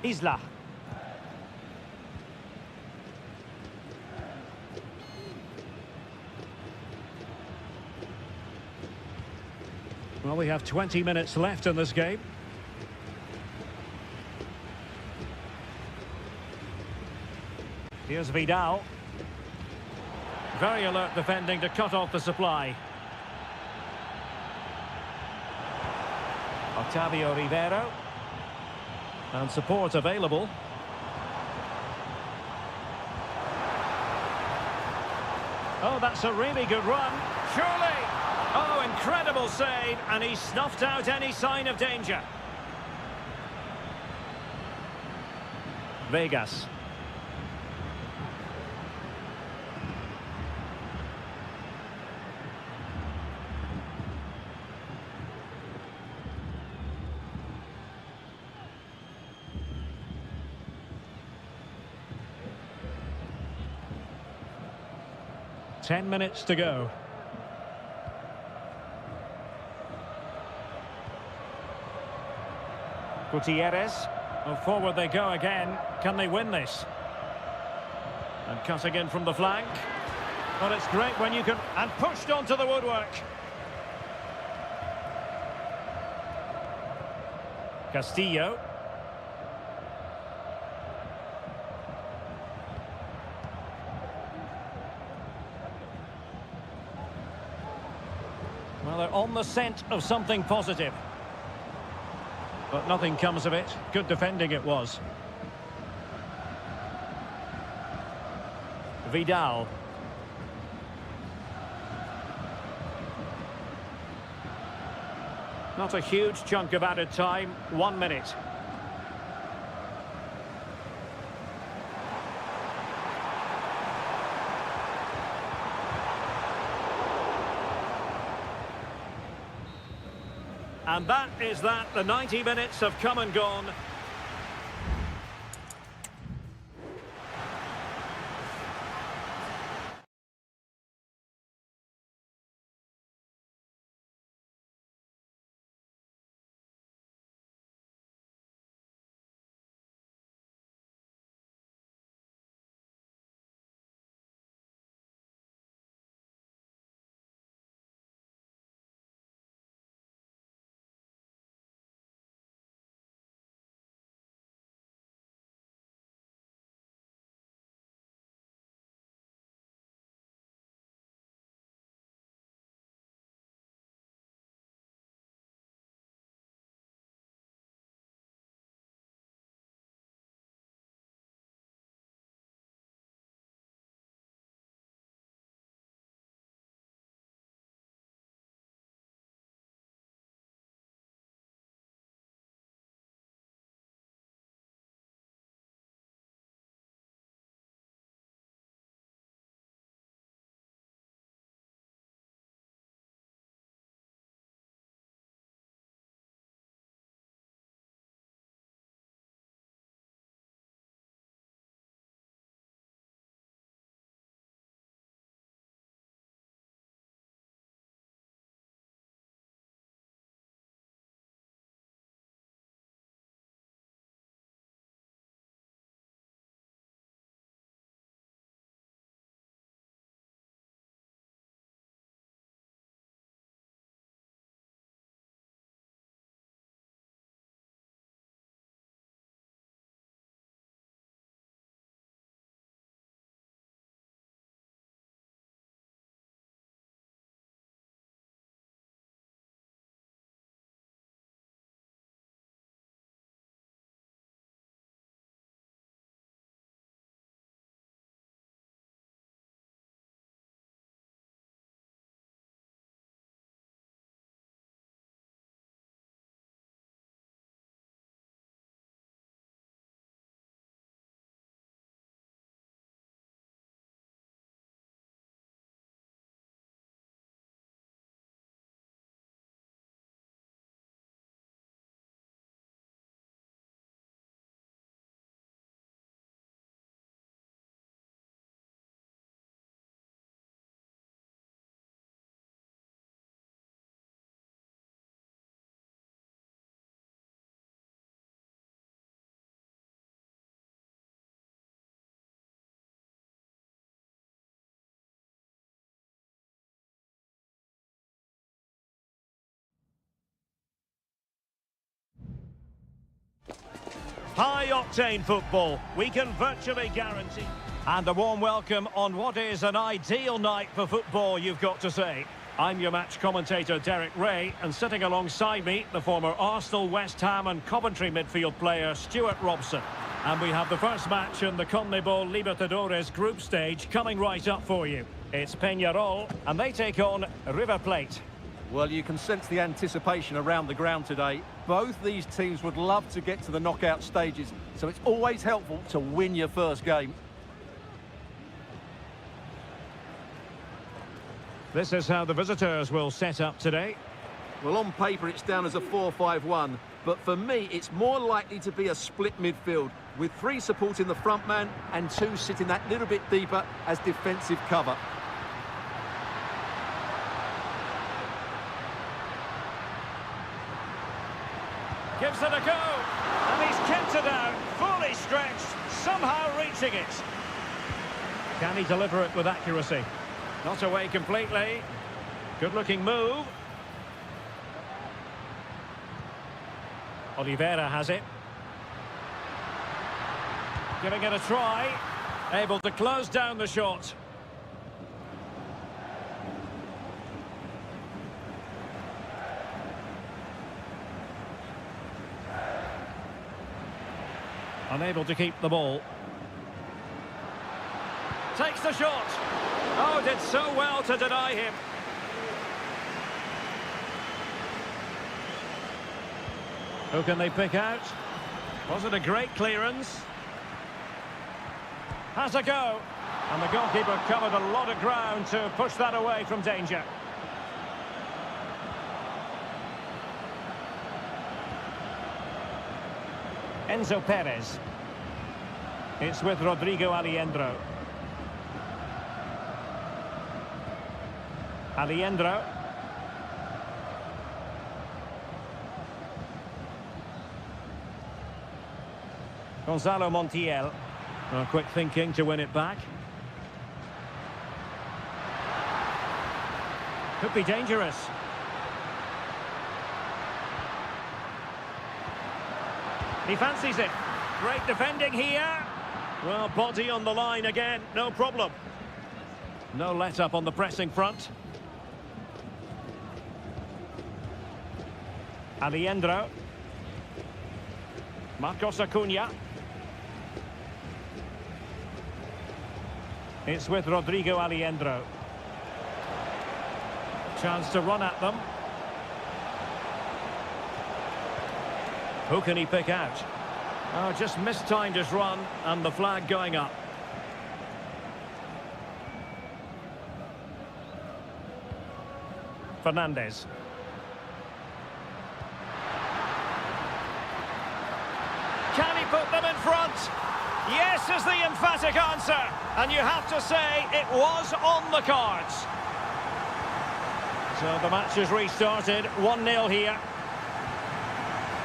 Isla. Well, we have 20 minutes left in this game. Here's Vidal. Very alert defending to cut off the supply. Octavio Rivero. And support available. Oh, that's a really good run. Surely! Oh, incredible save, and he snuffed out any sign of danger. Vegas. Ten minutes to go. Gutierrez. Well, forward they go again. Can they win this? And cutting in from the flank. Well, it's great when you can... And pushed onto the woodwork. Castillo. Well, they're on the scent of something positive. But nothing comes of it. Good defending it was. Vidal. Not a huge chunk of added time. 1 minute. And that is that. The 90 minutes have come and gone. High-octane football, we can virtually guarantee. And a warm welcome on what is an ideal night for football, you've got to say. I'm your match commentator, Derek Ray, and sitting alongside me, the former Arsenal, West Ham and Coventry midfield player, Stuart Robson. And we have the first match in the CONMEBOL Libertadores group stage coming right up for you. It's Peñarol, and they take on River Plate. Well, you can sense the anticipation around the ground today. Both these teams would love to get to the knockout stages, so it's always helpful to win your first game. This is how the visitors will set up today. Well, on paper it's down as a 4-5-1, but for me it's more likely to be a split midfield, with 3 supporting the front man and 2 sitting that little bit deeper as defensive cover. Gives it a go, and he's kept it out, fully stretched, somehow reaching it. Can he deliver it with accuracy? Not away completely. Good-looking move. Oliveira has it. Giving it a try. Able to close down the shot. Unable to keep the ball. Takes the shot. Oh, did so well to deny him. Who can they pick out? Was it a great clearance? Has a go. And the goalkeeper covered a lot of ground to push that away from danger. Enzo Perez. It's with Rodrigo Aliendro. Aliendro. Gonzalo Montiel. Quick thinking to win it back. Could be dangerous. He fancies it. Great defending here. Well, body on the line again, no problem. No let-up on the pressing front. Aliendro. Marcos Acuna. It's with Rodrigo Aliendro. Chance to run at them. Who can he pick out? Oh, just mistimed his run and the flag going up. Fernandez. Can he put them in front? Yes is the emphatic answer. And you have to say it was on the cards. So the match is restarted. 1-0 here.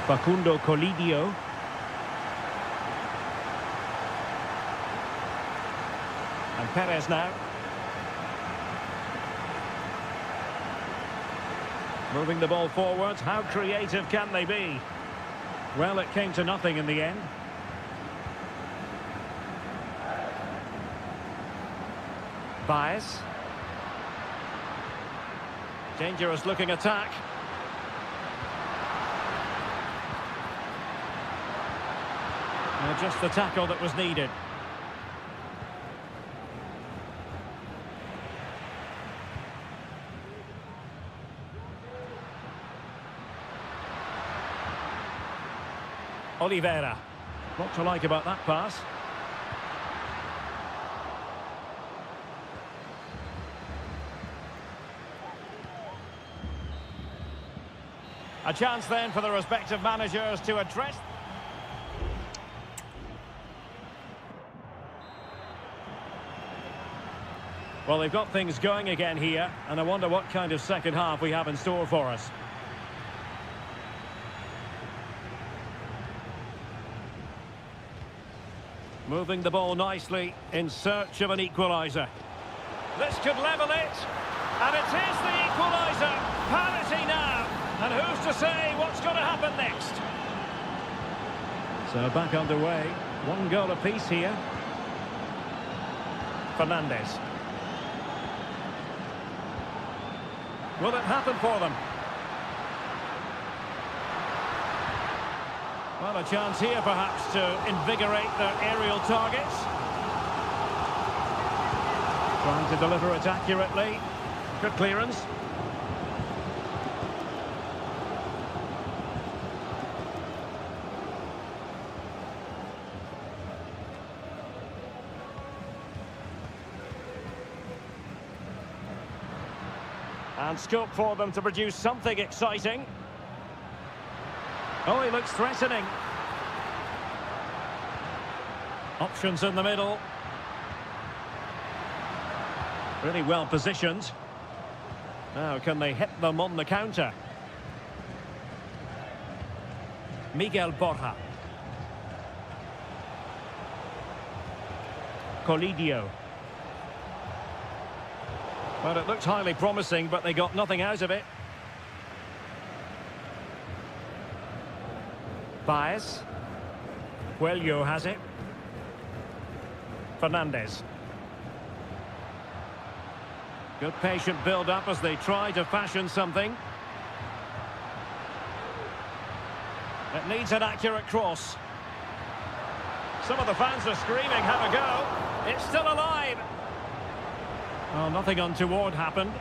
Facundo Colidio. And Perez now. Moving the ball forward. How creative can they be? Well, it came to nothing in the end. Baez. Dangerous looking attack. Just the tackle that was needed. Oliveira. What to like about that pass? A chance then for the respective managers to address. Well, they've got things going again here, and I wonder what kind of second half we have in store for us. Moving the ball nicely in search of an equaliser. This could level it, and it is the equaliser. Parity now, and who's to say what's going to happen next? So back underway. One goal apiece here. Fernandez. Will it happen for them? Well, a chance here perhaps to invigorate their aerial targets. Trying to deliver it accurately. Good clearance. And scope for them to produce something exciting. Oh, he looks threatening. Options in the middle. Really well positioned. Now, can they hit them on the counter? Miguel Borja. Colidio. Well, it looked highly promising, but they got nothing out of it. Baez. Coelho has it. Fernandez. Good patient build-up as they try to fashion something. It needs an accurate cross. Some of the fans are screaming, have a go. It's still alive. Oh, nothing untoward happened.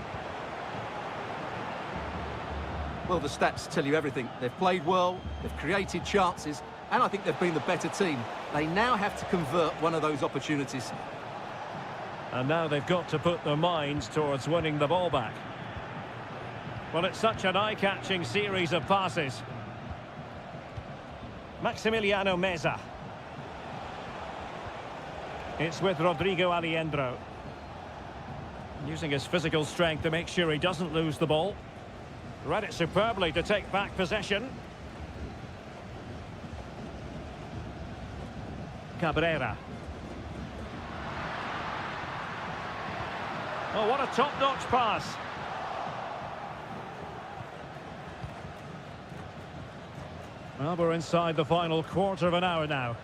Well, the stats tell you everything. They've played well, they've created chances, and I think they've been the better team. They now have to convert one of those opportunities. And now they've got to put their minds towards winning the ball back. Well, it's such an eye-catching series of passes. Maximiliano Meza. It's with Rodrigo Aliendro. Using his physical strength to make sure he doesn't lose the ball. Read it superbly to take back possession. Cabrera. Oh, what a top-notch pass. Well, we're inside the final quarter of an hour now.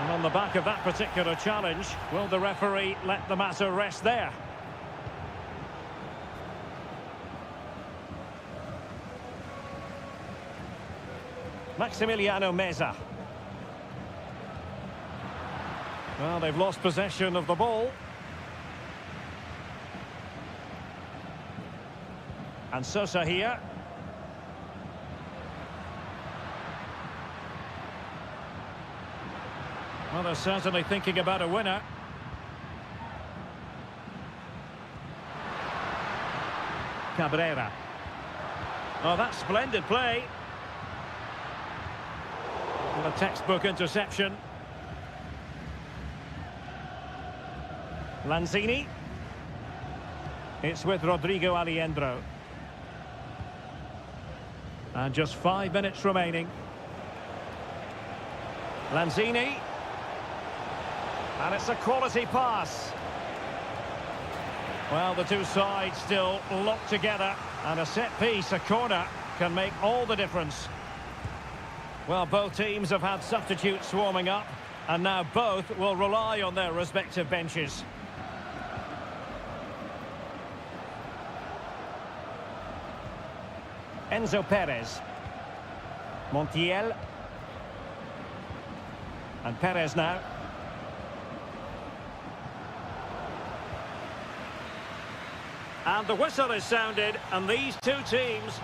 And on the back of that particular challenge, will the referee let the matter rest there? Maximiliano Meza. Well, they've lost possession of the ball. And Sosa here. Well, they're certainly thinking about a winner. Cabrera. Oh, that's splendid play. And a textbook interception. Lanzini. It's with Rodrigo Aliendro. And just 5 minutes remaining. Lanzini. And it's a quality pass. Well, the two sides still locked together. And a set piece, a corner, can make all the difference. Well, both teams have had substitutes warming up. And now both will rely on their respective benches. Enzo Perez. Montiel. And Perez now. And the whistle is sounded, and these two teams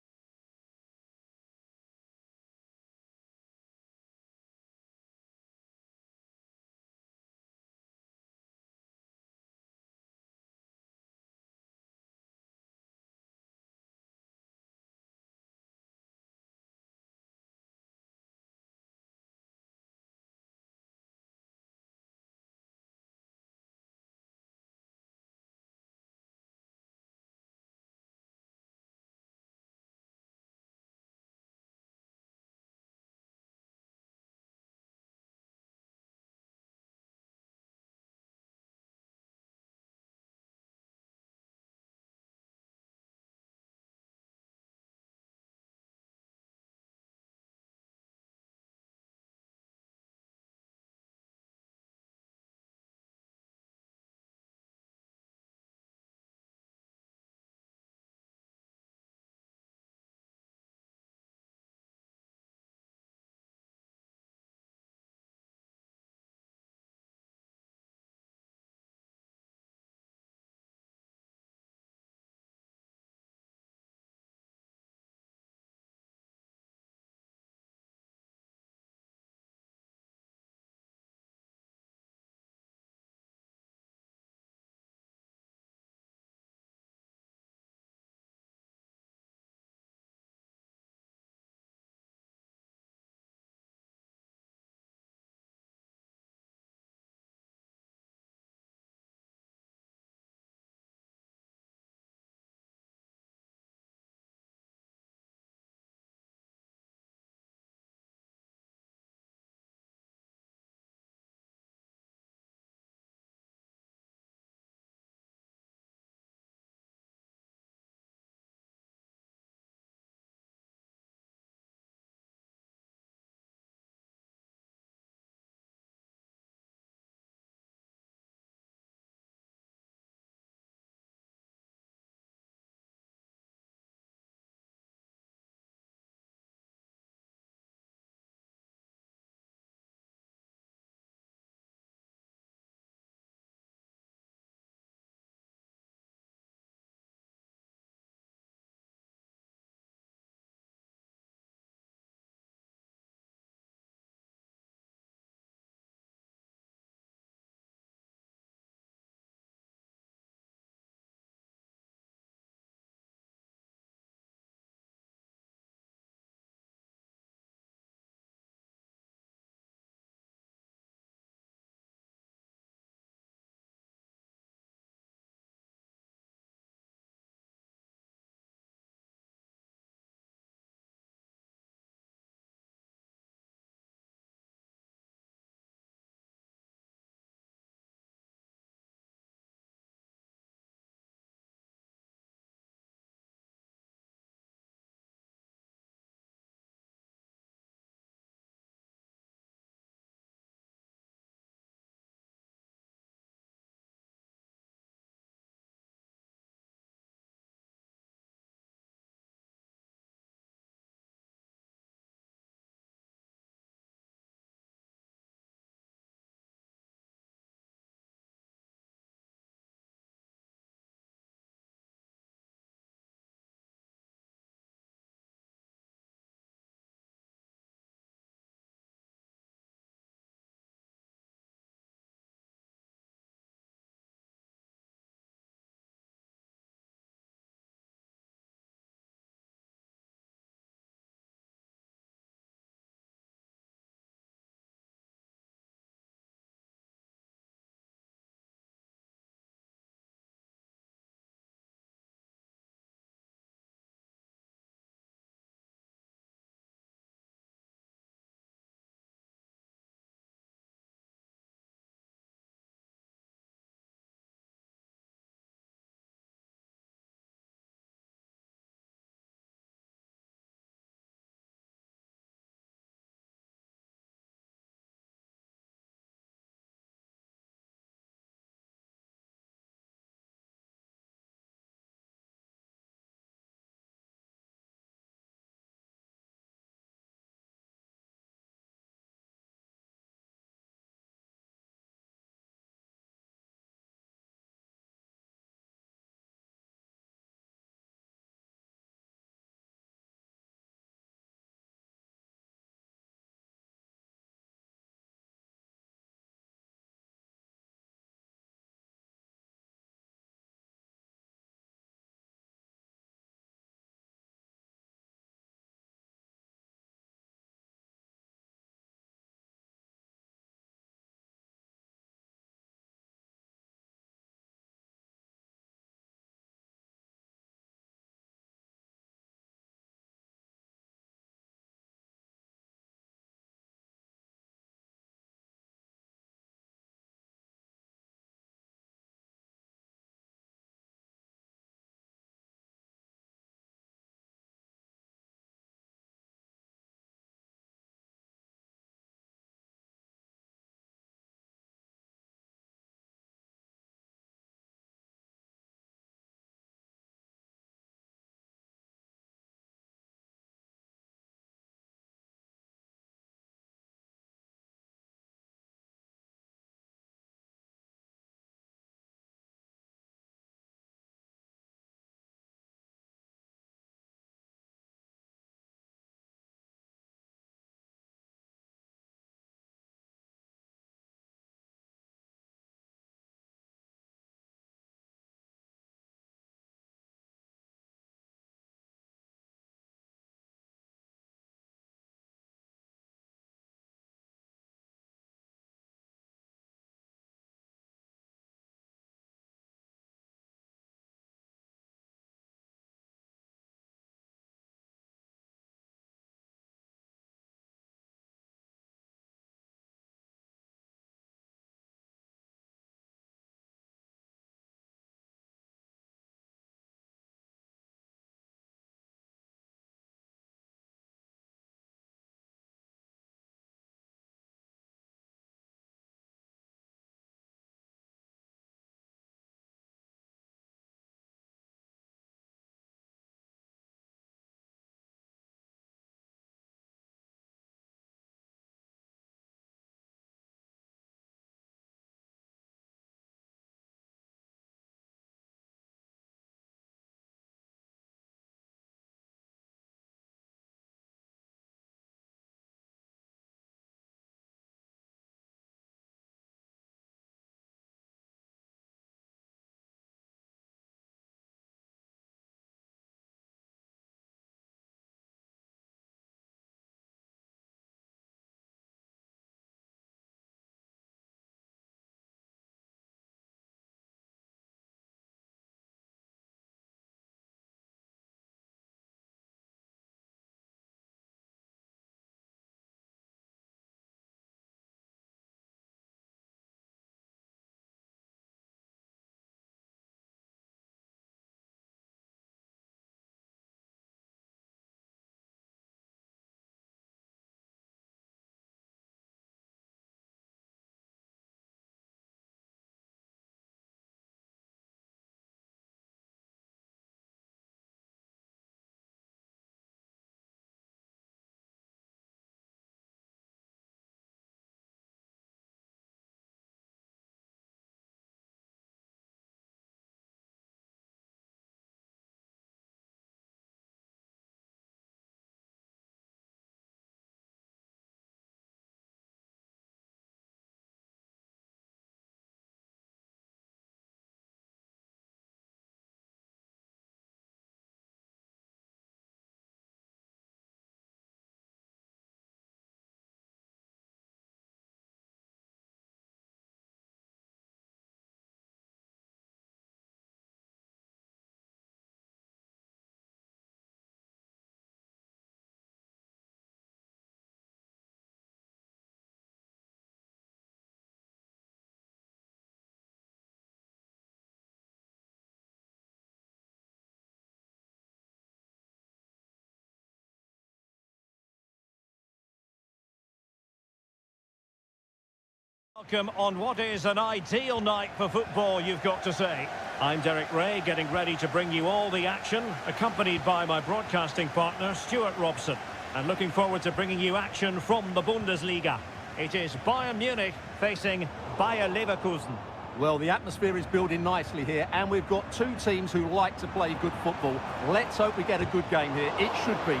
Welcome on what is an ideal night for football, you've got to say. I'm Derek Ray, getting ready to bring you all the action, accompanied by my broadcasting partner, Stuart Robson. And looking forward to bringing you action from the Bundesliga. It is Bayern Munich facing Bayer Leverkusen. Well, the atmosphere is building nicely here, and we've got two teams who like to play good football. Let's hope we get a good game here. It should be.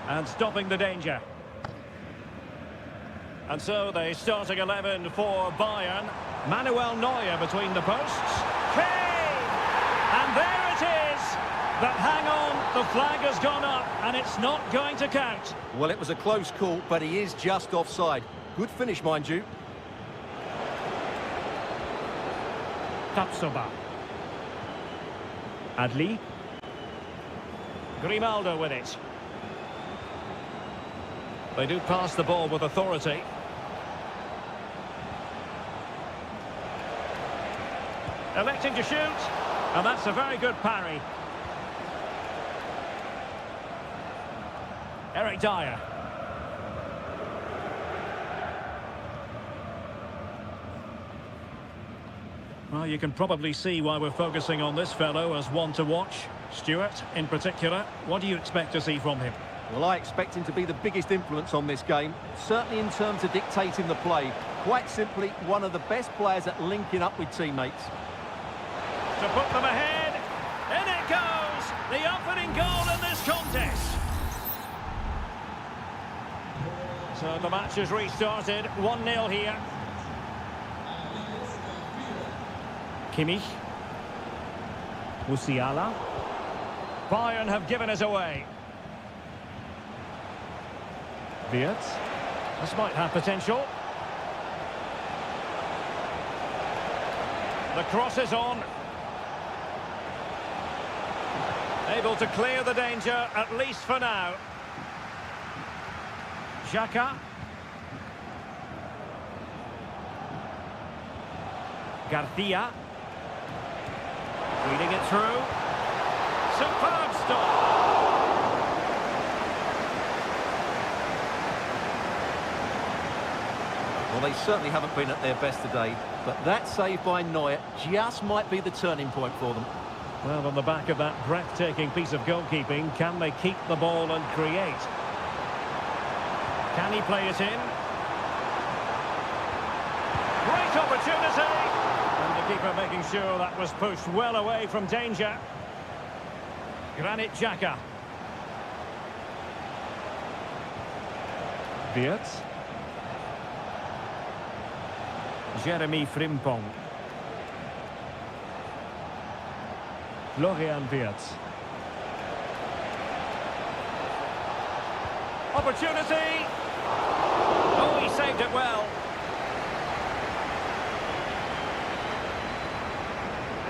And stopping the danger. And so the starting 11 for Bayern. Manuel Neuer between the posts. Kane! And there it is! But hang on, the flag has gone up, and it's not going to count. Well, it was a close call, but he is just offside. Good finish, mind you. Tapsoba. Adli. Grimaldo with it. They do pass the ball with authority. Electing to shoot, and that's a very good parry. Eric Dyer. Well, you can probably see why we're focusing on this fellow as one to watch. Stuart, in particular, what do you expect to see from him? Well, I expect him to be the biggest influence on this game, certainly in terms of dictating the play. Quite simply, one of the best players at linking up with teammates. To put them ahead, in it goes! The opening goal in this contest. So the match has restarted, 1-0 here. Kimmich. Musiala. Bayern have given us away. Wirtz. This might have potential. The cross is on. Able to clear the danger, at least for now. Xhaka. Garcia. Reading it through. Superb stop. Well, they certainly haven't been at their best today, but that save by Neuer just might be the turning point for them. Well, on the back of that breathtaking piece of goalkeeping, can they keep the ball and create? Can he play it in? Great opportunity! And the keeper making sure that was pushed well away from danger. Granit Xhaka. Wirtz. Jeremy Frimpong. Florian Wirtz. Opportunity! Oh, he saved it well.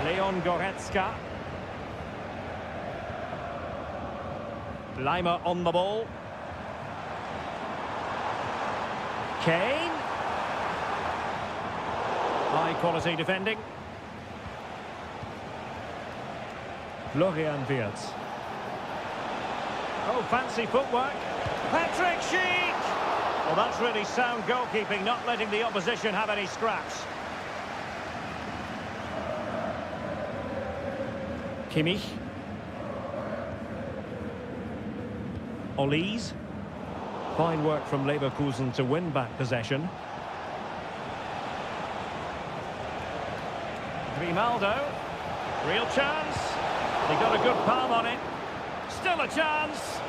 Leon Goretzka. Leimer on the ball. Kane. High quality defending. Florian Wirtz. Oh, fancy footwork. Patrick Schick! Well, that's really sound goalkeeping, not letting the opposition have any scraps. Kimmich. Olise. Fine work from Leverkusen to win back possession. Grimaldo. Real chance. He got a good palm on it. Still a chance.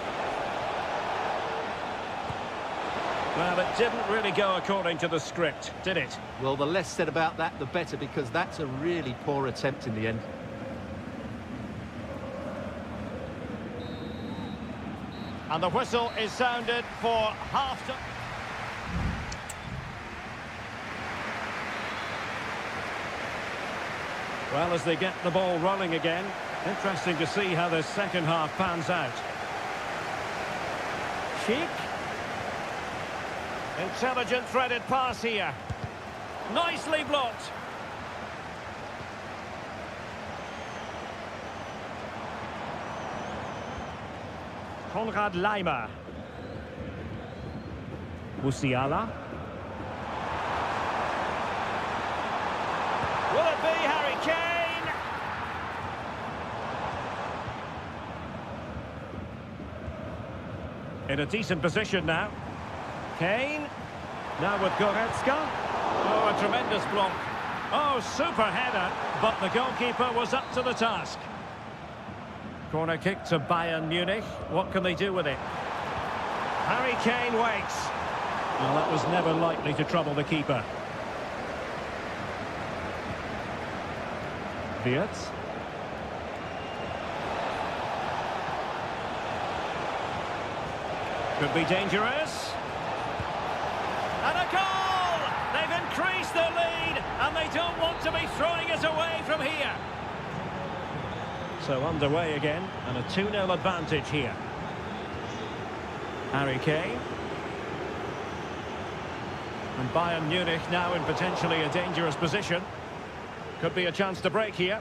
Well, it didn't really go according to the script, did it? Well, the less said about that, the better, because that's a really poor attempt in the end. And the whistle is sounded for half-time. Well, as they get the ball rolling again, interesting to see how the second half pans out. Schick. Intelligent threaded pass here. Nicely blocked. Konrad Leimer. Musiala. Will it be Harry Kane? In a decent position now. Kane. Now with Goretzka. Oh, a tremendous block. Oh, super header, but the goalkeeper was up to the task. Corner kick to Bayern Munich. What can they do with it? Harry Kane waits. Well, that was never likely to trouble the keeper. Wirtz. Could be dangerous. And a goal! They've increased their lead, and they don't want to be throwing it away from here. So underway again, and a 2-0 advantage here. Harry Kane. And Bayern Munich now in potentially a dangerous position. Could be a chance to break here.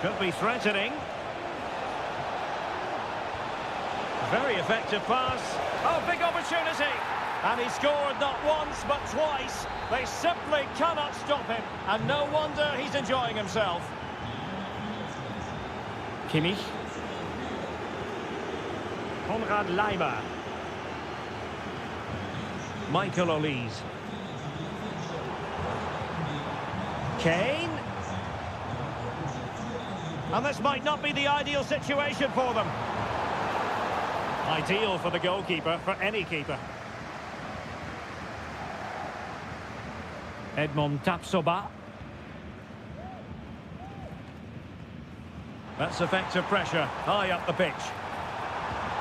Could be threatening. Very effective pass. Oh, big opportunity. And he scored not once, but twice. They simply cannot stop him. And no wonder he's enjoying himself. Kimmich. Konrad Leimer. Michael Olise. Kane. And this might not be the ideal situation for them. Ideal for the goalkeeper, for any keeper. Edmond Tapsoba. That's effective pressure, high up the pitch.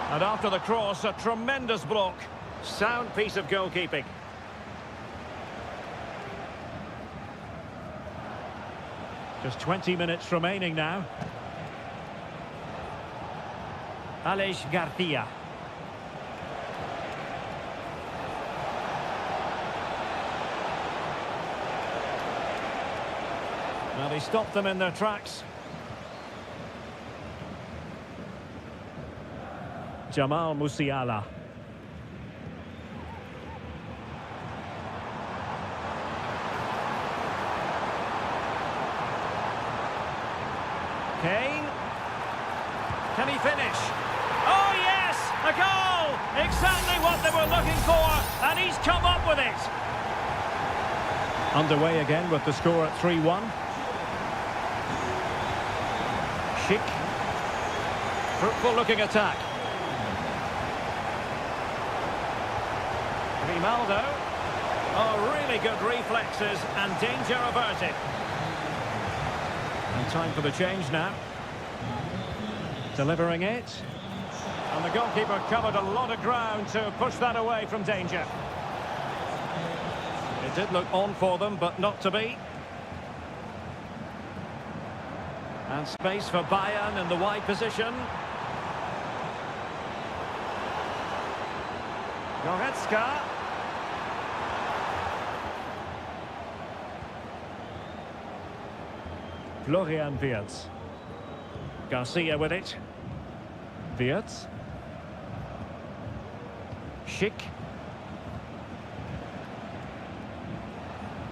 And after the cross, a tremendous block. Sound piece of goalkeeping. Just 20 minutes remaining now. Aleix Garcia. Well, he stopped them in their tracks. Jamal Musiala. Kane. Can he finish? Oh, yes! A goal! Exactly what they were looking for, and he's come up with it. Underway again with the score at 3-1. Schick. Fruitful-looking attack. Grimaldo. Oh, really good reflexes and danger averted. And time for the change now. Delivering it. And the goalkeeper covered a lot of ground to push that away from danger. It did look on for them, but not to be. And space for Bayern in the wide position. Goretzka. Florian Wirtz. Garcia with it. Wirtz. Schick.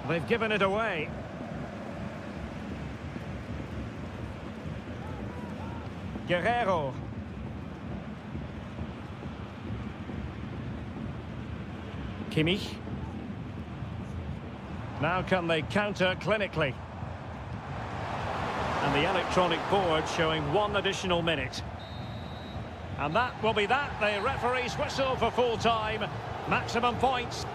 They've given it away. Guerrero. Kimmich. Now can they counter clinically? And the electronic board showing 1 additional minute. And that will be that. The referee's whistle for full time. Maximum points.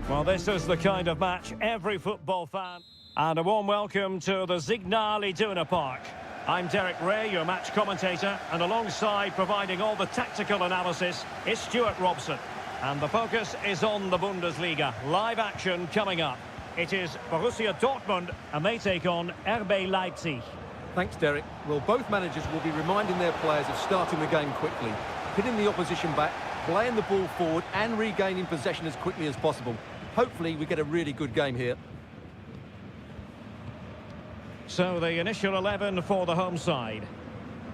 Well, this is the kind of match every football fan... And a warm welcome to the Signal Iduna Park. I'm Derek Ray, your match commentator, and alongside providing all the tactical analysis is Stuart Robson. And the focus is on the Bundesliga. Live action coming up. It is Borussia Dortmund, and they take on RB Leipzig. Thanks, Derek. Well, both managers will be reminding their players of starting the game quickly, hitting the opposition back, playing the ball forward and regaining possession as quickly as possible. Hopefully we get a really good game here. So the initial 11 for the home side.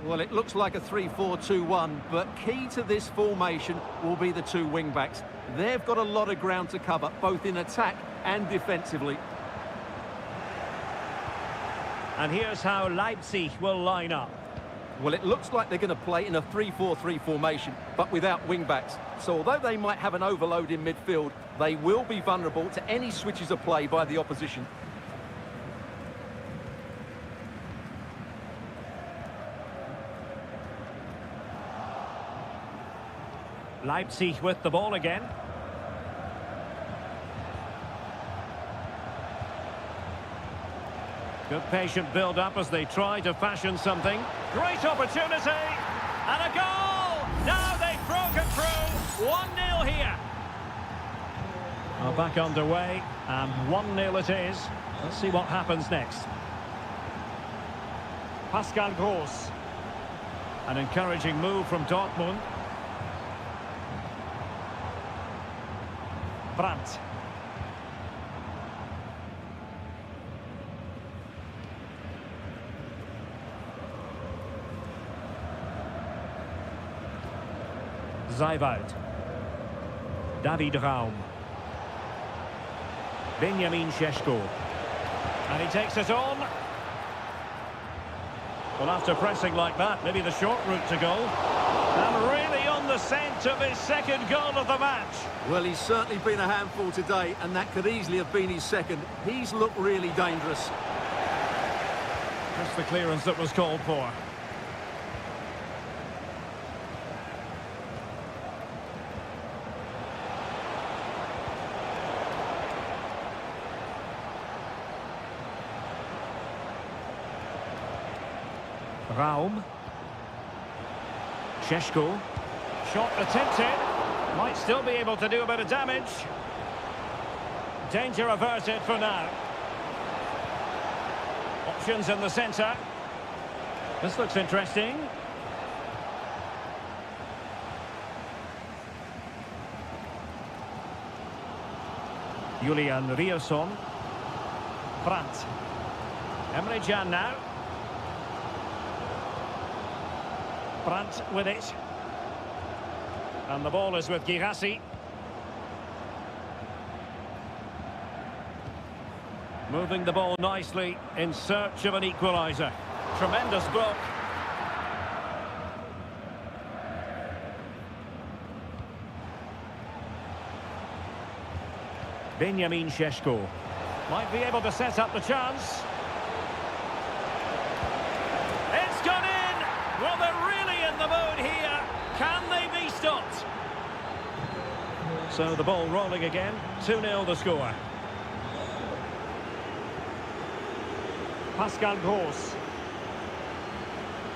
Well, it looks like a 3-4-2-1, but key to this formation will be the two wing-backs. They've got a lot of ground to cover, both in attack and defensively. And here's how Leipzig will line up. Well, it looks like they're going to play in a 3-4-3 formation, but without wing-backs. So although they might have an overload in midfield, they will be vulnerable to any switches of play by the opposition. Leipzig with the ball again. Good patient build-up as they try to fashion something. Great opportunity! And a goal! Now they've broken through! 1-0 here. Well, back underway, and 1-0 it is. Let's see what happens next. Pascal Gross. An encouraging move from Dortmund. Brandt. Zijwald. David Raum. Benjamin Šeško. And he takes it on. Well, after pressing like that, maybe the short route to goal. And really on the scent of his second goal of the match. Well, he's certainly been a handful today, and that could easily have been his second. He's looked really dangerous. Just the clearance that was called for. Raum. Šeško. Shot attempted. Might still be able to do a bit of damage. Danger averted for now. Options in the centre. This looks interesting. Julian Riosson. Brandt. Emre Can now. Brandt with it. And the ball is with Girassi. Moving the ball nicely in search of an equaliser. Tremendous block. Benjamin Šeško might be able to set up the chance. It's gone in! Well, they're really in the mood here. Can they be stopped? So the ball rolling again. 2-0 the score. Pascal Gross.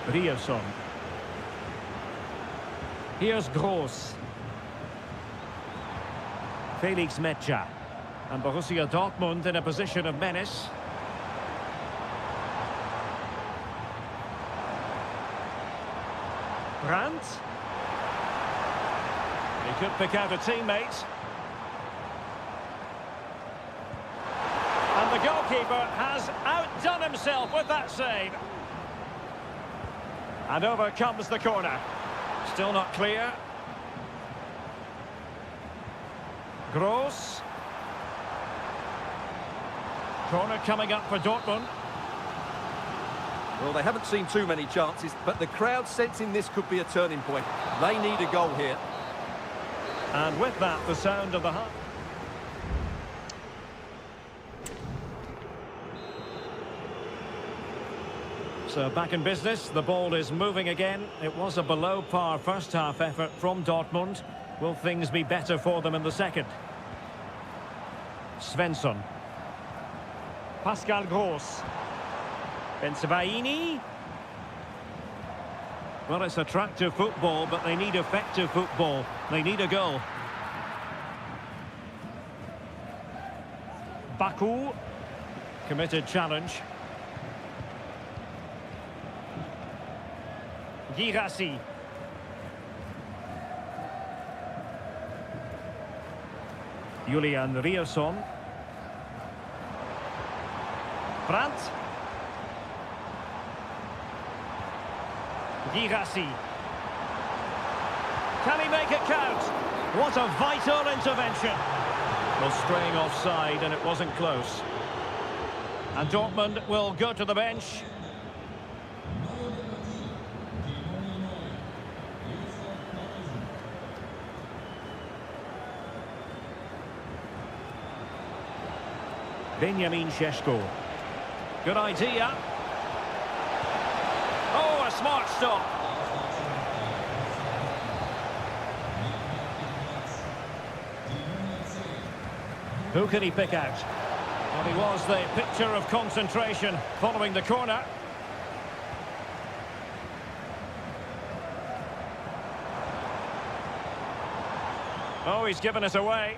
Riosson. Here's Gross. Felix Metscher. And Borussia Dortmund in a position of menace. Brandt. He could pick out a teammate. And the goalkeeper has outdone himself with that save. And over comes the corner. Still not clear. Gross. Corner coming up for Dortmund. Well, they haven't seen too many chances, but the crowd sensing this could be a turning point. They need a goal here. And with that, the sound of the heart. So back in business, the ball is moving again. It was a below-par first-half effort from Dortmund. Will things be better for them in the second? Svensson. Pascal Gross. Bensebaini. Well, it's attractive football, but they need effective football. They need a goal. Baku. Committed challenge. Girassi. Julian Rierson. Brandt. Girassi. Can he make it count? What a vital intervention. Well, straying offside, and it wasn't close. And Dortmund will go to the bench. Benjamin Šeško. Good idea. Oh, a smart stop. Who can he pick out? Well, he was the picture of concentration following the corner. Oh, he's given us away.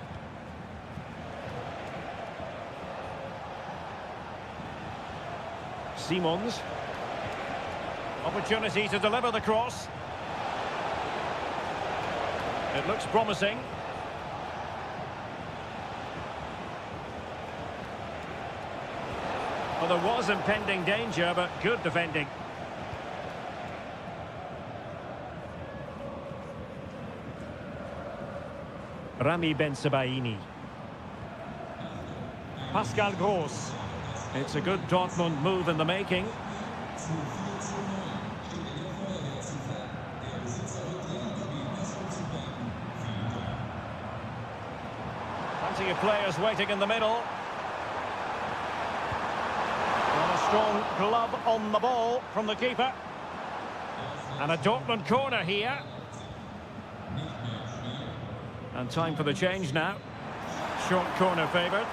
Simons. Opportunity to deliver the cross. It looks promising. Well, there was impending danger, but good defending. Rami Bensebaini. Pascal Gross. It's a good Dortmund move in the making. Plenty of players waiting in the middle. And a strong glove on the ball from the keeper. And a Dortmund corner here. And time for the change now. Short corner favoured.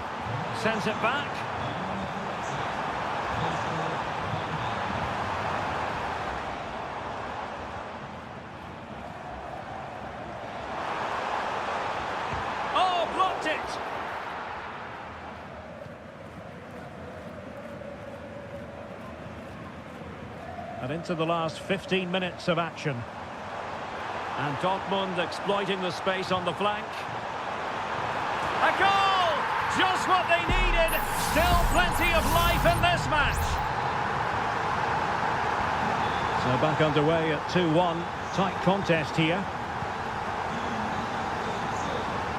Sends it back. Oh, blocked it! And into the last 15 minutes of action. And Dortmund exploiting the space on the flank. A goal! Just what they needed. Still plenty of life in this match. So back underway at 2-1. Tight contest here.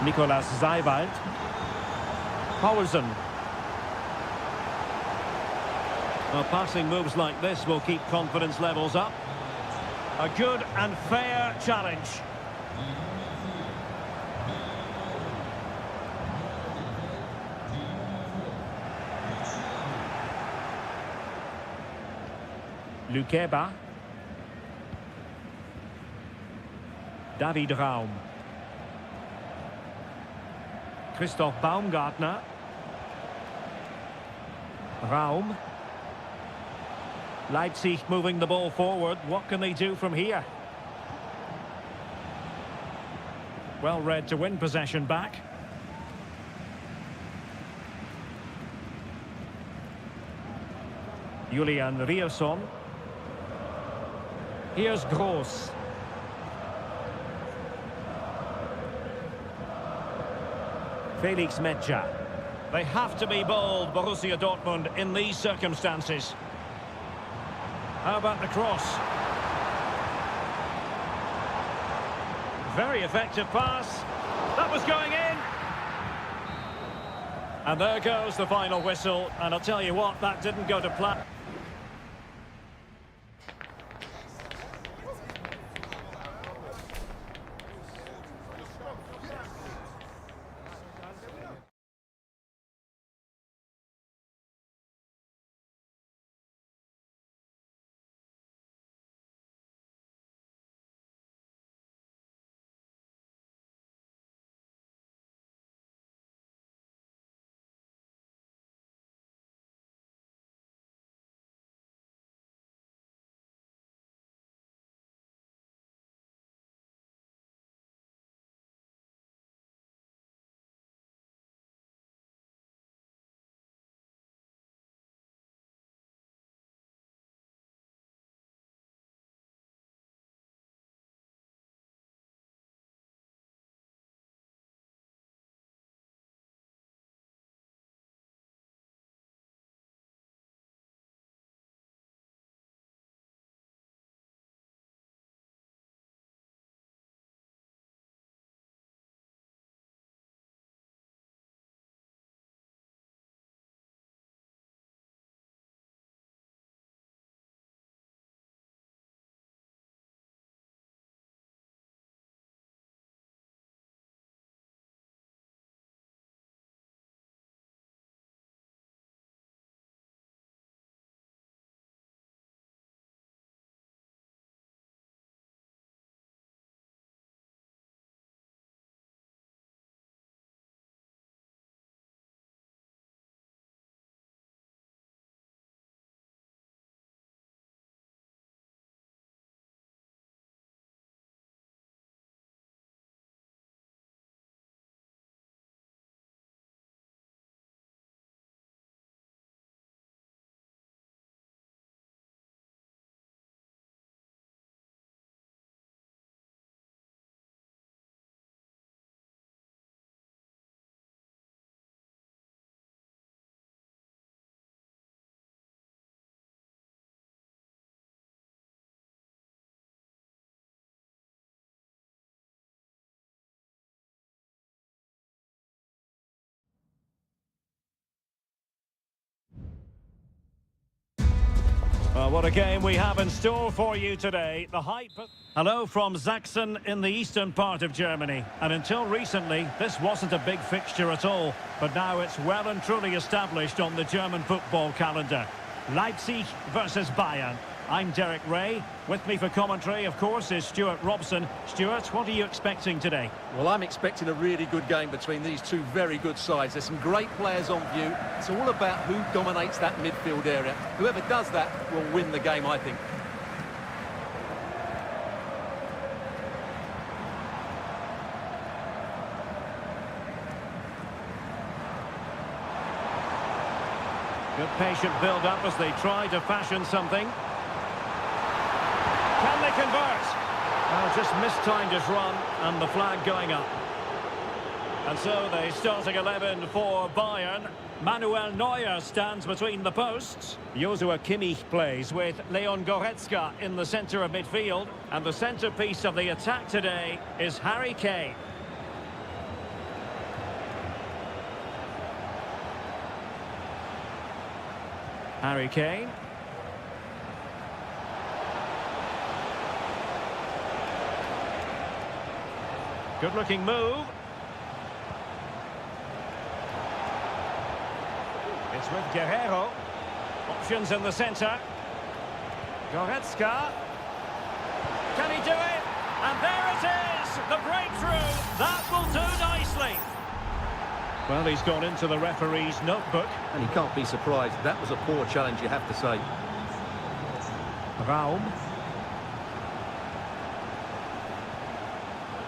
Nicolas Zeiwald. Poulsen. Well, passing moves like this will keep confidence levels up. A good and fair challenge. Lukeba. David Raum. Christoph Baumgartner. Raum. Leipzig moving the ball forward. What can they do from here? Well read to win possession back. Julian Rierson. Here's Gross. Felix Medja. They have to be bold, Borussia Dortmund, in these circumstances. How about the cross? Very effective pass. That was going in. And there goes the final whistle. And I'll tell you what, that didn't go to plan. Well, what a game we have in store for you today. The hype. Hello from Sachsen in the eastern part of Germany. And until recently, this wasn't a big fixture at all. But now it's well and truly established on the German football calendar. Leipzig versus Bayern. I'm Derek Ray. With me for commentary, of course, is Stuart Robson. Stuart, what are you expecting today? Well, I'm expecting a really good game between these two very good sides. There's some great players on view. It's all about who dominates that midfield area. Whoever does that will win the game, I think. Good patient build-up as they try to fashion something. Can they convert? Well, just mistimed his run and the flag going up. And so the starting 11 for Bayern. Manuel Neuer stands between the posts. Joshua Kimmich plays with Leon Goretzka in the centre of midfield. And the centrepiece of the attack today is Harry Kane. Harry Kane. Good-looking move. It's with Guerrero. Options in the centre. Goretzka. Can he do it? And there it is! The breakthrough! That will do nicely. Well, he's gone into the referee's notebook. And he can't be surprised. That was a poor challenge, you have to say. Raum.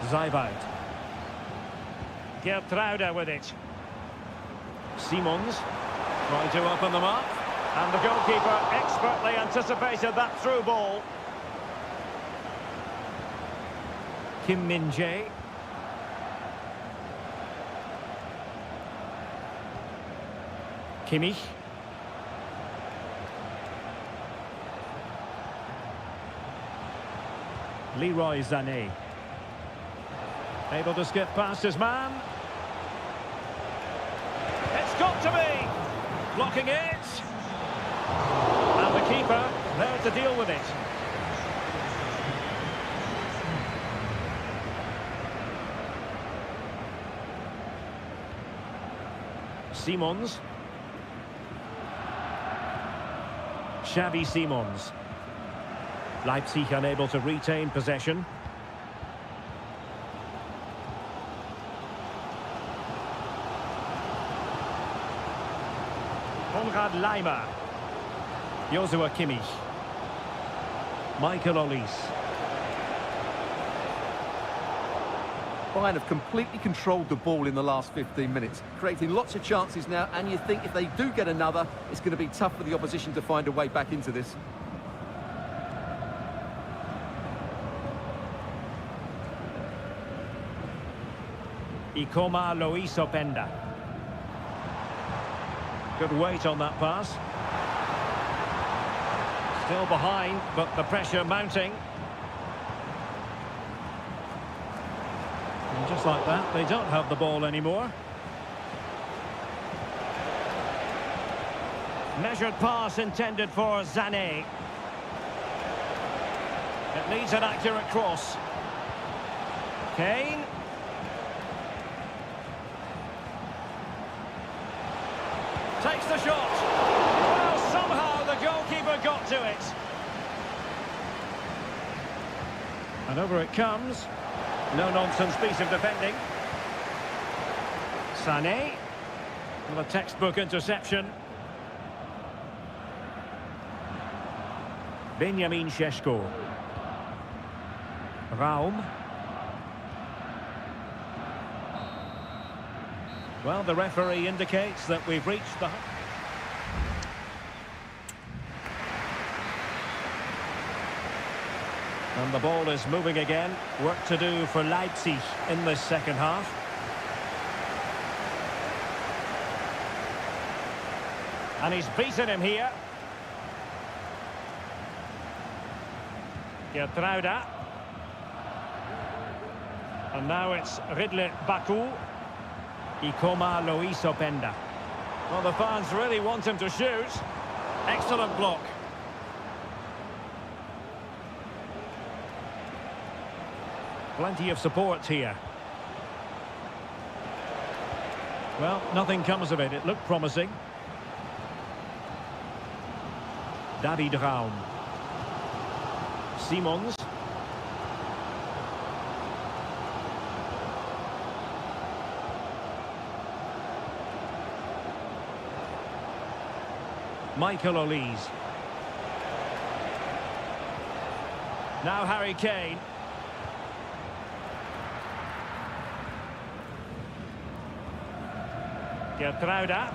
Zayvout. Gertruida with it. Simons trying to open them up. And the goalkeeper expertly anticipated that through ball. Kim Min-jae. Kimmich. Leroy Sané. Able to skip past his man. It's got to be! Blocking it. And the keeper there to deal with it. Simons. Xavi Simons. Leipzig unable to retain possession. Konrad Laimer. Joshua Kimmich. Michael Olise. Bayern have completely controlled the ball in the last 15 minutes, creating lots of chances now, and you think if they do get another, it's going to be tough for the opposition to find a way back into this. Ikoma Lois Openda. Good weight on that pass. Still behind, but the pressure mounting. And just like that, they don't have the ball anymore. Measured pass intended for Sané. It needs an accurate cross. Kane. Takes the shot. Well, somehow the goalkeeper got to it. And over it comes. No-nonsense piece of defending. Sané. With a textbook interception. Benjamin Šeško. Raum. Well, the referee indicates that we've reached the... And the ball is moving again. Work to do for Leipzig in this second half. And he's beaten him here. Gertruida. And now it's Ridley Baku. Ikoma Lois Openda. Well, the fans really want him to shoot. Excellent block. Plenty of support here. Well, nothing comes of it. It looked promising. David Raum. Simons. Michael Olise. Now Harry Kane. Gertruida.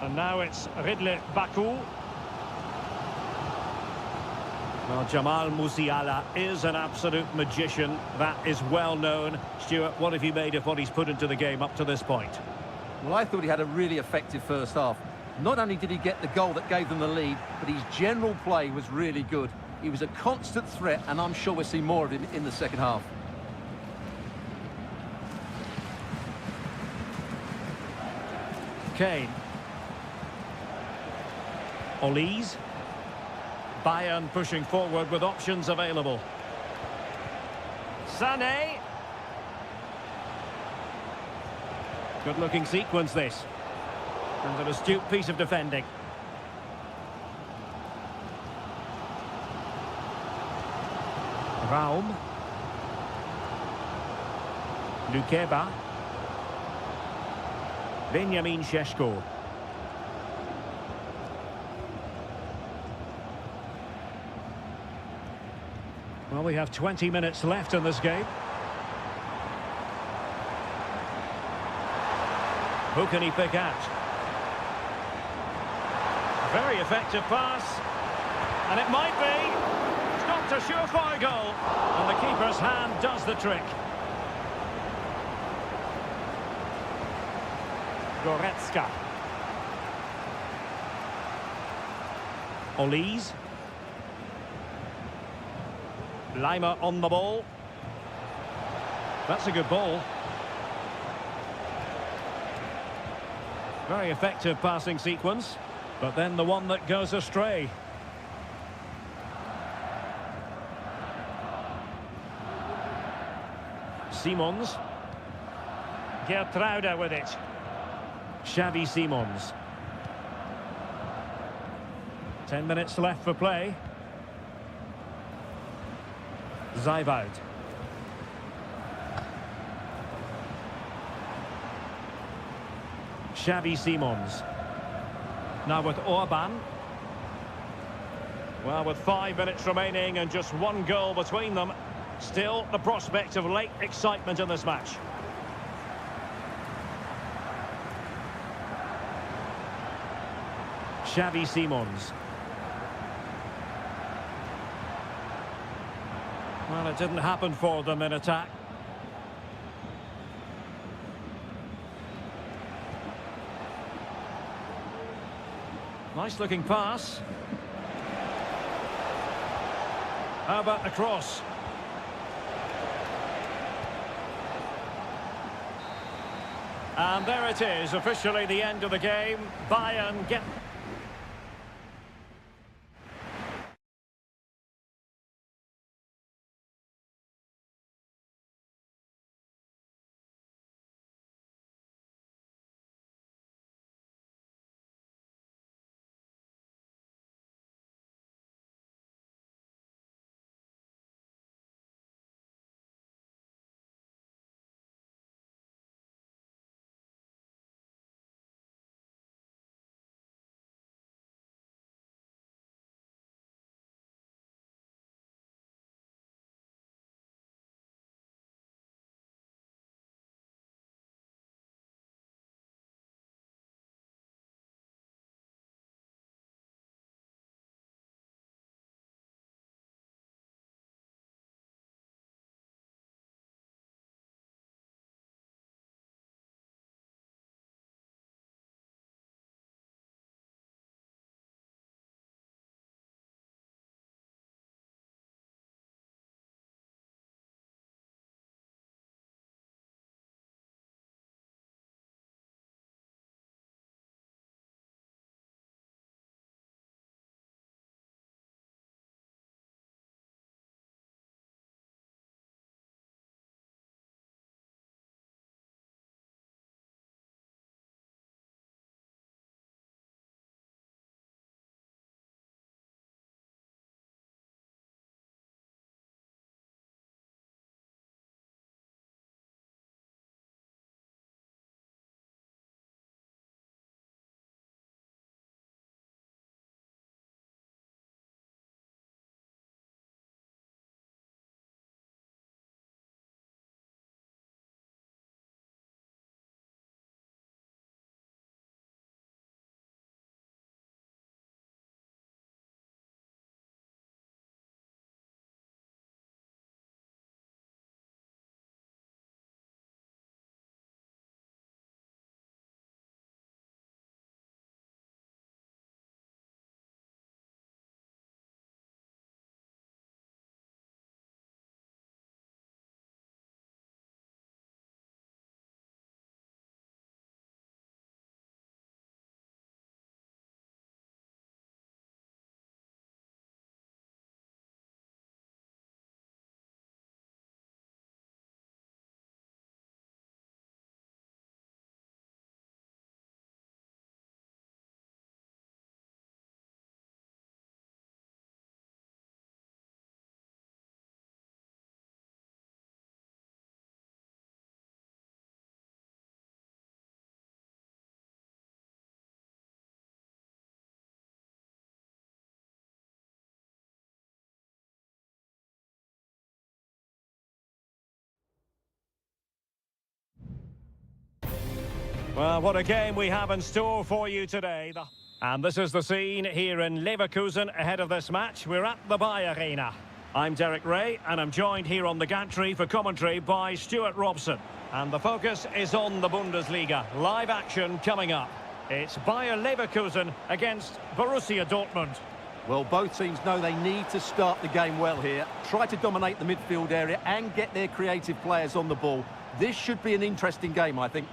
And now it's Ridley Baku. Well, Jamal Musiala is an absolute magician. That is well known. Stuart, what have you made of what he's put into the game up to this point? Well, I thought he had a really effective first half. Not only did he get the goal that gave them the lead, but his general play was really good. He was a constant threat, and I'm sure we'll see more of him in the second half. Kane. Olise. Bayern pushing forward with options available. Sané. Good-looking sequence, this. And an astute piece of defending. Raum. Lukeba. Benjamin Šeško. Well, we have 20 minutes left in this game. Who can he pick out? Very effective pass. And it might be. It's not a surefire goal. And the keeper's hand does the trick. Goretzka. Olise. Lima on the ball. That's a good ball. Very effective passing sequence, but then the one that goes astray. Simons. Gertruida with it. Xavi Simons. 10 minutes left for play. Zijvoud. Xavi Simons. Now with Orban. Well, with 5 minutes remaining and just one goal between them, still the prospect of late excitement in this match. Xavi Simons. Well, it didn't happen for them in attack. Nice looking pass. How about the cross? And there it is, officially the end of the game. Bayern get... Well, what a game we have in store for you today. And this is the scene here in Leverkusen ahead of this match. We're at the Bayer Arena. I'm Derek Ray, and I'm joined here on the gantry for commentary by Stuart Robson. And the focus is on the Bundesliga. Live action coming up. It's Bayer Leverkusen against Borussia Dortmund. Well, both teams know they need to start the game well here. Try to dominate the midfield area and get their creative players on the ball. This should be an interesting game, I think.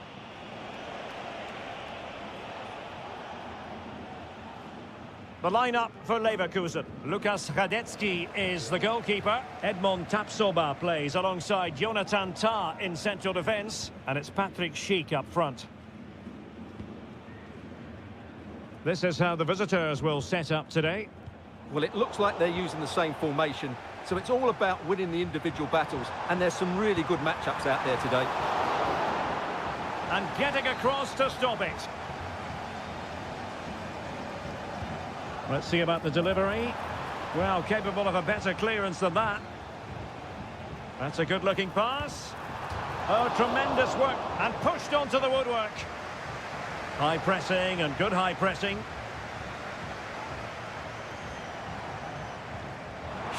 The lineup for Leverkusen. Lukas Hradecky is the goalkeeper. Edmond Tapsoba plays alongside Jonathan Tah in central defence. And it's Patrick Schick up front. This is how the visitors will set up today. Well, it looks like they're using the same formation, so it's all about winning the individual battles, and there's some really good matchups out there today. And getting across to stop it. Let's see about the delivery. Well, capable of a better clearance than that. That's a good-looking pass. Oh, tremendous work, and pushed onto the woodwork. High pressing and good high pressing.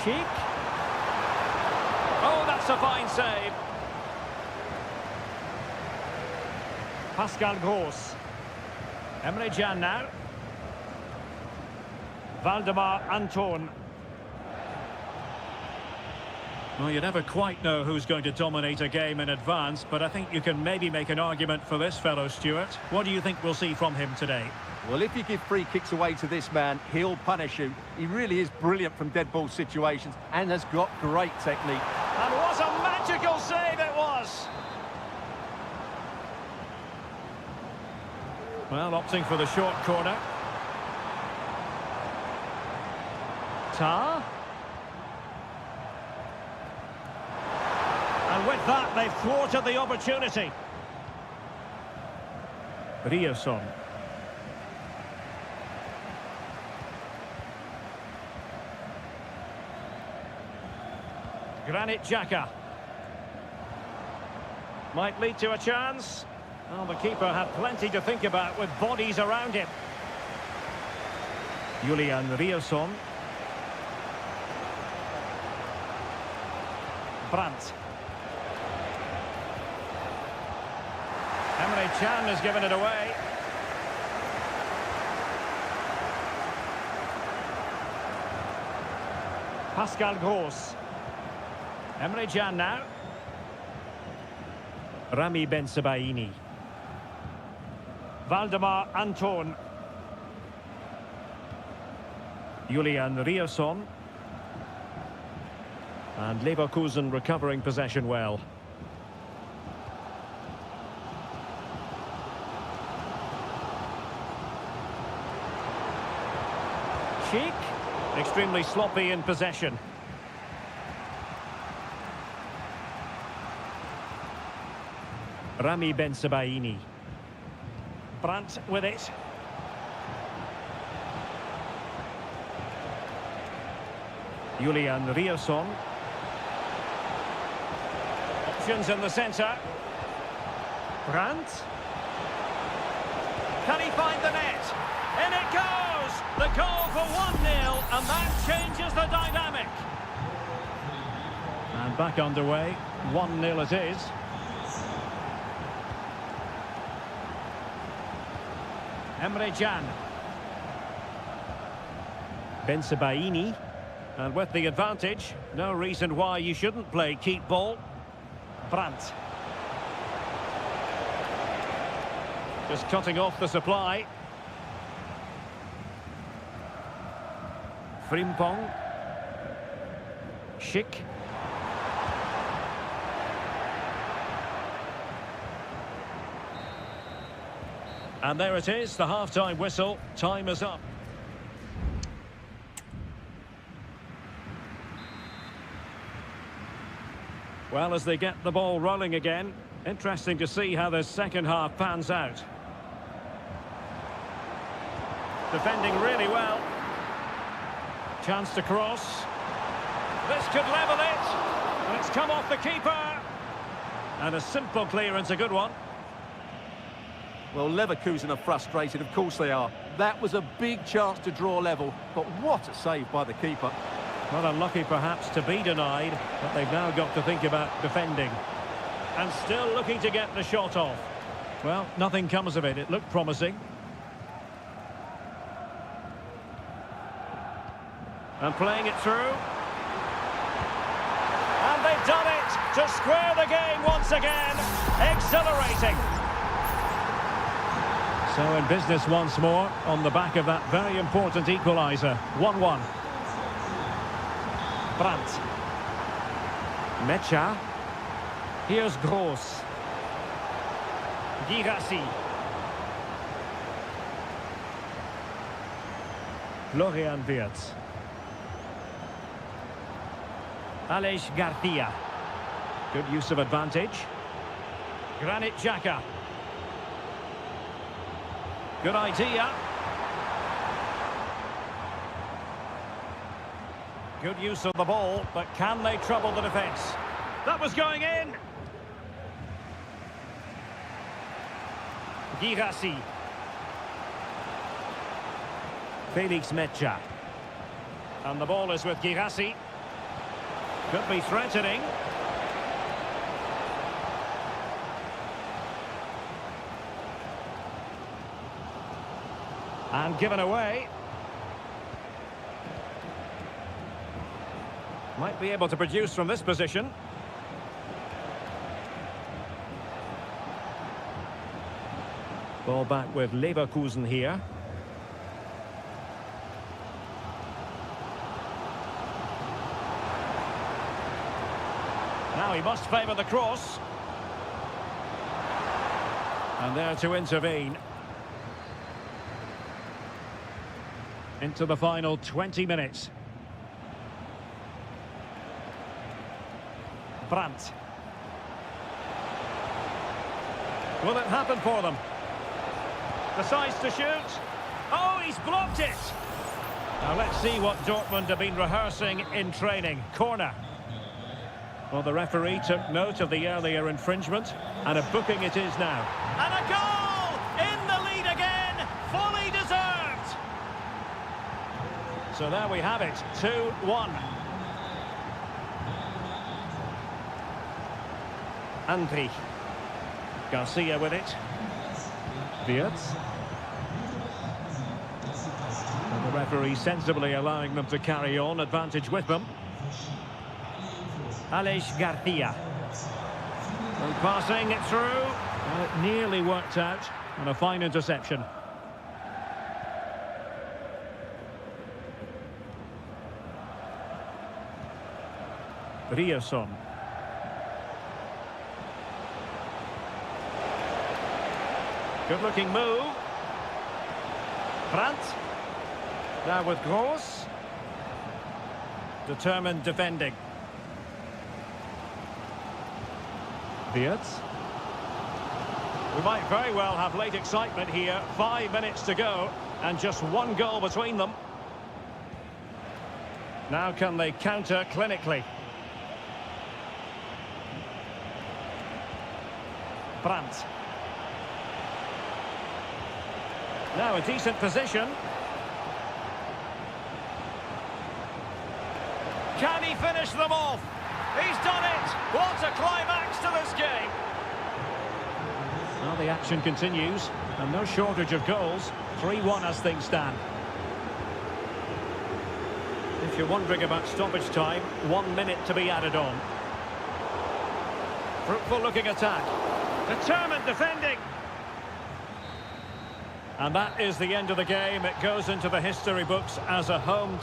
Schick. Oh, that's a fine save. Pascal Gross. Emre Can now. Valdemar Anton. Well, you never quite know who's going to dominate a game in advance, but I think you can maybe make an argument for this fellow, Stuart. What do you think we'll see from him today? Well, if you give free kicks away to this man, he'll punish you. He really is brilliant from dead ball situations and has got great technique. And what a magical save it was! Well, opting for the short corner. Tah. And with that, they've thwarted the opportunity. Ryerson. Granit Xhaka. Might lead to a chance. Well, the keeper had plenty to think about with bodies around him. Julian Ryerson. Brandt. Emre Can has given it away. Pascal Gross. Emre Can now. Rami Bensebaini. Valdemar Anton. Julian Ryerson. And Leverkusen recovering possession well. Schick, extremely sloppy in possession. Rami Bensebaini. Brandt with it. Julian Ryerson. Options in the centre. Brandt. Can he find the net? In it goes! The goal for 1-0, and that changes the dynamic. And back underway, 1-0 it is. Emre Can. Bensebaini. And with the advantage, no reason why you shouldn't play keep ball. Brandt. Just cutting off the supply. Frimpong. Schick. And there it is, the half-time whistle. Time is up. Well, as they get the ball rolling again, interesting to see how the second half pans out. Defending really well. Chance to cross. This could level it. And it's come off the keeper. And a simple clearance, a good one. Well, Leverkusen are frustrated, of course they are. That was a big chance to draw level, but what a save by the keeper. Not unlucky perhaps to be denied, but they've now got to think about defending. And still looking to get the shot off. Well, nothing comes of it. It looked promising. And playing it through. And they've done it to square the game once again. Exhilarating. So in business once more on the back of that very important equaliser. 1-1. Brandt. Mecha. Here's Gross. Girassi. Florian Wirtz. Aleix Garcia. Good use of advantage. Granit Xhaka. Good idea. Good use of the ball, but can they trouble the defence? That was going in. Girassi. Felix Mecha. And the ball is with Girassi. Could be threatening. And given away. Might be able to produce from this position. Ball back with Leverkusen here. Now he must favour the cross. And there to intervene. Into the final 20 minutes. Brandt. Will it happen for them? Decides to shoot. Oh, he's blocked it. Now let's see what Dortmund have been rehearsing in training. Corner. Well, the referee took note of the earlier infringement, and a booking it is now. And a goal! In the lead again! Fully deserved! So there we have it, 2-1. Andri. Garcia with it. Wirtz. And the referee sensibly allowing them to carry on, advantage with them. Aleix Garcia. And passing it through. Well, it nearly worked out. And a fine interception. Rierson. Good-looking move. Brandt. Now with Gross. Determined defending. Wirtz. We might very well have late excitement here. 5 minutes to go and just one goal between them. Now can they counter clinically? Brandt. Now a decent position. Can he finish them off? He's done it! What a climax to this game! Well, the action continues, and no shortage of goals. 3-1 as things stand. If you're wondering about stoppage time, 1 minute to be added on. Fruitful looking attack. Determined defending. And that is the end of the game. It goes into the history books as a home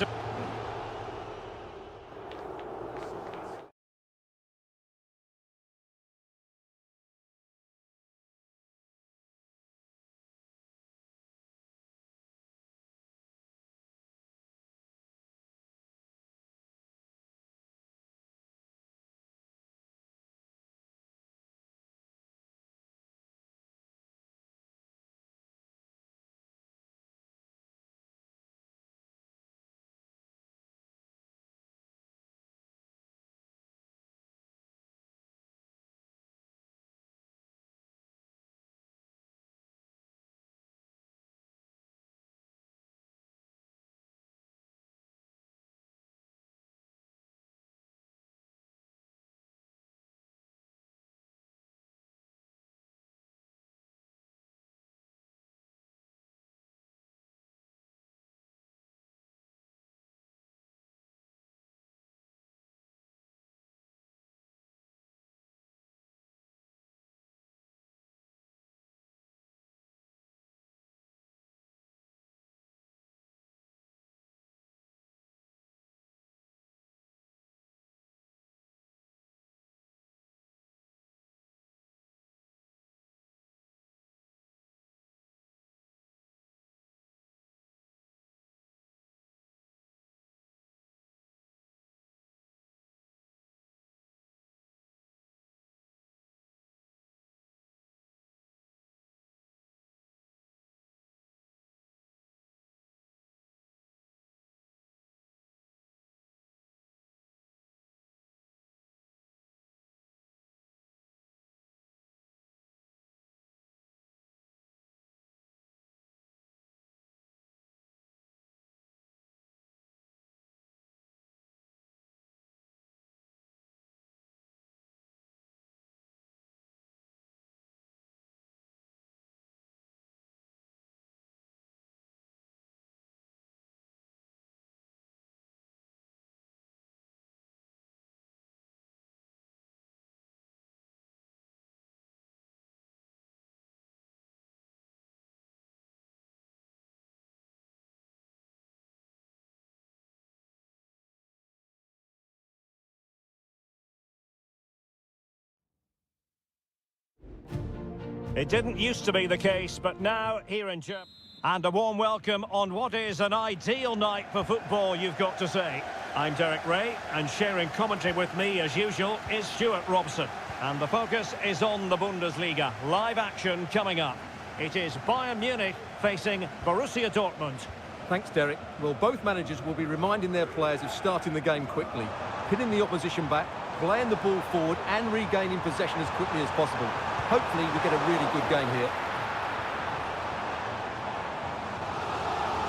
It didn't used to be the case, but now here in Germany. And a warm welcome on what is an ideal night for football, you've got to say. I'm Derek Ray, and sharing commentary with me, as usual, is Stuart Robson. And the focus is on the Bundesliga. Live action coming up. It is Bayern Munich facing Borussia Dortmund. Thanks, Derek. Well, both managers will be reminding their players of starting the game quickly, pinning the opposition back, playing the ball forward and regaining possession as quickly as possible. Hopefully we get a really good game here.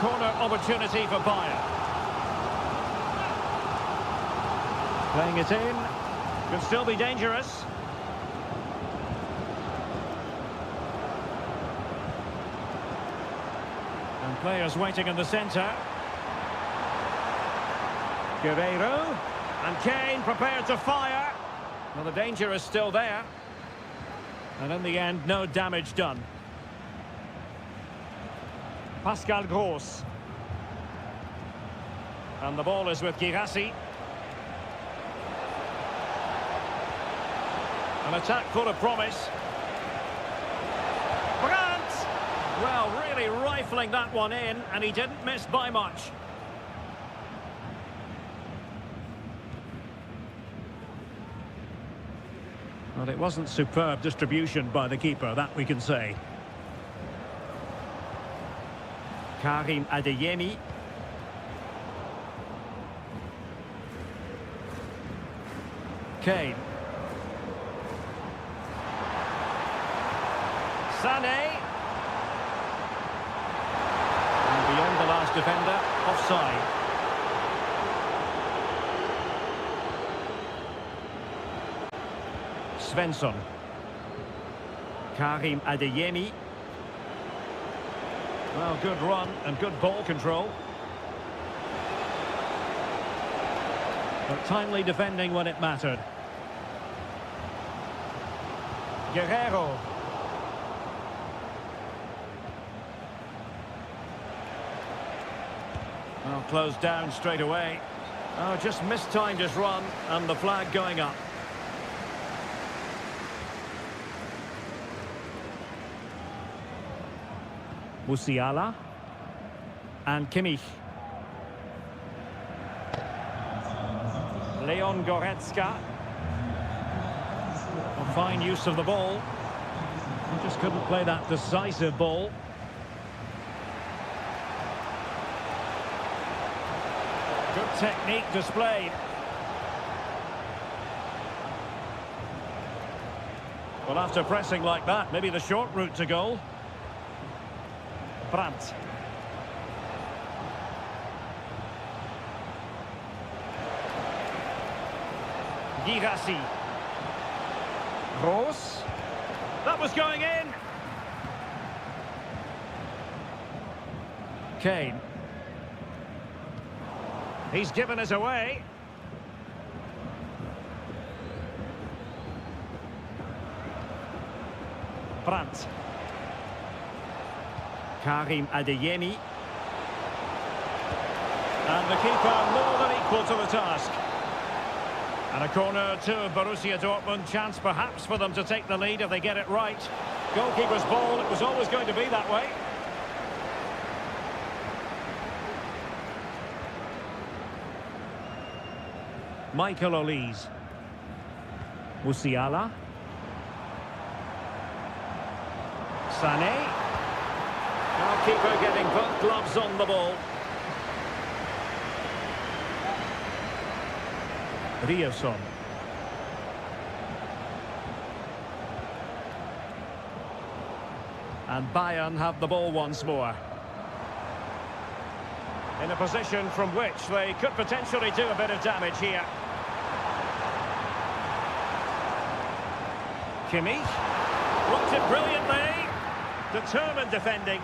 Corner opportunity for Bayern. Playing it in. Could still be dangerous. And players waiting in the centre. Guerreiro. And Kane prepared to fire. Well, the danger is still there. And in the end, no damage done. Pascal Gross. And the ball is with Girassi. An attack full of promise. Brandt! Well, really rifling that one in, and he didn't miss by much. Well, it wasn't superb distribution by the keeper, that we can say. Karim Adeyemi. Kane. Sané. And beyond the last defender, offside. Svensson. Karim Adeyemi. Well, good run and good ball control. But timely defending when it mattered. Guerreiro. Well, closed down straight away. Oh, just mistimed his run, and the flag going up. Musiala and Kimmich. Leon Goretzka. A fine use of the ball. He just couldn't play that decisive ball. Good technique displayed. Well, after pressing like that, maybe the short route to goal. Brandt. Girassi. Gross. That was going in. Kane. He's given us away. Brandt. Karim Adeyemi. And the keeper more than equal to the task. And a corner to Borussia Dortmund. Chance perhaps for them to take the lead if they get it right. Goalkeeper's ball, it was always going to be that way. Michael Olise. Musiala. Sané. Now keeper getting both gloves on the ball. Ryerson. And Bayern have the ball once more. In a position from which they could potentially do a bit of damage here. Kimmich. Blocked it brilliantly. Determined defending.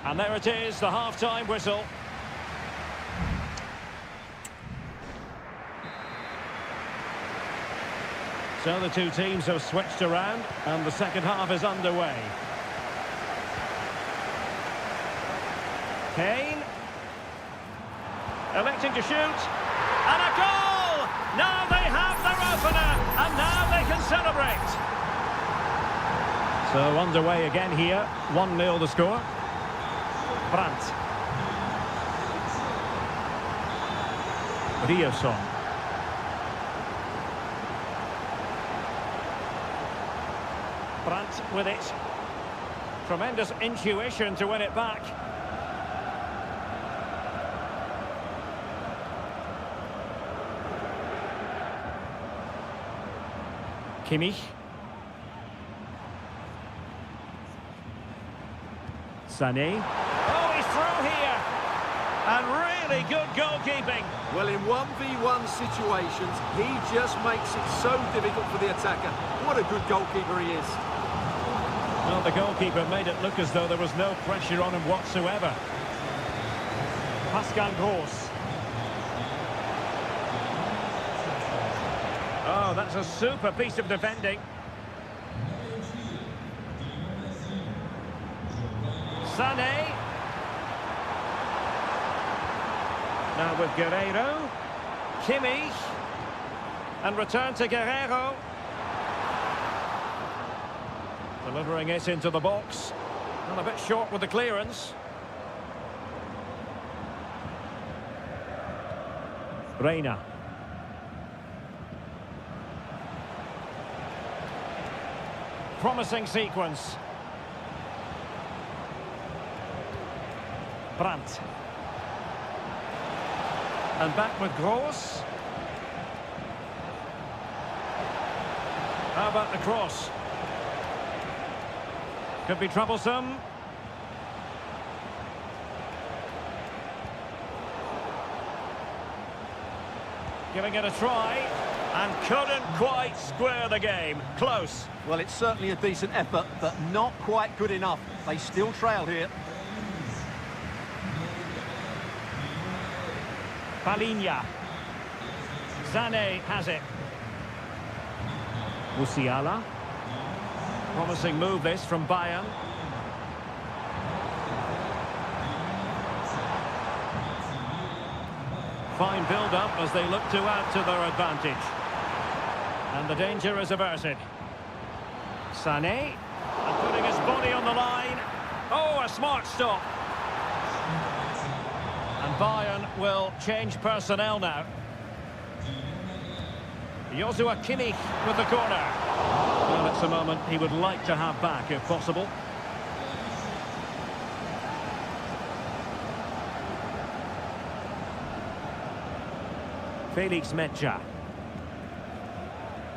And there it is, the half-time whistle. So the two teams have switched around, and the second half is underway. Kane. Electing to shoot. And a goal! Now they have the opener, and now they can celebrate. So underway again here, 1-0 the score. Brandt. Rioson. Brandt with it. Tremendous intuition to win it back. Kimmich. Sané. Oh, he's through here. And really good goalkeeping. Well, in 1v1 situations, he just makes it so difficult for the attacker. What a good goalkeeper he is. Well, the goalkeeper made it look as though there was no pressure on him whatsoever. Pascal Gross. Oh, that's a super piece of defending. Sané. Now with Guerrero. Kimmich. And return to Guerrero. Delivering it into the box. And a bit short with the clearance. Reina. Promising sequence. Brandt. And back with Gross. How about the cross? Could be troublesome. Giving it a try. And couldn't quite square the game. Close. Well, it's certainly a decent effort, but not quite good enough. They still trail here. Palinha. Sané has it. Musiala. Promising move this from Bayern. Fine build-up as they look to add to their advantage. And the danger is averted. Sané. And putting his body on the line. Oh, a smart stop. And Bayern will change personnel now. Joshua Kimmich with the corner. Well, it's a moment he would like to have back if possible. Felix Mecha.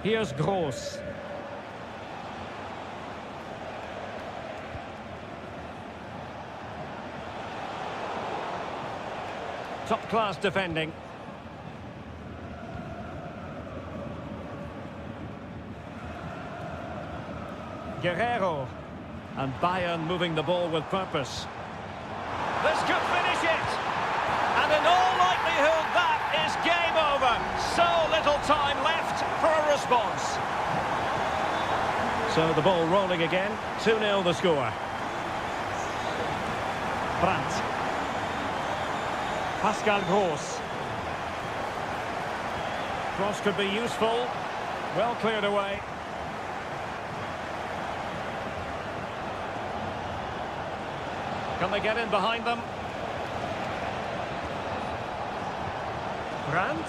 Here's Gross. Top-class defending. Guerrero. And Bayern moving the ball with purpose. This could finish it! And in all likelihood, that is game over. So little time left for a response. So the ball rolling again. 2-0 the score. Brandt. Pascal Gross. Cross could be useful. Well cleared away. Can they get in behind them? Brandt.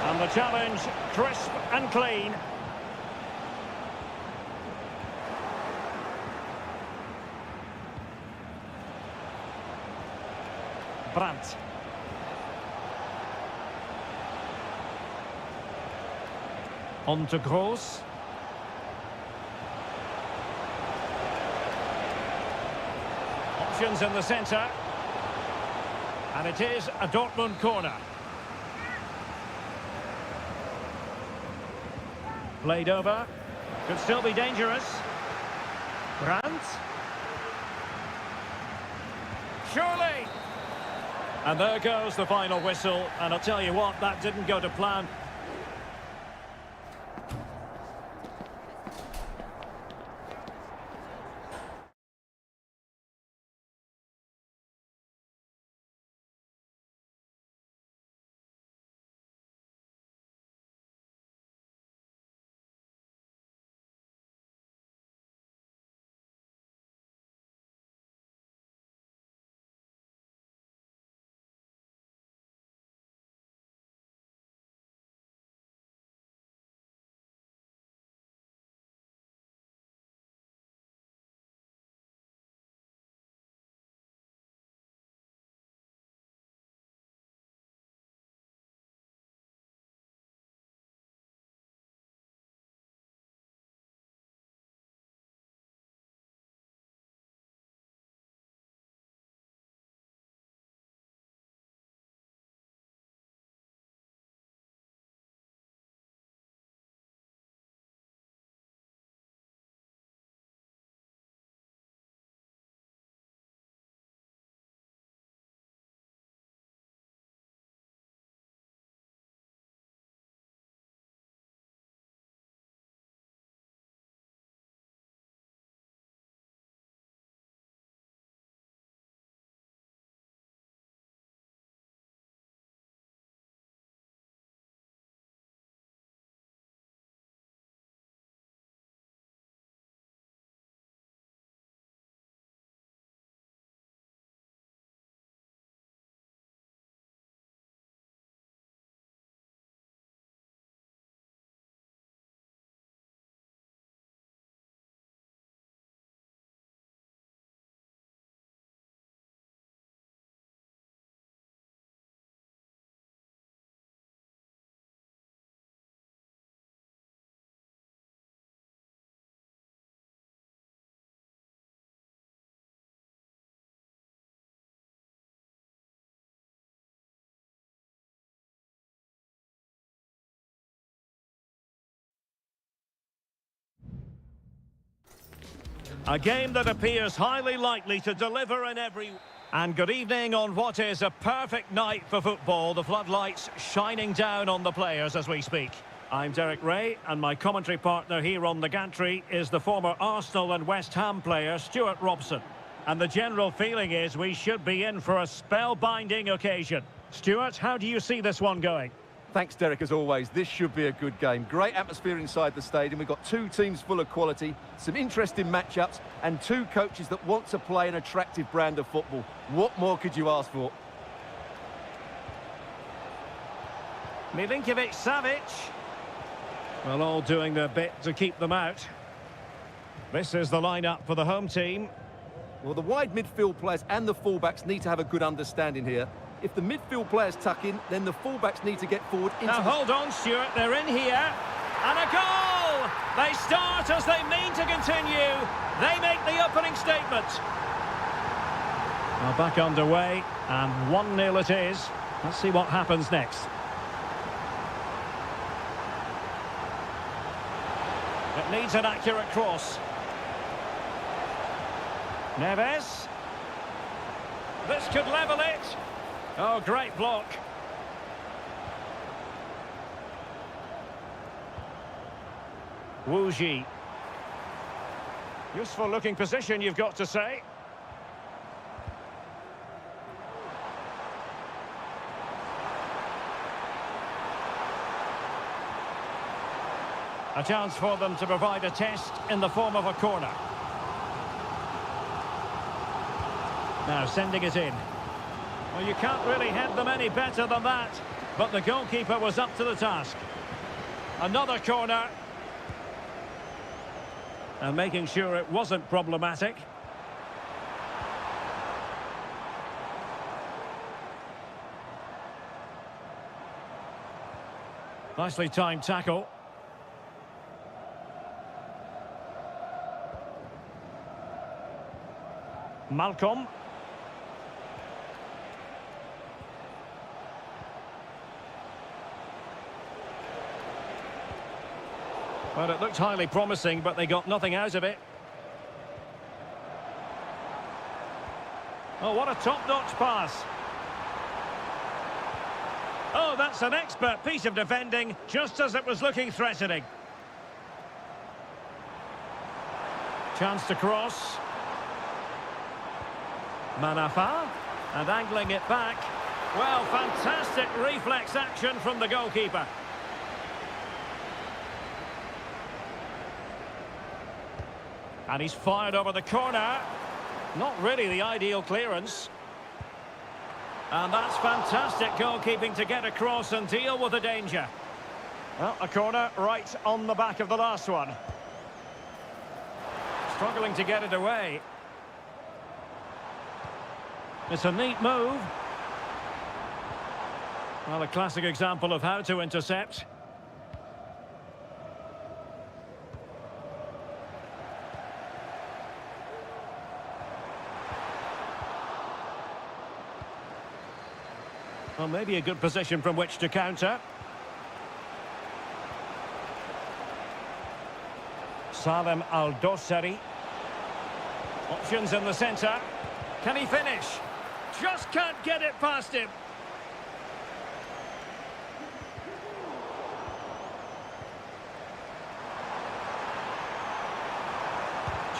And the challenge, crisp and clean. Brandt. On to Gross. Options in the centre. And it is a Dortmund corner. Played over. Could still be dangerous. Brandt. Surely! And there goes the final whistle. And I'll tell you what, that didn't go to plan. A game that appears highly likely to deliver in every... And good evening on what is a perfect night for football. The floodlights shining down on the players as we speak. I'm Derek Ray, and my commentary partner here on the gantry is the former Arsenal and West Ham player Stuart Robson. And the general feeling is we should be in for a spellbinding occasion. Stuart, how do you see this one going? Thanks, Derek, as always. This should be a good game. Great atmosphere inside the stadium. We've got two teams full of quality, some interesting matchups, and two coaches that want to play an attractive brand of football. What more could you ask for? Milinkovic-Savic. Well, all doing their bit to keep them out. This is the lineup for the home team. Well, the wide midfield players and the fullbacks need to have a good understanding here. If the midfield players tuck in, then the fullbacks need to get forward into... Now, hold on, Stuart. They're in here. And a goal! They start as they mean to continue. They make the opening statement. Well, back underway, and 1-0 it is. Let's see what happens next. It needs an accurate cross. Neves. This could level it. Oh, great block. Wu Ji. Useful looking position, you've got to say. A chance for them to provide a test in the form of a corner. Now sending it in. Well, you can't really head them any better than that. But the goalkeeper was up to the task. Another corner. And making sure it wasn't problematic. Nicely timed tackle. Malcolm. Well, it looked highly promising, but they got nothing out of it. Oh, what a top-notch pass. Oh, that's an expert piece of defending, just as it was looking threatening. Chance to cross. Manafa, and angling it back. Well, fantastic reflex action from the goalkeeper. And he's fired over the corner. Not really the ideal clearance. And that's fantastic goalkeeping to get across and deal with the danger. Well, a corner right on the back of the last one. Struggling to get it away. It's a neat move. Well, a classic example of how to intercept. Well, maybe a good position from which to counter. Salem Al-Dossari. Options in the centre. Can he finish? Just can't get it past him.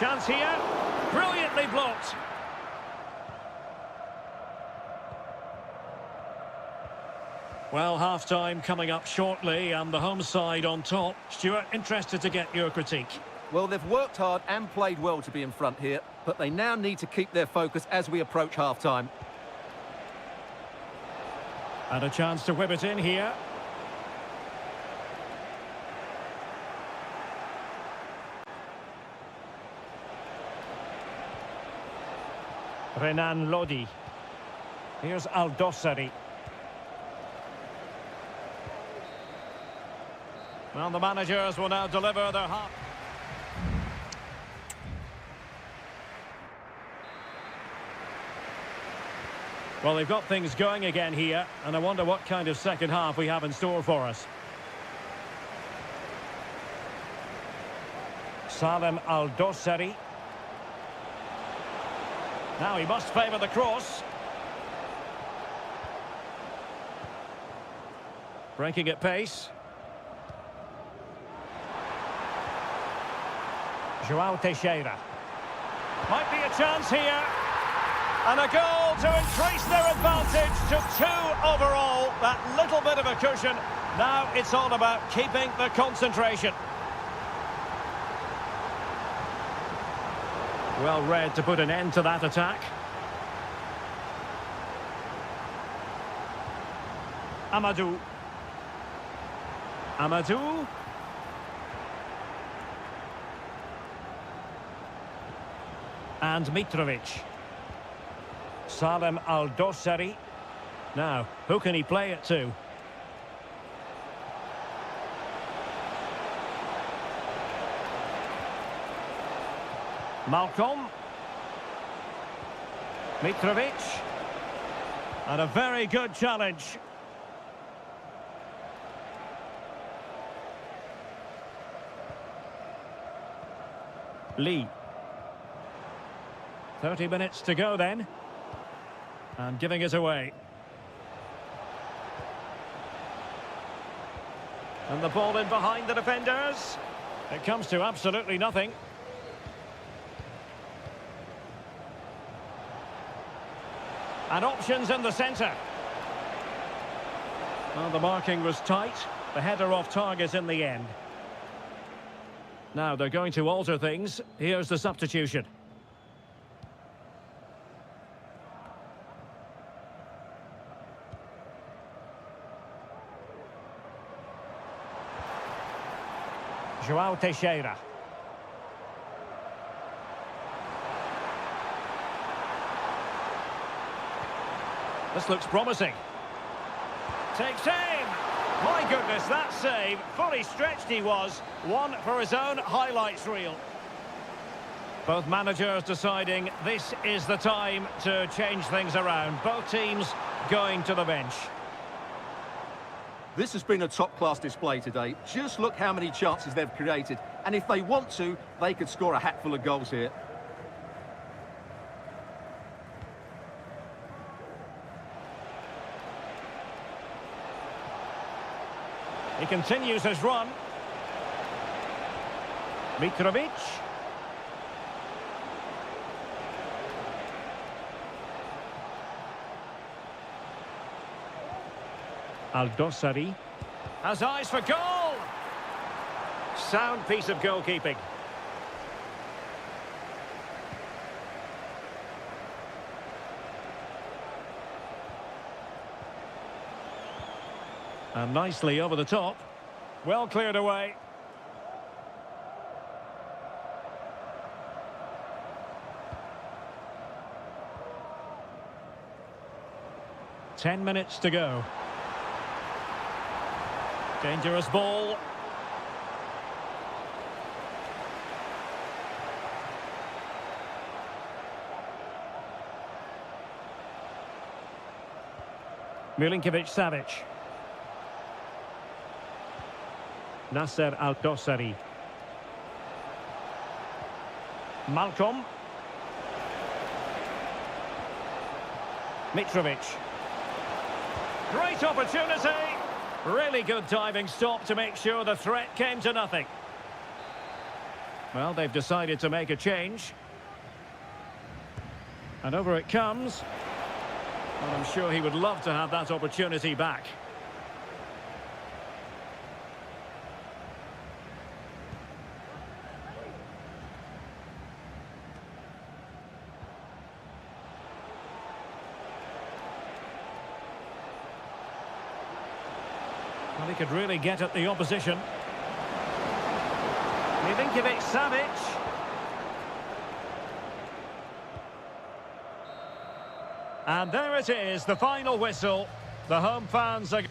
Chance here. Brilliantly blocked. Well, half-time coming up shortly and the home side on top. Stuart, interested to get your critique. Well, they've worked hard and played well to be in front here, but they now need to keep their focus as we approach half-time. And a chance to whip it in here. Renan Lodi. Here's Al-Dossari. Well, the managers will now deliver their half. Well, they've got things going again here, and I wonder what kind of second half we have in store for us. Salem Al-Dossari. Now he must favour the cross. Breaking at pace. João Teixeira. Might be a chance here. And a goal to increase their advantage to 2 overall. That little bit of a cushion. Now it's all about keeping the concentration. Well read to put an end to that attack. Amadou. Amadou. And Mitrovic. Salem Al-Dossari. Now, who can he play it to? Malcolm. Mitrovic. And a very good challenge. Lee. 30 minutes to go then. And giving it away. And the ball in behind the defenders. It comes to absolutely nothing. And options in the centre. Well, the marking was tight. The header off target in the end. Now they're going to alter things. Here's the substitution. João Teixeira. This looks promising. Takes aim. My goodness, that save. Fully stretched he was. One for his own highlights reel. Both managers deciding this is the time to change things around. Both teams going to the bench. This has been a top-class display today. Just look how many chances they've created. And if they want to, they could score a hatful of goals here. He continues his run. Mitrovic. Al-Dossari has eyes for goal. Sound piece of goalkeeping. And nicely over the top. Well cleared away. Ten minutes to go. Dangerous ball. Milinkovic-Savic. Nasser Al-Dossari. Malcolm. Mitrovic. Great opportunity. Really good diving stop to make sure the threat came to nothing. Well, they've decided to make a change. And over it comes. And I'm sure he would love to have that opportunity back. Well, he could really get at the opposition. Milinkovic-Savic. And there it is, the final whistle. The home fans are...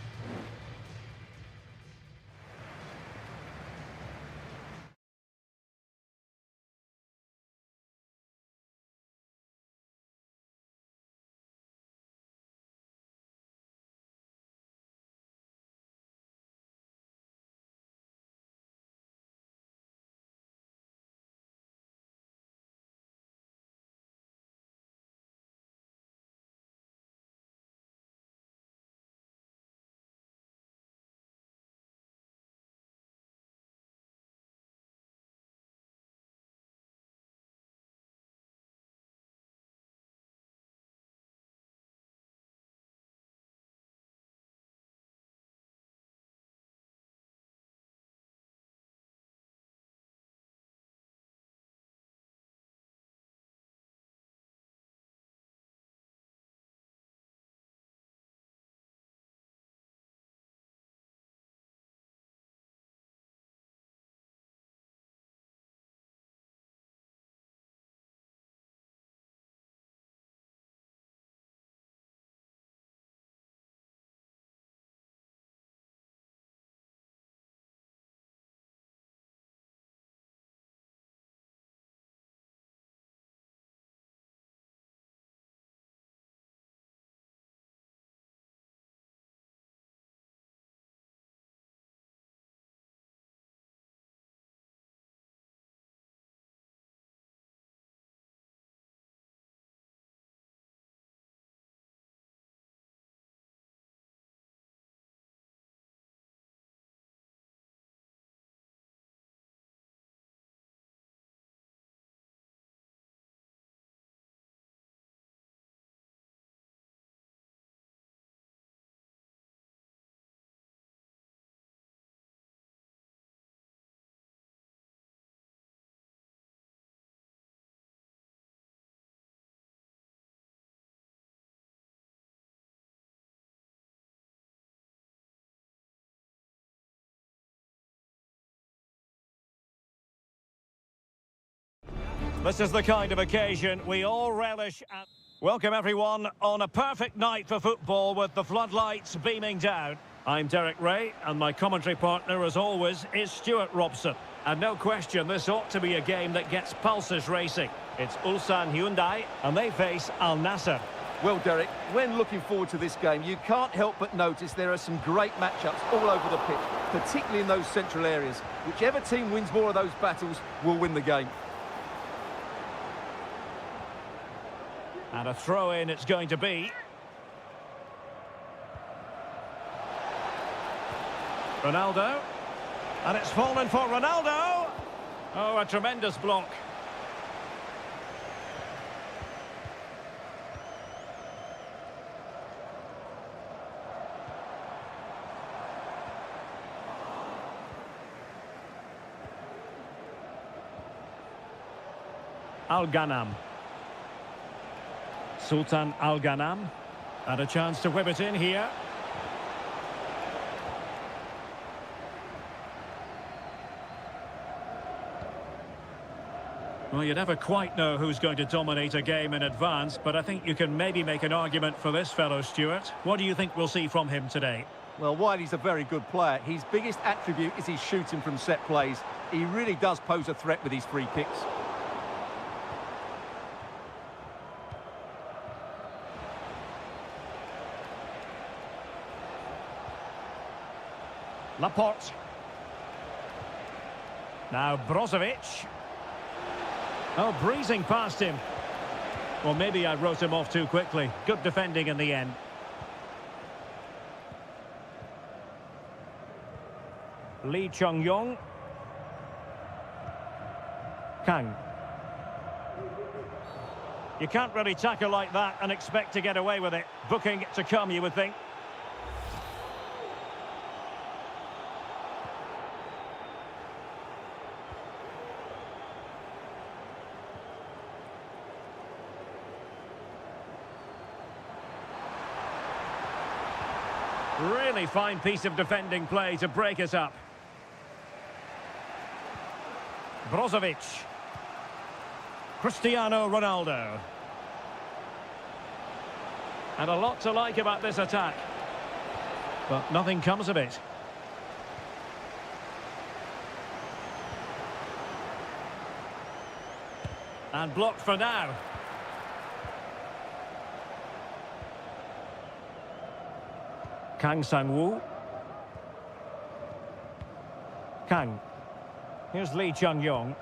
This is the kind of occasion we all relish at. Welcome everyone on a perfect night for football with the floodlights beaming down. I'm Derek Ray and my commentary partner as always is Stuart Robson. And no question this ought to be a game that gets pulses racing. It's Ulsan Hyundai and they face Al Nassr. Well, Derek, when looking forward to this game, you can't help but notice there are some great matchups all over the pitch, particularly in those central areas. Whichever team wins more of those battles will win the game. And a throw-in it's going to be. Ronaldo. And it's fallen for Ronaldo. Oh, a tremendous block. Al-Ghanam. Sultan Al-Ghanam. And a chance to whip it in here. Well, you never quite know who's going to dominate a game in advance, but I think you can maybe make an argument for this fellow, Stuart. What do you think we'll see from him today? Well, while he's a very good player, his biggest attribute is his shooting from set plays. He really does pose a threat with his free kicks. Laporte. Now Brozovic. Oh, breezing past him. Well, maybe I wrote him off too quickly. Good defending in the end. Lee Chung-yong. Kang. You can't really tackle like that and expect to get away with it. Booking to come, you would think. Really fine piece of defending play to break us up. Brozovic. Cristiano Ronaldo. And a lot to like about this attack. But nothing comes of it. And blocked for now. Kang Sang-woo. Kang. Here's Lee Chung-yong.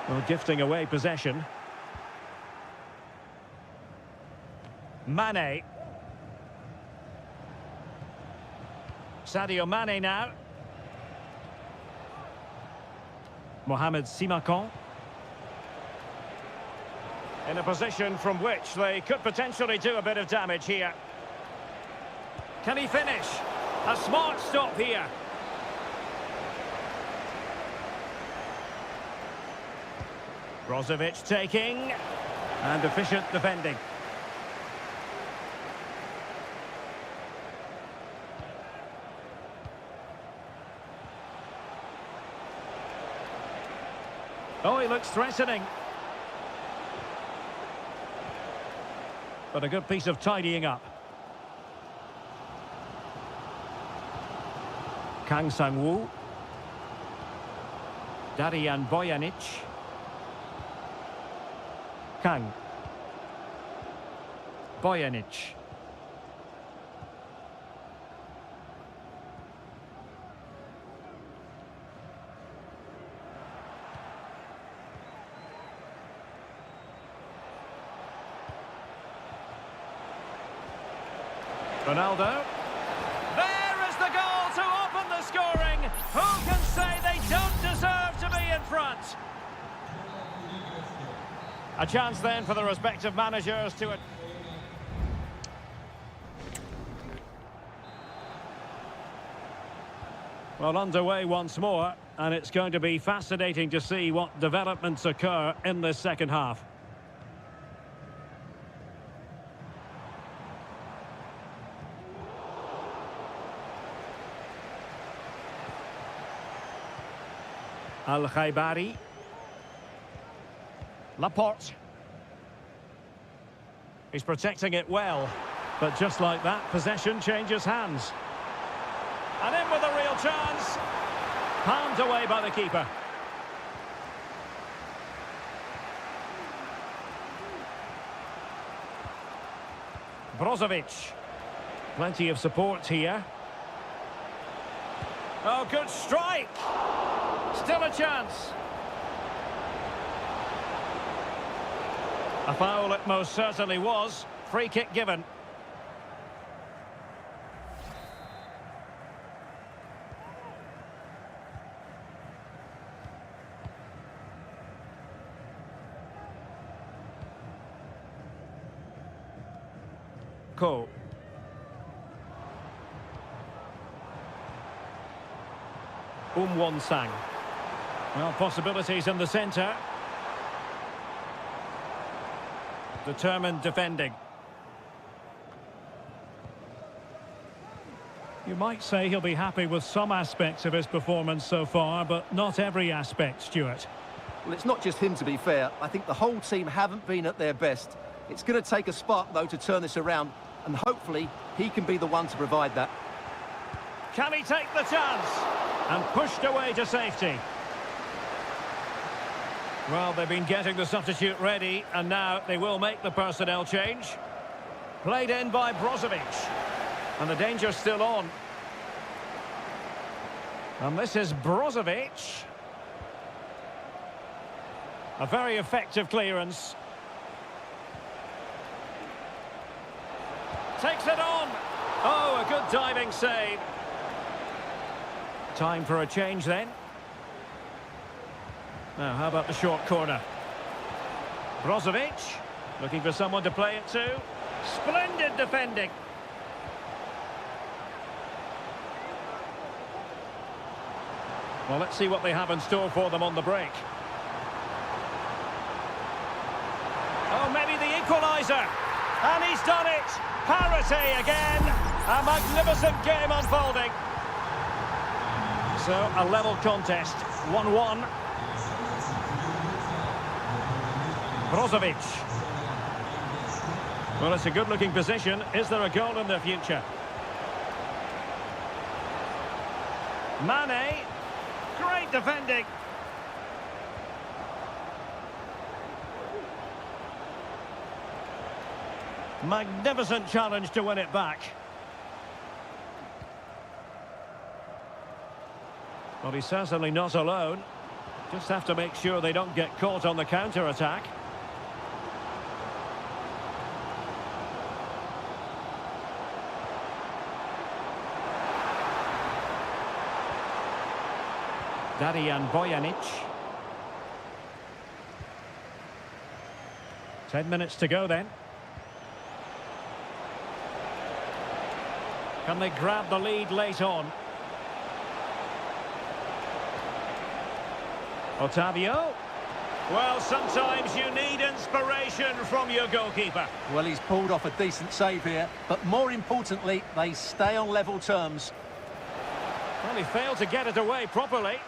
Well, gifting away possession. Mane. Sadio Mane now. Mohamed Simakan. In a position from which they could potentially do a bit of damage here. Can he finish? A smart stop here. Brozovic taking. And efficient defending. Oh, he looks threatening. But a good piece of tidying up. Kang Sang-woo. Darian Bojanic. Kang. Bojanic. Ronaldo. There is the goal to open the scoring. Who can say they don't deserve to be in front? A chance then for the respective managers to... Well, underway once more, and it's going to be fascinating to see what developments occur in this second half. Al-Khaibari. Laporte. He's protecting it well. But just like that, possession changes hands. And in with a real chance. Palmed away by the keeper. Brozovic. Plenty of support here. Oh, good strike. Still a chance. A foul it most certainly was. Free kick given. Ko. Sang. Well, possibilities in the centre. Determined defending. You might say he'll be happy with some aspects of his performance so far, but not every aspect, Stuart. Well, it's not just him, to be fair. I think the whole team haven't been at their best. It's going to take a spark, though, to turn this around, and hopefully he can be the one to provide that. Can he take the chance? And pushed away to safety. Well, they've been getting the substitute ready, and now they will make the personnel change. Played in by Brozovic. And the danger's still on. And this is Brozovic. A very effective clearance. Takes it on. Oh, a good diving save. Time for a change then. Now, how about the short corner? Brozovic, looking for someone to play it to. Splendid defending. Well, let's see what they have in store for them on the break. Oh, maybe the equaliser. And he's done it. Parity again. A magnificent game unfolding. So, a level contest. 1-1. Brozovic. Well, it's a good-looking position. Is there a goal in the future? Mane. Great defending. Magnificent challenge to win it back. Well, he's certainly not alone. Just have to make sure they don't get caught on the counter-attack. Darijan Bojanic. 10 minutes to go then. Can they grab the lead late on? Otavio. Well, sometimes you need inspiration from your goalkeeper. Well, he's pulled off a decent save here, but more importantly, they stay on level terms. Well, he failed to get it away properly.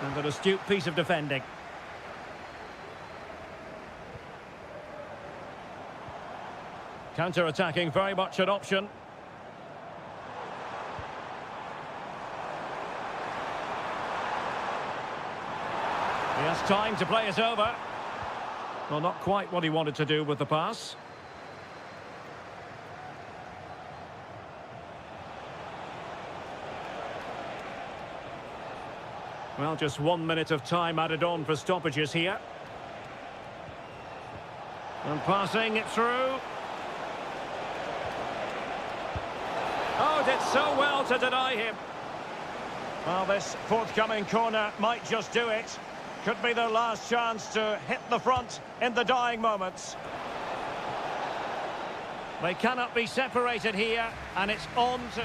And an astute piece of defending. Counter-attacking, very much an option. He has time to play it over. Well, not quite what he wanted to do with the pass. Well, just 1 minute of time added on for stoppages here. And passing it through. Oh, did so well to deny him. Well, this forthcoming corner might just do it. Could be their last chance to hit the front in the dying moments. They cannot be separated here, and it's on to...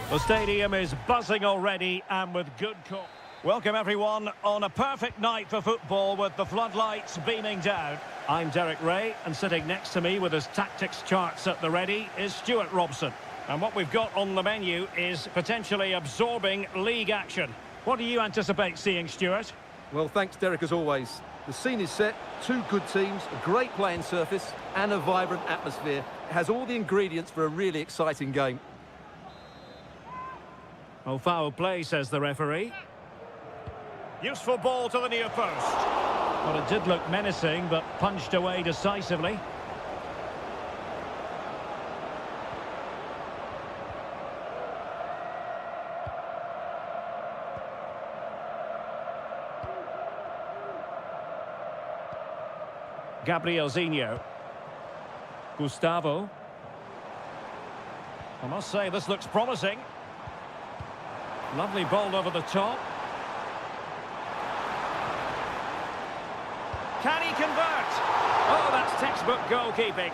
The stadium is buzzing already and with good call. Welcome everyone on a perfect night for football with the floodlights beaming down. I'm Derek Ray, and sitting next to me with his tactics charts at the ready is Stuart Robson. And what we've got on the menu is potentially absorbing league action. What do you anticipate seeing, Stuart? Well, thanks, Derek, as always. The scene is set, two good teams, a great playing surface and a vibrant atmosphere. It has all the ingredients for a really exciting game. Oh, foul play, says the referee. Useful ball to the near post. Well, it did look menacing, but punched away decisively. Gabrielzinho. Gustavo. I must say, this looks promising. Lovely ball over the top. Can he convert? Oh, that's textbook goalkeeping.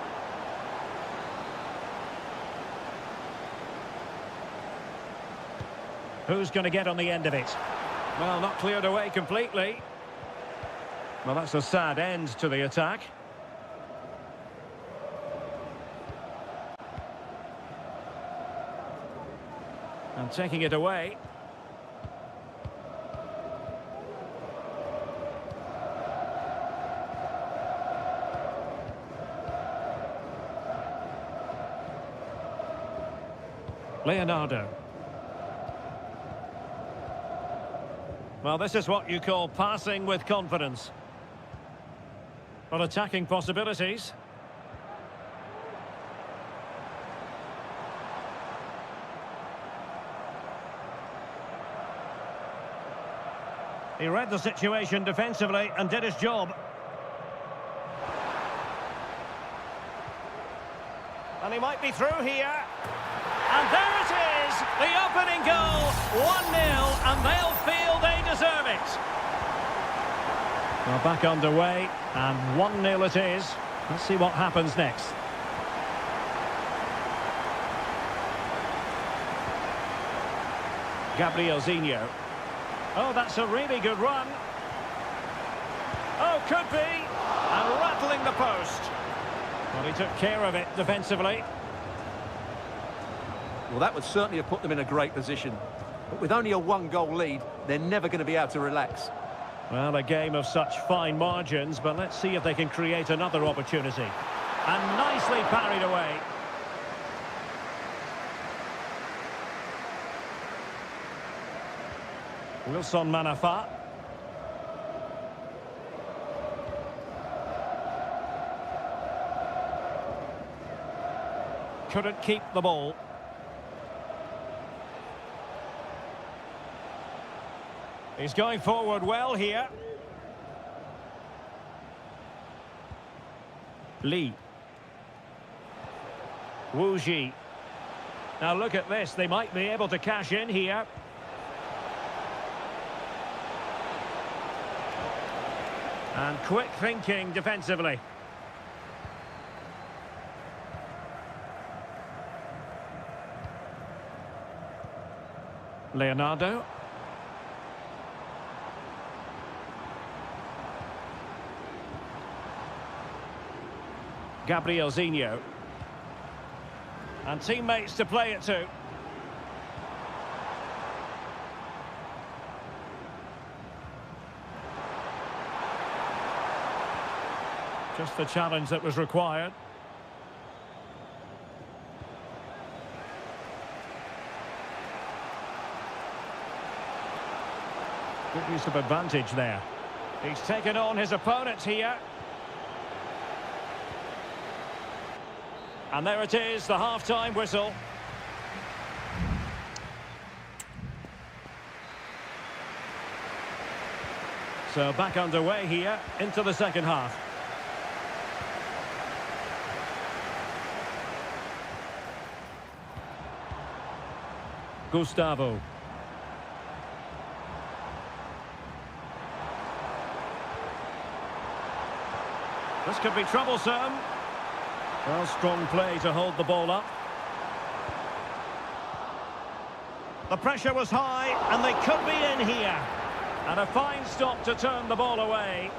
Who's going to get on the end of it? Well, not cleared away completely. Well, that's a sad end to the attack. And taking it away. Leonardo. Well, this is what you call passing with confidence. But attacking possibilities. He read the situation defensively and did his job. And he might be through here. And there it is, the opening goal, 1-0, and they'll feel they deserve it. Well, back underway, and 1-0 it is. Let's see what happens next. Gabrielzinho. Oh, that's a really good run. Oh, could be. And rattling the post. Well, he took care of it defensively. Well, that would certainly have put them in a great position. But with only a one-goal lead, they're never going to be able to relax. Well, a game of such fine margins, but let's see if they can create another opportunity. And nicely parried away. Wilson Manafa. Couldn't keep the ball. He's going forward well here. Lee. Wu Ji. Now look at this, they might be able to cash in here. And quick thinking defensively. Leonardo. Gabrielzinho. And teammates to play it to. Just the challenge that was required. Good use of advantage there. He's taken on his opponent here. And there it is, the half-time whistle. So back underway here into the second half. Gustavo. This could be troublesome. Well, strong play to hold the ball up. The pressure was high, and they could be in here. And a fine stop to turn the ball away.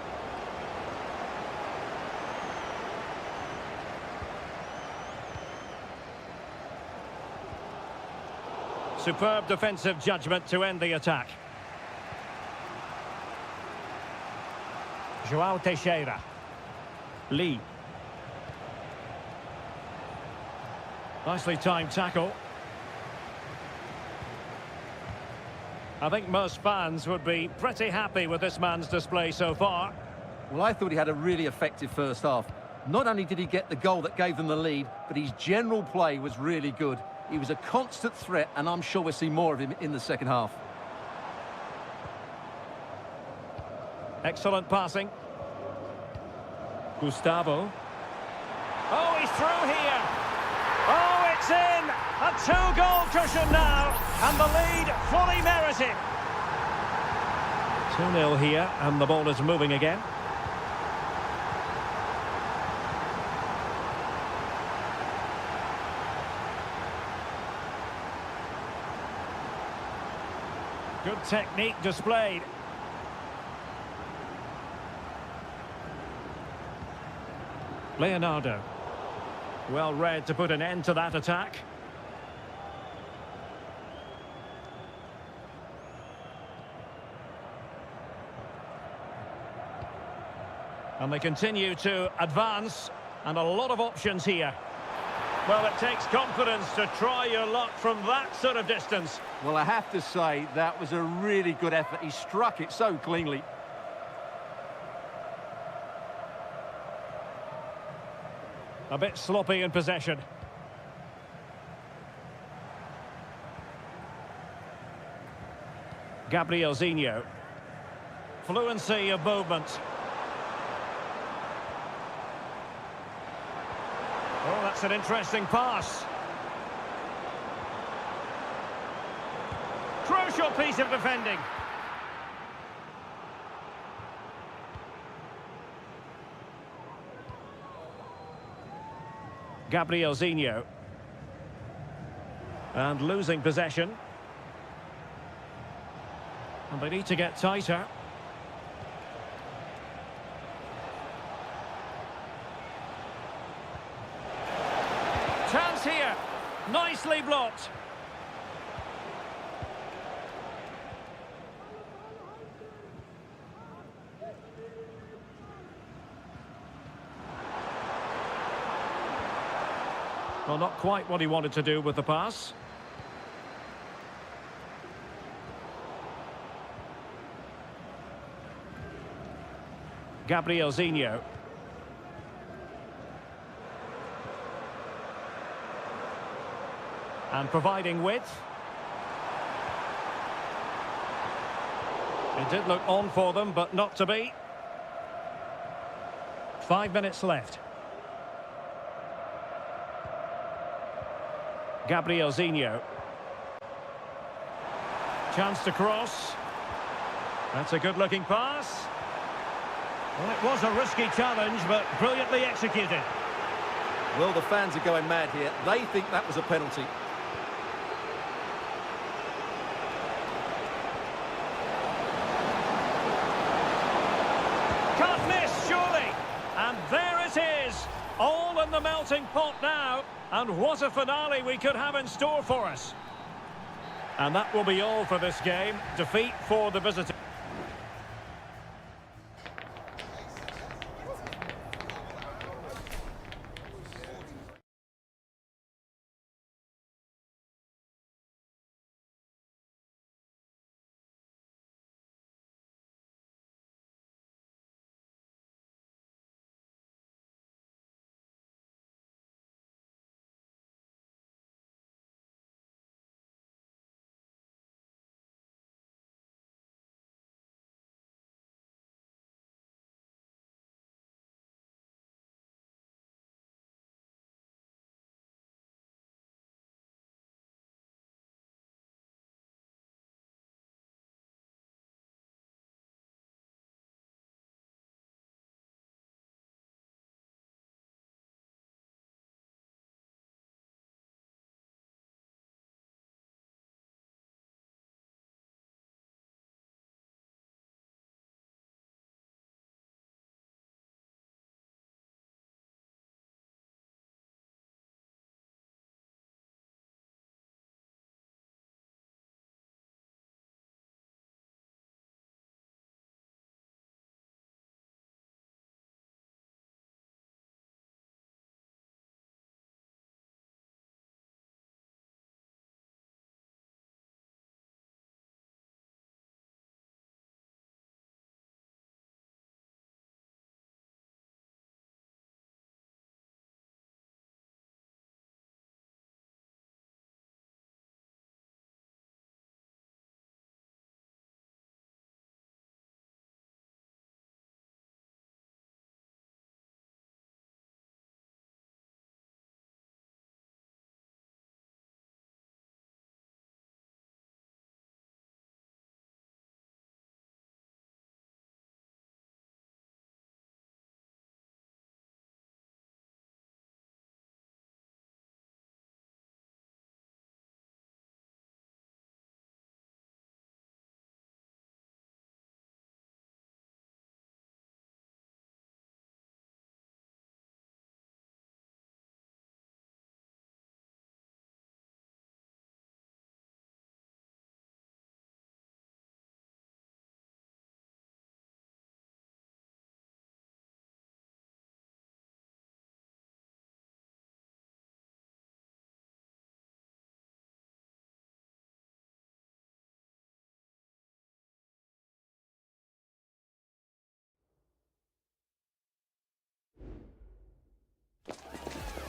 Superb defensive judgment to end the attack. João Teixeira. Lee. Nicely timed tackle. I think most fans would be pretty happy with this man's display so far. Well, I thought he had a really effective first half. Not only did he get the goal that gave them the lead, but his general play was really good. He was a constant threat, and I'm sure we'll see more of him in the second half. Excellent passing. Gustavo. Oh, he's through here. Oh, it's in. A two-goal cushion now, and the lead fully merited. 2-0 here, and the ball is moving again. Good technique displayed. Leonardo. Well read to put an end to that attack. And they continue to advance, and a lot of options here. Well, it takes confidence to try your luck from that sort of distance. Well, I have to say, that was a really good effort. He struck it so cleanly. A bit sloppy in possession. Gabriel Zinho. Fluency of movement. Oh, that's an interesting pass. Crucial piece of defending. Gabriel Zinho. And losing possession. And they need to get tighter. Chance here. Nicely blocked. Well, not quite what he wanted to do with the pass. Gabriel Zinho. And providing width. It did look on for them, but not to be. 5 minutes left. Gabriel Zinho. Chance to cross. That's a good-looking pass. Well, it was a risky challenge, but brilliantly executed. Well, the fans are going mad here. They think that was a penalty. Can't miss, surely. And there it is. All in the melting pot now. And what a finale we could have in store for us. And that will be all for this game. Defeat for the visitors.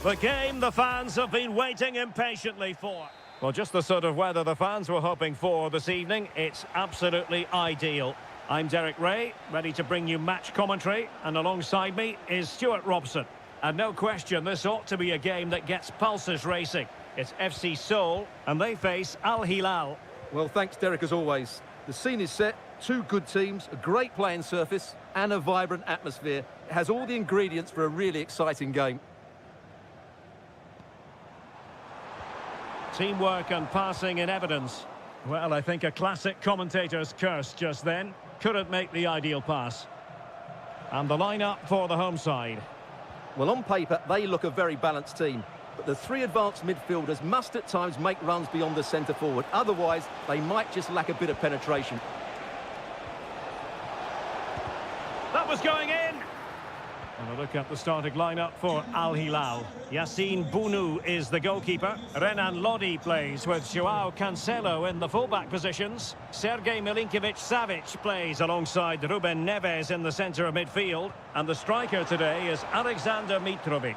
The game the fans have been waiting impatiently for. Well, just the sort of weather the fans were hoping for this evening. It's absolutely ideal. I'm Derek Ray, ready to bring you match commentary, and alongside me is Stuart Robson. And no question, this ought to be a game that gets pulses racing. It's FC Seoul, and they face Al Hilal. Well, thanks, Derek, as always. The scene is set, two good teams, a great playing surface, and a vibrant atmosphere. It has all the ingredients for a really exciting game. Teamwork and passing in evidence. Well, I think a classic commentator's curse just then. Couldn't make the ideal pass. And the lineup for the home side. Well, on paper, they look a very balanced team. But the three advanced midfielders must at times make runs beyond the centre-forward. Otherwise, they might just lack a bit of penetration. That was going in. And a look at the starting lineup for Al Hilal. Yassine Bounou is the goalkeeper. Renan Lodi plays with Joao Cancelo in the fullback positions. Sergej Milinkovic-Savic plays alongside Ruben Neves in the centre of midfield. And the striker today is Alexander Mitrovic.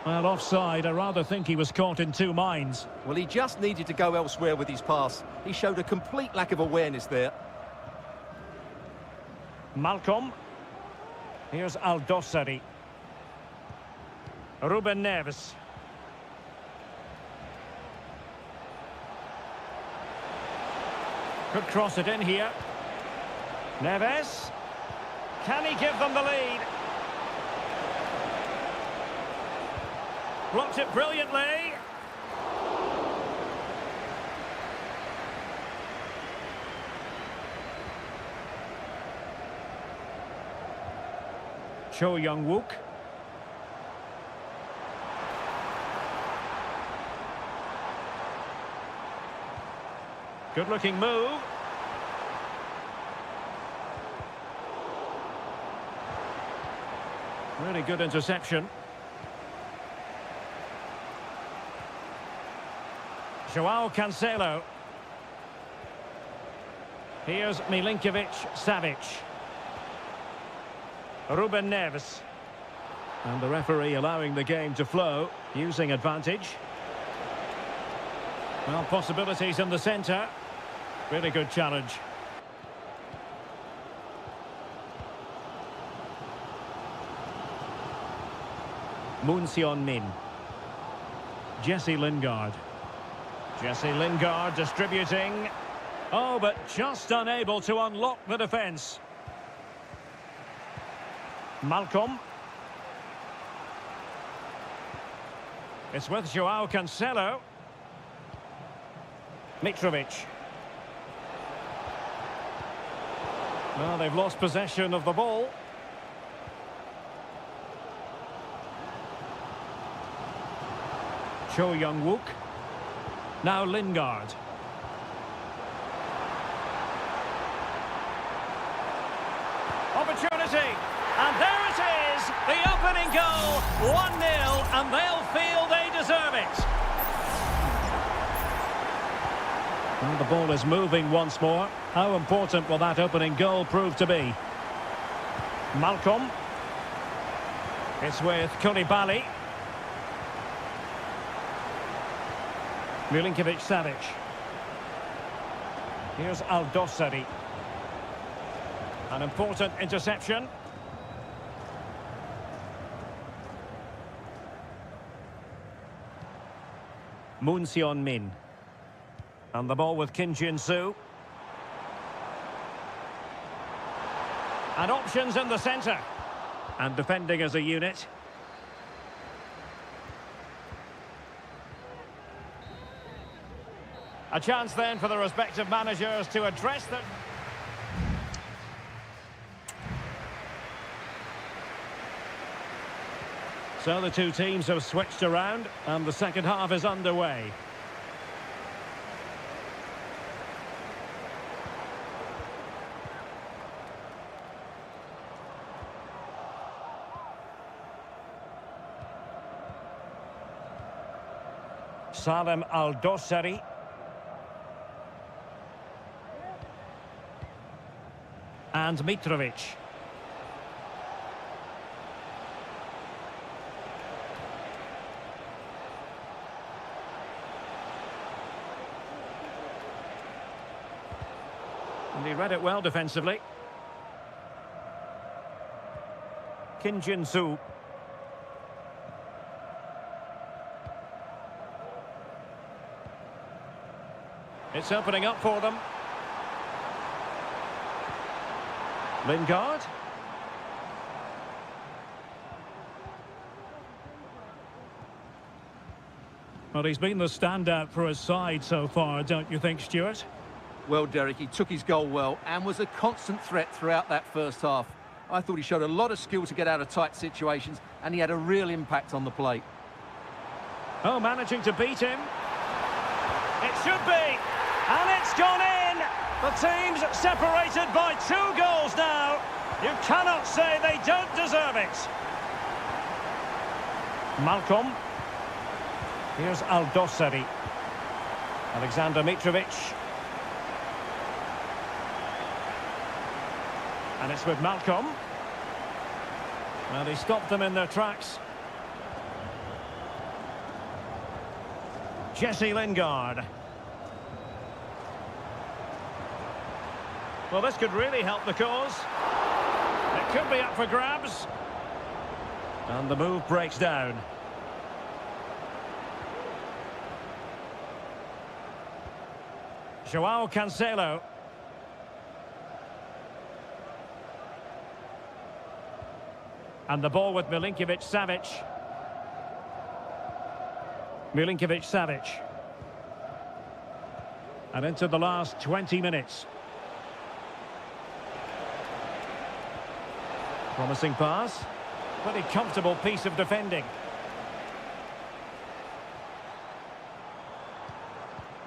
Well, offside, I rather think he was caught in two minds. Well, he just needed to go elsewhere with his pass. He showed a complete lack of awareness there. Malcolm. Here's Al-Dossari. Ruben Neves. Could cross it in here. Neves. Can he give them the lead? Blocked it brilliantly. Cho Young-wook. Good-looking move. Really good interception. Joao Cancelo. Here's Milinkovic-Savic. Ruben Neves. And the referee allowing the game to flow, using advantage. Well, possibilities in the centre. Really good challenge. Moon Seon-min. Jesse Lingard. Jesse Lingard distributing. Oh, but just unable to unlock the defence. Malcolm. It's with Joao Cancelo. Mitrovic. Well, they've lost possession of the ball. Cho Young-wook. Now Lingard. Opportunity. And there it is, the opening goal, 1-0, and they'll feel they deserve it. And the ball is moving once more. How important will that opening goal prove to be? Malcolm. It's with Koulibaly. Milinkovic-Savic. Here's Al-Dossari. An important interception. Moon Seon-min. And the ball with Kim Jin-soo. And options in the centre. And defending as a unit. A chance then for the respective managers to address them. So the two teams have switched around and the second half is underway. Salem Al-Dossari. And Mitrovic. And he read it well defensively. Kim Jin-soo. It's opening up for them. Lingard. Well, he's been the standout for his side so far, don't you think, Stuart? Well, Derek, he took his goal well and was a constant threat throughout that first half. I thought he showed a lot of skill to get out of tight situations, and he had a real impact on the plate. Oh, managing to beat him. It should be. And it's gone in. The team's separated by 2 goals now. You cannot say they don't deserve it. Malcolm. Here's Aldosari. Alexander Mitrovic. And it's with Malcolm. And he stopped them in their tracks. Jesse Lingard. Well, this could really help the cause. It could be up for grabs. And the move breaks down. Joao Cancelo. And the ball with Milinkovic-Savic. Milinkovic-Savic. And into the last 20 minutes. Promising pass. Pretty comfortable piece of defending.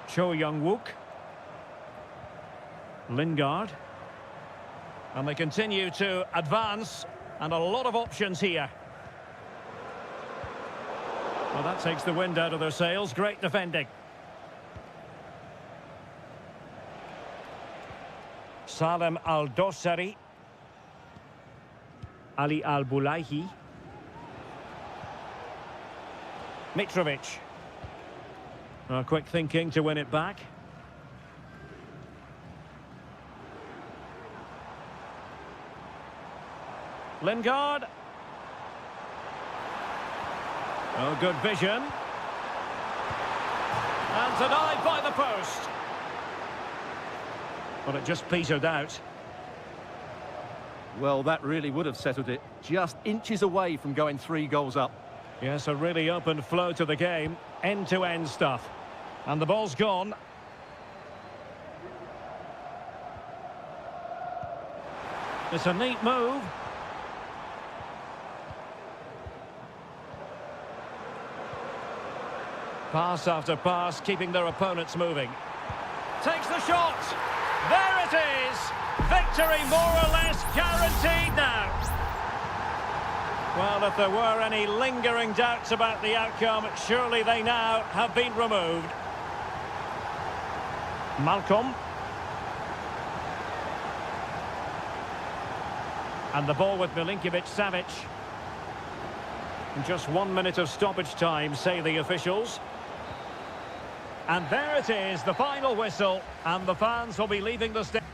Cho Young-wook. Lingard. And they continue to advance. And a lot of options here. Well, that takes the wind out of their sails. Great defending. Salem Al-Dossari. Ali Al-Bulaihi. Mitrovic. Quick thinking to win it back. Lingard. Oh, good vision. And denied by the post. Well, it just petered out. Well, that really would have settled it. Just inches away from going 3 goals up. Yes, a really open flow to the game. End-to-end stuff. And the ball's gone. It's a neat move. Pass after pass, keeping their opponents moving. Takes the shot. There it is. Victory more or less guaranteed now. Well, if there were any lingering doubts about the outcome, surely they now have been removed. Malcolm. And the ball with Milinkovic-Savic. Just 1 minute of stoppage time, say the officials. And there it is, the final whistle, and the fans will be leaving the stadium.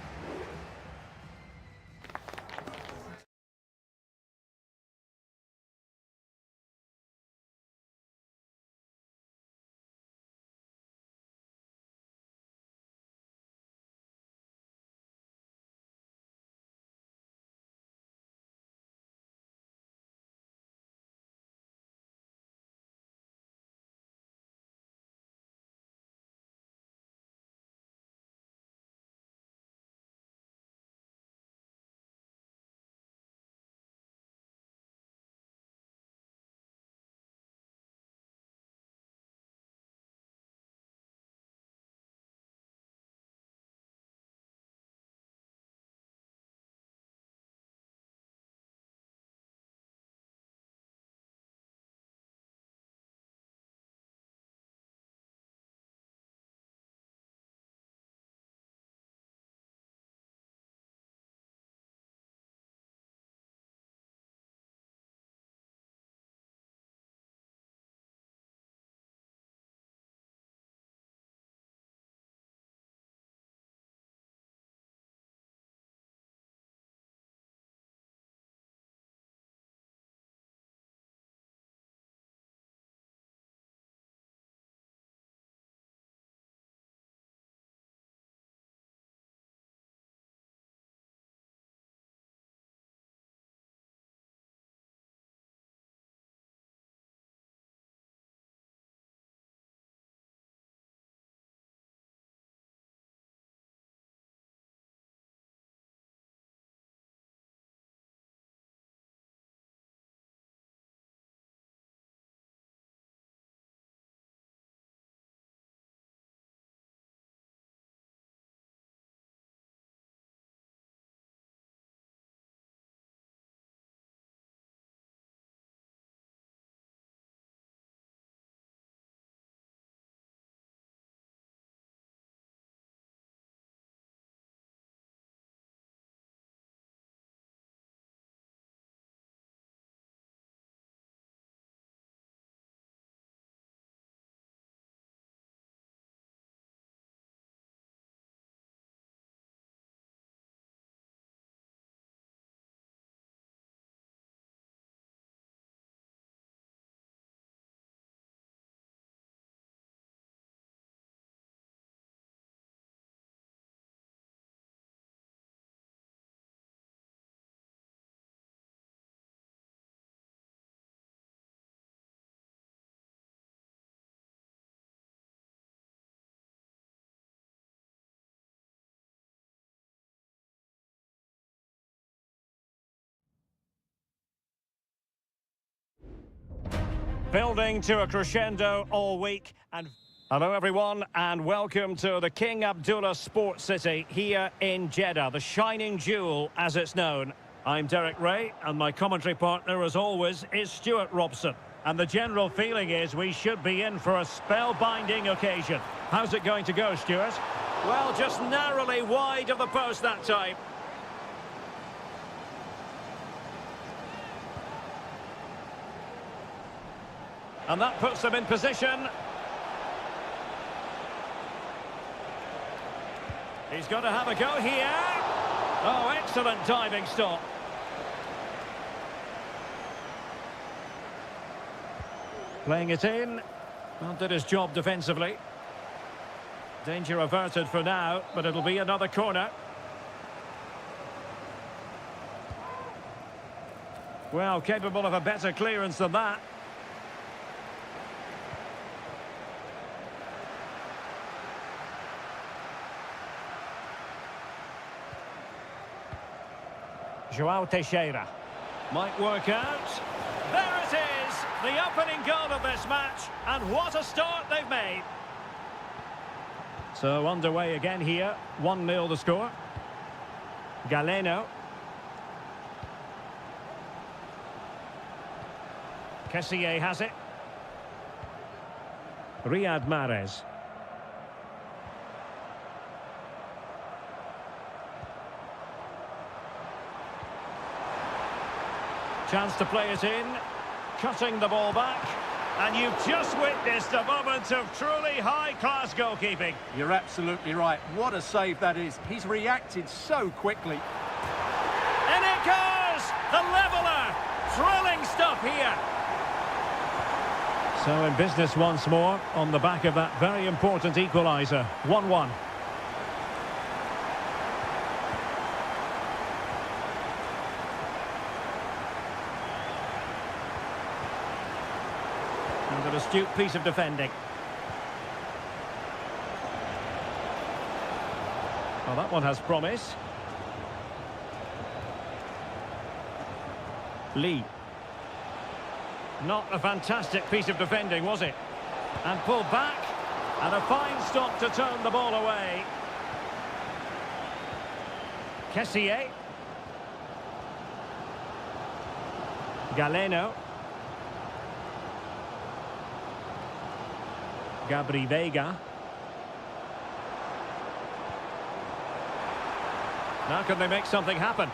Building to a crescendo all week. And hello everyone and welcome to the King Abdullah Sports City here in Jeddah, the shining jewel as it's known. I'm Derek Ray and my commentary partner as always is Stuart Robson. And the general feeling is we should be in for a spellbinding occasion. How's it going to go, Stuart? Well, just narrowly wide of the post that time. And that puts them in position. He's got to have a go here. Oh, excellent diving stop. Playing it in. Well, did his job defensively. Danger averted for now, but it'll be another corner. Well, capable of a better clearance than that. João Teixeira. Might work out. There it is! The opening goal of this match. And what a start they've made. So underway again here. 1-0 the score. Galeno. Kessié has it. Riyad Mahrez. Chance to play it in, cutting the ball back, and you've just witnessed a moment of truly high-class goalkeeping. You're absolutely right. What a save that is. He's reacted so quickly. And it goes! The leveller! Thrilling stuff here. So in business once more, on the back of that very important equaliser. 1-1. An astute piece of defending. Well, that one has promise. Lee. Not a fantastic piece of defending, was it? And pulled back. And a fine stop to turn the ball away. Kessié. Galeno. Gabri Veiga. Now can they make something happen?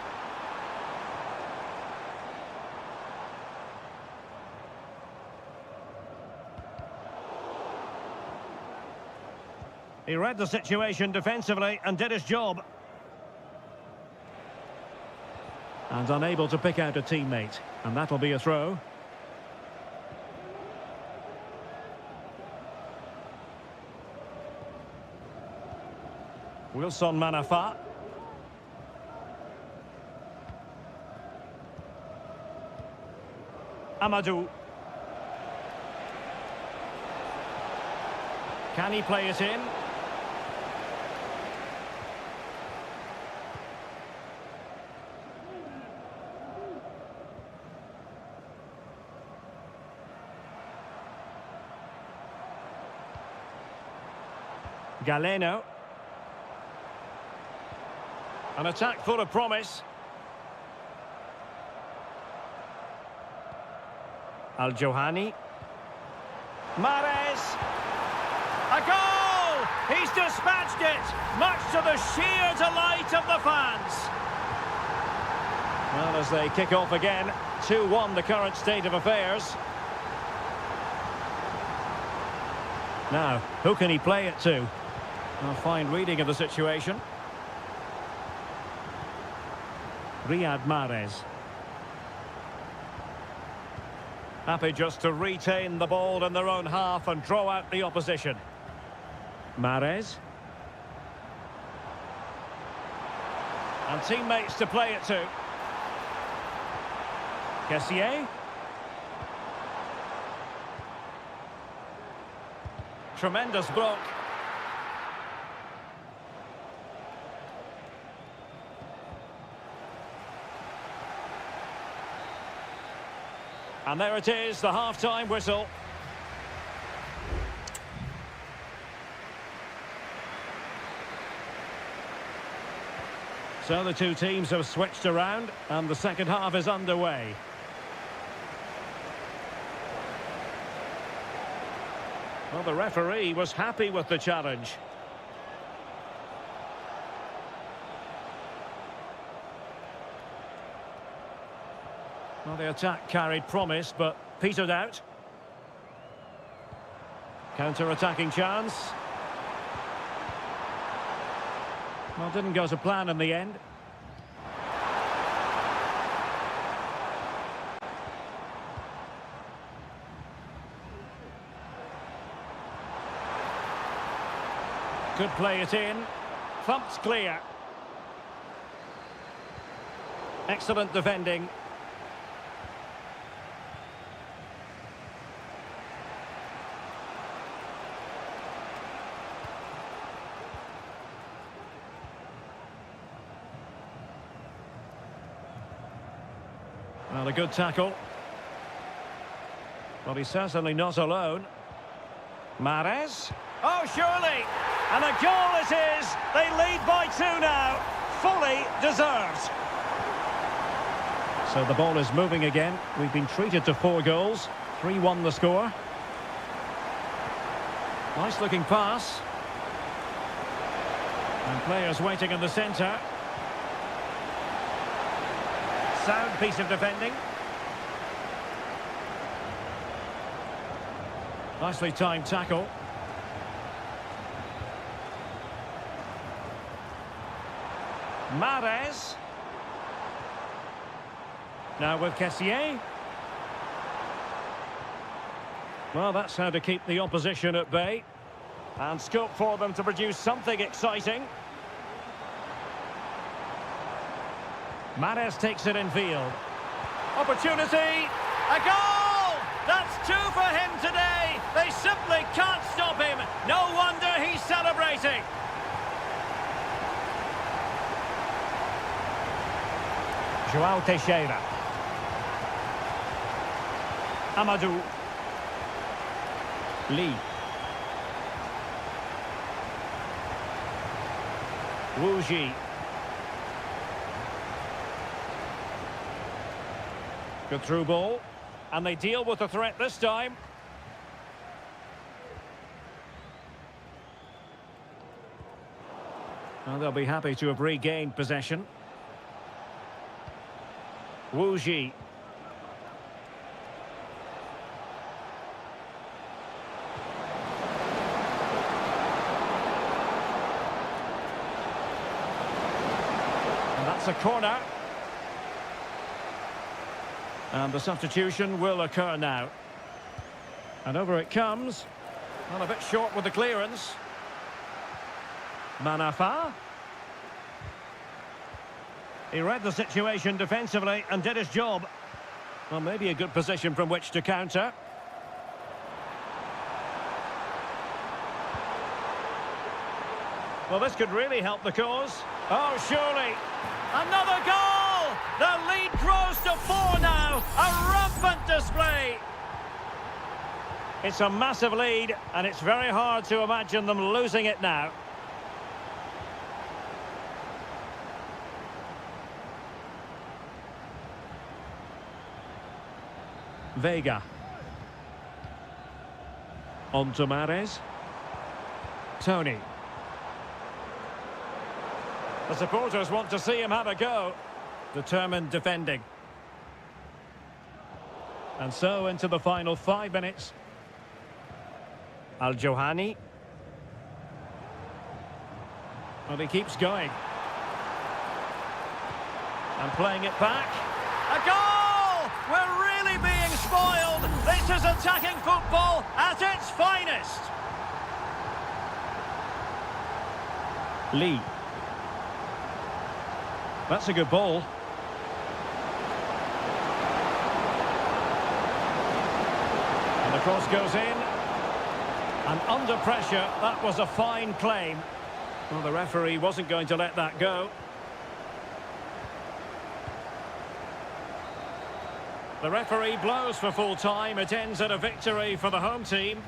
He read the situation defensively and did his job. And unable to pick out a teammate. And that'll be a throw. Wilson Manafa. Amadou. Can he play it in? Galeno. An attack full of promise. Al-Johani. Mahrez. A goal! He's dispatched it, much to the sheer delight of the fans. Well, as they kick off again, 2-1 the current state of affairs. Now, who can he play it to? A fine reading of the situation. Riyad Mahrez. Happy just to retain the ball in their own half and draw out the opposition. Mahrez. And teammates to play it to. Kessié. Tremendous block. And there it is, the half-time whistle. So the two teams have switched around and the second half is underway. Well, the referee was happy with the challenge. Well, the attack carried promise, but petered out. Counter-attacking chance. Well, didn't go to plan in the end. Could play it in. Thumped clear. Excellent defending. Well, a good tackle. Well, he's certainly not alone. Mahrez. Oh, surely! And a goal it is! They lead by 2 now. Fully deserved. So the ball is moving again. We've been treated to 4 goals. 3-1 the score. Nice looking pass. And players waiting in the centre. Sound piece of defending. Nicely timed tackle. Mahrez. Now with Kessié. Well, that's how to keep the opposition at bay. And scope for them to produce something exciting. Mahrez takes it in field. Opportunity. A goal! That's 2 for him today. They simply can't stop him. No wonder he's celebrating. João Teixeira. Amadou. Lee. Wu Ji. Good through ball. And they deal with the threat this time. Well, they'll be happy to have regained possession. Wu Ji. And that's a corner. And the substitution will occur now. And over it comes. Well, a bit short with the clearance. Manafa. He read the situation defensively and did his job. Well, maybe a good position from which to counter. Well, this could really help the cause. Oh, surely. Another goal! The lead grows to 4 now. A rampant display. It's a massive lead, and it's very hard to imagine them losing it now. Vega. On to Mahrez. Tony. The supporters want to see him have a go. Determined defending. And so into the final 5 minutes. Al-Johani. Well, he keeps going. And playing it back. A goal! We're really being spoiled. This is attacking football at its finest. Lee. That's a good ball. And the cross goes in. And under pressure, that was a fine claim. Well, the referee wasn't going to let that go. The referee blows for full time. It ends at a victory for the home team.